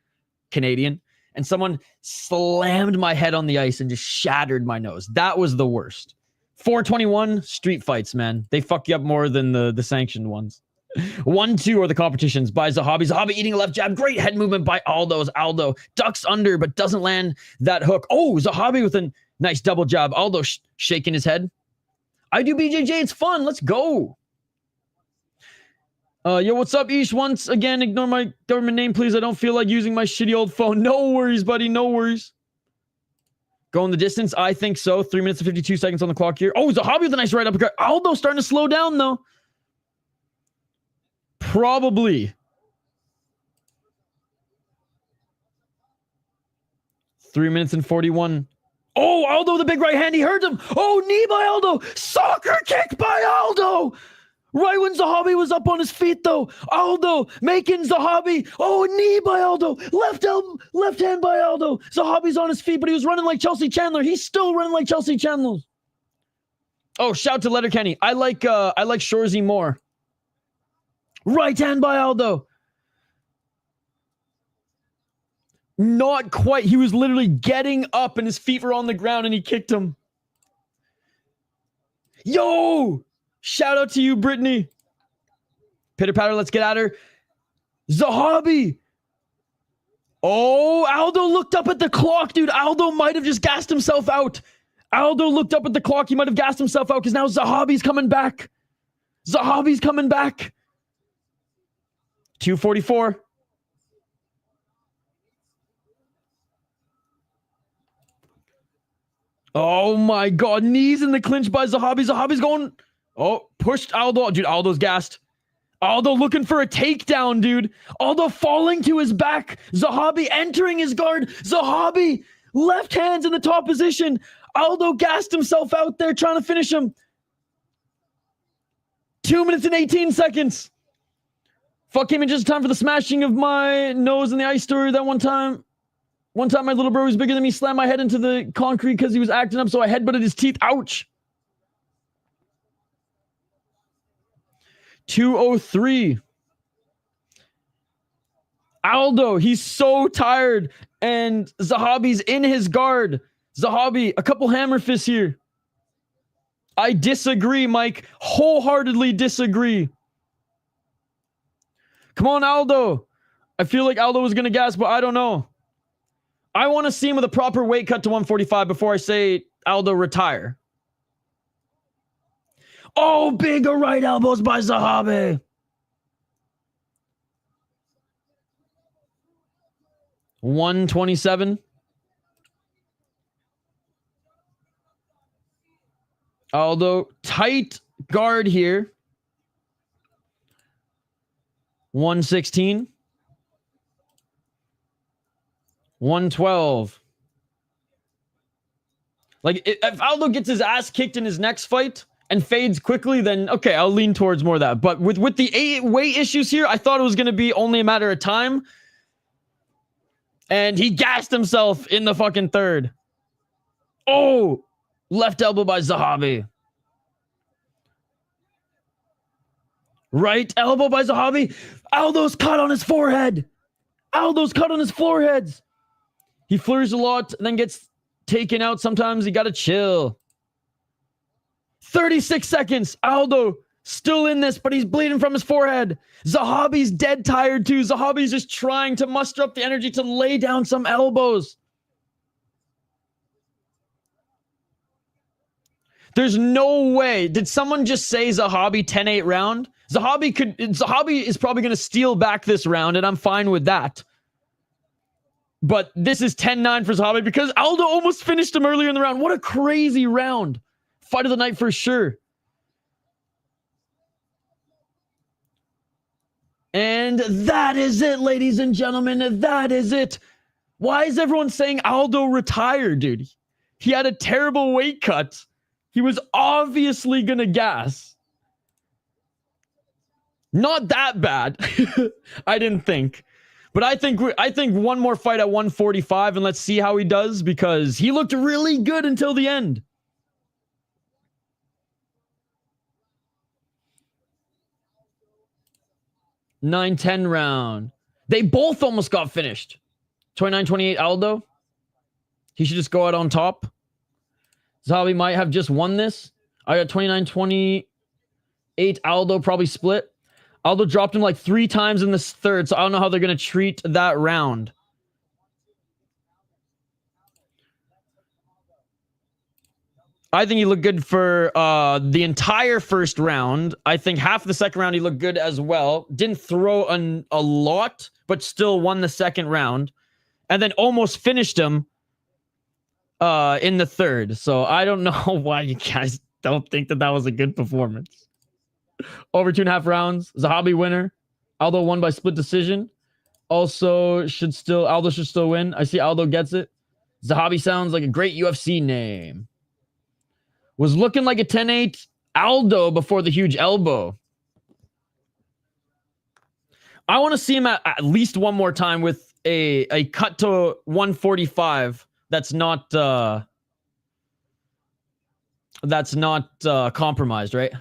Canadian, and someone slammed my head on the ice and just shattered my nose. That was the worst. 421, street fights, man. They fuck you up more than the sanctioned ones. 1-2 are the competitions by Zahabi. Zahabi eating a left jab. Great head movement by Aldo. Aldo ducks under but doesn't land that hook. Oh, Zahabi with a nice double jab. Aldo shaking his head. I do BJJ. It's fun. Let's go. Yo, what's up, Ish? Once again, ignore my government name, please. I don't feel like using my shitty old phone. No worries, buddy. No worries. Going the distance? I think so. 3 minutes and 52 seconds on the clock here. Oh, Zahabi with a nice right uppercut. Aldo starting to slow down, though. Probably. 3 minutes and 41. Oh, Aldo with a big right hand. He hurt him. Oh, knee by Aldo. Soccer kick by Aldo. Right when Zahabi was up on his feet, though. Aldo making Zahabi. Oh, knee by Aldo. Left hand by Aldo. Zahabi's on his feet, but he was running like Chelsea Chandler. He's still running like Chelsea Chandler. Oh, shout to Letterkenny. I like Shorzy more. Right hand by Aldo. Not quite. He was literally getting up and his feet were on the ground and he kicked him. Yo! Shout out to you, Brittany. Pitter patter, let's get at her. Zahabi. Oh, Aldo looked up at the clock, dude. Aldo might have just gassed himself out. Aldo looked up at the clock. He might have gassed himself out because now Zahabi's coming back. Zahabi's coming back. 244. Oh my God. Knees in the clinch by Zahabi. Zahabi's going. Oh, pushed Aldo. Dude, Aldo's gassed. Aldo looking for a takedown, dude. Aldo falling to his back. Zahabi entering his guard. Zahabi, left hands in the top position. Aldo gassed himself out there trying to finish him. 2 minutes and 18 seconds. Fuck came in just in time for the smashing of my nose in the ice story that one time. One time my little bro was bigger than me slammed my head into the concrete because he was acting up, so I headbutted his teeth. Ouch. 203. Aldo, he's so tired. And Zahabi's in his guard. Zahabi, a couple hammer fists here. I disagree, Mike. Wholeheartedly disagree. Come on, Aldo. I feel like Aldo was going to gas, but I don't know. I want to see him with a proper weight cut to 145 before I say Aldo retire. Oh, big right elbows by Zahabi. $127. Aldo, tight guard here. 116. 112. Like, if Aldo gets his ass kicked in his next fight and fades quickly, then okay, I'll lean towards more of that. But with the weight issues here, I thought it was going to be only a matter of time. And he gassed himself in the fucking third. Oh, left elbow by Zahabi. Right elbow by Zahabi. Aldo's cut on his forehead. Aldo's cut on his foreheads. He flurs a lot and then gets taken out. Sometimes you got to chill. 36 seconds. Aldo still in this, but he's bleeding from his forehead. Zahabi's dead tired too. Zahabi's just trying to muster up the energy to lay down some elbows. There's no way. Did someone just say Zahabi 10-8 round? Zahabi is probably going to steal back this round, and I'm fine with that. But this is 10-9 for Zahabi because Aldo almost finished him earlier in the round. What a crazy round. Fight of the night for sure. And that is it, ladies and gentlemen. That is it. Why is everyone saying Aldo retired, dude? He had a terrible weight cut. He was obviously going to gas. Not that bad. I didn't think. But I think one more fight at 145 and let's see how he does because he looked really good until the end. 9-10 round. They both almost got finished. 29-28 Aldo. He should just go out on top. Zahabi might have just won this. I got 29-28 Aldo probably split. Aldo dropped him like 3 times in this third, so I don't know how they're going to treat that round. I think he looked good for the entire first round. I think half the second round he looked good as well. Didn't throw a lot, but still won the second round. And then almost finished him in the third. So I don't know why you guys don't think that was a good performance. Over 2.5 rounds. Zahabi winner. Aldo won by split decision. Also, Aldo should still win. I see Aldo gets it. Zahabi sounds like a great UFC name. Was looking like a 10-8 Aldo before the huge elbow. I want to see him at least one more time with a cut to 145 that's not compromised, right?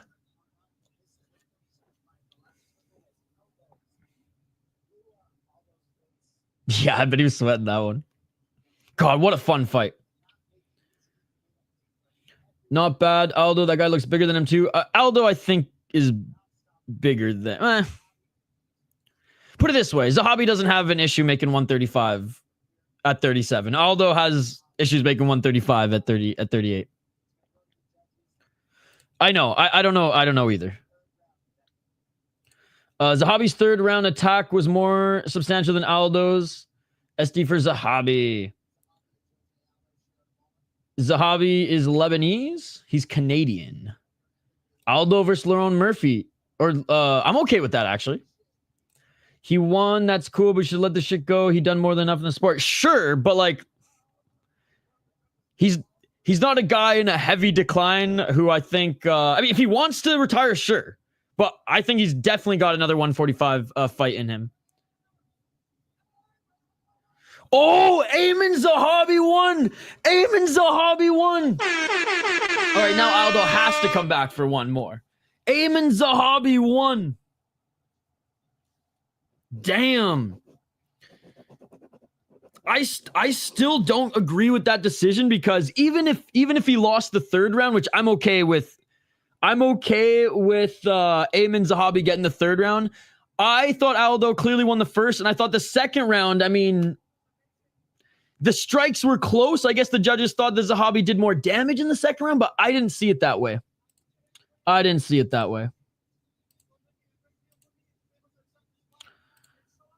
Yeah, I bet he was sweating that one. God, what a fun fight. Not bad. Aldo, that guy looks bigger than him too. Aldo, I think, is bigger than... Put it this way. Zahabi doesn't have an issue making 135 at 37. Aldo has issues making 135 at 38. I know. I don't know. I don't know either. Zahabi's third round attack was more substantial than Aldo's. SD for Zahabi. Zahabi is Lebanese. He's Canadian. Aldo versus Lerone Murphy. I'm okay with that, actually. He won. That's cool, but we should let the shit go. He done more than enough in the sport. Sure, but like... He's not a guy in a heavy decline who I think... I mean, if he wants to retire, sure. But I think he's definitely got another 145 fight in him. Oh, Ayman Zahabi won. Ayman Zahabi won. All right, now Aldo has to come back for one more. Ayman Zahabi won. Damn. I still don't agree with that decision because even if he lost the third round, which I'm okay with Ayman Zahabi getting the third round. I thought Aldo clearly won the first, and I thought the second round, I mean, the strikes were close. I guess the judges thought that Zahabi did more damage in the second round, but I didn't see it that way.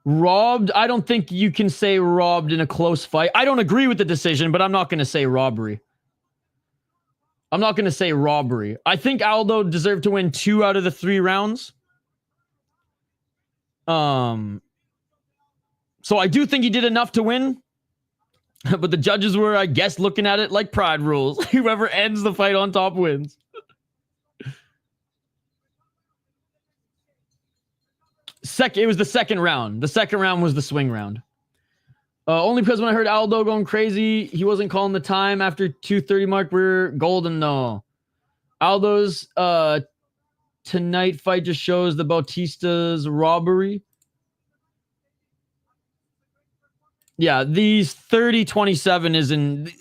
Robbed, I don't think you can say robbed in a close fight. I don't agree with the decision, but I'm not going to say robbery. I think Aldo deserved to win 2 out of the 3 rounds. So I do think he did enough to win. But the judges were, I guess, looking at it like pride rules. Whoever ends the fight on top wins. It was the second round. The second round was the swing round. Only because when I heard Aldo going crazy, he wasn't calling the time after 2:30 mark. We're golden, though. Aldo's tonight fight just shows the Bautista's robbery. Yeah, these 30-27 is in...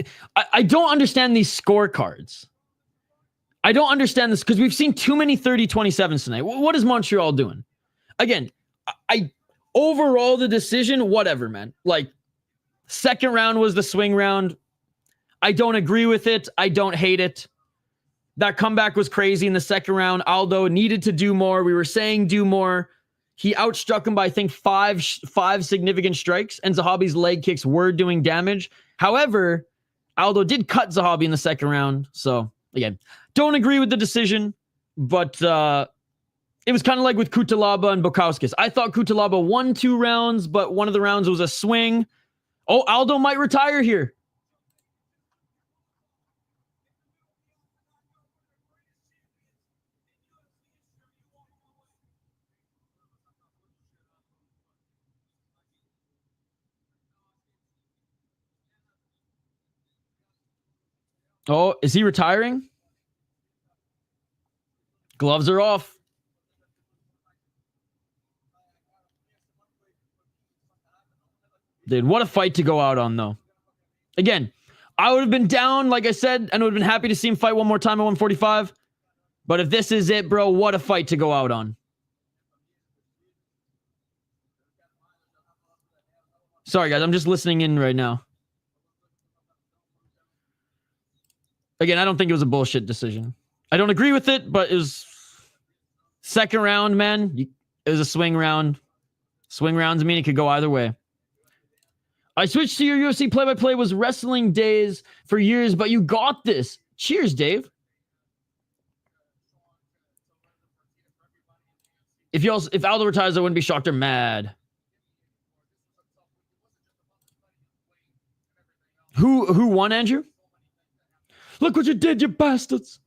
I don't understand these scorecards. I don't understand this because we've seen too many 30-27s tonight. What is Montreal doing? Again, overall, the decision, whatever, man. Like, second round was the swing round. I don't agree with it. I don't hate it. That comeback was crazy in the second round. Aldo needed to do more. We were saying do more. He outstruck him by, I think, five significant strikes, and Zahabi's leg kicks were doing damage. However, Aldo did cut Zahabi in the second round. So, again, don't agree with the decision, but it was kind of like with Cutelaba and Bukauskas. I thought Cutelaba won 2 rounds, but one of the rounds was a swing. Oh, Aldo might retire here. Oh, is he retiring? Gloves are off. Dude, what a fight to go out on, though. Again, I would have been down, like I said, and would have been happy to see him fight one more time at 145. But if this is it, bro, what a fight to go out on. Sorry, guys, I'm just listening in right now. Again, I don't think it was a bullshit decision. I don't agree with it, but it was second round, man. It was a swing round. Swing rounds mean it could go either way. I switched to your UFC play-by-play. Was wrestling days for years, but you got this. Cheers, Dave. If Aldo retires, I wouldn't be shocked or mad. Who won, Andrew? Look what you did, you bastards.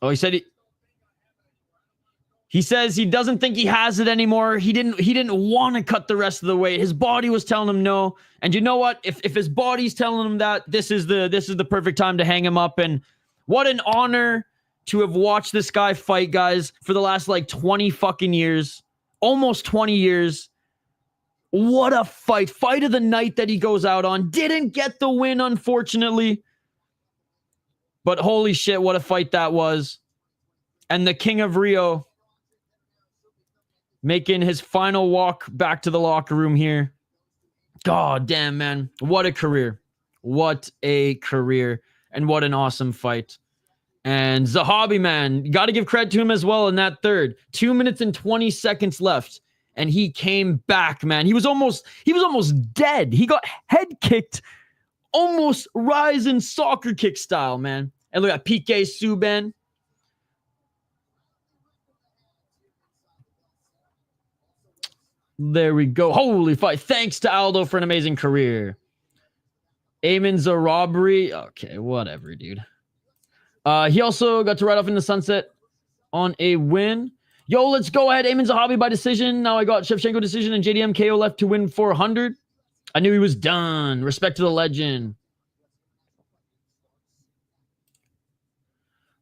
Oh, he said he says he doesn't think he has it anymore. He didn't want to cut the rest of the weight. His body was telling him no. And you know what? If his body's telling him that, this is the perfect time to hang him up. And what an honor to have watched this guy fight, guys, for the last like 20 fucking years. Almost 20 years. What a fight. Fight of the night that he goes out on. Didn't get the win, unfortunately. But holy shit, what a fight that was. And the King of Rio making his final walk back to the locker room here. God damn, man. What a career. What a career. And what an awesome fight. And Zahabi, man, you got to give credit to him as well in that third. 2 minutes and 20 seconds left. And he came back, man. He was almost dead. He got head kicked. Almost rising soccer kick style, man. And look at PK Subban. There we go. Holy fight. Thanks to Aldo for an amazing career. Ayman's a robbery. Okay, whatever, dude. He also got to ride off in the sunset on a win. Yo, let's go ahead. Ayman Zahabi by decision. Now I got Shevchenko decision and JDM KO left to win 400. I knew he was done. Respect to the legend.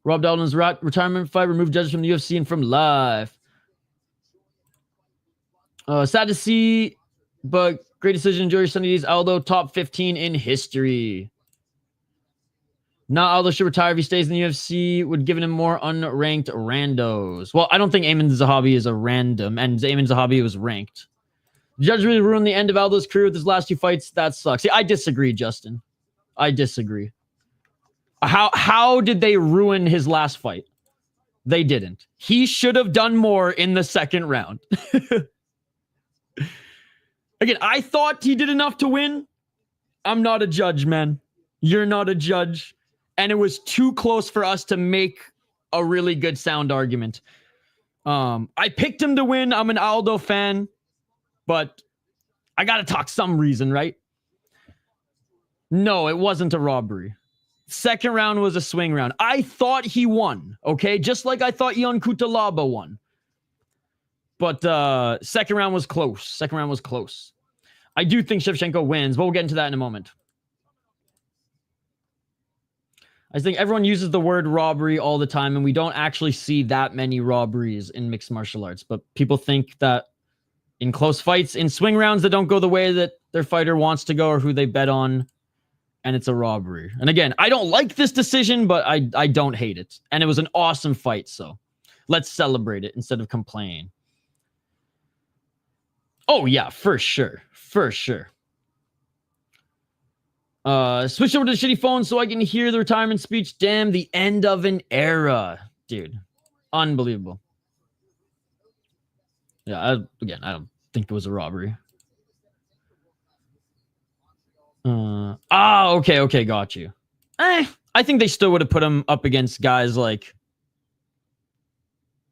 Rob Dalton's retirement fight. Removed judges from the UFC and from live. Sad to see, but great decision. Enjoy your Sundays. Aldo, top 15 in history. Now Aldo should retire if he stays in the UFC. Would give him more unranked randos. Well, I don't think Ayman Zahabi is a random, and Ayman Zahabi was ranked. The judge really ruined the end of Aldo's career with his last 2 fights. That sucks. See, I disagree, Justin. I disagree. How did they ruin his last fight? They didn't. He should have done more in the second round. Again, I thought he did enough to win. I'm not a judge, man. You're not a judge. And it was too close for us to make a really good sound argument. I picked him to win. I'm an Aldo fan. But I got to talk some reason, right? No, it wasn't a robbery. Second round was a swing round. I thought he won, okay? Just like I thought Yeong Cutelaba won. But second round was close. Second round was close. I do think Shevchenko wins, but we'll get into that in a moment. I think everyone uses the word robbery all the time, and we don't actually see that many robberies in mixed martial arts. But people think that in close fights, in swing rounds that don't go the way that their fighter wants to go or who they bet on, and it's a robbery. And again, I don't like this decision, but I don't hate it. And it was an awesome fight, so let's celebrate it instead of complain. Oh, yeah, for sure. For sure. Switch over to the shitty phone so I can hear the retirement speech. Damn, the end of an era. Dude, unbelievable. Yeah, again, I don't think it was a robbery. Okay, got you. I think they still would have put him up against guys like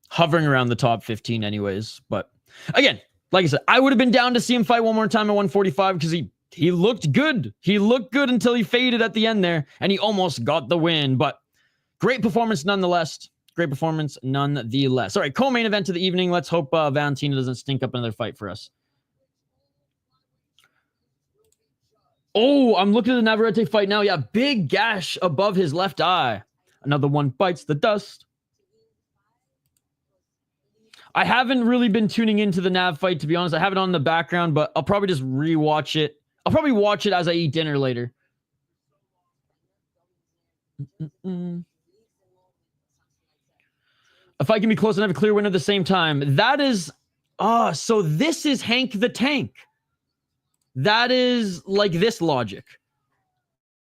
hovering around the top 15 anyways. But again, like I said, I would have been down to see him fight one more time at 145 because he looked good. He looked good until he faded at the end there, and he almost got the win. But great performance nonetheless. Great performance nonetheless. All right, co-main event of the evening. Let's hope Valentina doesn't stink up another fight for us. Oh, I'm looking at the Navarrete fight now. Yeah, big gash above his left eye. Another one bites the dust. I haven't really been tuning into the Nav fight, to be honest. I have it on in the background, but I'll probably just rewatch it. I'll probably watch it as I eat dinner later. If I can be close and have a clear win at the same time. That is... so this is Hank the Tank. That is like this logic.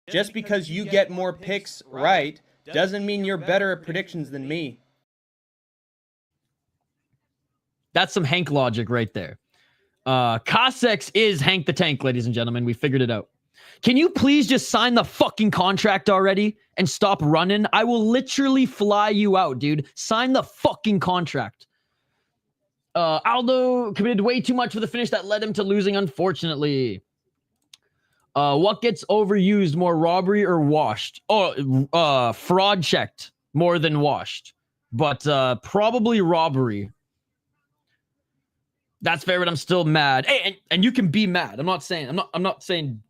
Just because you get more picks right doesn't mean you're better at predictions than me. That's some Hank logic right there. Cossacks is Hank the Tank, ladies and gentlemen. We figured it out. Can you please just sign the fucking contract already and stop running? I will literally fly you out, dude. Sign the fucking contract. Aldo committed way too much for the finish that led him to losing, unfortunately. What gets overused more, robbery or washed? Oh, fraud checked more than washed. But probably robbery. That's fair, but I'm still mad. Hey, and you can be mad. I'm not saying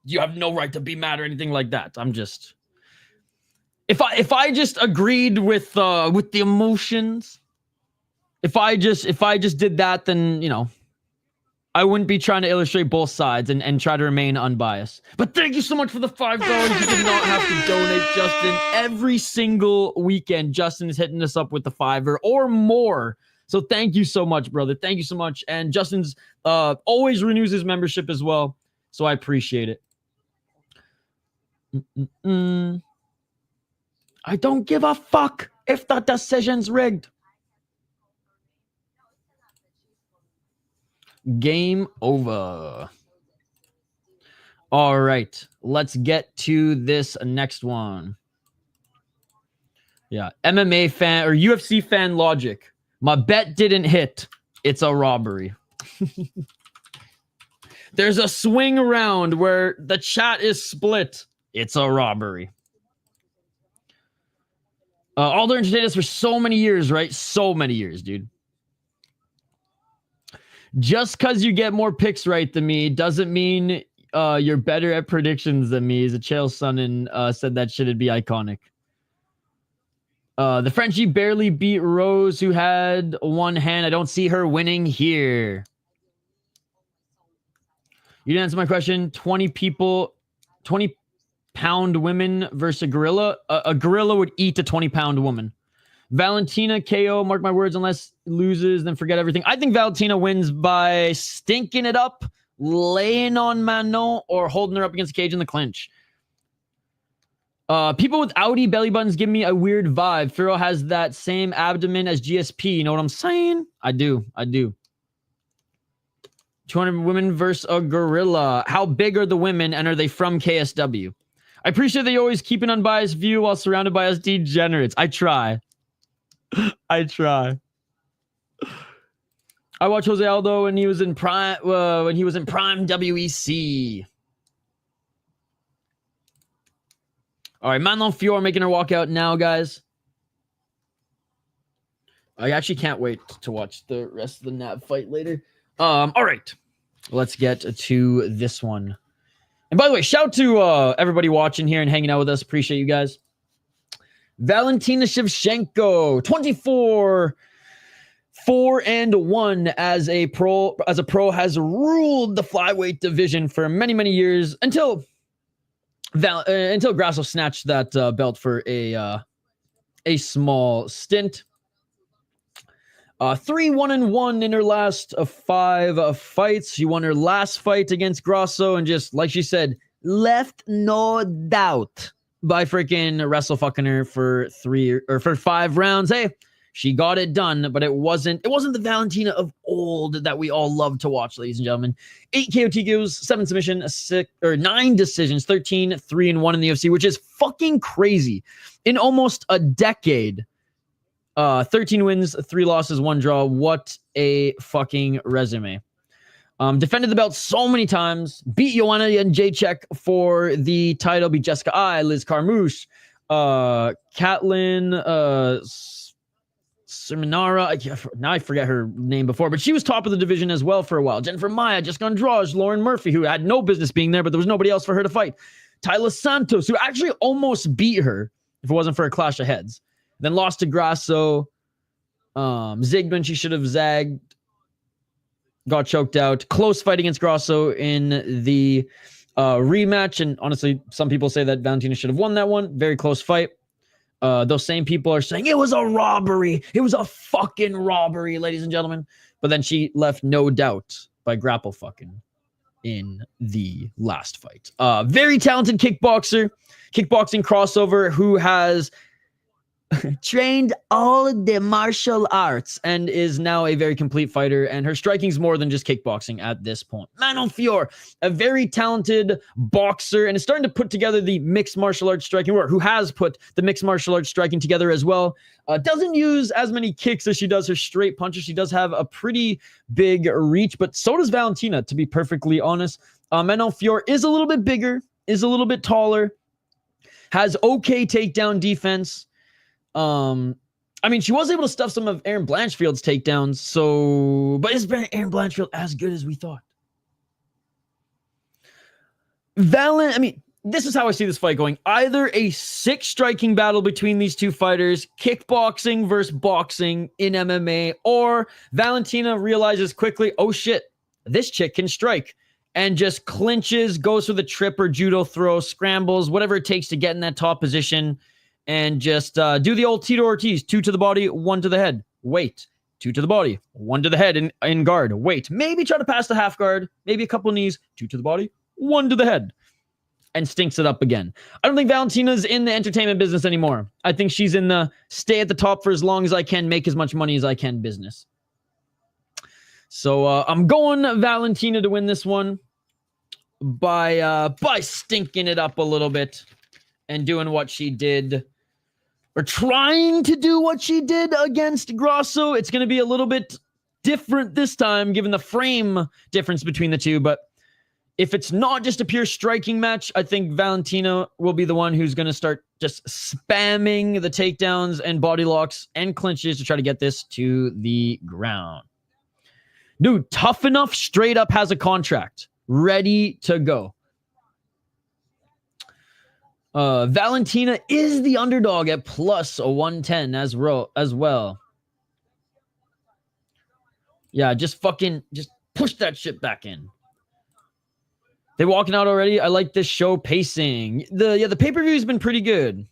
you have no right to be mad or anything like that. I'm just if I just agreed with the emotions, if I just did that, then you know, I wouldn't be trying to illustrate both sides and try to remain unbiased. But thank you so much for the $5. You did not have to donate, Justin. Every single weekend, Justin is hitting us up with the $5 or more. So thank you so much, brother. Thank you so much. And Justin's always renews his membership as well. So I appreciate it. I don't give a fuck if the decision's rigged. Game over. All right. Let's get to this next one. Yeah. MMA fan or UFC fan logic. My bet didn't hit. It's a robbery. There's a swing round where the chat is split. It's a robbery. Aldo entertained us for so many years, right? So many years, dude. Just because you get more picks right than me doesn't mean you're better at predictions than me. As a Chael Sonnen said that shit'd be iconic. The Frenchie barely beat Rose, who had one hand. I don't see her winning here. You didn't answer my question. 20 people, 20-pound women versus a gorilla. A gorilla would eat a 20-pound woman. Valentina KO, mark my words, unless loses, then forget everything. I think Valentina wins by stinking it up, laying on Manon, or holding her up against the cage in the clinch. People with Audi belly buttons give me a weird vibe. Fiorot has that same abdomen as GSP. You know what I'm saying? I do. 200 women versus a gorilla. How big are the women, and are they from KSW? I appreciate that you always keep an unbiased view while surrounded by us degenerates. I try. I watched José Aldo when he was in prime WEC. All right, Manon Fiorot making her walk out now, guys. I actually can't wait to watch the rest of the Nav fight later. All right, let's get to this one. And by the way, shout out to everybody watching here and hanging out with us. Appreciate you guys. Valentina Shevchenko, 24-4-1 as a pro, has ruled the flyweight division for many, many years until Grasso snatched that belt for a small stint. 3-1-1 in her last 5 fights. She won her last fight against Grasso and just, like she said, left no doubt by freaking wrestle fucking her for 5 rounds. Hey, she got it done, but it wasn't the Valentina of old that we all love to watch, ladies and gentlemen. 8 KO TKOs, 7 submissions, 9 decisions, 13-3-1 in the UFC, which is fucking crazy. In almost a decade, 13 wins, 3 losses, 1 draw. What a fucking resume. Defended the belt so many times. Beat Joanna and Jacek for the title. Beat Jessica I, Liz Carmouche, Katlyn Seminara. Now I forget her name before, but she was top of the division as well for a while. Jennifer Maia, Jessica Andrade, Lauren Murphy, who had no business being there, but there was nobody else for her to fight. Tyler Santos, who actually almost beat her if it wasn't for a clash of heads. Then lost to Grasso. Zigged when she should have zagged. Got choked out. Close fight against Grasso in the rematch. And honestly, some people say that Valentina should have won that one. Very close fight. Those same people are saying it was a robbery. It was a fucking robbery, ladies and gentlemen. But then she left no doubt by grapple fucking in the last fight. Very talented kickboxing crossover who has trained all the martial arts and is now a very complete fighter, and her striking's more than just kickboxing at this point. Manon Fiorot, a very talented boxer, and is starting to put together the mixed martial arts striking, or who has put the mixed martial arts striking together as well. Doesn't use as many kicks as she does her straight punches. She does have a pretty big reach, but so does Valentina, to be perfectly honest. Manon Fiorot is a little bit bigger, is a little bit taller, has okay takedown defense. I mean, she was able to stuff some of Erin Blanchfield's takedowns, but is Erin Blanchfield as good as we thought? This is how I see this fight going. Either a sick striking battle between these two fighters, kickboxing versus boxing in MMA, or Valentina realizes quickly, oh shit, this chick can strike, and just clinches, goes for the trip or judo throw, scrambles, whatever it takes to get in that top position, and just do the old Tito Ortiz, 2 to the body, 1 to the head. Wait. 2 to the body, 1 to the head in guard. Wait. Maybe try to pass the half guard. Maybe a couple of knees. 2 to the body, 1 to the head. And stinks it up again. I don't think Valentina's in the entertainment business anymore. I think she's in the stay at the top for as long as I can, make as much money as I can business. So I'm going Valentina to win this one by stinking it up a little bit and doing what she did, or trying to do what she did against Grasso. It's going to be a little bit different this time, given the frame difference between the two, but If it's not just a pure striking match, I think Valentina will be the one who's going to start just spamming the takedowns and body locks and clinches to try to get this to the ground. Dude, Tough Enough straight up has a contract ready to go. Valentina is the underdog at plus a 110 as well. Yeah, just push that shit back in. They walking out already? I like this show pacing. The pay-per-view has been pretty good.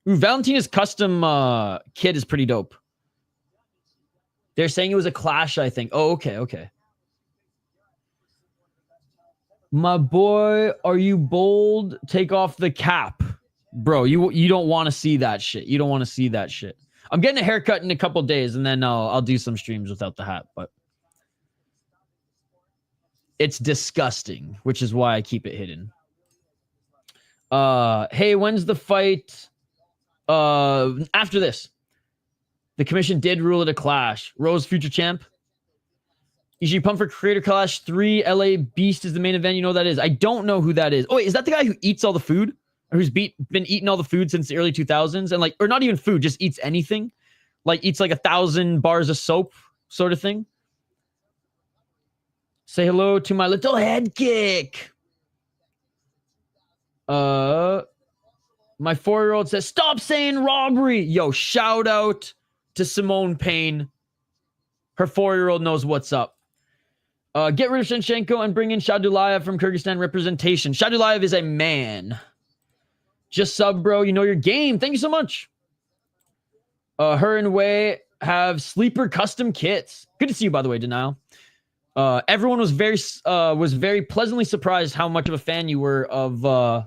Ooh, Valentina's custom kit is pretty dope. They're saying it was a clash, I think. Oh, okay. My boy, are you bold? Take off the cap. Bro, you don't want to see that shit. You don't want to see that shit. I'm getting a haircut in a couple days, and then I'll do some streams without the hat, but it's disgusting, which is why I keep it hidden. Hey, when's the fight? After this. The commission did rule it a clash. Rose, future champ. You should pump for Creator Clash 3. LA Beast is the main event. You know who that is. I don't know who that is. Oh, wait, is that the guy who eats all the food? Or who's been eating all the food since the early 2000s? And or not even food, just eats anything? Like, eats 1,000 bars of soap sort of thing? Say hello to my little head kick. My 4-year-old says, stop saying robbery. Yo, shout out to Simone Payne. Her 4-year-old knows what's up. Get rid of Shevchenko and bring in Jasudavicius from Kyrgyzstan representation. Jasudavicius is a man. Just sub, bro. You know your game. Thank you so much. Her and Wei have sleeper custom kits. Good to see you, by the way, Denial. Everyone was very pleasantly surprised how much of a fan you were of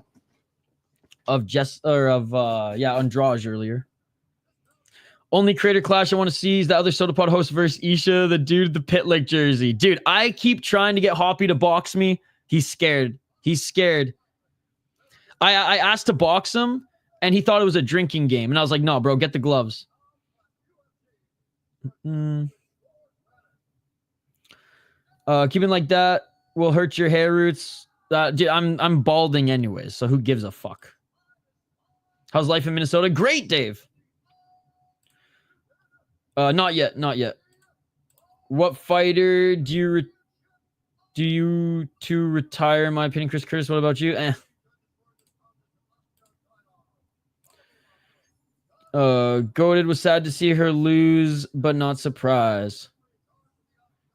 Andrade earlier. Only Creator Clash I want to see is the other Soda Pod host versus Isha, the dude, the Pit Lake jersey. Dude, I keep trying to get Hoppy to box me. He's scared. I asked to box him, and he thought it was a drinking game. And I was like, no, bro, get the gloves. Keeping like that will hurt your hair roots. Dude, I'm balding anyways, so who gives a fuck? How's life in Minnesota? Great, Dave. Not yet. What fighter do you to retire? In my opinion, Chris Curtis. What about you? Goated was sad to see her lose, but not surprised.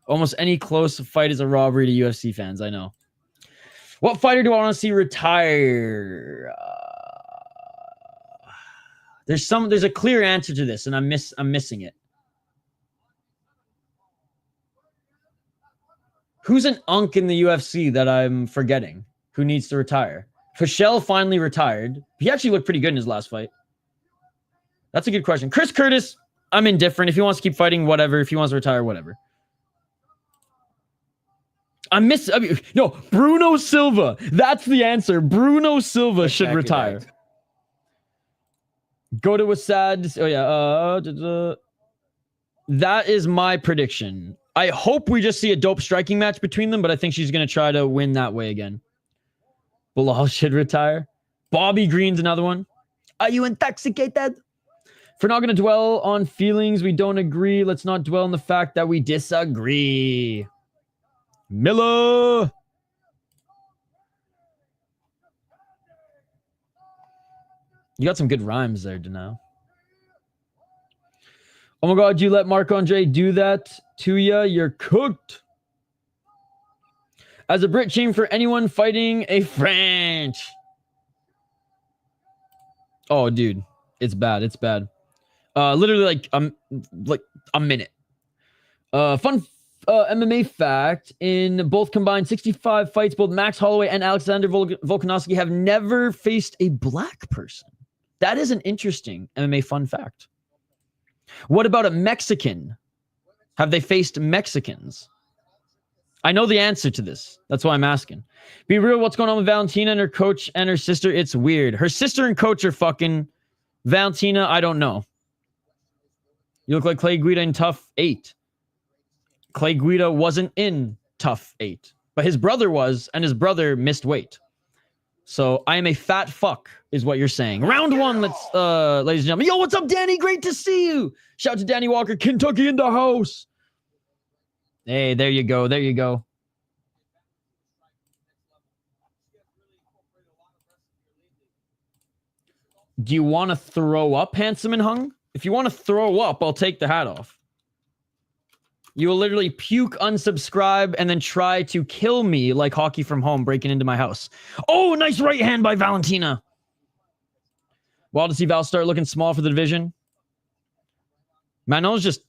Almost any close fight is a robbery to UFC fans. I know. What fighter do I want to see retire? There's a clear answer to this, and I'm missing it. Who's an unk in the UFC that I'm forgetting who needs to retire? Fischel finally retired. He actually looked pretty good in his last fight. That's a good question. Chris Curtis, I'm indifferent. If he wants to keep fighting, whatever. If he wants to retire, whatever. No, Bruno Silva. That's the answer. Bruno Silva should retire. Go to a sad. Oh, yeah. That is my prediction. I hope we just see a dope striking match between them, but I think she's going to try to win that way again. Belal should retire. Bobby Green's another one. Are you intoxicated? If we're not going to dwell on feelings we don't agree, let's not dwell on the fact that we disagree. Miller! You got some good rhymes there, Dano. Oh my God, you let Marc-André do that to ya? You're cooked. As a Brit cheering for anyone fighting a French. Oh, dude. It's bad. Literally like a minute. Fun MMA fact. In both combined 65 fights, both Max Holloway and Alexander Volkanovski have never faced a black person. That is an interesting MMA fun fact. What about a Mexican? Have they faced Mexicans? I know the answer to this. That's why I'm asking. Be real, what's going on with Valentina and her coach and her sister? It's weird. Her sister and coach are fucking. Valentina, I don't know. You look like Clay Guida in Tough 8. Clay Guida wasn't in Tough 8. But his brother was, and his brother missed weight. So I am a fat fuck, is what you're saying. Round one, let's, ladies and gentlemen. Yo, what's up, Danny? Great to see you. Shout out to Danny Walker, Kentucky in the house. Hey, there you go. There you go. Do you want to throw up, Handsome and Hung? If you want to throw up, I'll take the hat off. You will literally puke, unsubscribe, and then try to kill me like Hockey from Home breaking into my house. Oh, nice right hand by Valentina. Wild to see Val start looking small for the division. Manon's just,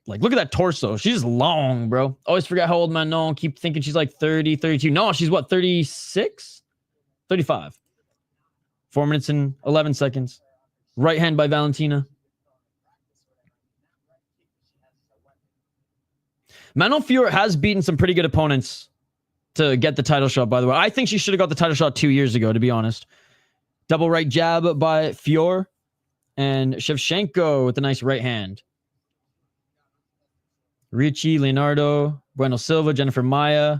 like, look at that torso. She's long, bro. Always forget how old Manon. Keep thinking she's like 30, 32. No, she's what, 36? 35. 4 minutes and 11 seconds. Right hand by Valentina. Manon Fiorot has beaten some pretty good opponents to get the title shot, by the way. I think she should have got the title shot 2 years ago, to be honest. Double right jab by Fiorot. And Shevchenko with a nice right hand. Ricci, Leonardo, Bueno Silva, Jennifer Maya,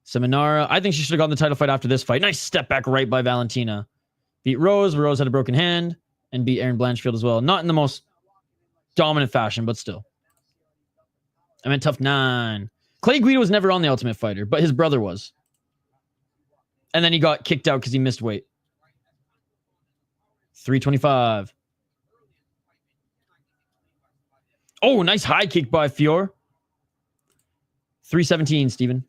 Seminara. I think she should have gotten the title fight after this fight. Nice step back right by Valentina. Beat Rose, but Rose had a broken hand. And beat Erin Blanchfield as well. Not in the most dominant fashion, but still. I meant tough 9. Clay Guida was never on the Ultimate Fighter, but his brother was. And then he got kicked out because he missed weight. 325. Oh, nice high kick by Fior. 317, Steven.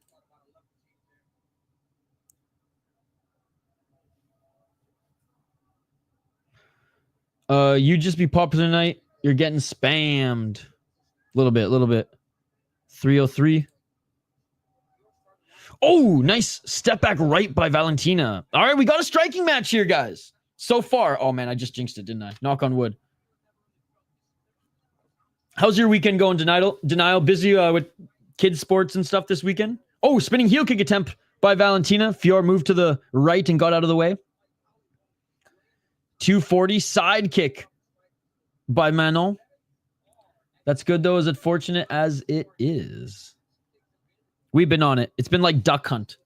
You just be popular tonight. You're getting spammed. Little bit. 303. Oh, nice step back right by Valentina. All right, we got a striking match here, guys. So far. Oh, man, I just jinxed it, didn't I? Knock on wood. How's your weekend going, Denial? Busy with kids' sports and stuff this weekend? Oh, spinning heel kick attempt by Valentina. Fior moved to the right and got out of the way. 240 side kick by Manon. That's good, though. Is it fortunate as it is? We've been on it. It's been like Duck Hunt.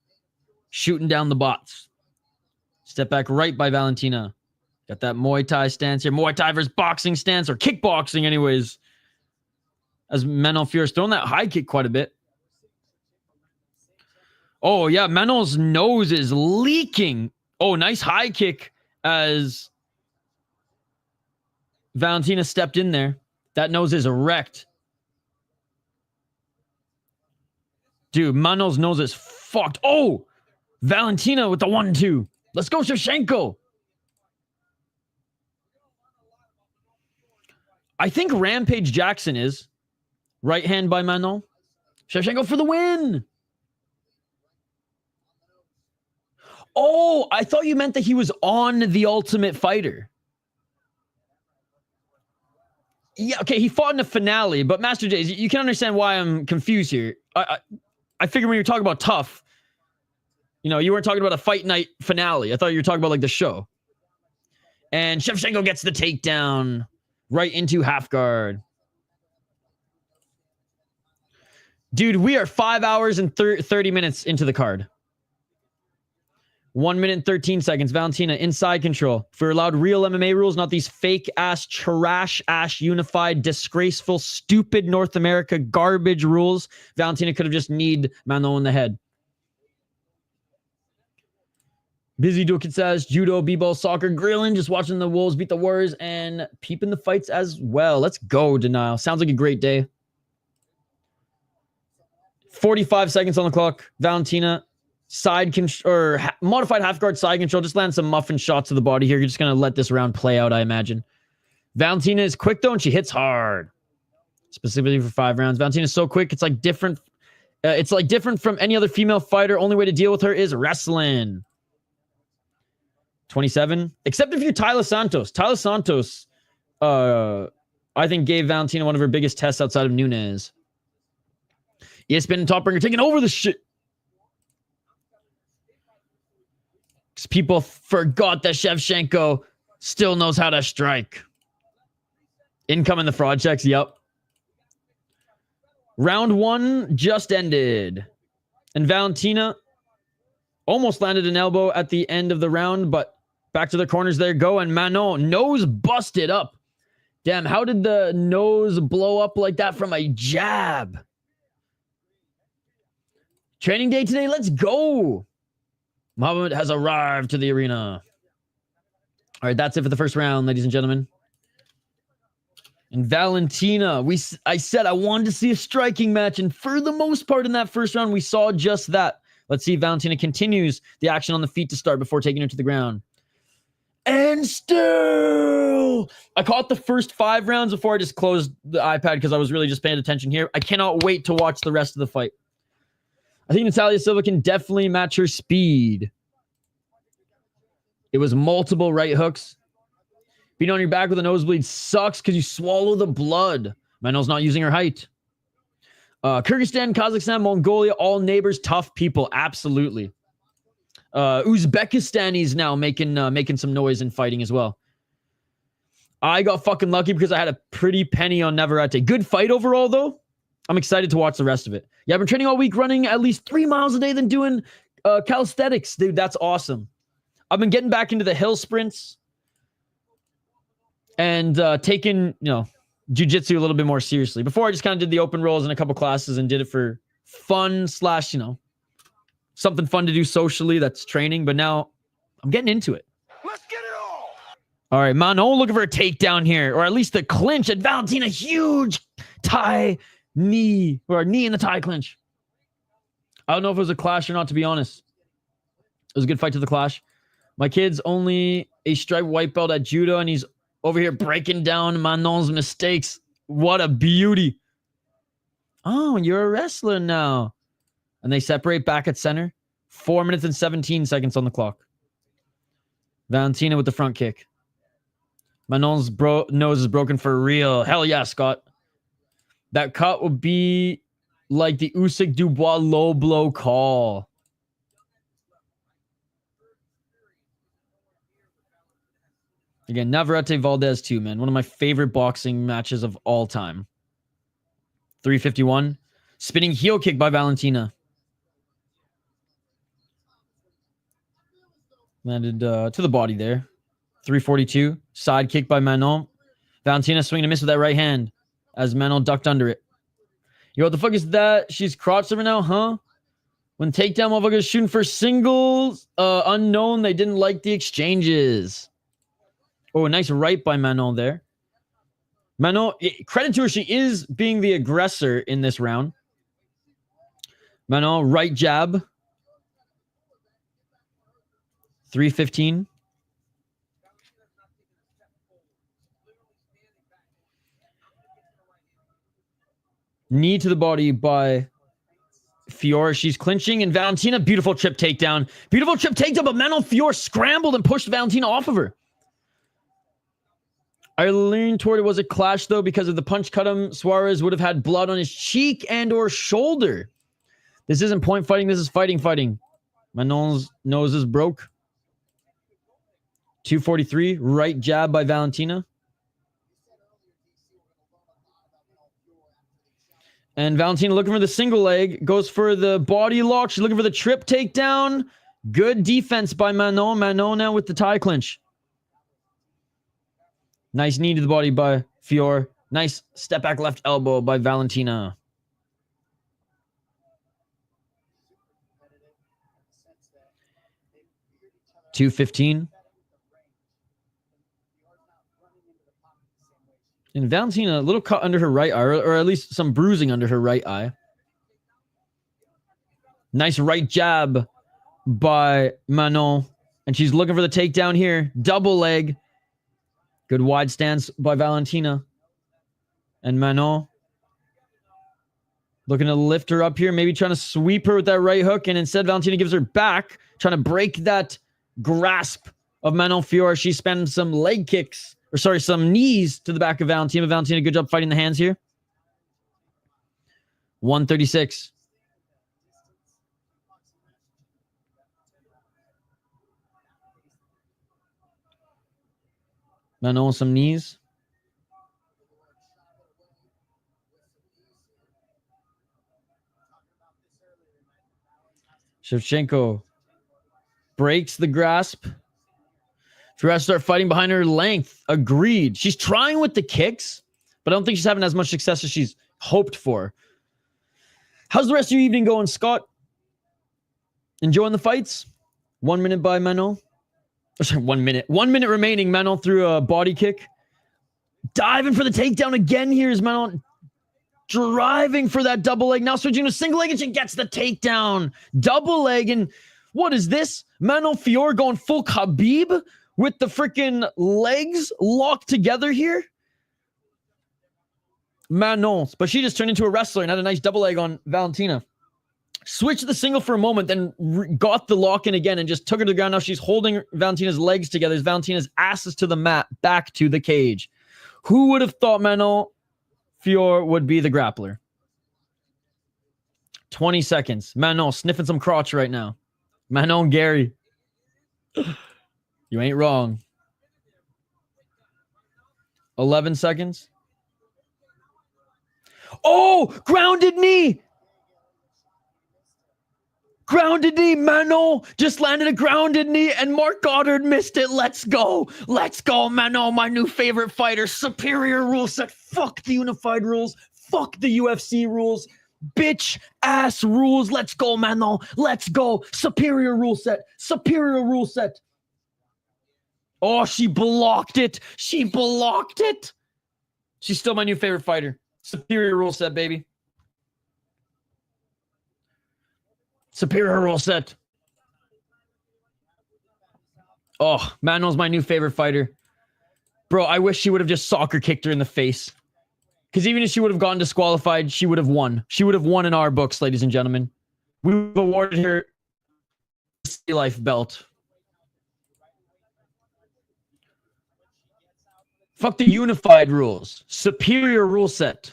Shooting down the bots. Step back right by Valentina. Got that Muay Thai stance here. Muay Thai versus boxing stance, or kickboxing anyways. As Manon Fiorot's throwing that high kick quite a bit. Oh, yeah. Manon's nose is leaking. Oh, nice high kick as Valentina stepped in there. That nose is erect. Dude, Manon's nose is fucked. Oh, Valentina with the 1-2. Let's go, Shevchenko. I think Rampage Jackson is. Right hand by Manon. Shevchenko for the win. Oh, I thought you meant that he was on The Ultimate Fighter. Yeah, okay, he fought in the finale, but Master J, you can understand why I'm confused here. I figured when you're talking about tough, you know, you weren't talking about a fight night finale. I thought you were talking about like the show. And Shevchenko gets the takedown right into half guard. Dude, we are 5 hours and 30 minutes into the card. 1 minute and 13 seconds. Valentina inside control. If we're allowed real MMA rules, not these fake ass, trash ass, unified, disgraceful, stupid North America garbage rules, Valentina could have just kneed Manon in the head. Busy doing says judo, b-ball, soccer, grilling, just watching the Wolves beat the Warriors and peeping the fights as well. Let's go, Denial. Sounds like a great day. 45 seconds on the clock. Valentina. Modified half guard side control. Just land some muffin shots to the body here. You're just going to let this round play out, I imagine. Valentina is quick, though, and she hits hard. Specifically for 5 rounds. Valentina is so quick, it's like different. It's like different from any other female fighter. Only way to deal with her is wrestling. 27. Except if you're Tyler Santos. Tyler Santos, I think, gave Valentina one of her biggest tests outside of Nunes. ESPN and Top Ringer taking over the shit. People forgot that Shevchenko still knows how to strike. Incoming the fraud checks. Yep. Round 1 just ended. And Valentina almost landed an elbow at the end of the round, but back to the corners there go. And Manon, nose busted up. Damn, how did the nose blow up like that from a jab? Training day today, let's go. Muhammad has arrived to the arena. All right, that's it for the first round, ladies and gentlemen. And Valentina, I said I wanted to see a striking match, and for the most part in that first round, we saw just that. Let's see if Valentina continues the action on the feet to start before taking her to the ground. And still, I caught the first 5 rounds before I just closed the iPad because I was really just paying attention here. I cannot wait to watch the rest of the fight. I think Natalia Silva can definitely match her speed. It was multiple right hooks. Being on your back with a nosebleed sucks because you swallow the blood. Manon's not using her height. Kyrgyzstan, Kazakhstan, Mongolia, all neighbors, tough people. Absolutely. Uzbekistanis now making some noise and fighting as well. I got fucking lucky because I had a pretty penny on Navarrete. Good fight overall, though. I'm excited to watch the rest of it. Yeah, I've been training all week, running at least 3 miles a day, then doing calisthenics. Dude, that's awesome. I've been getting back into the hill sprints and taking, jiu-jitsu a little bit more seriously. Before, I just kind of did the open rolls in a couple classes and did it for fun / something fun to do socially that's training. But now I'm getting into it. Let's get it all. All right, Manon looking for a takedown here, or at least the clinch. And Valentina, huge tie knee, or knee in the tie clinch. I don't know if it was a clash or not, to be honest. It was a good fight to the clash. My kid's only a striped white belt at judo, and he's over here breaking down Manon's mistakes. What a beauty. Oh, you're a wrestler now. And they separate back at center. 4 minutes and 17 seconds on the clock. Valentina with the front kick. Manon's nose is broken for real. Hell yeah, Scott. That cut will be like the Usyk Dubois low blow call. Again, Navarrete Valdez too, man. One of my favorite boxing matches of all time. 351. Spinning heel kick by Valentina. Landed to the body there. 342. Side kick by Manon. Valentina swinging a miss with that right hand as Manon ducked under it. Yo, what the fuck is that? She's crotched over now, huh? When takedown motherfuckers shooting for singles, unknown, they didn't like the exchanges. Oh, a nice right by Manon there. Manon, credit to her, she is being the aggressor in this round. Manon, right jab. 315. Knee to the body by Fiorot. She's clinching, and Valentina, beautiful trip takedown. Beautiful trip takedown, but Manon Fiorot scrambled and pushed Valentina off of her. I leaned toward it was a clash, though, because if the punch cut him, Suarez would have had blood on his cheek and or shoulder. This isn't point fighting. This is fighting. Manon's nose is broke. 243. Right jab by Valentina. And Valentina looking for the single leg. Goes for the body lock. She's looking for the trip takedown. Good defense by Manon. Manon now with the tie clinch. Nice knee to the body by Fiorot. Nice step back left elbow by Valentina. $215. And Valentina, a little cut under her right eye, or at least some bruising under her right eye. Nice right jab by Manon. And she's looking for the takedown here. Double leg. Good wide stance by Valentina. And Manon looking to lift her up here. Maybe trying to sweep her with that right hook. And instead, Valentina gives her back. Trying to break that grasp of Manon Fiorot. She spends some leg kicks. Or sorry, some knees to the back of Valentina. Valentina, good job fighting the hands here. 136. Manon, some knees. Shevchenko breaks the grasp. If you have to start fighting behind her length, agreed. She's trying with the kicks, but I don't think she's having as much success as she's hoped for. How's the rest of your evening going, Scott? Enjoying the fights? 1 minute by Manon. Oh, sorry, 1 minute. 1 minute remaining. Manon threw a body kick. Diving for the takedown again. Here's Manon driving for that double leg. Now switching to single leg, and she gets the takedown. Double leg, and what is this? Manon Fiorot going full Khabib with the freaking legs locked together here. Manon, but she just turned into a wrestler and had a nice double leg on Valentina. Switched the single for a moment, then got the lock in again and just took her to the ground. Now she's holding Valentina's legs together as Valentina's ass is to the mat, back to the cage. Who would have thought Manon Fiorot would be the grappler? 20 seconds. Manon sniffing some crotch right now. Manon Gary. You ain't wrong. 11 seconds. Oh, grounded knee. Grounded knee. Manon just landed a grounded knee and Marc Goddard missed it. Let's go. Let's go, Manon, my new favorite fighter. Superior rule set. Fuck the unified rules. Fuck the UFC rules. Bitch ass rules. Let's go, Manon. Let's go. Superior rule set. Superior rule set. Oh, she blocked it. She blocked it. She's still my new favorite fighter. Superior rule set, baby. Superior rule set. Oh, Manon's my new favorite fighter. Bro, I wish she would have just soccer kicked her in the face. Because even if she would have gotten disqualified, she would have won. She would have won in our books, ladies and gentlemen. We've awarded her the City Life belt. Fuck the unified rules. Superior rule set.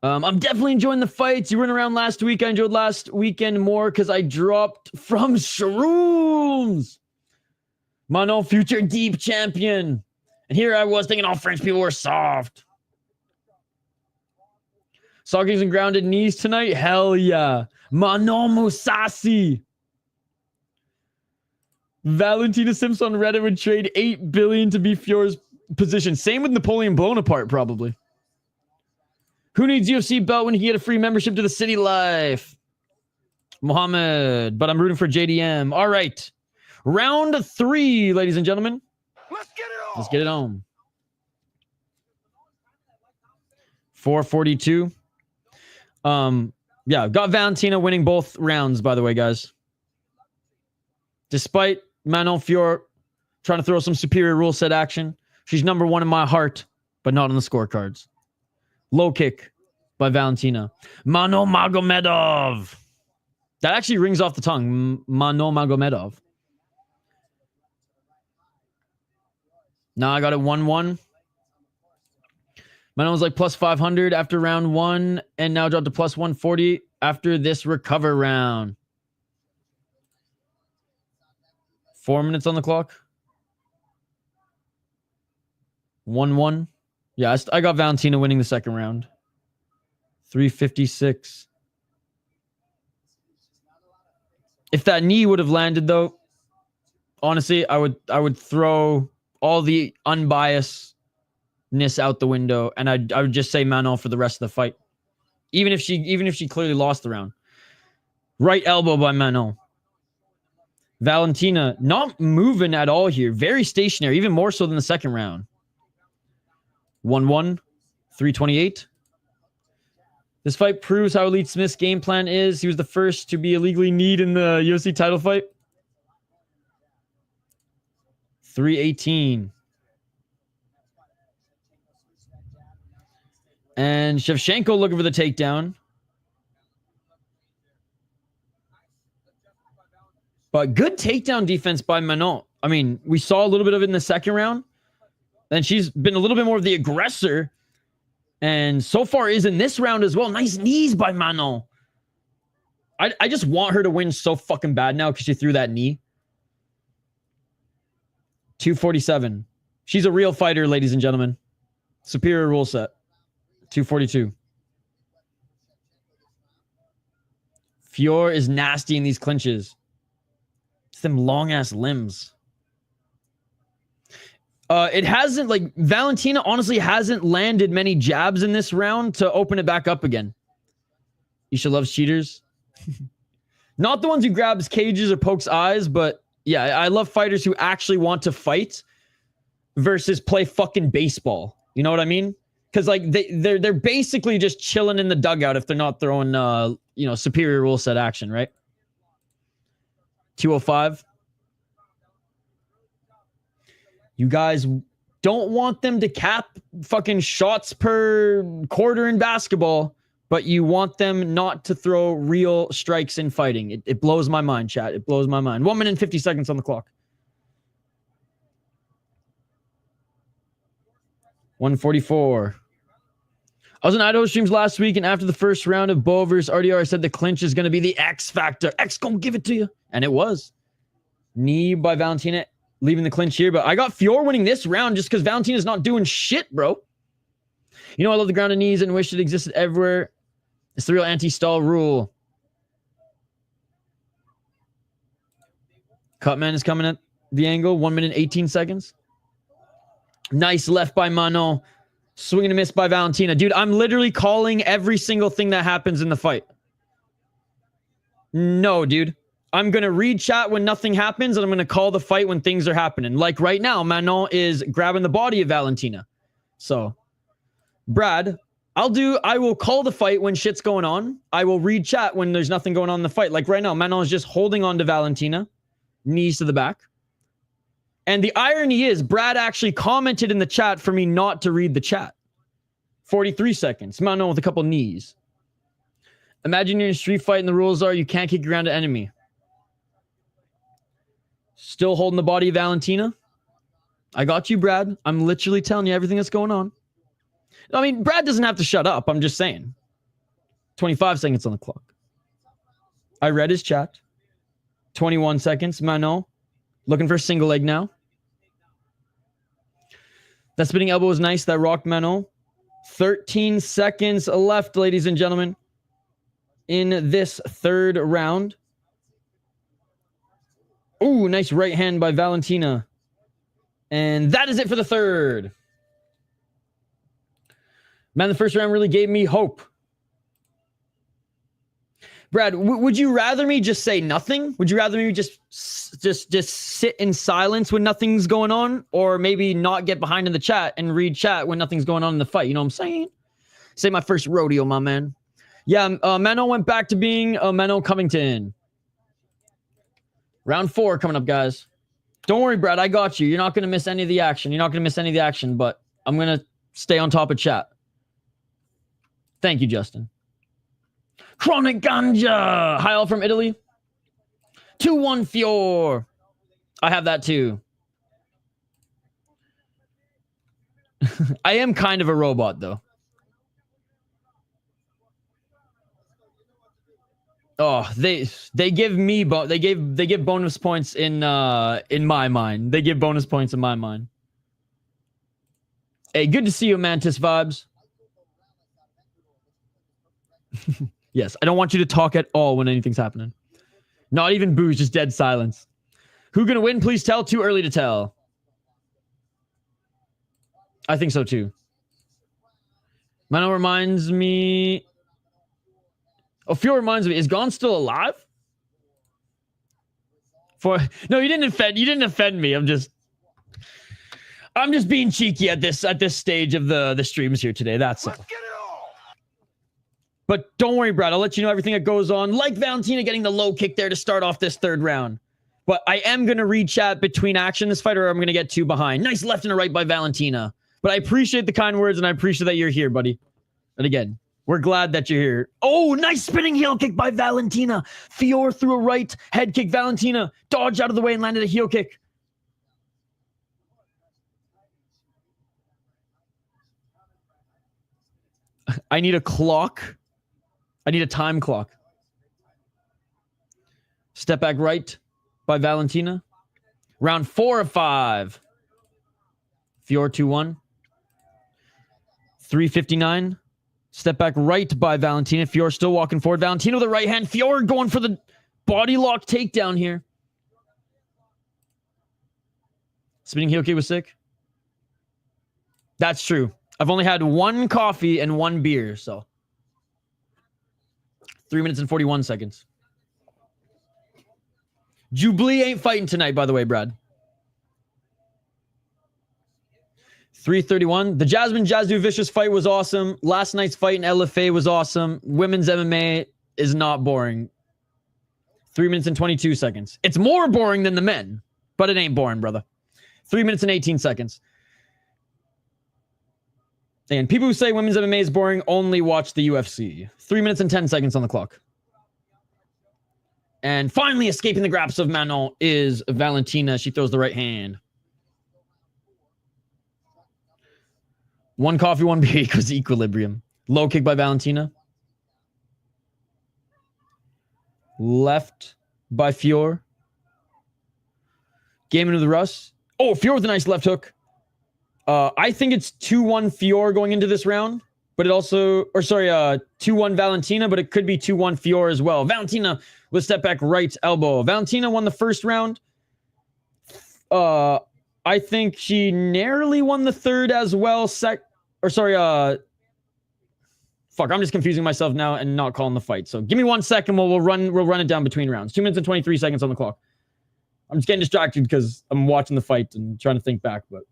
I'm definitely enjoying the fights. You weren't around last week. I enjoyed last weekend more because I dropped from shrooms. Manon, future deep champion. And here I was thinking all French people were soft. Sockings and grounded knees tonight? Hell yeah. Manon Musasi. Valentina Simpson on Reddit would trade $8 billion to be Fiorot's position. Same with Napoleon Bonaparte, probably. Who needs UFC belt when you get a free membership to the City Life? Mohammed, but I'm rooting for JDM. All right. Round 3, ladies and gentlemen. Let's get it on. Let's get it on. 442. Yeah, got Valentina winning both rounds, by the way, guys. Despite Manon Fiorot trying to throw some superior rule set action, she's number 1 in my heart, but not on the scorecards. Low kick by Valentina. Manon Magomedov. That actually rings off the tongue. Manon Magomedov. Now I got it 1-1. Manon was like plus 500 after round 1 and now dropped to plus 140 after this recover round. 4 minutes on the clock. 1-1. Yeah, I got Valentina winning the second round. 356. If that knee would have landed, though, honestly, I would throw all the unbiasedness out the window, and I would just say Manon for the rest of the fight, even if she clearly lost the round. Right elbow by Manon. Valentina not moving at all here, very stationary, even more so than the second round. 1-1, 328. This fight proves how elite Smith's game plan is. He was the first to be illegally kneed in the UFC title fight. 318. And Shevchenko looking for the takedown. But good takedown defense by Manon. I mean, we saw a little bit of it in the second round. Then she's been a little bit more of the aggressor. And so far is in this round as well. Nice knees by Manon. I just want her to win so fucking bad now because she threw that knee. 247. She's a real fighter, ladies and gentlemen. Superior rule set. 242. Fior is nasty in these clinches. It's them long-ass limbs. It hasn't, like, Valentina honestly hasn't landed many jabs in this round to open it back up again. Isha loves cheaters. Not the ones who grabs cages or pokes eyes, but yeah, I love fighters who actually want to fight versus play fucking baseball. You know what I mean? Because, like, they're basically just chilling in the dugout if they're not throwing, you know, superior rule set action, right? 205. You guys don't want them to cap fucking shots per quarter in basketball, but you want them not to throw real strikes in fighting. It blows my mind, chat. It blows my mind. 1 minute and 50 seconds on the clock. 144. I was in Idaho streams last week, and after the first round of Bo versus RDR, I said the clinch is going to be the X factor. X gonna give it to you. And it was. Knee by Valentina, leaving the clinch here. But I got Fior winning this round just because Valentina's not doing shit, bro. You know, I love the ground and knees and wish it existed everywhere. It's the real anti-stall rule. Cutman is coming at the angle. 1 minute, 18 seconds. Nice left by Manon. Swing and a miss by Valentina. Dude, I'm literally calling every single thing that happens in the fight. No, dude. I'm going to read chat when nothing happens, and I'm going to call the fight when things are happening. Like right now, Manon is grabbing the body of Valentina. So, Brad, I will call the fight when shit's going on. I will read chat when there's nothing going on in the fight. Like right now, Manon is just holding on to Valentina. Knees to the back. And the irony is, Brad actually commented in the chat for me not to read the chat. 43 seconds. Manon with a couple knees. Imagine you're in a street fight and the rules are you can't kick around an enemy. Still holding the body of Valentina. I got you, Brad. I'm literally telling you everything that's going on. I mean, Brad doesn't have to shut up. I'm just saying. 25 seconds on the clock. I read his chat. 21 seconds. Manon. Looking for a single leg now. That spinning elbow was nice. That rocked Manon. 13 seconds left, ladies and gentlemen, in this third round. Ooh, nice right hand by Valentina. And that is it for the third. Man, the first round really gave me hope. Brad, would you rather me just say nothing? Would you rather me just sit in silence when nothing's going on? Or maybe not get behind in the chat and read chat when nothing's going on in the fight? You know what I'm saying? Say my first rodeo, my man. Yeah, Manon went back to being Manon Covington. Round 4 coming up, guys. Don't worry, Brad. I got you. You're not going to miss any of the action. You're not going to miss any of the action, but I'm going to stay on top of chat. Thank you, Justin. Chronic Ganja. Hi, all from Italy. 2-1 Fior. I have that too. I am kind of a robot, though. Oh, they give me they give bonus points in my mind. They give bonus points in my mind. Hey, good to see you, Mantis Vibes. Yes, I don't want you to talk at all when anything's happening. Not even boos, just dead silence. Who gonna win? Please tell. Too early to tell. I think so too. Manon reminds me. Oh, Fior reminds me. Is Gon still alive? No, you didn't offend. You didn't offend me. I'm just being cheeky at this stage of the streams here today. That's all. But don't worry, Brad. I'll let you know everything that goes on. Like Valentina getting the low kick there to start off this third round. But I am going to read chat between action this fight, or I'm going to get 2 behind. Nice left and a right by Valentina. But I appreciate the kind words, and I appreciate that you're here, buddy. And again, we're glad that you're here. Oh, nice spinning heel kick by Valentina. Fior threw a right head kick. Valentina dodged out of the way and landed a heel kick. I need a clock. I need a time clock. Step back right by Valentina. Round 4 of 5. Fior 2-1. 3:59. Step back right by Valentina. Fiorot still walking forward. Valentina with the right hand. Fiorot going for the body lock takedown here. Spinning heel kick was sick. That's true. I've only had one coffee and one beer, so 3 minutes and 41 seconds. Jubilee ain't fighting tonight, by the way, Brad. 3:31. The Jasmine Jasudavicius fight was awesome. Last night's fight in LFA was awesome. Women's MMA is not boring. 3 minutes and 22 seconds. It's more boring than the men, but it ain't boring, brother. 3 minutes and 18 seconds. And people who say women's MMA is boring only watch the UFC. 3 minutes and 10 seconds on the clock. And finally escaping the grasp of Manon is Valentina. She throws the right hand. One coffee, one beer equals equilibrium. Low kick by Valentina. Left by Fiorot. Game into the Russ. Oh, Fiorot with a nice left hook. I think it's 2-1 Fiorot going into this round. But it also... Or sorry, 2-1 Valentina, but it could be 2-1 Fiorot as well. Valentina with step back right elbow. Valentina won the first round. I think she narrowly won the third as well. Fuck, I'm just confusing myself now and not calling the fight. So give me 1 second. We'll run it down between rounds. 2 minutes and 23 seconds on the clock. I'm just getting distracted because I'm watching the fight and trying to think back. But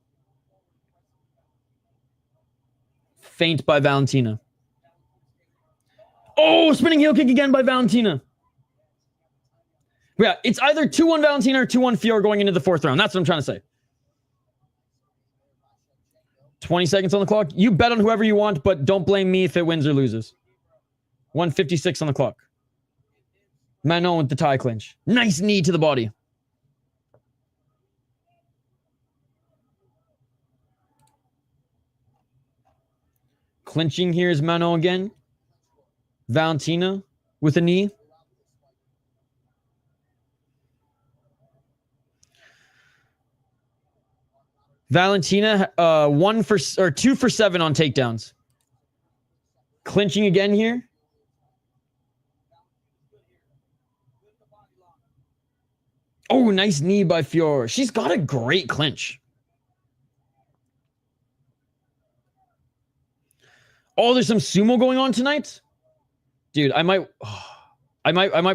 feint by Valentina. Oh, spinning heel kick again by Valentina. Yeah, it's either 2-1 Valentina or 2-1 Fiorot going into the fourth round. That's what I'm trying to say. 20 seconds on the clock. You bet on whoever you want, but don't blame me if it wins or loses. 1:56 on the clock. Manon with the tie clinch. Nice knee to the body. Clinching here is Manon again. Valentina with a knee. Valentina, 2 for 7 on takedowns. Clinching again here. Oh, nice knee by Fiorot. She's got a great clinch. Oh, there's some sumo going on tonight? Dude, I might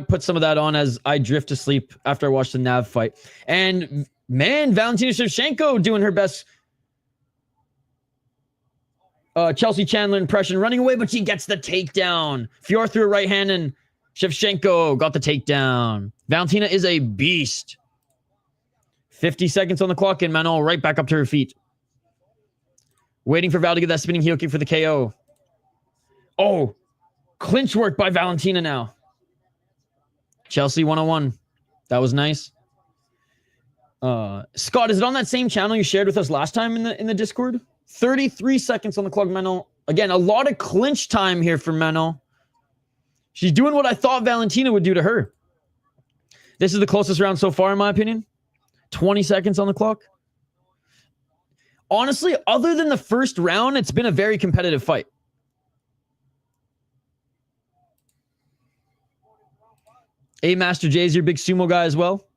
put some of that on as I drift to sleep after I watch the Nav fight. And man, Valentina Shevchenko doing her best Chelsea Chandler impression, running away, but she gets the takedown. Fiorot threw a right hand and Shevchenko got the takedown. Valentina is a beast. 50 seconds on the clock and Manon right back up to her feet. Waiting for Val to get that spinning heel kick for the KO. Oh, clinch work by Valentina now. Chelsea 101. That was nice. Scott, is it on that same channel you shared with us last time in the Discord? 33 seconds on the clock, Manon. Again, a lot of clinch time here for Manon. She's doing what I thought Valentina would do to her. This is the closest round so far, in my opinion. 20 seconds on the clock. Honestly, other than the first round, it's been a very competitive fight. Master J is your big sumo guy as well.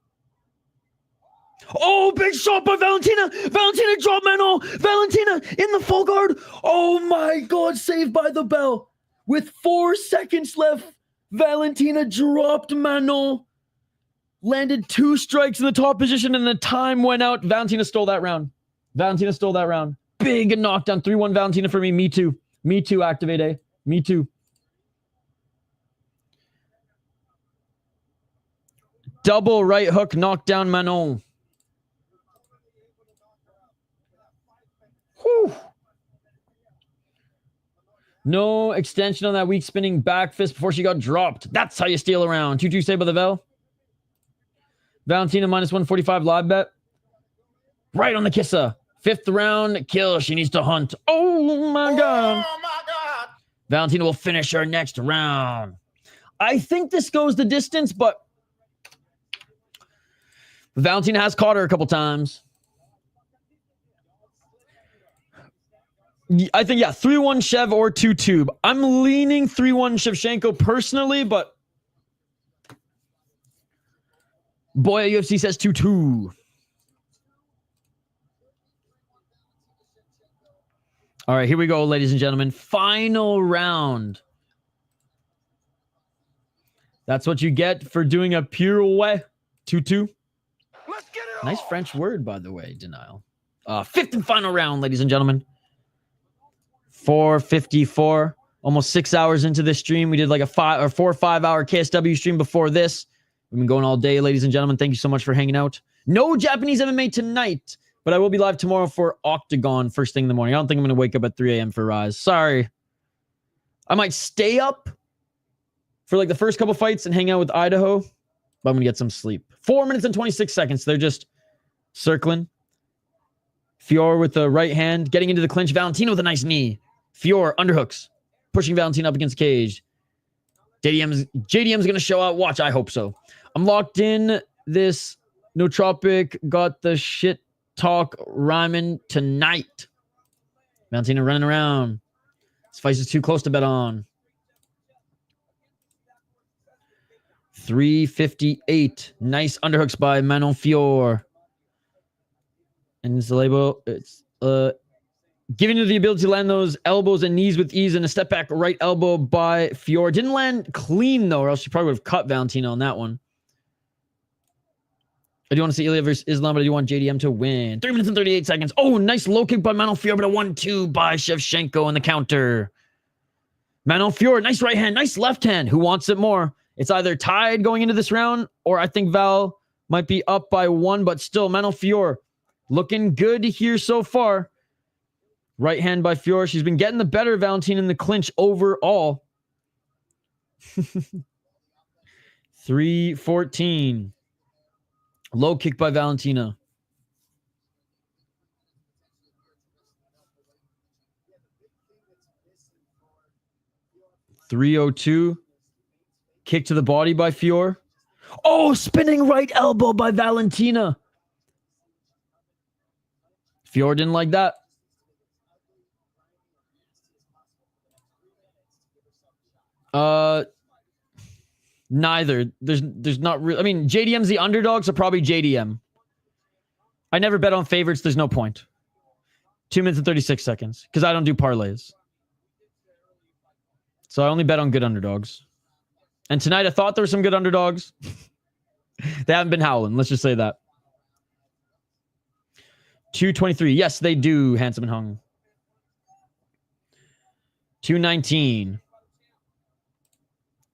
Oh, big shot by Valentina. Valentina dropped Manon. Valentina in the full guard. Oh my God, saved by the bell. With 4 seconds left, Valentina dropped Manon. Landed 2 strikes in the top position and the time went out. Valentina stole that round. Valentina stole that round. Big knockdown. 3-1 Valentina for me. Me too. Me too, Activate A. Me too. Double right hook knockdown Manon. Whew. No extension on that weak spinning back fist before she got dropped. That's how you steal a round. 2-2 save by the bell. Valentina minus 145 live bet. Right on the kisser. 5th round kill. She needs to hunt. Oh my God. Oh my God. Valentina will finish her next round. I think this goes the distance, but Valentina has caught her a couple times. I think, yeah, 3-1 Shev or 2-2. I'm leaning 3-1 Shevchenko personally, but boy at UFC says 2-2. All right, here we go, ladies and gentlemen. Final round. That's what you get for doing a pirouette. 2-2. Let's get it Nice on. French word, by the way, denial. Fifth and final round, ladies and gentlemen. 4:54. Almost 6 hours into this stream. We did like a 4 or 5 hour KSW stream before this. We've been going all day, ladies and gentlemen. Thank you so much for hanging out. No Japanese MMA tonight, but I will be live tomorrow for Octagon first thing in the morning. I don't think I'm going to wake up at 3 a.m. for Rise. Sorry. I might stay up for like the first couple fights and hang out with Idaho, but I'm going to get some sleep. 4 minutes and 26 seconds. They're just circling. Fior with the right hand, getting into the clinch. Valentina with a nice knee. Fior underhooks, pushing Valentina up against the cage. JDM's going to show out. Watch, I hope so. I'm locked in. This nootropic got the shit talk rhyming tonight. Valentina running around. This fight is too close to bet on. 3:58. Nice underhooks by Manon Fior. And it's the label. It's giving you the ability to land those elbows and knees with ease, and a step back right elbow by Fior. Didn't land clean though, or else she probably would have cut Valentina on that one. I do want to see Ilya versus Islam, but I do want JDM to win. 3 minutes and 38 seconds. Oh, nice low kick by Manon Fior, but a 1-2 by Shevchenko on the counter. Manon Fior, nice right hand, nice left hand. Who wants it more? It's either tied going into this round, or I think Val might be up by 1, but still, Manon Fior looking good here so far. Right hand by Fior. She's been getting the better of Valentina in the clinch overall. 3:14. Low kick by Valentina. 3:02. Kick to the body by Fior. Oh, spinning right elbow by Valentina. Fior didn't like that. Neither. There's not really. I mean, JDM's the underdog, so probably JDM. I never bet on favorites. There's no point. 2 minutes and 36 seconds because I don't do parlays. So I only bet on good underdogs. And tonight I thought there were some good underdogs. They haven't been howling. Let's just say that. 2:23. Yes, they do. Handsome and hung. 2:19.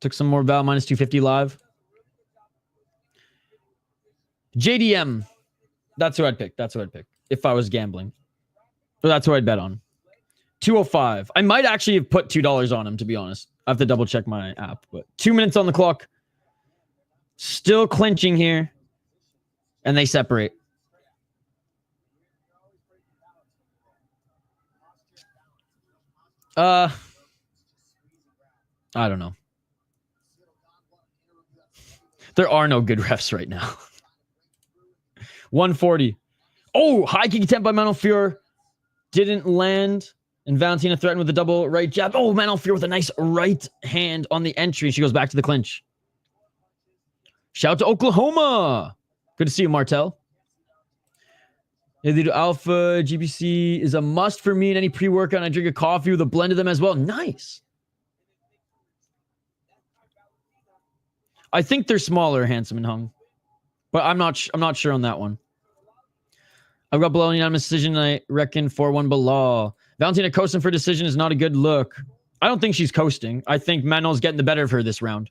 Took some more Val minus 250 live. JDM. That's who I'd pick. That's who I'd pick if I was gambling. But that's who I'd bet on. 2:05. I might actually have put $2 on him, to be honest. I have to double check my app. But 2 minutes on the clock. Still clinching here. And they separate. I don't know. There are no good refs right now. 140. Oh, high kick attempt by Manon Fior. Didn't land. And Valentina threatened with a double right jab. Oh, Manon Fior with a nice right hand on the entry. She goes back to the clinch. Shout out to Oklahoma. Good to see you, Martel. Alpha GBC is a must for me in any pre-workout. I drink a coffee with a blend of them as well. Nice. I think they're smaller, handsome and hung, but I'm not sure on that one. I've got below unanimous decision. I reckon 4-1 Belal. Valentina coasting for decision is not a good look. I don't think she's coasting. I think Manon's getting the better of her this round.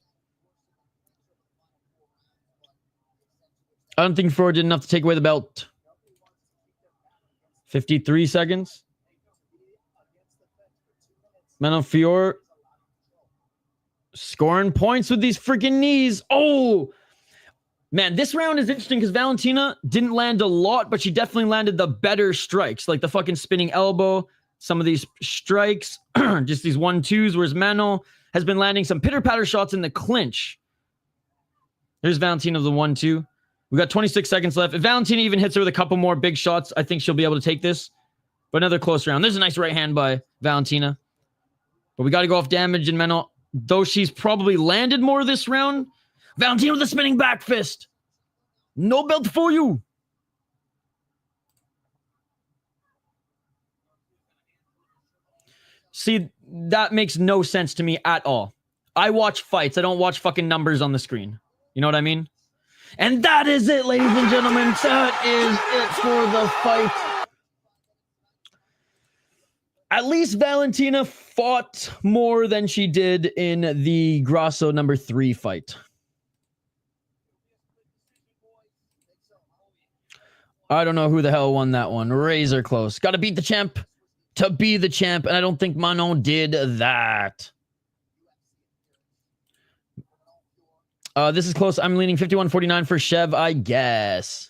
I don't think Fior did enough to take away the belt. 53 seconds. Manon Fior scoring points with these freaking knees. Oh, man, this round is interesting because Valentina didn't land a lot, but she definitely landed the better strikes, like the fucking spinning elbow, some of these strikes, just these 1-2s, whereas Manon has been landing some pitter-patter shots in the clinch. There's Valentina with the 1-2. We got 26 seconds left. If Valentina even hits her with a couple more big shots, I think she'll be able to take this. But another close round. There's a nice right hand by Valentina. But we got to go off damage. And Manon, though she's probably landed more this round, Valentina with a spinning back fist. No belt for you. See, that makes no sense to me at all. I watch fights. I don't watch fucking numbers on the screen. You know what I mean? And that is it, ladies and gentlemen. That is it for the fight. At least Valentina fought more than she did in the Grasso number 3 fight. I don't know who the hell won that one. Razor close. Got to beat the champ to be the champ, and I don't think Manon did that. This is close. I'm leaning 51-49 for Shev, I guess.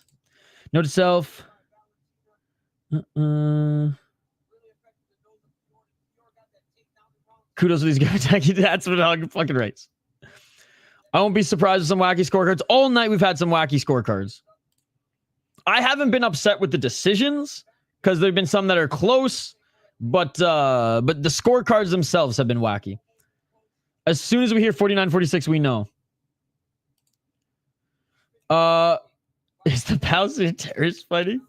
Note to self. Kudos to these guys. That's what I'm fucking right. I won't be surprised with some wacky scorecards. All night we've had some wacky scorecards. I haven't been upset with the decisions because there have been some that are close, but the scorecards themselves have been wacky. As soon as we hear 49-46, we know. Is the Bowser terrorist fighting?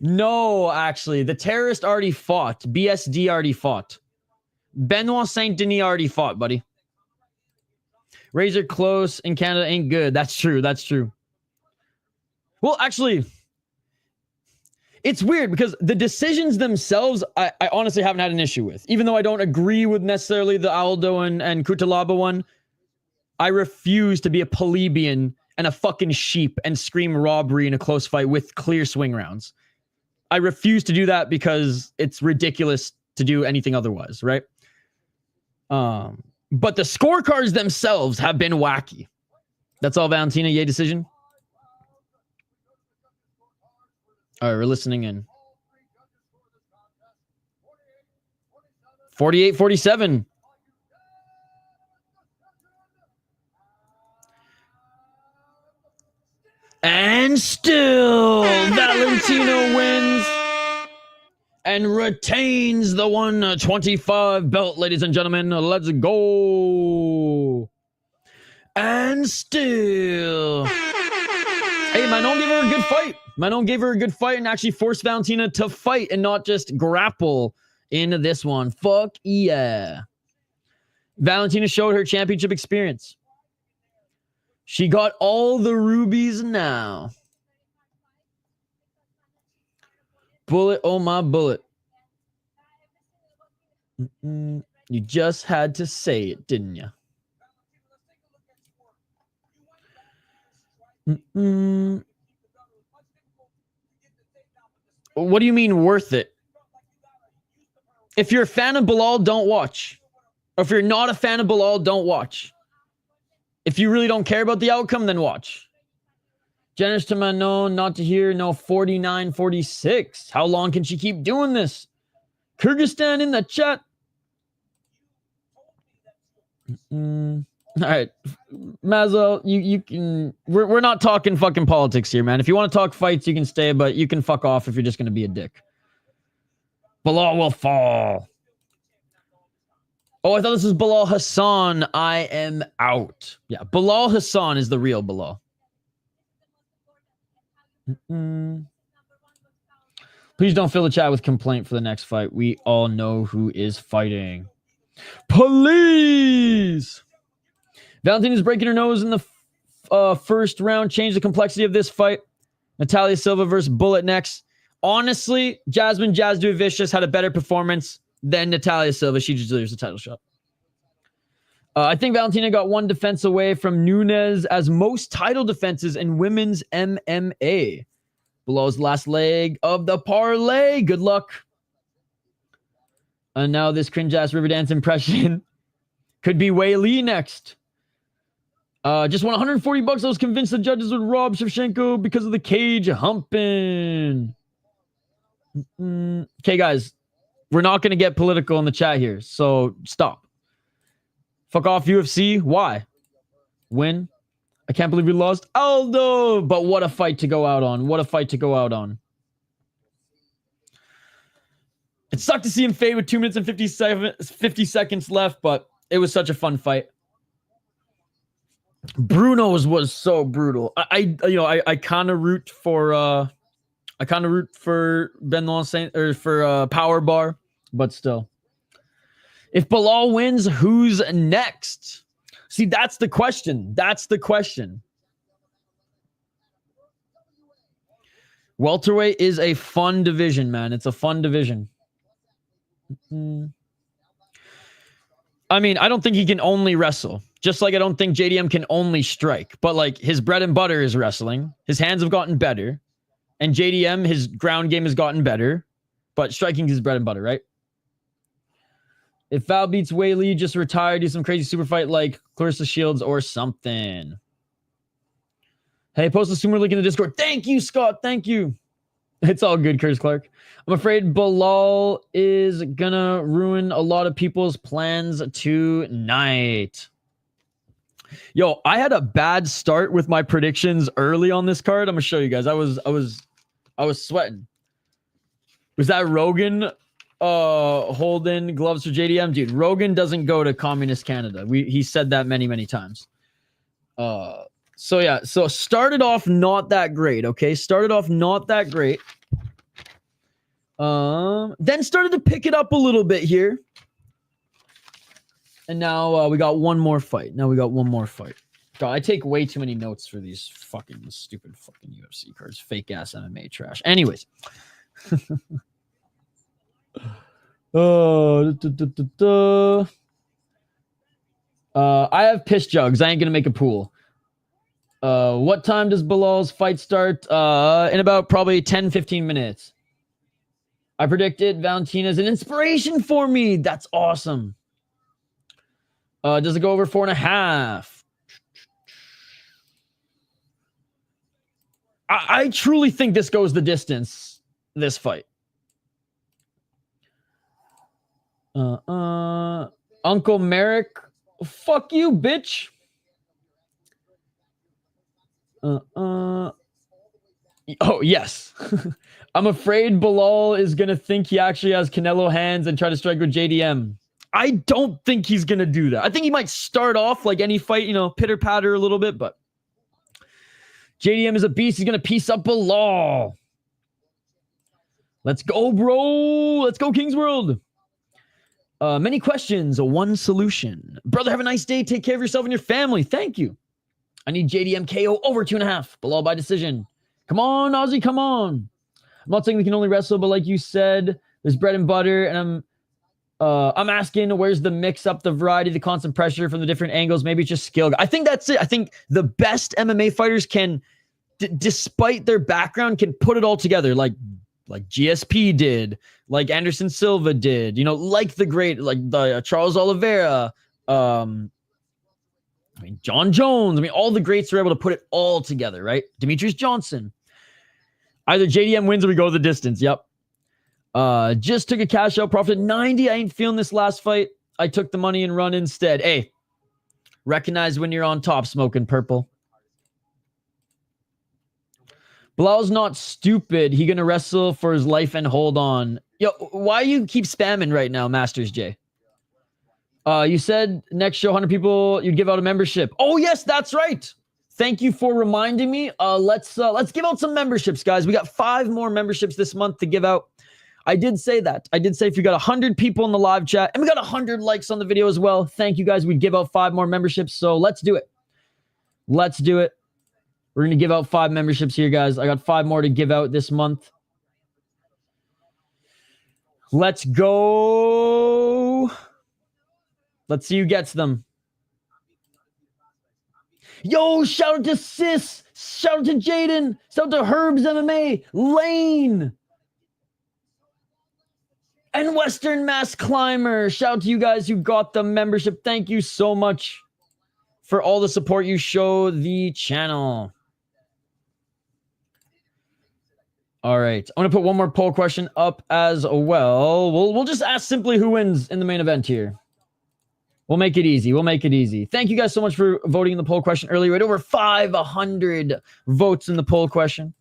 No, actually. The terrorist already fought. BSD already fought. Benoit Saint-Denis already fought, buddy. Razor close in Canada ain't good. That's true. That's true. Well, actually, it's weird because the decisions themselves, I honestly haven't had an issue with. Even though I don't agree with necessarily the Aldo and Cutelaba one, I refuse to be a plebeian and a fucking sheep and scream robbery in a close fight with clear swing rounds. I refuse to do that because it's ridiculous to do anything otherwise, right? But the scorecards themselves have been wacky. That's all, Valentina. Yay decision. All right, we're listening in. 48-47. And still, Valentina wins and retains the 125 belt, ladies and gentlemen. Let's go. And still. Hey, Manon gave her a good fight. Manon gave her a good fight and actually forced Valentina to fight and not just grapple in this one. Fuck yeah. Valentina showed her championship experience. She got all the rubies now. Bullet, oh my bullet. You just had to say it, didn't you? What do you mean worth it? If you're a fan of Belal, don't watch. Or if you're not a fan of Belal, don't watch. If you really don't care about the outcome, then watch. Generous to Manon, not to hear, no 49-46. How long can she keep doing this? Kyrgyzstan in the chat. All right. Mazel, you can... We're not talking fucking politics here, man. If you want to talk fights, you can stay, but you can fuck off if you're just going to be a dick. Belal will fall. Oh, I thought this was Belal Hassan. I am out. Yeah, Belal Hassan is the real Belal. Please don't fill the chat with complaint for the next fight. We all know who is fighting. Please! Valentina's breaking her nose in the first round. Change the complexity of this fight. Natalia Silva versus Bullet next. Honestly, Jasmine Jasudavicius had a better performance than Natalia Silva. She deserves a title shot. I think Valentina got one defense away from Nunes as most title defenses in women's MMA. Belal's last leg of the parlay. Good luck. And now this cringe-ass Riverdance impression could be Wei Li next. Just won $140. I was convinced the judges would rob Shevchenko because of the cage humping. Okay, guys. We're not going to get political in the chat here, so stop. Fuck off, UFC. Why? Win. I can't believe we lost Aldo. But what a fight to go out on. What a fight to go out on. It sucked to see him fade with 2 minutes and 50 seconds left, but it was such a fun fight. Bruno's was so brutal. I kind of root for Benoit Saint or for Power Bar, but still. If Belal wins, who's next? See, that's the question. That's the question. Welterweight is a fun division, man. It's a fun division. I mean, I don't think he can only wrestle. Just like I don't think JDM can only strike. But like his bread and butter is wrestling. His hands have gotten better. And JDM, his ground game has gotten better. But striking is his bread and butter, right? If Val beats Wei Li, just retire, do some crazy super fight like Clarissa Shields or something. Hey, post a sumo link in the Discord. Thank you, Scott. Thank you. It's all good, Curtis Clark. I'm afraid Belal is gonna ruin a lot of people's plans tonight. Yo, I had a bad start with my predictions early on this card. I'm gonna show you guys. I was sweating. Was that Rogan holding gloves for JDM? Dude, Rogan doesn't go to communist Canada. He said that many times. So yeah, so started off not that great, okay? Started off not that great. Then started to pick it up a little bit here. And now we got one more fight. God, I take way too many notes for these stupid UFC cards. Fake ass MMA trash. Anyways. I have piss jugs. I ain't gonna make a pool. What time does Belal's fight start? In about probably 10-15 minutes. I predicted Valentina is an inspiration for me. That's awesome. Does it go over 4.5? I truly think this goes the distance, this fight. Uncle Merrick, fuck you, bitch. Oh, yes. I'm afraid Belal is going to think he actually has Canelo hands and try to strike with JDM. I don't think he's going to do that. I think he might start off like any fight, pitter-patter a little bit, but JDM is a beast. He's going to piece up Belal. Let's go, bro. Let's go, King's World. Many questions, one solution. Brother, have a nice day. Take care of yourself and your family. Thank you. I need JDM KO over 2.5. Belal by decision. Come on, Ozzy, come on. I'm not saying we can only wrestle, but like you said, there's bread and butter, and I'm asking where's the mix up, the variety, the constant pressure from the different angles. Maybe it's just skill. I think that's it. I think the best MMA fighters can, despite their background, can put it all together, like GSP did, like Anderson Silva did, like the great, like the Charles Oliveira, John Jones. All the greats are able to put it all together, right? Demetrius Johnson. Either JDM wins or we go the distance. Yep. Just took a cash out, profited 90. I ain't feeling this last fight. I took the money and run instead. Hey, recognize when you're on top, smoking purple. Bilal's not stupid. He gonna wrestle for his life and hold on. Yo, why you keep spamming right now, Masters J? You said next show 100 people you'd give out a membership. Oh yes, that's right. Thank you for reminding me. Let's give out some memberships, guys. We got 5 more memberships this month to give out. I did say that. I did say if you got 100 people in the live chat and we got 100 likes on the video as well, thank you guys. We'd give out 5 more memberships. So let's do it. Let's do it. We're going to give out 5 memberships here, guys. I got 5 more to give out this month. Let's go. Let's see who gets them. Yo, shout out to Sis. Shout out to Jaden. Shout out to Herbs MMA. Lane. And Western Mass Climber. Shout out to you guys who got the membership. Thank you so much for all the support you show the channel. All right. I'm going to put one more poll question up as well. We'll just ask simply who wins in the main event here. We'll make it easy. We'll make it easy. Thank you guys so much for voting in the poll question earlier. Right over 500 votes in the poll question.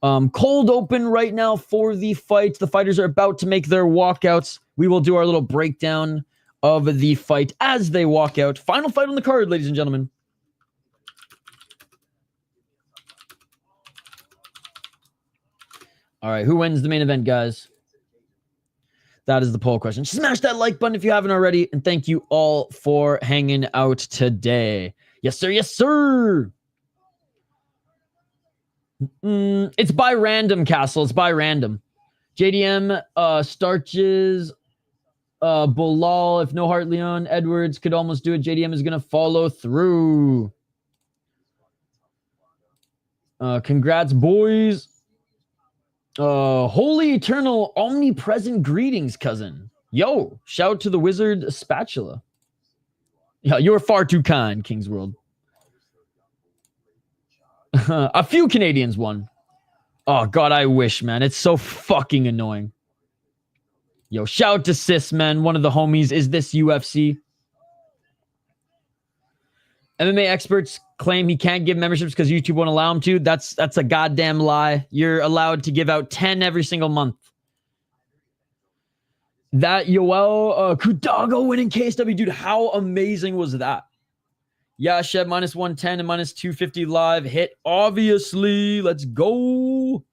Cold open right now for the fight. The fighters are about to make their walkouts. We will do our little breakdown of the fight as they walk out. Final fight on the card, ladies and gentlemen. All right, who wins the main event, guys? That is the poll question. Smash that like button if you haven't already, and thank you all for hanging out today. Yes, sir. Yes, sir. It's by random, Castle. It's by random. JDM starches Belal. If no Heart Leon, Edwards could almost do it. JDM is going to follow through. Congrats, boys. Holy eternal omnipresent greetings, cousin. Yo, shout to the wizard spatula. Yeah, you're far too kind, King's World. A few Canadians won. Oh, God, I wish, man. It's so fucking annoying. Yo, shout to Sis, man. One of the homies. Is this UFC? MMA experts claim he can't give memberships because YouTube won't allow him to. That's a goddamn lie. You're allowed to give out 10 every single month. That Yoel Kudago winning KSW. Dude, how amazing was that? Yeah, Shev minus 110 and minus 250 live. Hit, obviously. Let's go.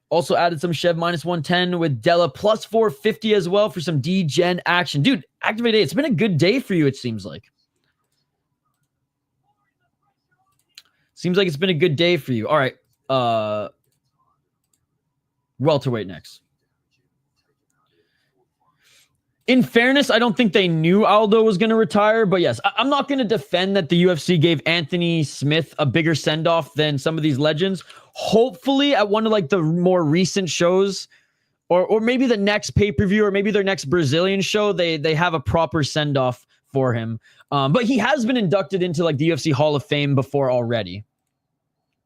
Also added some Shev minus 110 with Della plus 450 as well for some D-Gen action. Dude, Activate A, it's been a good day for you, it seems like. Seems like it's been a good day for you. All right. Welterweight next. In fairness, I don't think they knew Aldo was going to retire, but yes, I'm not going to defend that the UFC gave Anthony Smith a bigger send-off than some of these legends. Hopefully at one of like the more recent shows, or maybe the next pay-per-view, or maybe their next Brazilian show, they have a proper send-off for him. But he has been inducted into like the UFC Hall of Fame before already.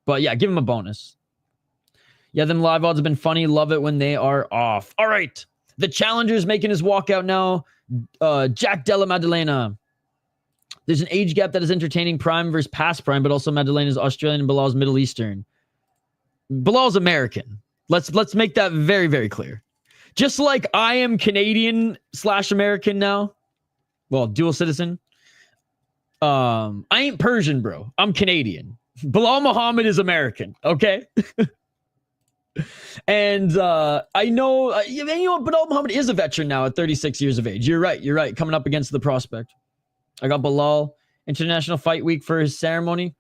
But yeah, give him a bonus. Yeah, them live odds have been funny. Love it when they are off. All right. The challenger's making his walkout now. Jack Della Maddalena. There's an age gap that is entertaining, prime versus past prime, but also Maddalena's Australian and Belal's Middle Eastern. Belal's American. Let's make that very, very clear. Just like I am Canadian/American now. Well, dual citizen. I ain't Persian, bro. I'm Canadian. Belal Muhammad is American, okay? And I know, you know what? Belal Muhammad is a veteran now at 36 years of age. You're right. Coming up against the prospect. I got Belal, International Fight Week for his ceremony.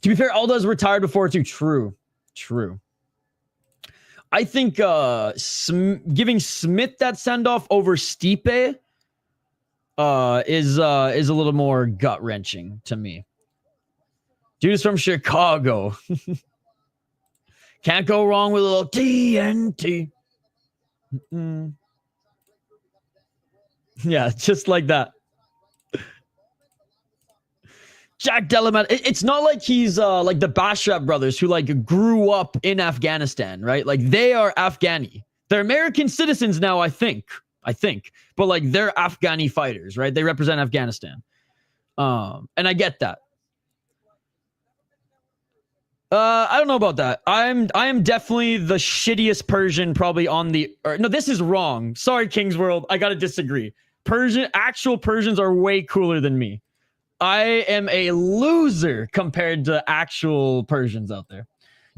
To be fair, Aldo's retired before too. True. I think giving Smith that send-off over Stipe is a little more gut-wrenching to me. Dude is from Chicago. Can't go wrong with a little TNT. Yeah, just like that. Jack Della Maddalena. It's not like he's like the Bashrap brothers who like grew up in Afghanistan, right? Like they are Afghani. They're American citizens now, I think. But like they're Afghani fighters, right? They represent Afghanistan. And I get that. I don't know about that. I am definitely the shittiest Persian probably on the... no, this is wrong. Sorry, King's World. I gotta disagree. Actual Persians are way cooler than me. I am a loser compared to actual Persians out there.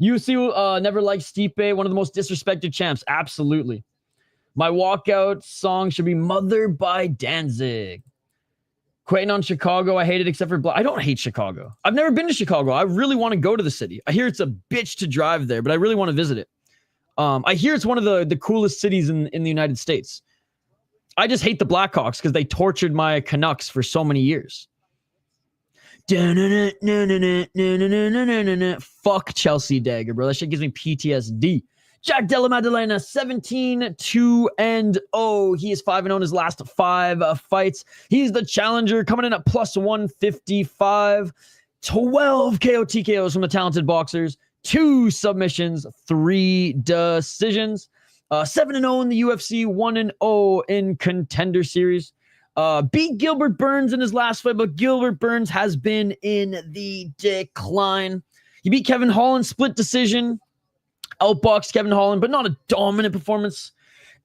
UFC never liked Stipe, one of the most disrespected champs. Absolutely. My walkout song should be Mother by Danzig. Quitting on Chicago, I hate it except for I don't hate Chicago. I've never been to Chicago. I really want to go to the city. I hear it's a bitch to drive there, but I really want to visit it. I hear it's one of the coolest cities in the United States. I just hate the Blackhawks because they tortured my Canucks for so many years. Fuck Chelsea Dagger, bro. That shit gives me PTSD. Jack Della Maddalena, 17-2-0. He is 5-0 in his last 5 fights. He's the challenger, coming in at plus 155. 12 KO TKOs from the talented boxers. 2 submissions, 3 decisions. 7-0 in the UFC, 1-0 in Contender Series. Beat Gilbert Burns in his last fight, but Gilbert Burns has been in the decline. He beat Kevin Holland, split decision, outboxed Kevin Holland, but not a dominant performance.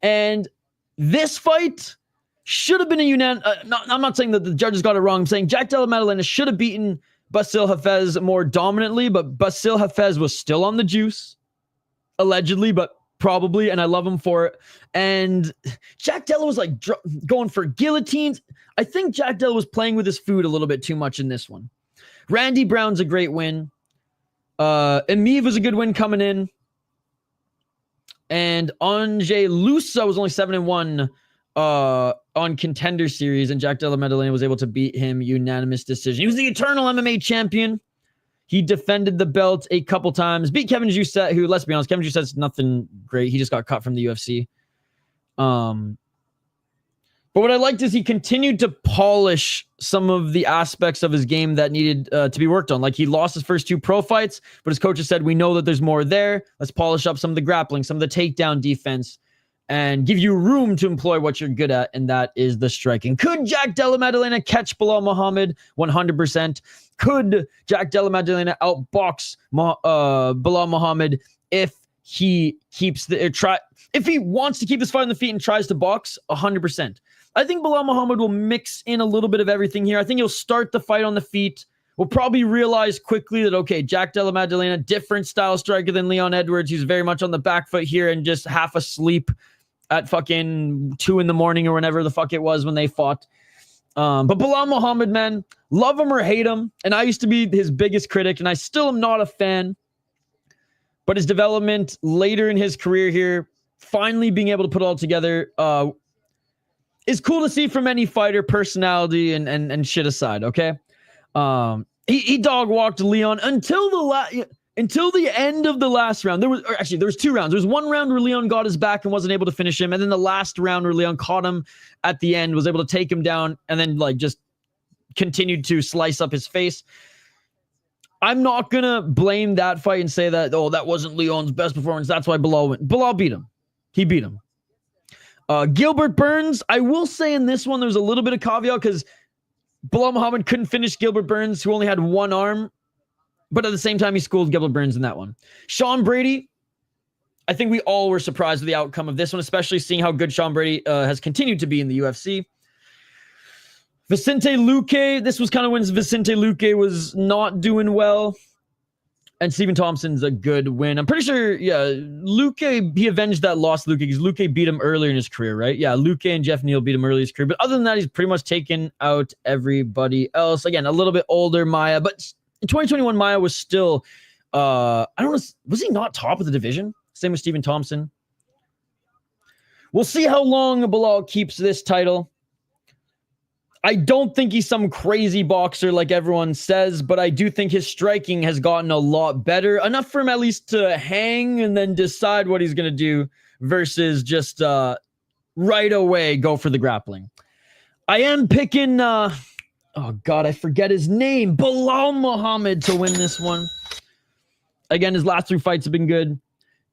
And this fight should have been a unanimous. I'm not saying that the judges got it wrong. I'm saying Jack Della Maddalena should have beaten Basil Hafez more dominantly, but Basil Hafez was still on the juice, allegedly, but probably, and I love him for it. And Jack Della was like going for guillotines. I think Jack Della was playing with his food a little bit too much in this one. Randy Brown's a great win. Emiv was a good win coming in. And Ange Lusa was only 7-1 on Contender Series, and Jack Della Maddalena was able to beat him unanimous decision. He was the eternal MMA champion. He defended the belt a couple times, beat Kevin José, who, let's be honest, Kevin José's nothing great. He just got cut from the UFC. But what I liked is he continued to polish some of the aspects of his game that needed to be worked on. Like, he lost his first 2 pro fights, but his coaches said, we know that there's more there. Let's polish up some of the grappling, some of the takedown defense, and give you room to employ what you're good at, and that is the striking. Could Jack Della Maddalena catch Belal Muhammad? 100%. Could Jack Della Maddalena outbox Belal Muhammad if he keeps if he wants to keep his fight on the feet and tries to box? 100%. I think Belal Muhammad will mix in a little bit of everything here. I think he'll start the fight on the feet. We'll probably realize quickly that, okay, Jack Della Maddalena, different style striker than Leon Edwards. He's very much on the back foot here and just half asleep at fucking 2 a.m. or whenever the fuck it was when they fought. But Belal Muhammad, man, love him or hate him. And I used to be his biggest critic, and I still am not a fan. But his development later in his career here, finally being able to put it all together, is cool to see from any fighter, personality and shit aside, okay? He dog walked Leon until the end of the last round. There was 2 rounds. There was 1 round where Leon got his back and wasn't able to finish him, and then the last round where Leon caught him at the end, was able to take him down, and then like just continued to slice up his face. I'm not gonna blame that fight and say that, oh, that wasn't Leon's best performance, that's why Belal went. Belal beat him. He beat him. Gilbert Burns, I will say in this one, there was a little bit of caveat because Belal Muhammad couldn't finish Gilbert Burns, who only had 1 arm, but at the same time, he schooled Gilbert Burns in that one. Sean Brady, I think we all were surprised with the outcome of this one, especially seeing how good Sean Brady has continued to be in the UFC. Vicente Luque, this was kind of when Vicente Luque was not doing well. And Stephen Thompson's a good win. I'm pretty sure, yeah, Luque, he avenged that loss, Luque, because Luque beat him earlier in his career, right? Yeah, Luque and Jeff Neal beat him earlier in his career. But other than that, he's pretty much taken out everybody else. Again, a little bit older, Maia. But in 2021, Maia was still, I don't know, was he not top of the division? Same with Stephen Thompson. We'll see how long Belal keeps this title. I don't think he's some crazy boxer like everyone says, but I do think his striking has gotten a lot better. Enough for him at least to hang and then decide what he's going to do versus just right away go for the grappling. I am picking, oh God, I forget his name, Belal Muhammad to win this one. Again, his last 3 fights have been good.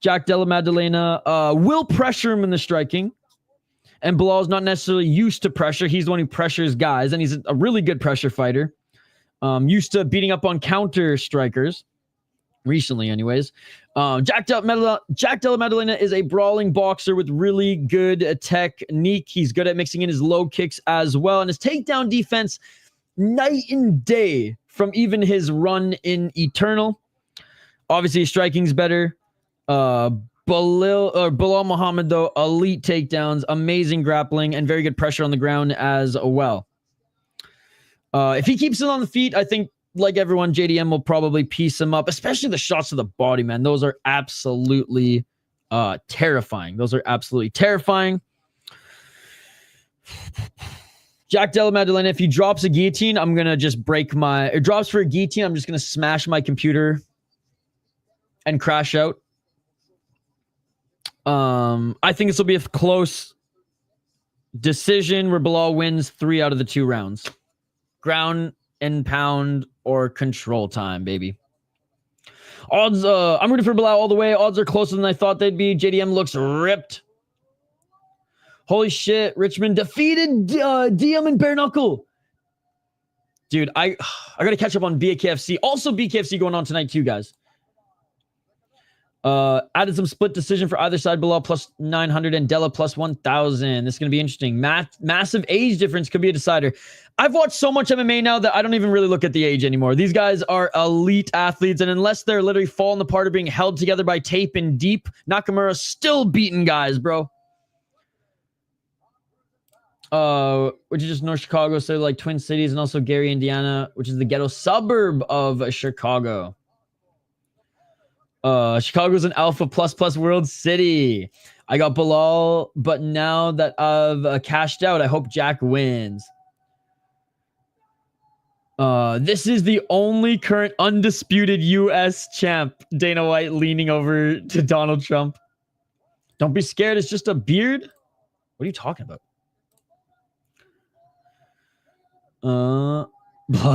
Jack Della Maddalena will pressure him in the striking. And Belal's not necessarily used to pressure. He's the one who pressures guys, and he's a really good pressure fighter. Used to beating up on counter strikers, recently anyways. Jack Della Maddalena is a brawling boxer with really good technique. He's good at mixing in his low kicks as well. And his takedown defense, night and day from even his run in Eternal. Obviously, his striking's better. Belal Muhammad, though, elite takedowns, amazing grappling, and very good pressure on the ground as well. If he keeps it on the feet, I think, like everyone, JDM will probably piece him up, especially the shots to the body, man. Those are absolutely terrifying. Those are absolutely terrifying. Jack Della Maddalena, if he drops a guillotine, I'm going to just break my... It drops for a guillotine, I'm just going to smash my computer and crash out. I think this will be a close decision where Belal wins 3 out of the 2 rounds. Ground and pound or control time, baby. Odds, I'm rooting for Belal all the way. Odds are closer than I thought they'd be. JDM looks ripped. Holy shit, Richmond defeated DM and Bare Knuckle. Dude, I got to catch up on BKFC. Also, BKFC going on tonight too, guys. Added some split decision for either side. Belal plus 900 and Della plus 1,000. This is going to be interesting. Massive age difference could be a decider. I've watched so much MMA now that I don't even really look at the age anymore. These guys are elite athletes, and unless they're literally falling apart or being held together by tape and deep, Nakamura's still beating guys, bro. Which is just North Chicago, so like Twin Cities, and also Gary, Indiana, which is the ghetto suburb of Chicago. Chicago's an alpha plus world city. I got Belal, but now that I've cashed out, I hope Jack wins. This is the only current undisputed US champ. Dana White leaning over to Donald Trump. Don't be scared, it's just a beard. What are you talking about?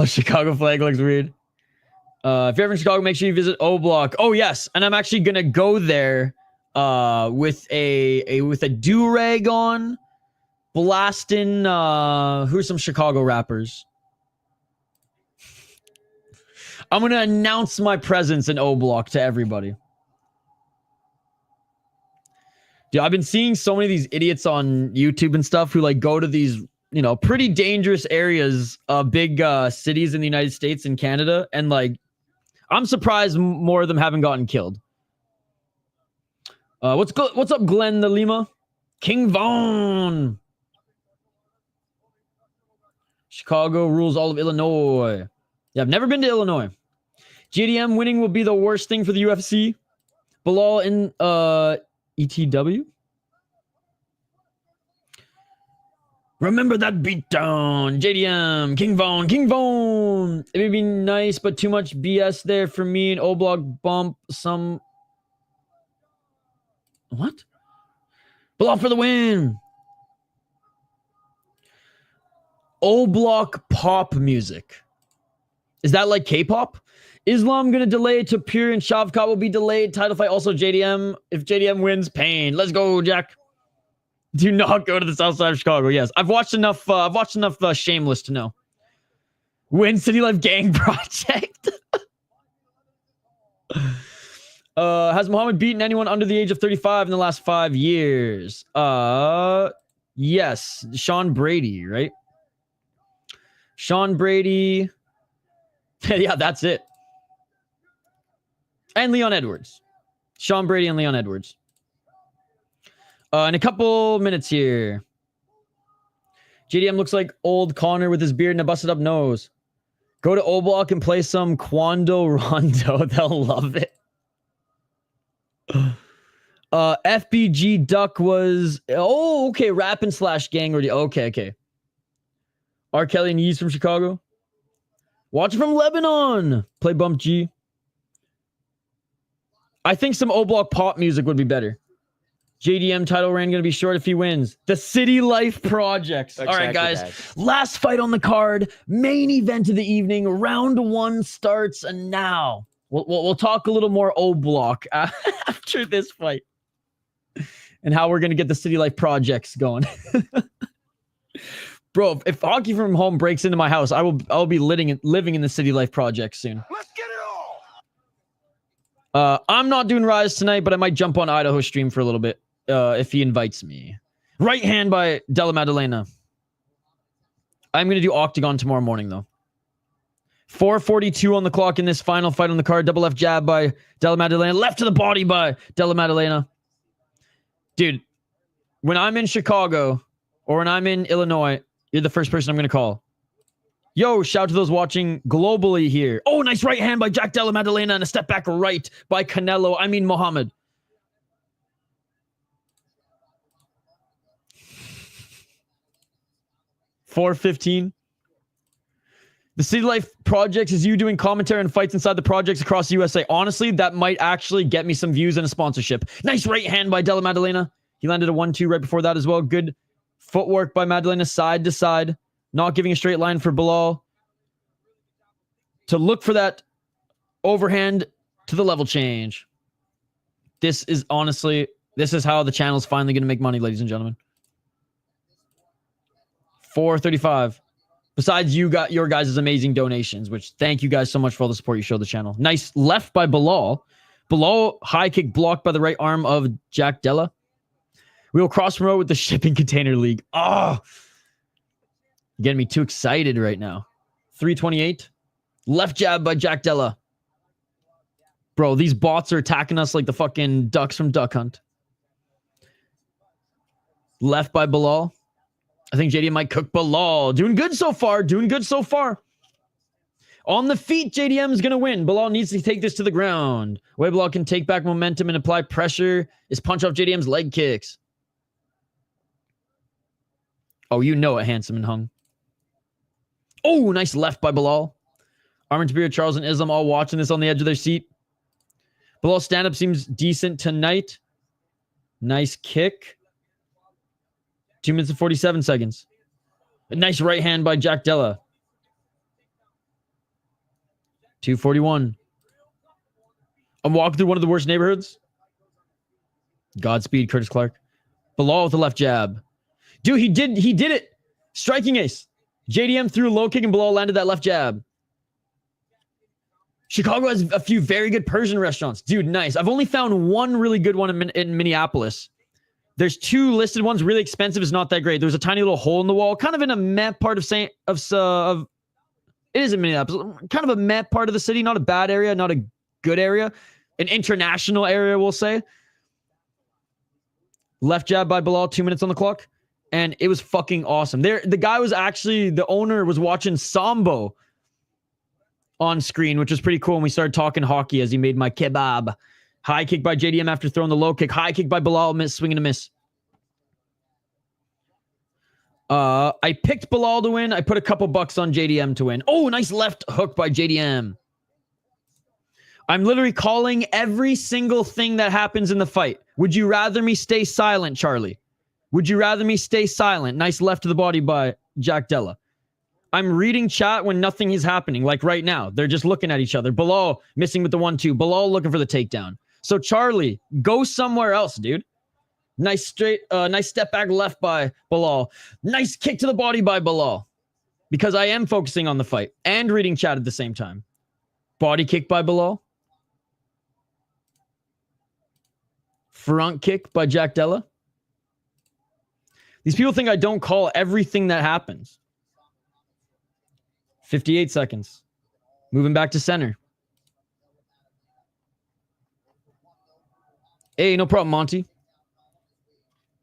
Chicago flag looks weird. If you're ever in Chicago, make sure you visit O Block. Oh yes, and I'm actually gonna go there with a do-rag on, blasting who's some Chicago rappers. I'm gonna announce my presence in O Block to everybody. Dude, I've been seeing so many of these idiots on YouTube and stuff who like go to these, you know, pretty dangerous areas, big cities in the United States and Canada, and like, I'm surprised more of them haven't gotten killed. What's up, Glenn the Lima? King Von. Chicago rules all of Illinois. Yeah, I've never been to Illinois. GDM winning will be the worst thing for the UFC. Belal in ETW. Remember that beatdown. JDM, King Von, King Von. It would be nice, but too much BS there for me. And O-Block bump some. What? Belal for the win. O-Block pop music. Is that like K-pop? Islam going to delay it to Pure, and Shavkat will be delayed. Title fight also JDM. If JDM wins, pain. Let's go, Jack. Do not go to the south side of Chicago. Yes, I've watched enough Shameless to know. Win City Life Gang Project. Has Muhammad beaten anyone under the age of 35 in the last 5 years? Yes, Sean Brady, right? Sean Brady. Yeah, that's it. And Leon Edwards. Sean Brady and Leon Edwards. In a couple minutes here. JDM looks like old Connor with his beard and a busted up nose. Go to O Block and play some Quando Rondo. They'll love it. FBG Duck was... Oh, okay. Rapping / gang. Okay. R. Kelly and Yeez from Chicago. Watch from Lebanon. Play Bump G. I think some O Block pop music would be better. JDM title reign going to be short if he wins. The City Life Projects. Exactly. All right, guys. That. Last fight on the card. Main event of the evening. Round 1 starts now. We'll talk a little more O Block after this fight. And how we're going to get the City Life Projects going. Bro, if Hockey from Home breaks into my house, I'll be living in the City Life Project soon. Let's get it all. I'm not doing Rise tonight, but I might jump on Idaho stream for a little bit if he invites me. Right hand by Della Maddalena. I'm going to do Octagon tomorrow morning, though. 4:42 on the clock in this final fight on the card. Double left jab by Della Maddalena. Left to the body by Della Maddalena. Dude, when I'm in Chicago or when I'm in Illinois, you're the first person I'm going to call. Yo, shout to those watching globally here. Oh, nice right hand by Jack Della Maddalena and a step back right by Mohammed. $4.15. The City Life Projects is you doing commentary and fights inside the projects across the USA. Honestly, that might actually get me some views and a sponsorship. Nice right hand by Della Maddalena. He landed a 1-2 right before that as well. Good footwork by Maddalena side to side. Not giving a straight line for Belal to look for that overhand to the level change. This is how the channel's finally going to make money, ladies and gentlemen. 435. Besides you got your guys' amazing donations, which thank you guys so much for all the support you show the channel. Nice left by Belal. Below, high kick blocked by the right arm of Jack Della. We will cross promote with the shipping container league. Oh, getting me too excited right now. 328. Left jab by Jack Della. Bro, these bots are attacking us like the fucking ducks from Duck Hunt. Left by Belal. I think JDM might cook Belal. Doing good so far. Doing good so far. On the feet, JDM is going to win. Belal needs to take this to the ground. Way Belal can take back momentum and apply pressure is punch off JDM's leg kicks. Oh, you know it, Handsome and Hung. Oh, nice left by Belal. Armin Tabir, Charles, and Islam all watching this on the edge of their seat. Belal's stand-up seems decent tonight. Nice kick. 2 minutes and 47 seconds. A nice right hand by Jack Della. 241. I'm walking through one of the worst neighborhoods. Godspeed, Curtis Clark. Belal with the left jab. Dude, he did it. Striking ace. JDM threw a low kick and Belal landed that left jab. Chicago has a few very good Persian restaurants. Dude, nice. I've only found one really good one in Minneapolis. There's 2 listed ones. Really expensive. It's not that great. There's a tiny little hole in the wall, kind of in a meh part of it is in Minneapolis. Kind of a meh part of the city. Not a bad area. Not a good area. An international area, we'll say. Left jab by Belal. 2 minutes on the clock. And it was fucking awesome. The guy was actually, the owner was watching Sambo on screen, which was pretty cool. And we started talking hockey as he made my kebab. High kick by JDM after throwing the low kick. High kick by Belal, miss, swing and a miss. I picked Belal to win. I put a couple bucks on JDM to win. Oh, nice left hook by JDM. I'm literally calling every single thing that happens in the fight. Would you rather me stay silent, Charlie? Would you rather me stay silent? Nice left to the body by Jack Della. I'm reading chat when nothing is happening, like right now. They're just looking at each other. Belal missing with the 1-2. Belal looking for the takedown. So Charlie, go somewhere else, dude. Nice step back left by Belal. Nice kick to the body by Belal. Because I am focusing on the fight and reading chat at the same time. Body kick by Belal. Front kick by Jack Della. These people think I don't call everything that happens. 58 seconds. Moving back to center. Hey, no problem, Monty.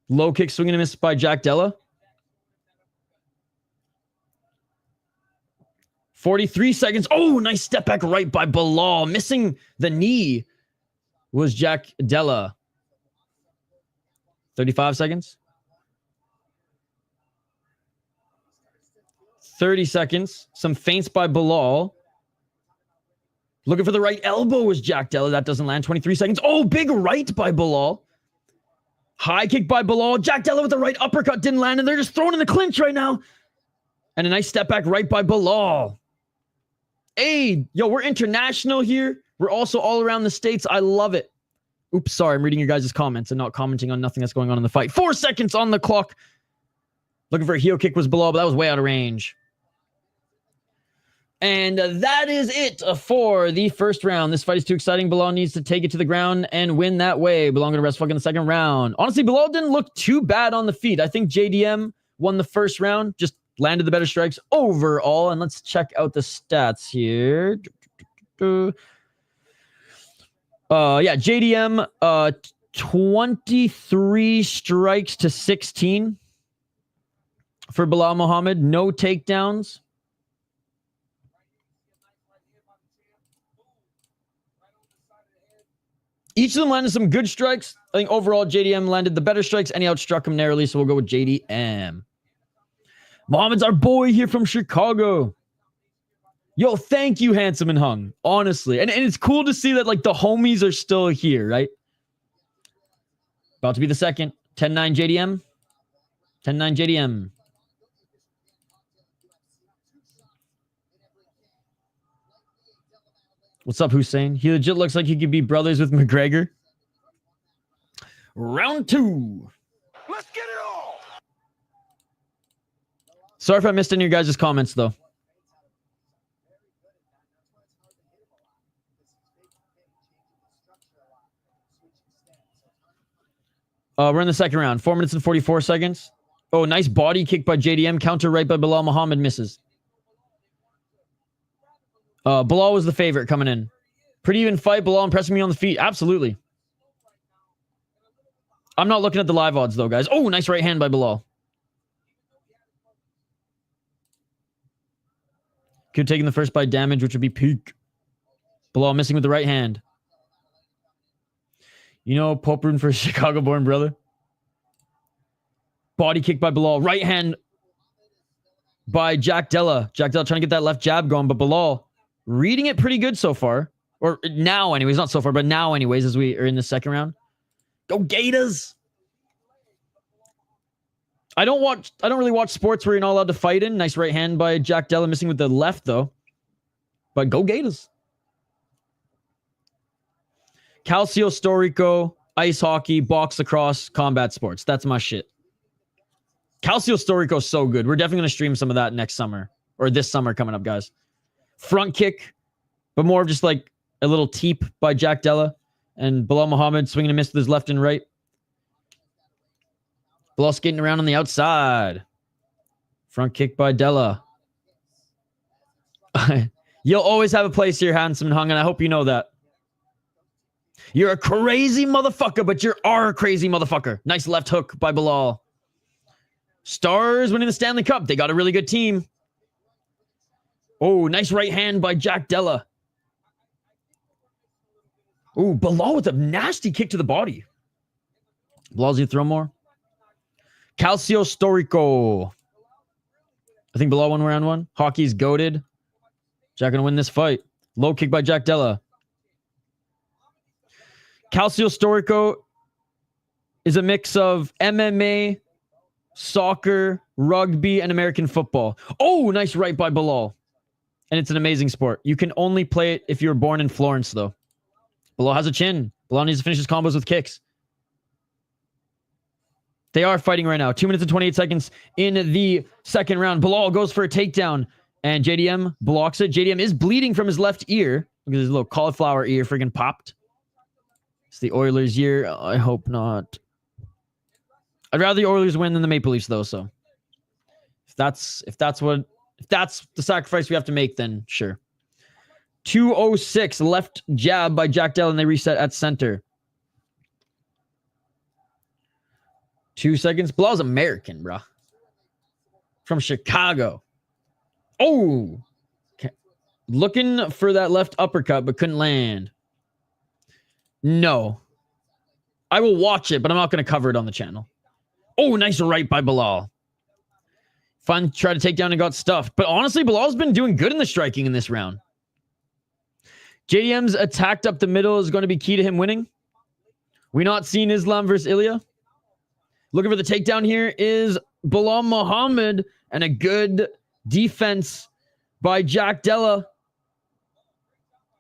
Low kick, swinging and miss by Jack Della. 43 seconds. Oh, nice step back right by Belal. Missing the knee was Jack Della. 35 seconds. 30 seconds. Some feints by Belal. Looking for the right elbow was Jack Della. That doesn't land. 23 seconds. Oh, big right by Belal. High kick by Belal. Jack Della with the right uppercut didn't land, and they're just throwing in the clinch right now. And a nice step back right by Belal. Hey, yo, we're international here. We're also all around the States. I love it. Oops, sorry. I'm reading your guys' comments and not commenting on nothing that's going on in the fight. 4 seconds on the clock. Looking for a heel kick was Belal, but that was way out of range. And that is it for the first round. This fight is too exciting. Belal needs to take it to the ground and win that way. Belal going to rest fucking the second round. Honestly, Belal didn't look too bad on the feet. I think JDM won the first round. Just landed the better strikes overall. And let's check out the stats here. Yeah, JDM, 23 strikes to 16 for Belal Muhammad. No takedowns. Each of them landed some good strikes. I think overall JDM landed the better strikes and he outstruck him narrowly, so we'll go with JDM. Muhammad's our boy here from Chicago. Yo, thank you, Handsome and Hung. Honestly. And it's cool to see that like the homies are still here, right? About to be the second. 10-9 JDM. 10-9 JDM. What's up, Hussein? He legit looks like he could be brothers with McGregor. Round 2. Let's get it all. Sorry if I missed any of your guys' comments, though. We're in the second round. 4 minutes and 44 seconds. Oh, nice body kick by JDM. Counter right by Belal. Muhammad misses. Belal was the favorite coming in. Pretty even fight. Belal impressing me on the feet. Absolutely. I'm not looking at the live odds, though, guys. Oh, nice right hand by Belal. Could have taken the first bite damage, which would be peak. Belal missing with the right hand. You know, Pope rooting for a Chicago-born brother. Body kick by Belal. Right hand by Jack Della. Jack Della trying to get that left jab going, but Belal reading it pretty good so far. Or now anyways, not so far, but now anyways, as we are in the second round. Go Gators! I don't really watch sports where you're not allowed to fight in. Nice right hand by Jack Della, missing with the left though. But go Gators. Calcio, Storico, ice hockey, box lacrosse, combat sports. That's my shit. Calcio Storico is so good. We're definitely going to stream some of that next summer. Or this summer coming up, guys. Front kick, but more of just like a little teep by Jack Della. And Belal Muhammad swinging a miss with his left and right. Belal skating around on the outside. Front kick by Della. You'll always have a place here, Handsome and Hung, and I hope you know that. You're a crazy motherfucker, but you are a crazy motherfucker. Nice left hook by Belal. Stars winning the Stanley Cup. They got a really good team. Oh, nice right hand by Jack Della. Oh, Belal with a nasty kick to the body. Belal's gonna throw more. Calcio Storico. I think Belal won round one. Hockey's goated. Jack gonna win this fight. Low kick by Jack Della. Calcio Storico is a mix of MMA, soccer, rugby, and American football. Oh, nice right by Belal. And it's an amazing sport. You can only play it if you were born in Florence, though. Belal has a chin. Belal needs to finish his combos with kicks. They are fighting right now. 2 minutes and 28 seconds in the second round. Belal goes for a takedown, and JDM blocks it. JDM is bleeding from his left ear because his little cauliflower ear friggin' popped. It's the Oilers' year. I hope not. I'd rather the Oilers win than the Maple Leafs, though. So if that's the sacrifice we have to make, then sure. 2:06 left jab by Jack Della, and they reset at center. 2 seconds. Belal's American, bro. From Chicago. Oh, okay. Looking for that left uppercut, but couldn't land. No. I will watch it, but I'm not going to cover it on the channel. Oh, nice right by Belal. Fun, tried to take down and got stuffed. But honestly, Belal's been doing good in the striking in this round. JDM's attacked up the middle is going to be key to him winning. We not seen Islam versus Ilya. Looking for the takedown here is Belal Muhammad, and a good defense by Jack Della.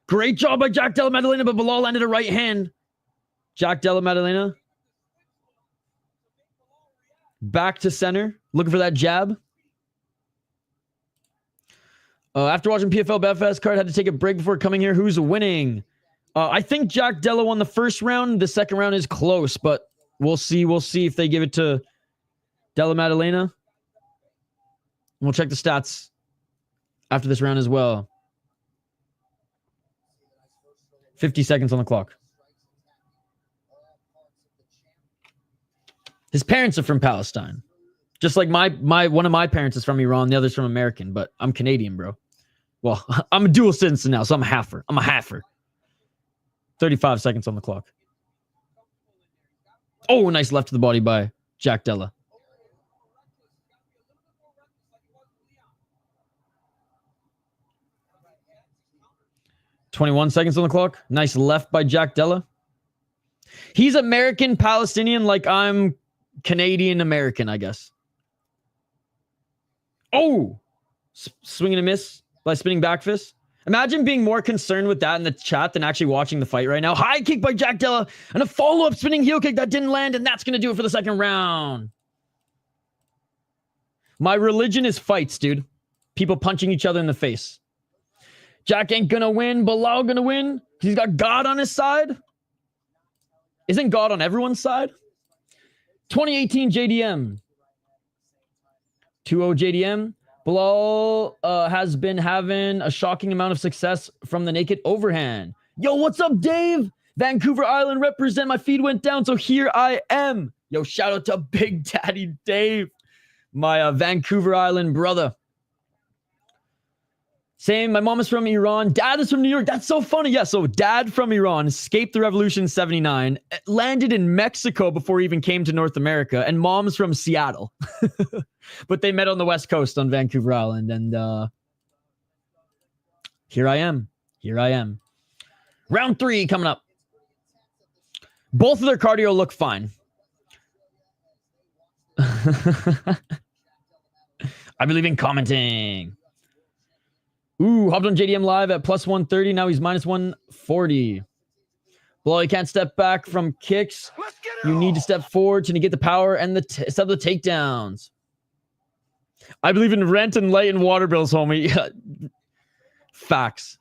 Great job by Jack Della Maddalena, but Belal landed a right hand. Jack Della Maddalena. Back to center. Looking for that jab. After watching PFL BFS card, had to take a break before coming here. Who's winning? I think Jack Della won the first round. The second round is close, but we'll see. We'll see if they give it to Della Maddalena. We'll check the stats after this round as well. 50 seconds on the clock. His parents are from Palestine. Just like one of my parents is from Iran, the other's from American, but I'm Canadian, bro. Well, I'm a dual citizen now, so I'm a halfer. 35 seconds on the clock. Oh, nice left to the body by Jack Della. "21 seconds on the clock. Nice left by Jack Della. He's American Palestinian like I'm Canadian American, I guess. Oh, swing and a miss by spinning back fist. Imagine being more concerned with that in the chat than actually watching the fight right now. High kick by Jack Della and a follow-up spinning heel kick that didn't land, and that's going to do it for the second round. My religion is fights, dude. People punching each other in the face. Jack ain't going to win. Belal going to win. He's got God on his side. Isn't God on everyone's side? 2018 JDM. 2-0 JDM. Belal has been having a shocking amount of success from the naked overhand. Yo, what's up, Dave? Vancouver Island represent. My feed went down, so here I am. Yo, shout out to Big Daddy Dave, my Vancouver Island brother. Same, my mom is from Iran. Dad is from New York. That's so funny. Yeah, so dad from Iran, escaped the revolution in 79, landed in Mexico before he even came to North America, and mom's from Seattle. But they met on the West Coast on Vancouver Island, and here I am. Here I am. Round 3 coming up. Both of their cardio look fine. I believe in commenting. Ooh, hopped on JDM live at plus 130. Now he's minus 140. Well, you can't step back from kicks. You need to step forward to negate the power and the step the takedowns. I believe in rent and light and water bills, homie. Facts.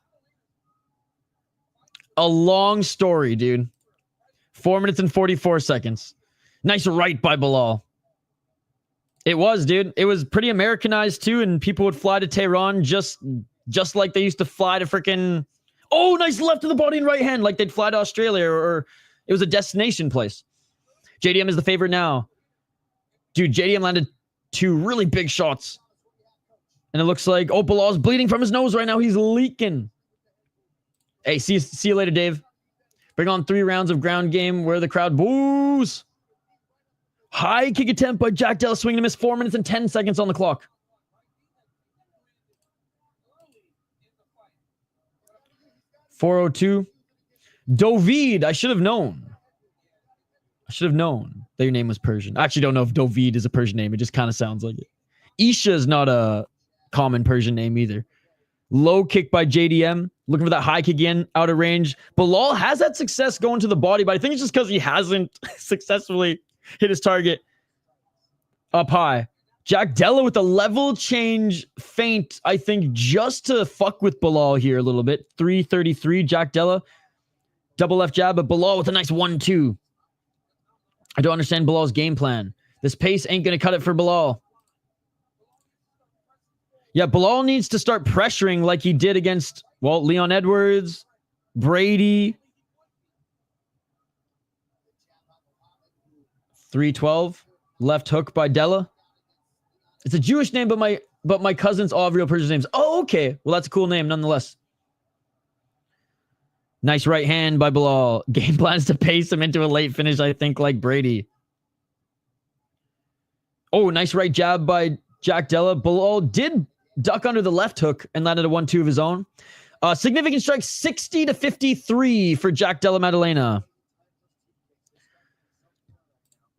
A long story, dude. 4 minutes and 44 seconds. Nice right by Belal. It was, dude. It was pretty Americanized, too, and people would fly to Tehran just like they used to fly to freaking... Oh, nice left to the body and right hand, like they'd fly to Australia, or it was a destination place. JDM is the favorite now. Dude, JDM landed 2 really big shots. And it looks like... Oh, Belal's bleeding from his nose right now. He's leaking. Hey, see you later, Dave. Bring on 3 rounds of ground game where the crowd boos. High kick attempt by Jack Della, swing to miss. 4 minutes and 10 seconds on the clock. .402. Dovid, I should have known. I should have known that your name was Persian. I actually don't know if Dovid is a Persian name. It just kind of sounds like it. Isha is not a common Persian name either. Low kick by JDM. Looking for that high kick again, out of range. Belal has had success going to the body, but I think it's just because he hasn't successfully hit his target up high. Jack Della with a level change feint, I think, just to fuck with Belal here a little bit. 333, Jack Della. Double left jab, but Belal with a nice 1-2. I don't understand Belal's game plan. This pace ain't going to cut it for Belal. Yeah, Belal needs to start pressuring like he did against, well, Leon Edwards, Brady. 312, left hook by Della. It's a Jewish name, but my cousins all have real Persian names. Oh, okay. Well, that's a cool name nonetheless. Nice right hand by Belal. Game plans to pace him into a late finish, I think, like Brady. Oh, nice right jab by Jack Della. Belal did duck under the left hook and landed a 1-2 of his own. Significant strike, 60-53 for Jack Della Maddalena.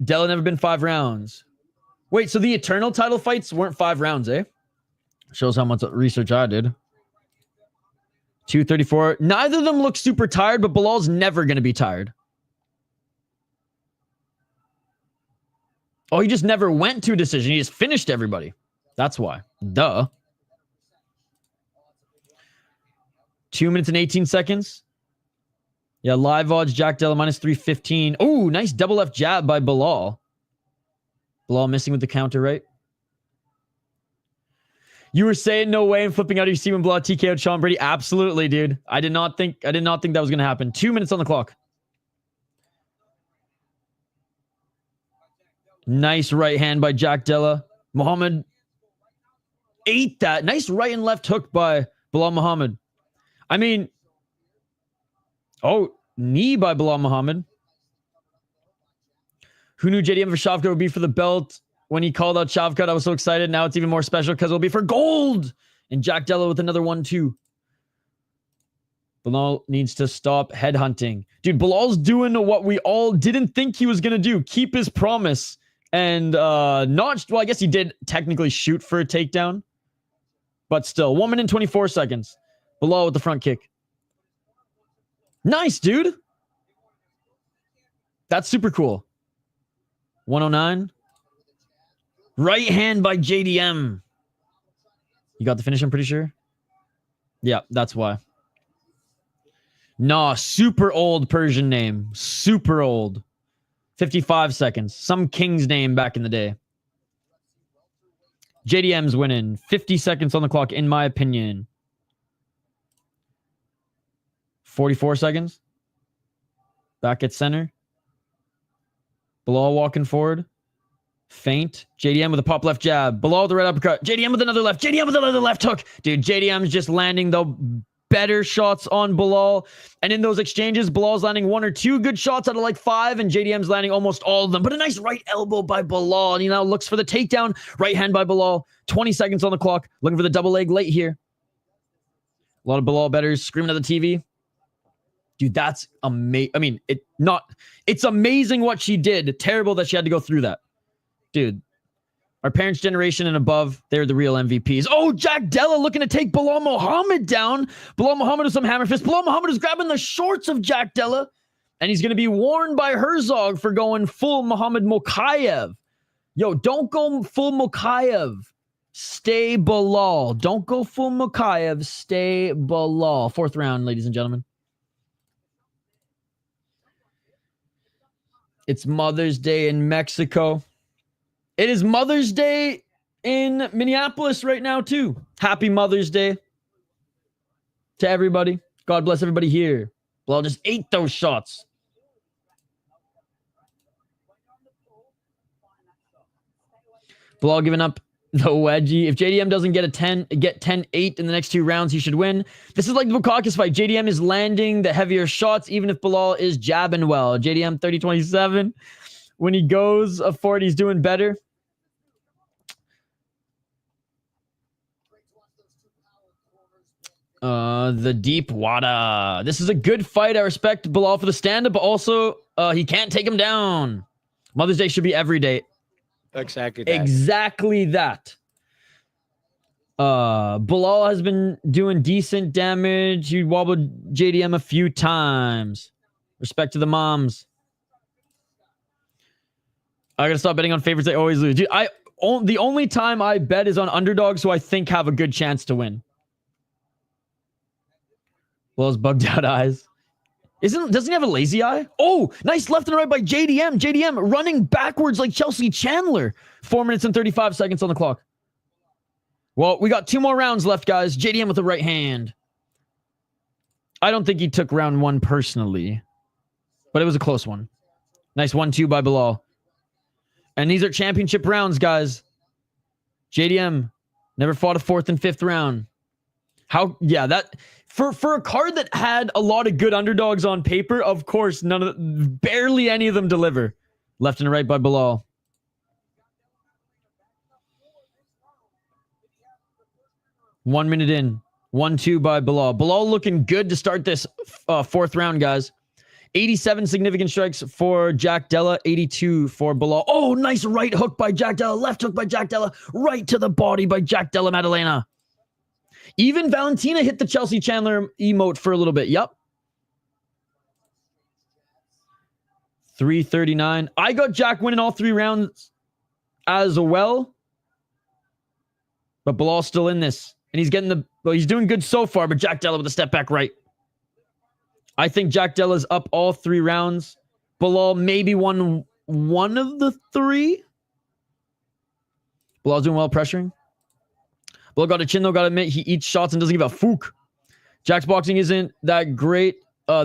Della never been 5 rounds. Wait, so the Eternal title fights weren't 5 rounds, eh? Shows how much research I did. 234. Neither of them look super tired, but Belal's never going to be tired. Oh, he just never went to a decision. He just finished everybody. That's why. Duh. 2 minutes and 18 seconds. Yeah, live odds, Jack Della minus 315. Oh, nice double left jab by Belal. Belal missing with the counter, right? You were saying no way and flipping out of your seat when Belal TKO'd Sean Brady. Absolutely, dude. I did not think that was going to happen. 2 minutes on the clock. Nice right hand by Jack Della. Muhammad ate that. Nice right and left hook by Belal Muhammad. I mean, oh, knee by Belal Muhammad. Who knew JDM for Shavkat would be for the belt? When he called out Shavkat, I was so excited. Now it's even more special because it'll be for gold. And Jack Della with another 1-2. Belal needs to stop headhunting. Dude, Belal's doing what we all didn't think he was going to do. Keep his promise. And not... Well, I guess he did technically shoot for a takedown. But still, 1 minute and 24 seconds. Belal with the front kick. Nice, dude. That's super cool. 109. Right hand by JDM. You got the finish, I'm pretty sure. Yeah, that's why. Nah, super old Persian name. Super old. 55 seconds. Some king's name back in the day. JDM's winning. 50 seconds on the clock, in my opinion. 44 seconds. Back at center. Belal walking forward. Feint. JDM with a pop left jab. Belal with the right uppercut. JDM with another left. JDM with another left hook. Dude, JDM's just landing the better shots on Belal. And in those exchanges, Belal's landing 1 or 2 good shots out of like 5, and JDM's landing almost all of them. But a nice right elbow by Belal. And he now looks for the takedown. Right hand by Belal. 20 seconds on the clock. Looking for the double leg late here. A lot of Belal bettors screaming at the TV. Dude, that's amazing. I mean, it's amazing what she did. Terrible that she had to go through that. Dude, our parents' generation and above, they're the real MVPs. Oh, Jack Della looking to take Belal Muhammad down. Belal Muhammad with some hammer fist. Belal Muhammad is grabbing the shorts of Jack Della, and he's going to be warned by Herzog for going full Muhammad Mokayev. Yo, don't go full Mokayev. Stay Belal. Don't go full Mokayev. Stay Belal. 4th round, ladies and gentlemen. It's Mother's Day in Mexico. It is Mother's Day in Minneapolis right now, too. Happy Mother's Day to everybody. God bless everybody here. Belal just ate those shots. Belal giving up the wedgie. If JDM doesn't get 10-8 in the next 2 rounds, he should win. This is like the Bukauskas fight. JDM is landing the heavier shots, even if Belal is jabbing well. JDM 30-27. When he goes for it, he's doing better. The deep water. This is a good fight. I respect Belal for the stand-up, but also he can't take him down. Mother's Day should be every day. Exactly that. Exactly that. Belal has been doing decent damage. He wobbled JDM a few times. Respect to the moms. I gotta stop betting on favorites. I always lose. Dude, the only time I bet is on underdogs who I think have a good chance to win. Belal's bugged out eyes. Doesn't he have a lazy eye? Oh, nice left and right by JDM. JDM running backwards like Chelsea Chandler. 4 minutes and 35 seconds on the clock. Well, we got 2 more rounds left, guys. JDM with the right hand. I don't think he took round 1 personally, but it was a close one. Nice 1-2 by Belal. And these are championship rounds, guys. JDM never fought a 4th and 5th round. That for a card that had a lot of good underdogs on paper, of course, barely any of them deliver. Left and right by Belal. One minute in. 1-2 by Belal. Belal looking good to start this 4th round, guys. 87 significant strikes for Jack Della. 82 for Belal. Oh, nice right hook by Jack Della. Left hook by Jack Della. Right to the body by Jack Della Maddalena. Even Valentina hit the Chelsea Chandler emote for a little bit. Yep. 339. I got Jack winning all 3 rounds as well. But Belal's still in this. And he's getting he's doing good so far, but Jack Della with a step back right. I think Jack Della's up all 3 rounds. Belal maybe won 1 of the 3. Belal's doing well pressuring. Belal got a chin though, gotta admit, he eats shots and doesn't give a fook. Jack's boxing isn't that great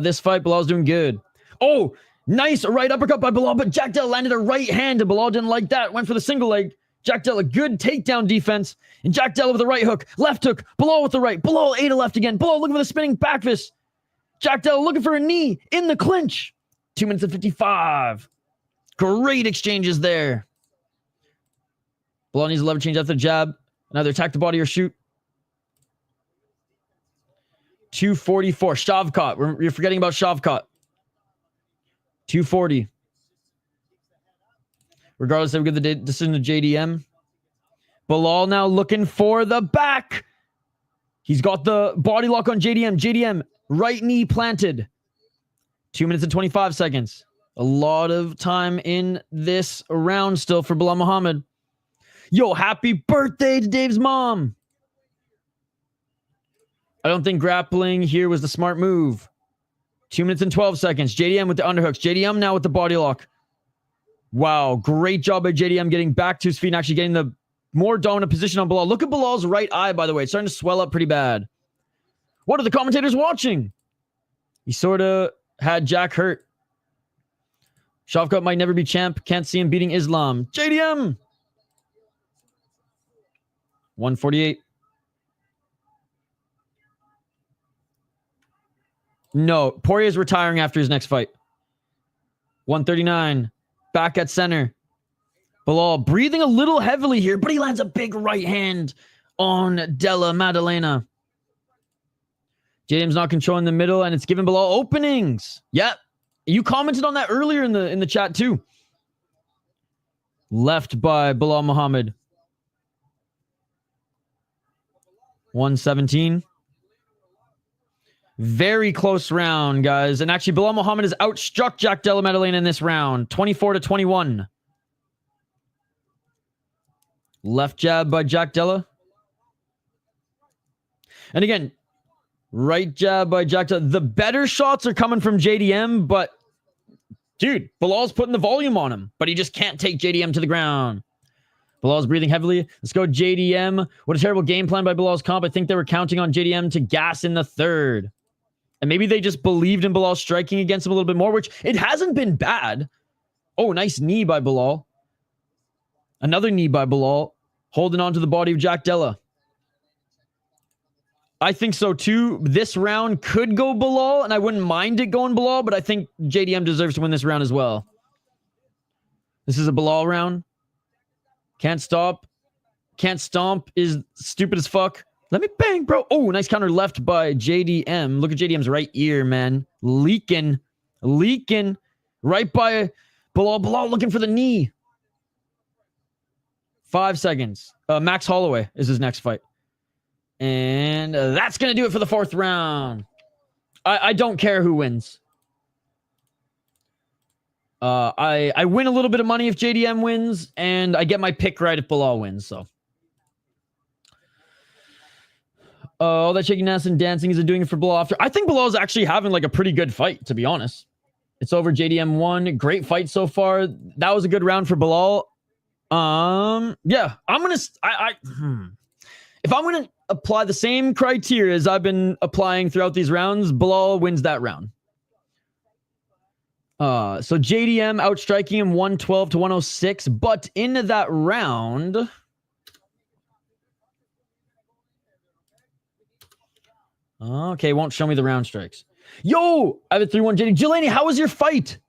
this fight. Belal's doing good. Oh, nice right uppercut by Belal, but Jack Della landed a right hand and Belal didn't like that. Went for the single leg. Jack Della, good takedown defense. And Jack Della with the right hook. Left hook. Belal with the right. Belal ate a left again. Belal looking for the spinning back fist. Jack Della looking for a knee in the clinch. 2 minutes and 55. Great exchanges there. Belal needs a lever change after the jab. Another attack the body or shoot. 244. Shavkat. You're forgetting about Shavkat. 240. Regardless, they would give the decision to JDM. Belal now looking for the back. He's got the body lock on JDM. JDM, right knee planted. 2 minutes and 25 seconds. A lot of time in this round still for Belal Muhammad. Yo, happy birthday to Dave's mom. I don't think grappling here was the smart move. 2 minutes and 12 seconds. JDM with the underhooks. JDM now with the body lock. Wow, great job by JDM getting back to his feet and actually getting the more dominant position on Belal. Look at Belal's right eye, by the way. It's starting to swell up pretty bad. What are the commentators watching? He sort of had Jack hurt. Shavkat might never be champ. Can't see him beating Islam. JDM! 148. No, Poirier's retiring after his next fight. 139. Back at center. Belal breathing a little heavily here, but he lands a big right hand on Della Maddalena. JDM's not controlling the middle, and it's giving Belal openings. Yep. You commented on that earlier in the chat too. Left by Belal Muhammad. 117. Very close round, guys. And actually, Belal Muhammad has outstruck Jack Della Maddalena in this round. 24-21. Left jab by Jack Della. And again, right jab by Jack Della. The better shots are coming from JDM, but dude, Belal's putting the volume on him, but he just can't take JDM to the ground. Belal's breathing heavily. Let's go JDM. What a terrible game plan by Belal's comp. I think they were counting on JDM to gas in the third. And maybe they just believed in Belal striking against him a little bit more, which it hasn't been bad. Oh, nice knee by Belal. Another knee by Belal, holding on to the body of Jack Della. I think so too. This round could go Belal, and I wouldn't mind it going Belal, but I think JDM deserves to win this round as well. This is a Belal round. Can't stop. Can't stomp is stupid as fuck. Let me bang, bro. Oh, nice counter left by JDM. Look at JDM's right ear, man. Leaking. Right by Belal. Belal looking for the knee. 5 seconds. Max Holloway is his next fight. And that's going to do it for the fourth round. I don't care who wins. I win a little bit of money if JDM wins, and I get my pick right if Belal wins, so. All that shaking ass and dancing is doing it for Belal after. I think Belal's actually having like a pretty good fight, to be honest. It's over. JDM won. Great fight so far. That was a good round for Belal. Yeah, I'm gonna. If I'm gonna apply the same criteria as I've been applying throughout these rounds, Belal wins that round. So JDM outstriking him 112-106, but in that round. Okay, won't show me the round strikes. Yo, I have a 3-1 JD. Jelani, how was your fight?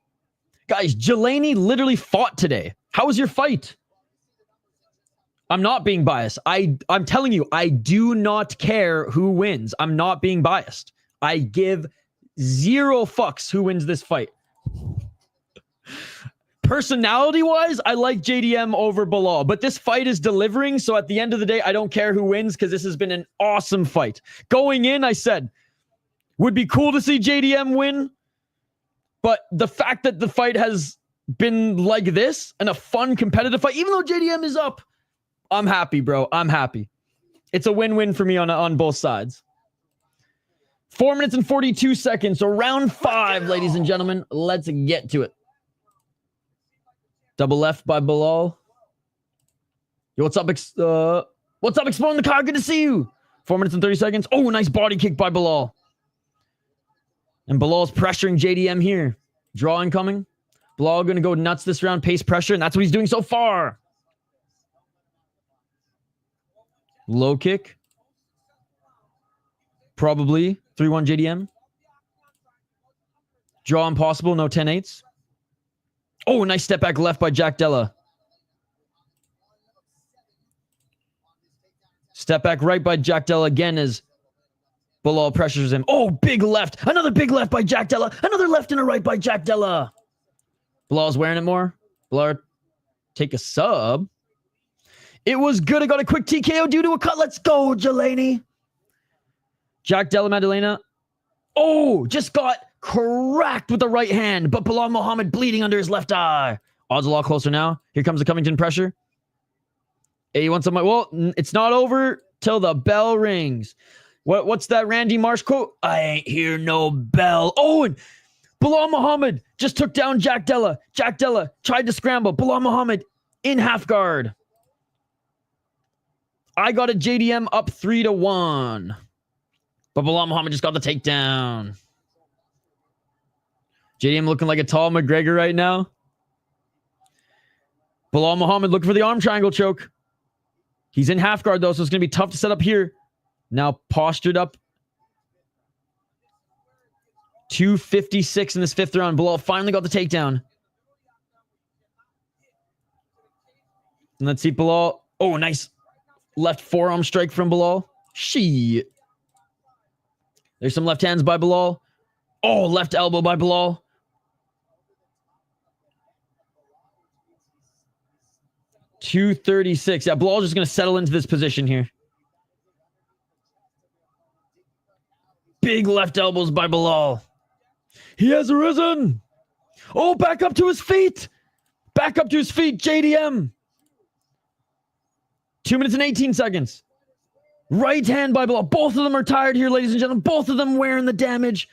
Guys, Jelani literally fought today. How was your fight? I'm not being biased. I'm telling you, I do not care who wins. I'm not being biased. I give 0 fucks who wins this fight. Personality-wise, I like JDM over Belal, but this fight is delivering, so at the end of the day, I don't care who wins because this has been an awesome fight. Going in, I said, would be cool to see JDM win, but the fact that the fight has been like this and a fun, competitive fight, even though JDM is up, I'm happy, bro. I'm happy. It's a win-win for me on both sides. 4 minutes and 42 seconds, so round 5, ladies and gentlemen. Let's get to it. Double left by Belal. Yo, what's up, Exploring the Car? Good to see you. 4 minutes and 30 seconds. Oh, nice body kick by Belal. And Belal's pressuring JDM here. Draw incoming. Belal going to go nuts this round. Pace pressure, and that's what he's doing so far. Low kick. Probably 3-1 JDM. Draw impossible. No 10-8s. Oh, nice step back left by Jack Della. Step back right by Jack Della again as Belal pressures him. Oh, big left. Another big left by Jack Della. Another left and a right by Jack Della. Belal's wearing it more. Belal take a sub. It was good. I got a quick TKO due to a cut. Let's go, Jelani. Jack Della Maddalena. Oh, just got cracked with the right hand, but Belal Muhammad bleeding under his left eye. Odds a lot closer now. Here comes the Covington pressure. Hey, you want some? Well, it's not over till the bell rings. What's that Randy Marsh quote? I ain't hear no bell. Oh, and Belal Muhammad just took down Jack Della. Jack Della tried to scramble. Belal Muhammad in half guard. I got a JDM up 3-1. But Belal Muhammad just got the takedown. JDM looking like a tall McGregor right now. Belal Muhammad looking for the arm triangle choke. He's in half guard though, so it's going to be tough to set up here. Now postured up. 2:56 in this 5th round. Belal finally got the takedown. And let's see Belal. Oh, nice. Left forearm strike from Belal. Shit. There's some left hands by Belal. Oh, left elbow by Belal. $236. Yeah, Belal just going to settle into this position here. Big left elbows by Belal. He has arisen. Oh, back up to his feet. Back up to his feet, JDM. 2 minutes and 18 seconds. Right hand by Belal. Both of them are tired here, ladies and gentlemen. Both of them wearing the damage.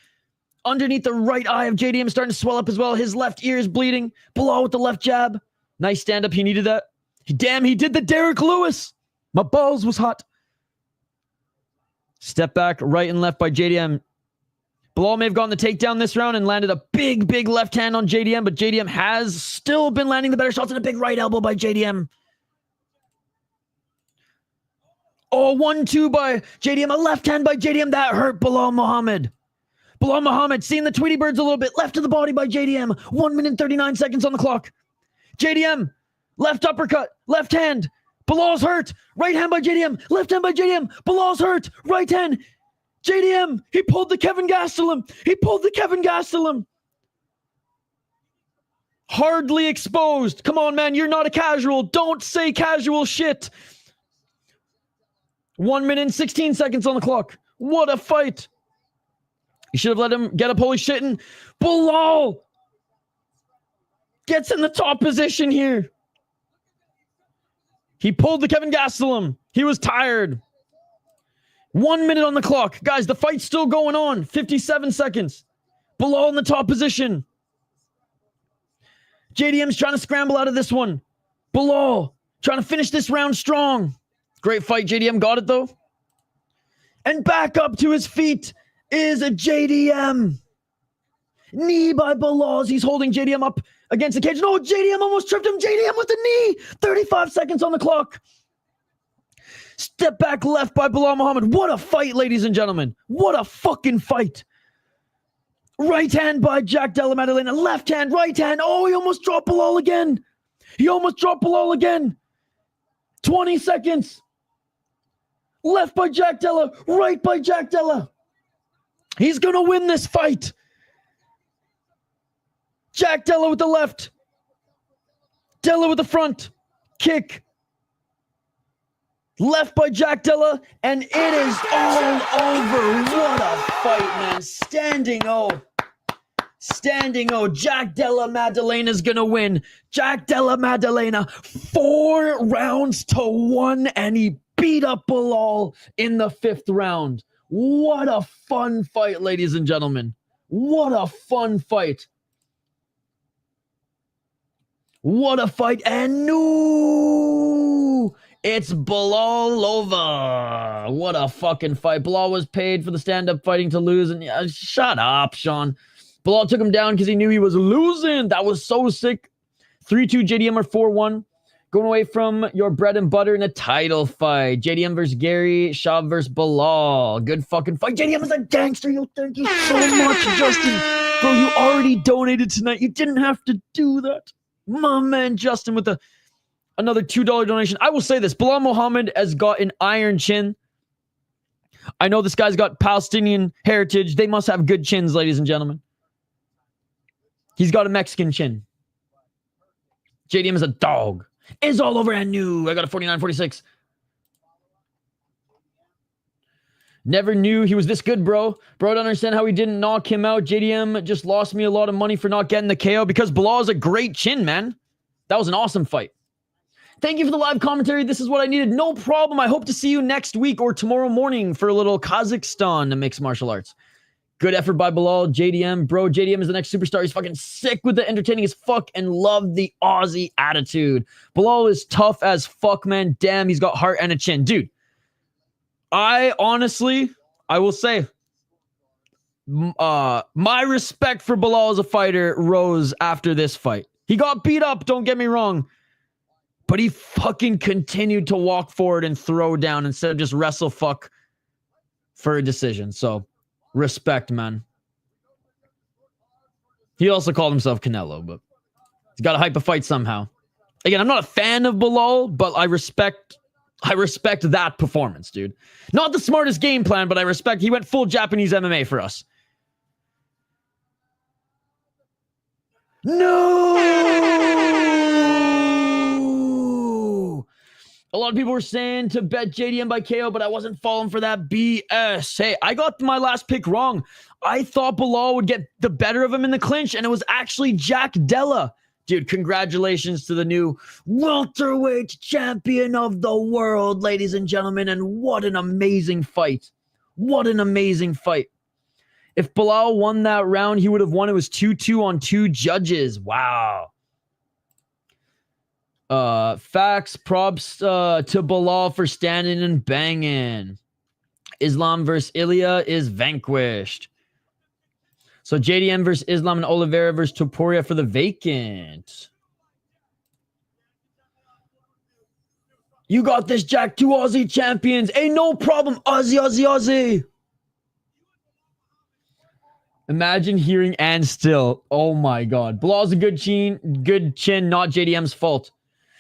Underneath the right eye of JDM starting to swell up as well. His left ear is bleeding. Belal with the left jab. Nice stand-up. He needed that. Damn, he did the Derek Lewis. My balls was hot. Step back, right and left by JDM. Belal may have gotten the takedown this round and landed a big, big left hand on JDM, but JDM has still been landing the better shots and a big right elbow by JDM. Oh, 1-2 by JDM. A left hand by JDM. That hurt Belal Muhammad. Belal Muhammad seeing the Tweety Birds a little bit. Left to the body by JDM. 1 minute and 39 seconds on the clock. JDM. Left uppercut. Left hand. Belal's hurt. Right hand by JDM. Left hand by JDM. Belal's hurt. Right hand. JDM. He pulled the Kevin Gastelum. He pulled the Kevin Gastelum. Hardly exposed. Come on, man. You're not a casual. Don't say casual shit. 1 minute and 16 seconds on the clock. What a fight. You should have let him get up holy shit. And Belal gets in the top position here. He pulled the Kevin Gastelum. He was tired. 1 minute on the clock. Guys, the fight's still going on. 57 seconds. Belal in the top position. JDM's trying to scramble out of this one. Belal trying to finish this round strong. Great fight. JDM got it though. And back up to his feet is a JDM. Knee by Belal as he's holding JDM up against the cage. No, JDM almost tripped him. JDM with the knee. 35 seconds on the clock. Step back left by Belal Muhammad. What a fight, ladies and gentlemen. What a fucking fight. Right hand by Jack Della Maddalena. Left hand, right hand. Oh, he almost dropped Belal again. He almost dropped Belal again. 20 seconds. Left by Jack Della. Right by Jack Della. He's going to win this fight. Jack Della with the left. Della with the front. Kick. Left by Jack Della. And it is all over. What a fight, man. Standing O. Standing O. Jack Della Maddalena is going to win. Jack Della Maddalena. 4 rounds to 1. And he beat up Belal in the 5th round. What a fun fight, ladies and gentlemen. What a fun fight. What a fight. And no, it's Belal over. What a fucking fight. Belal was paid for the stand-up fighting to lose. And shut up, Sean. Belal took him down because he knew he was losing. That was so sick. 3-2 JDM or 4-1. Going away from your bread and butter in a title fight. JDM versus Gary. Shav versus Belal. Good fucking fight. JDM is a gangster. Yo, thank you so much, Justin. Bro, you already donated tonight. You didn't have to do that. My man, Justin, with another $2 donation. I will say this. Belal Muhammad has got an iron chin. I know this guy's got Palestinian heritage. They must have good chins, ladies and gentlemen. He's got a Mexican chin. JDM is a dog. Is all over and new. I got a 49-46. Never knew he was this good, bro. Bro, I don't understand how he didn't knock him out. JDM just lost me a lot of money for not getting the KO because Belal is a great chin, man. That was an awesome fight. Thank you for the live commentary. This is what I needed. No problem. I hope to see you next week or tomorrow morning for a little Kazakhstan mixed martial arts. Good effort by Belal. JDM. Bro, JDM is the next superstar. He's fucking sick with the entertaining as fuck and love the Aussie attitude. Belal is tough as fuck, man. Damn, he's got heart and a chin. Dude, I will say, my respect for Belal as a fighter rose after this fight. He got beat up, don't get me wrong. But he fucking continued to walk forward and throw down instead of just wrestle fuck for a decision. So, respect, man. He also called himself Canelo, but he's got to hype a fight somehow. Again, I'm not a fan of Belal, but I respect that performance, dude. Not the smartest game plan, but I respect he went full Japanese MMA for us. No! A lot of people were saying to bet JDM by KO, but I wasn't falling for that BS. Hey, I got my last pick wrong. I thought Belal would get the better of him in the clinch, and it was actually Jack Della. Dude, congratulations to the new welterweight champion of the world, ladies and gentlemen, and what an amazing fight. What an amazing fight. If Belal won that round, he would have won. It was 2-2 on 2 judges. Wow. Facts, props to Belal for standing and banging. Islam versus Ilya is vanquished. So JDM versus Islam and Oliveira versus Topuria for the vacant. You got this, Jack. 2 Aussie champions. Hey, no problem. Aussie, Aussie, Aussie. Imagine hearing and still. Oh my God. Belal's a good chin, not JDM's fault.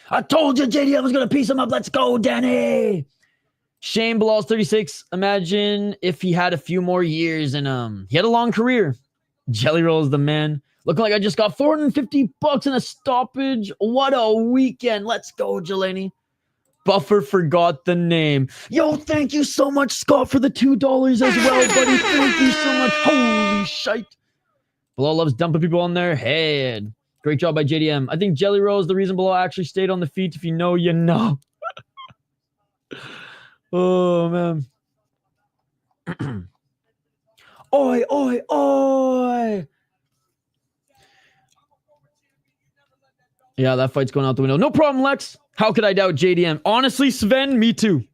I told you JDM was going to piece him up. Let's go, Danny. Shame Belal's 36. Imagine if he had a few more years and he had a long career. Jelly Roll is the man. Looking like I just got $450 in a stoppage. What a weekend. Let's go, Jelani. Buffer forgot the name. Yo, thank you so much, Scott, for the $2 as well, buddy. Thank you so much. Holy shite. Belal loves dumping people on their head. Great job by JDM. I think Jelly Roll is the reason Belal actually stayed on the feet. If you know, you know. Oh, man. Oi, oi, oi. Yeah, that fight's going out the window. No problem, Lex. How could I doubt JDM? Honestly, Sven, me too.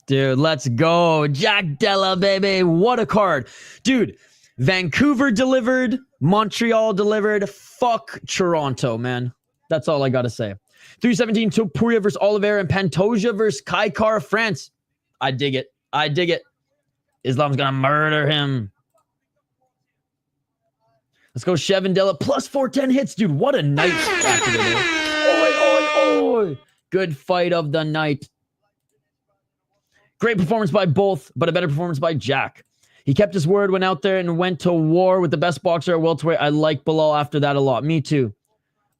Dude, let's go. Jack Della, baby. What a card. Dude, Vancouver delivered. Montreal delivered. Fuck Toronto, man. That's all I got to say. 317, Topuria versus Oliveira and Pantoja versus Kaikar, France. I dig it. I dig it. Islam's going to murder him. Let's go, Shev and Della. Plus 410 hits, dude. What a night. Oi, oi, oi. Good fight of the night. Great performance by both, but a better performance by Jack. He kept his word, went out there and went to war with the best boxer at welterweight. I like Belal after that a lot. Me too.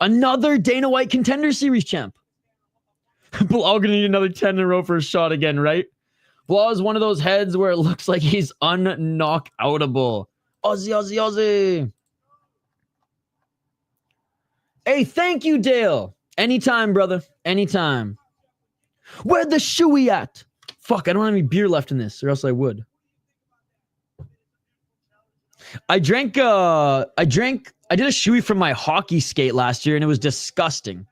Another Dana White Contender Series champ. Belal gonna need another 10 in a row for a shot again, right? Belal is one of those heads where it looks like he's unknockoutable. Aussie, Aussie, Aussie. Hey, thank you, Dale. Anytime, brother. Anytime. Where the shoey at? Fuck, I don't have any beer left in this, or else I would. I did a shoey from my hockey skate last year, and it was disgusting.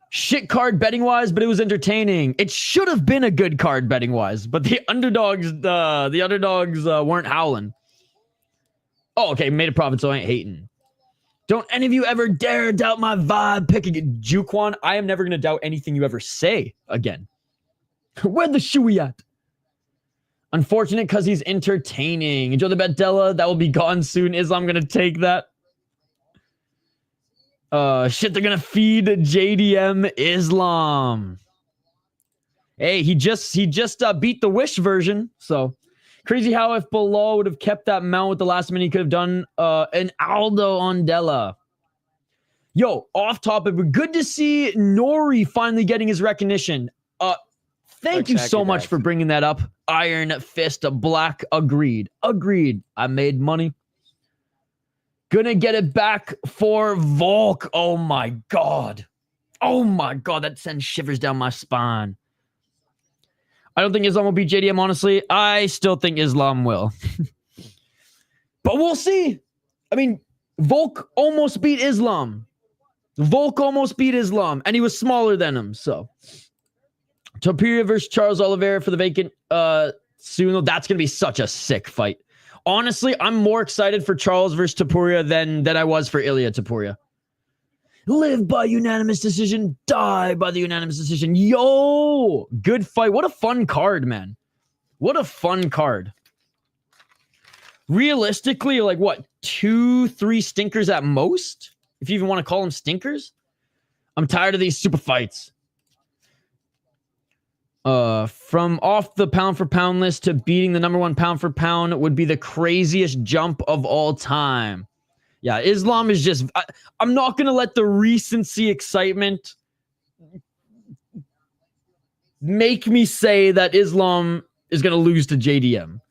Shit card betting-wise, but it was entertaining. It should have been a good card betting-wise, but the underdogs weren't howling. Oh, okay, made a profit, so I ain't hating. Don't any of you ever dare doubt my vibe picking it. Juquan, I am never going to doubt anything you ever say again. Where the shoey at? Unfortunate because he's entertaining. Enjoy the bet, Della. That will be gone soon. Islam going to take that. Shit, they're going to feed JDM Islam. Hey, he just beat the Wish version, so... Crazy how if Belal would have kept that mount with the last minute, he could have done an Aldo on Della. Yo, off topic, but good to see Nori finally getting his recognition. Thank you so much for bringing that up. Iron Fist Black, agreed. I made money. Gonna get it back for Volk. Oh my God. Oh my God. That sends shivers down my spine. I don't think Islam will beat JDM, honestly. I still think Islam will. But we'll see. I mean, Volk almost beat Islam. Volk almost beat Islam, and he was smaller than him. So, Topuria versus Charles Oliveira for the vacant soon. That's going to be such a sick fight. Honestly, I'm more excited for Charles versus Topuria than I was for Ilya Topuria. Live by unanimous decision, die by the unanimous decision. Yo, good fight. What a fun card, man. What a fun card. Realistically, like what, 2-3 stinkers at most? If you even want to call them stinkers. I'm tired of these super fights. From off the pound for pound list to beating the number 1 pound for pound would be the craziest jump of all time. Yeah, Islam is just... I'm not going to let the recency excitement make me say that Islam is going to lose to JDM.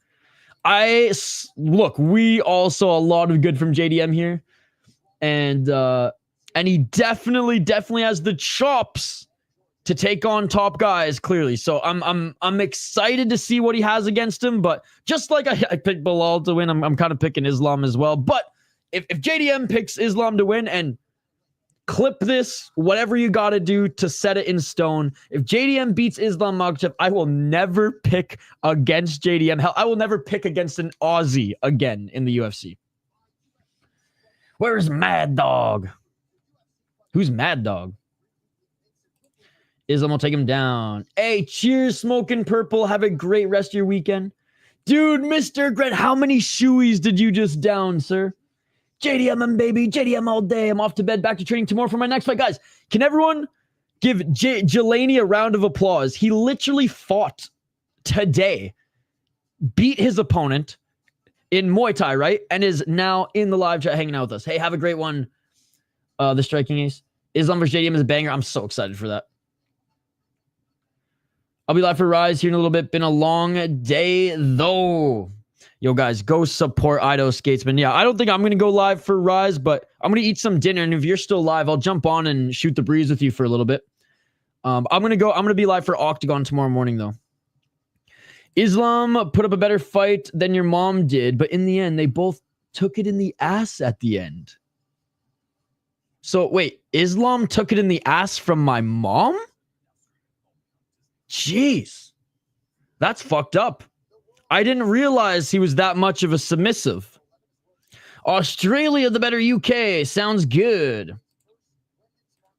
Look, we all saw a lot of good from JDM here. And he definitely has the chops to take on top guys, clearly. So I'm excited to see what he has against him. But just like I picked Belal to win, I'm kind of picking Islam as well. But if JDM picks Islam to win, and clip this, whatever you got to do to set it in stone, if JDM beats Islam Makhachev, I will never pick against JDM. Hell, I will never pick against an Aussie again in the UFC. Where's Mad Dog? Who's Mad Dog? Islam will take him down. Hey, cheers, Smoking Purple. Have a great rest of your weekend. Dude, Mr. Grant, how many shoeies did you just down, sir? JDM, baby. JDM all day. I'm off to bed. Back to training tomorrow for my next fight. Guys, can everyone give Jelani a round of applause? He literally fought today, beat his opponent in Muay Thai, right? And is now in the live chat hanging out with us. Hey, have a great one, the Striking Ace. Islam vs. JDM is a banger. I'm so excited for that. I'll be live for Rise here in a little bit. Been a long day, though. Yo, guys, go support Ido Skatesman. Yeah, I don't think I'm going to go live for Rise, but I'm going to eat some dinner, and if you're still live, I'll jump on and shoot the breeze with you for a little bit. I'm going to be live for Octagon tomorrow morning, though. Islam put up a better fight than your mom did, but in the end, they both took it in the ass at the end. So, wait, Islam took it in the ass from my mom? Jeez. That's fucked up. I didn't realize he was that much of a submissive. Australia, the better UK. Sounds good.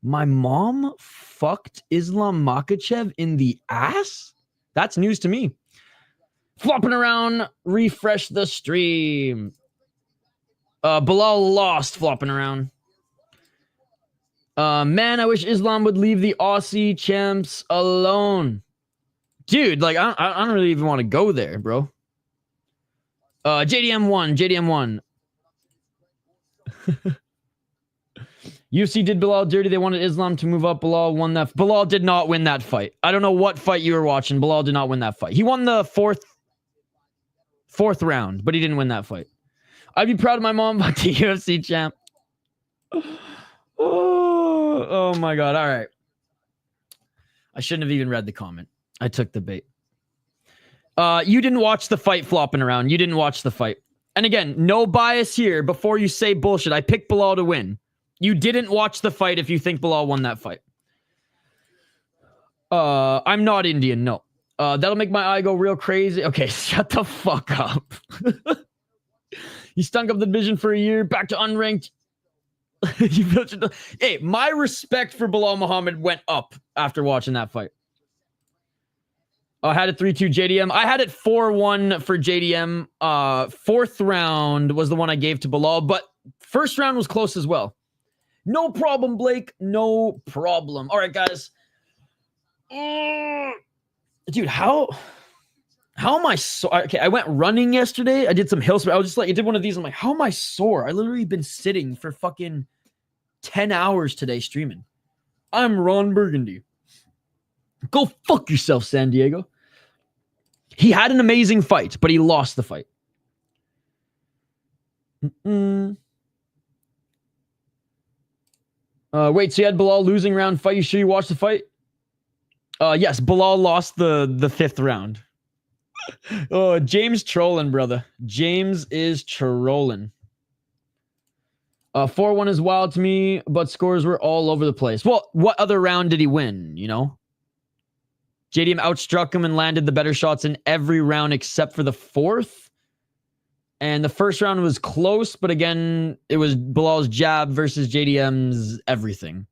My mom fucked Islam Makhachev in the ass? That's news to me. Flopping around, refresh the stream. Belal lost flopping around. Man, I wish Islam would leave the Aussie champs alone. Dude, like, I don't really even want to go there, bro. JDM won. UFC did Belal dirty. They wanted Islam to move up. Belal won that. Belal did not win that fight. I don't know what fight you were watching. Belal did not win that fight. He won the fourth round, but he didn't win that fight. I'd be proud of my mom about the UFC champ. Oh my God. All right. I shouldn't have even read the comment. I took the bait. You didn't watch the fight flopping around. You didn't watch the fight. And again, no bias here. Before you say bullshit, I picked Belal to win. You didn't watch the fight if you think Belal won that fight. I'm not Indian, no. That'll make my eye go real crazy. Okay, shut the fuck up. You stunk up the division for a year, back to unranked. Hey, my respect for Belal Muhammad went up after watching that fight. I had it 3-2 JDM. I had it 4-1 for JDM. Fourth round was the one I gave to Belal, but first round was close as well. No problem, Blake. No problem. All right, guys. Dude, how am I so... Okay, I went running yesterday. I did some hill... I was just like, I did one of these. I'm like, how am I sore? I literally been sitting for fucking 10 hours today streaming. I'm Ron Burgundy. Go fuck yourself, San Diego. He had an amazing fight, but he lost the fight. Wait, so you had Belal losing round fight. You sure you watched the fight? Yes, Belal lost the fifth round. Oh, James trolling, brother. James is trolling. 4-1 is wild to me, but scores were all over the place. Well, what other round did he win, you know? JDM outstruck him and landed the better shots in every round except for the fourth. And the first round was close, but again, it was Bilal's jab versus JDM's everything.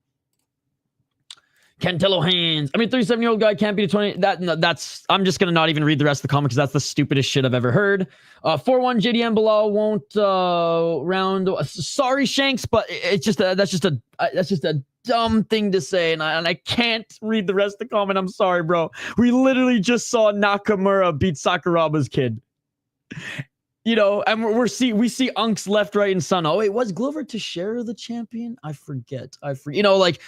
Cantello hands. I mean, 37-year-old guy can't beat a 20. That's. I'm just gonna not even read the rest of the comment because that's the stupidest shit I've ever heard. 4-1 JDM Belal won't round. Sorry, Shanks, but it's just that's just a dumb thing to say, and I can't read the rest of the comment. I'm sorry, bro. We literally just saw Nakamura beat Sakuraba's kid. You know, and we see unks left, right, and center. Oh wait, was Glover Teixeira the champion? I forget. You know, like.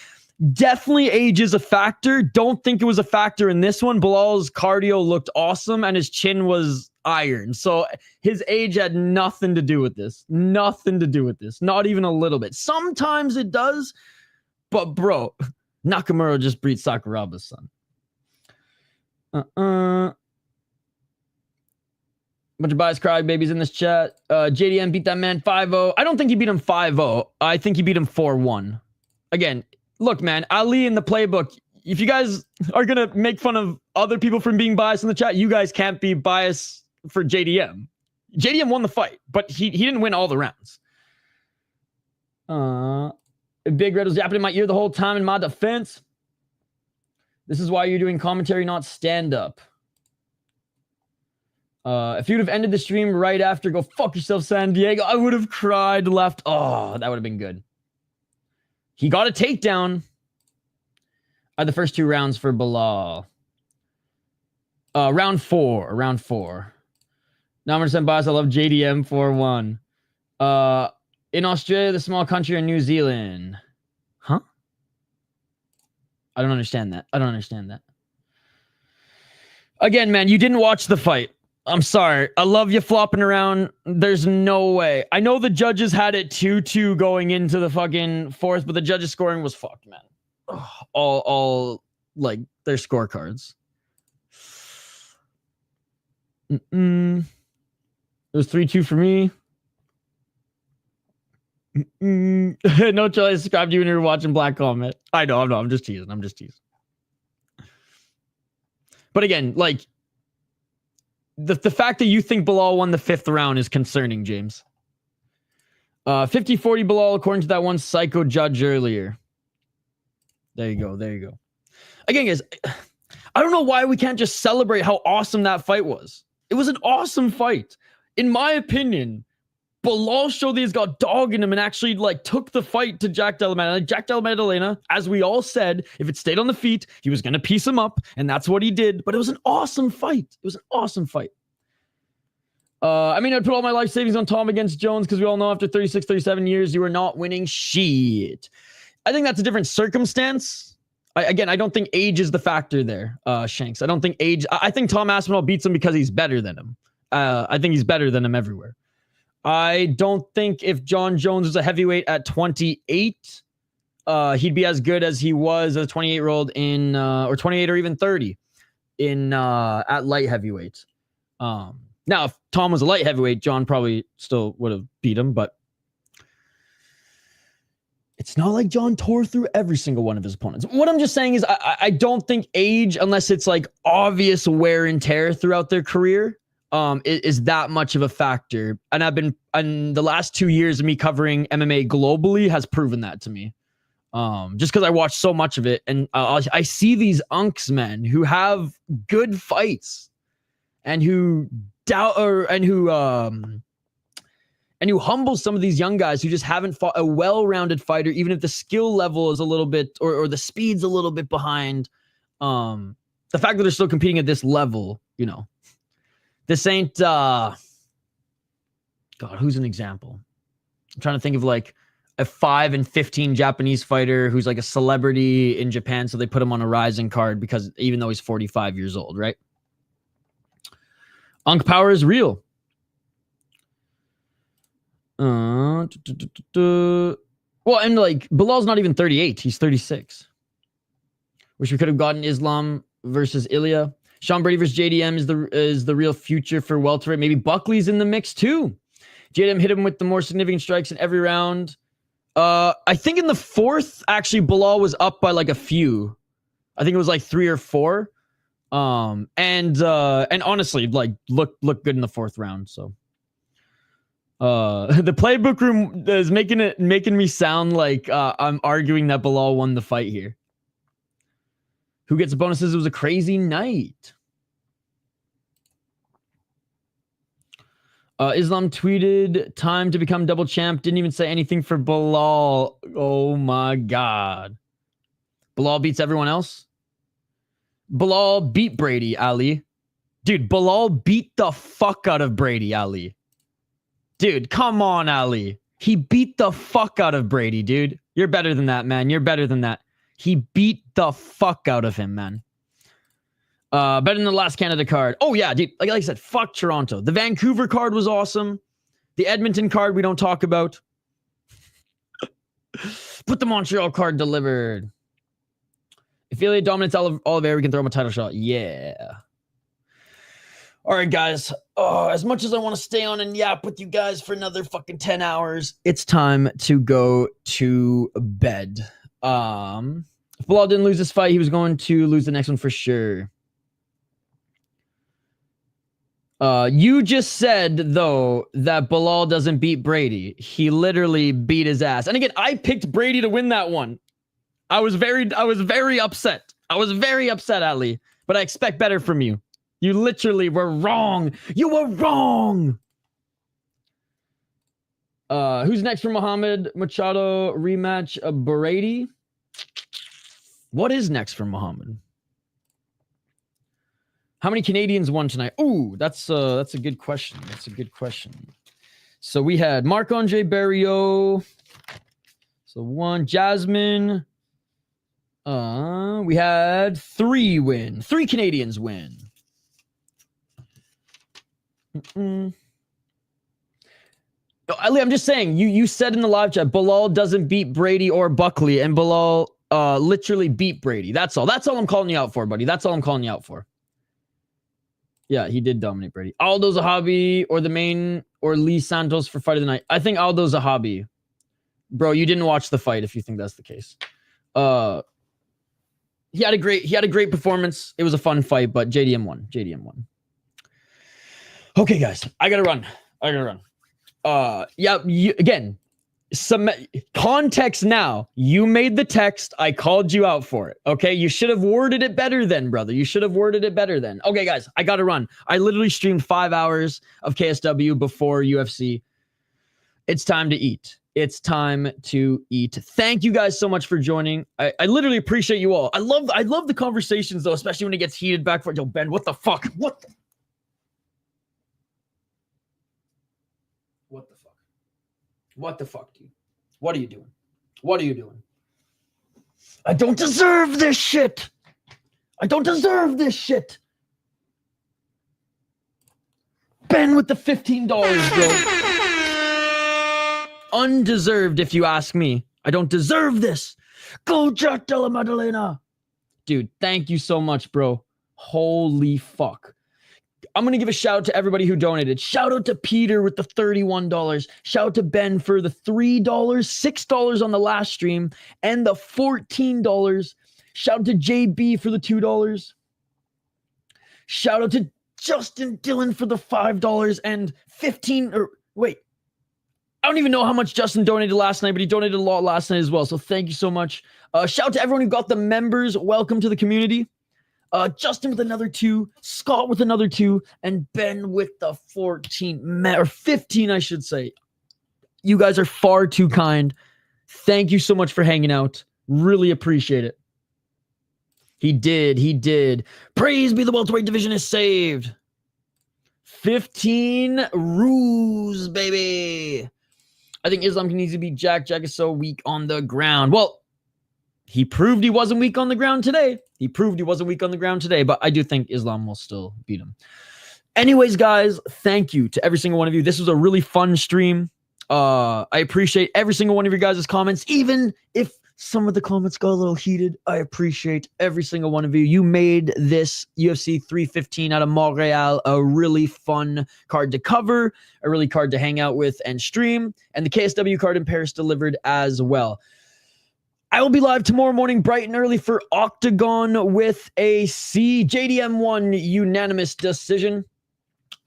Definitely age is a factor. Don't think it was a factor in this one. Bilal's cardio looked awesome and his chin was iron. So his age had nothing to do with this. Nothing to do with this. Not even a little bit. Sometimes it does. But bro, Nakamura just beat Sakuraba's son. Bunch of bias crybabies in this chat. JDM beat that man 5-0. I don't think he beat him 5-0. I think he beat him 4-1. Again, look, man, Ali in the playbook, if you guys are going to make fun of other people from being biased in the chat, you guys can't be biased for JDM. JDM won the fight, but he didn't win all the rounds. Big Red was yapping in my ear the whole time in my defense. This is why you're doing commentary, not stand-up. If you'd have ended the stream right after, go fuck yourself, San Diego, I would have cried left. Oh, that would have been good. He got a takedown the first two rounds for Belal. Round four. Now I'm going to send bias. I love JDM 4-1. In Australia, the small country, or New Zealand. Huh? I don't understand that. Again, man, you didn't watch the fight. I'm sorry. I love you flopping around. There's no way. I know the judges had it 2-2 going into the fucking fourth, but the judges' scoring was fucked, man. Ugh, all like their scorecards. It was 3-2 for me. No choice. Subscribe to you when you're watching Black Comment. I know. I'm just teasing. But again, like, the fact that you think Belal won the fifth round is concerning, James. 50-40 Belal, according to that one psycho judge earlier. There you go. Again, guys, I don't know why we can't just celebrate how awesome that fight was. It was an awesome fight. In my opinion, Belal showed that he's got dog in him and actually like took the fight to Jack Della Maddalena. Jack Della Maddalena, as we all said, if it stayed on the feet, he was going to piece him up, and that's what he did. But it was an awesome fight. I mean, I'd put all my life savings on Tom against Jones because we all know after 36, 37 years, you are not winning shit. I think that's a different circumstance. I don't think age is the factor there, Shanks. I don't think age... I think Tom Aspinall beats him because he's better than him. I think he's better than him everywhere. I don't think if John Jones was a heavyweight at 28, he'd be as good as he was as a 28-year-old in... or 28 or even 30 in at light heavyweight. Now, if Tom was a light heavyweight, John probably still would have beat him, but it's not like John tore through every single one of his opponents. What I'm just saying is I don't think age, unless it's like obvious wear and tear throughout their career, is that much of a factor. And the last 2 years of me covering MMA globally has proven that to me. Just because I watched so much of it, and I see these unks, men, who have good fights and who who humbles some of these young guys who just haven't fought a well-rounded fighter, even if the skill level is a little bit or the speed's a little bit behind. The fact that they're still competing at this level, you know, this ain't God, who's an example? I'm trying to think of like a 5 and 15 Japanese fighter who's like a celebrity in Japan, so they put him on a rising card because even though he's 45 years old, right? Unk power is real. Well, and like Belal's not even 38. He's 36. Wish we could have gotten Islam versus Ilya. Sean Brady versus JDM is the real future for welterweight. Maybe Buckley's in the mix too. JDM hit him with the more significant strikes in every round. I think in the fourth, actually, Belal was up by like a few. I think it was like 3 or 4. And honestly, like look good in the fourth round. So, the playbook room is making me sound like I'm arguing that Belal won the fight here. Who gets bonuses? It was a crazy night. Islam tweeted, time to become double champ. Didn't even say anything for Belal. Oh my God. Belal beats everyone else? Belal beat Brady, Ali. Dude, Belal beat the fuck out of Brady, Ali. Dude, come on, Ali. He beat the fuck out of Brady, dude. You're better than that, man. You're better than that. He beat the fuck out of him, man. Better than the last Canada card. Oh, yeah, dude. Like I said, fuck Toronto. The Vancouver card was awesome. The Edmonton card we don't talk about. Put the Montreal card delivered. If Ilya dominates Oliveira, we can throw him a title shot. Yeah. All right, guys. Oh, as much as I want to stay on and yap with you guys for another fucking 10 hours, it's time to go to bed. If Belal didn't lose this fight, he was going to lose the next one for sure. You just said, though, that Belal doesn't beat Brady. He literally beat his ass. And again, I picked Brady to win that one. I was very upset. I was very upset, Ali. But I expect better from you. You literally were wrong. You were wrong. Who's next for Muhammad Machado rematch? Brady? What is next for Muhammad? How many Canadians won tonight? Ooh, that's a good question. That's a good question. So we had Marc-André, Barriault. So 1, Jasmine. We had 3 win. 3 Canadians win. No, Ali, I'm just saying, you said in the live chat, Belal doesn't beat Brady or Buckley, and Belal literally beat Brady. That's all. That's all I'm calling you out for, buddy. That's all I'm calling you out for. Yeah, he did dominate Brady. Aldo Zahabi or the main or Lee Santos for fight of the night. I think Aldo Zahabi. Bro, you didn't watch the fight if you think that's the case. He had a great performance. It was a fun fight, but JDM won. JDM won. Okay, guys, I gotta run. Again, some context now. You made the text. I called you out for it. Okay, you should have worded it better then, brother. You should have worded it better then. Okay, guys, I gotta run. I literally streamed 5 hours of KSW before UFC. It's time to eat. It's time to eat. Thank you guys so much for joining. I literally appreciate you all. I love the conversations though, especially when it gets heated back for yo, Ben. What the fuck? What the fuck, dude? What are you doing? What are you doing? I don't deserve this shit. I don't deserve this shit. Ben with the $15, bro. Undeserved, if you ask me. I don't deserve this. Go Jack Della Maddalena. Dude, thank you so much, bro. Holy fuck. I'm going to give a shout out to everybody who donated. Shout out to Peter with the $31. Shout out to Ben for the $3, $6 on the last stream, and the $14. Shout out to JB for the $2. Shout out to Justin Dillon for the $5 and 15. Or wait, I don't even know how much Justin donated last night, but he donated a lot last night as well. So thank you so much. Shout out to everyone who got the members. Welcome to the community. Justin with another 2, Scott with another 2, and Ben with the 14 or 15, I should say. You guys are far too kind. Thank you so much for hanging out. Really appreciate it. He did. Praise be the welterweight division is saved. 15 roos, baby. I think Islam can easily beat Jack. Jack is so weak on the ground. Well, he proved he wasn't weak on the ground today. But I do think Islam will still beat him. Anyways, guys, thank you to every single one of you. This was a really fun stream. I appreciate every single one of your guys' comments, even if some of the comments got a little heated. I appreciate every single one of you. You made this UFC 315 out of Montreal a really fun card to cover, a really card to hang out with and stream, and the KSW card in Paris delivered as well. I will be live tomorrow morning bright and early for Octagon with a JDM1 unanimous decision.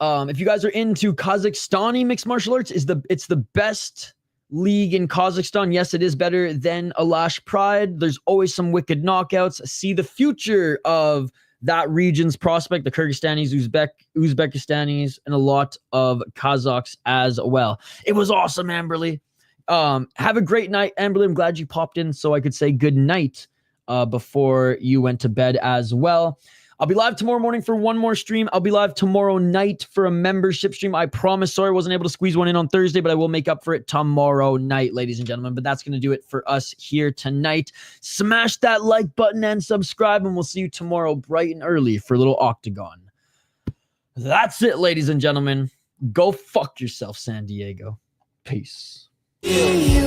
If you guys are into Kazakhstani mixed martial arts, it's the best league in Kazakhstan. Yes, it is better than Alash Pride. There's always some wicked knockouts. See the future of that region's prospect, the Kyrgyzstanis, Uzbekistanis, and a lot of Kazakhs as well. It was awesome, Amberly. Have a great night, Amberly. I'm glad you popped in so I could say good night before you went to bed as well. I'll be live tomorrow morning for one more stream. I'll be live tomorrow night for a membership stream. I promise. Sorry I wasn't able to squeeze one in on Thursday, but I will make up for it tomorrow night, ladies and gentlemen. But that's going to do it for us here tonight. Smash that like button and subscribe, and we'll see you tomorrow bright and early for a little Octagon. That's it, ladies and gentlemen. Go fuck yourself, San Diego. Peace. Yeah.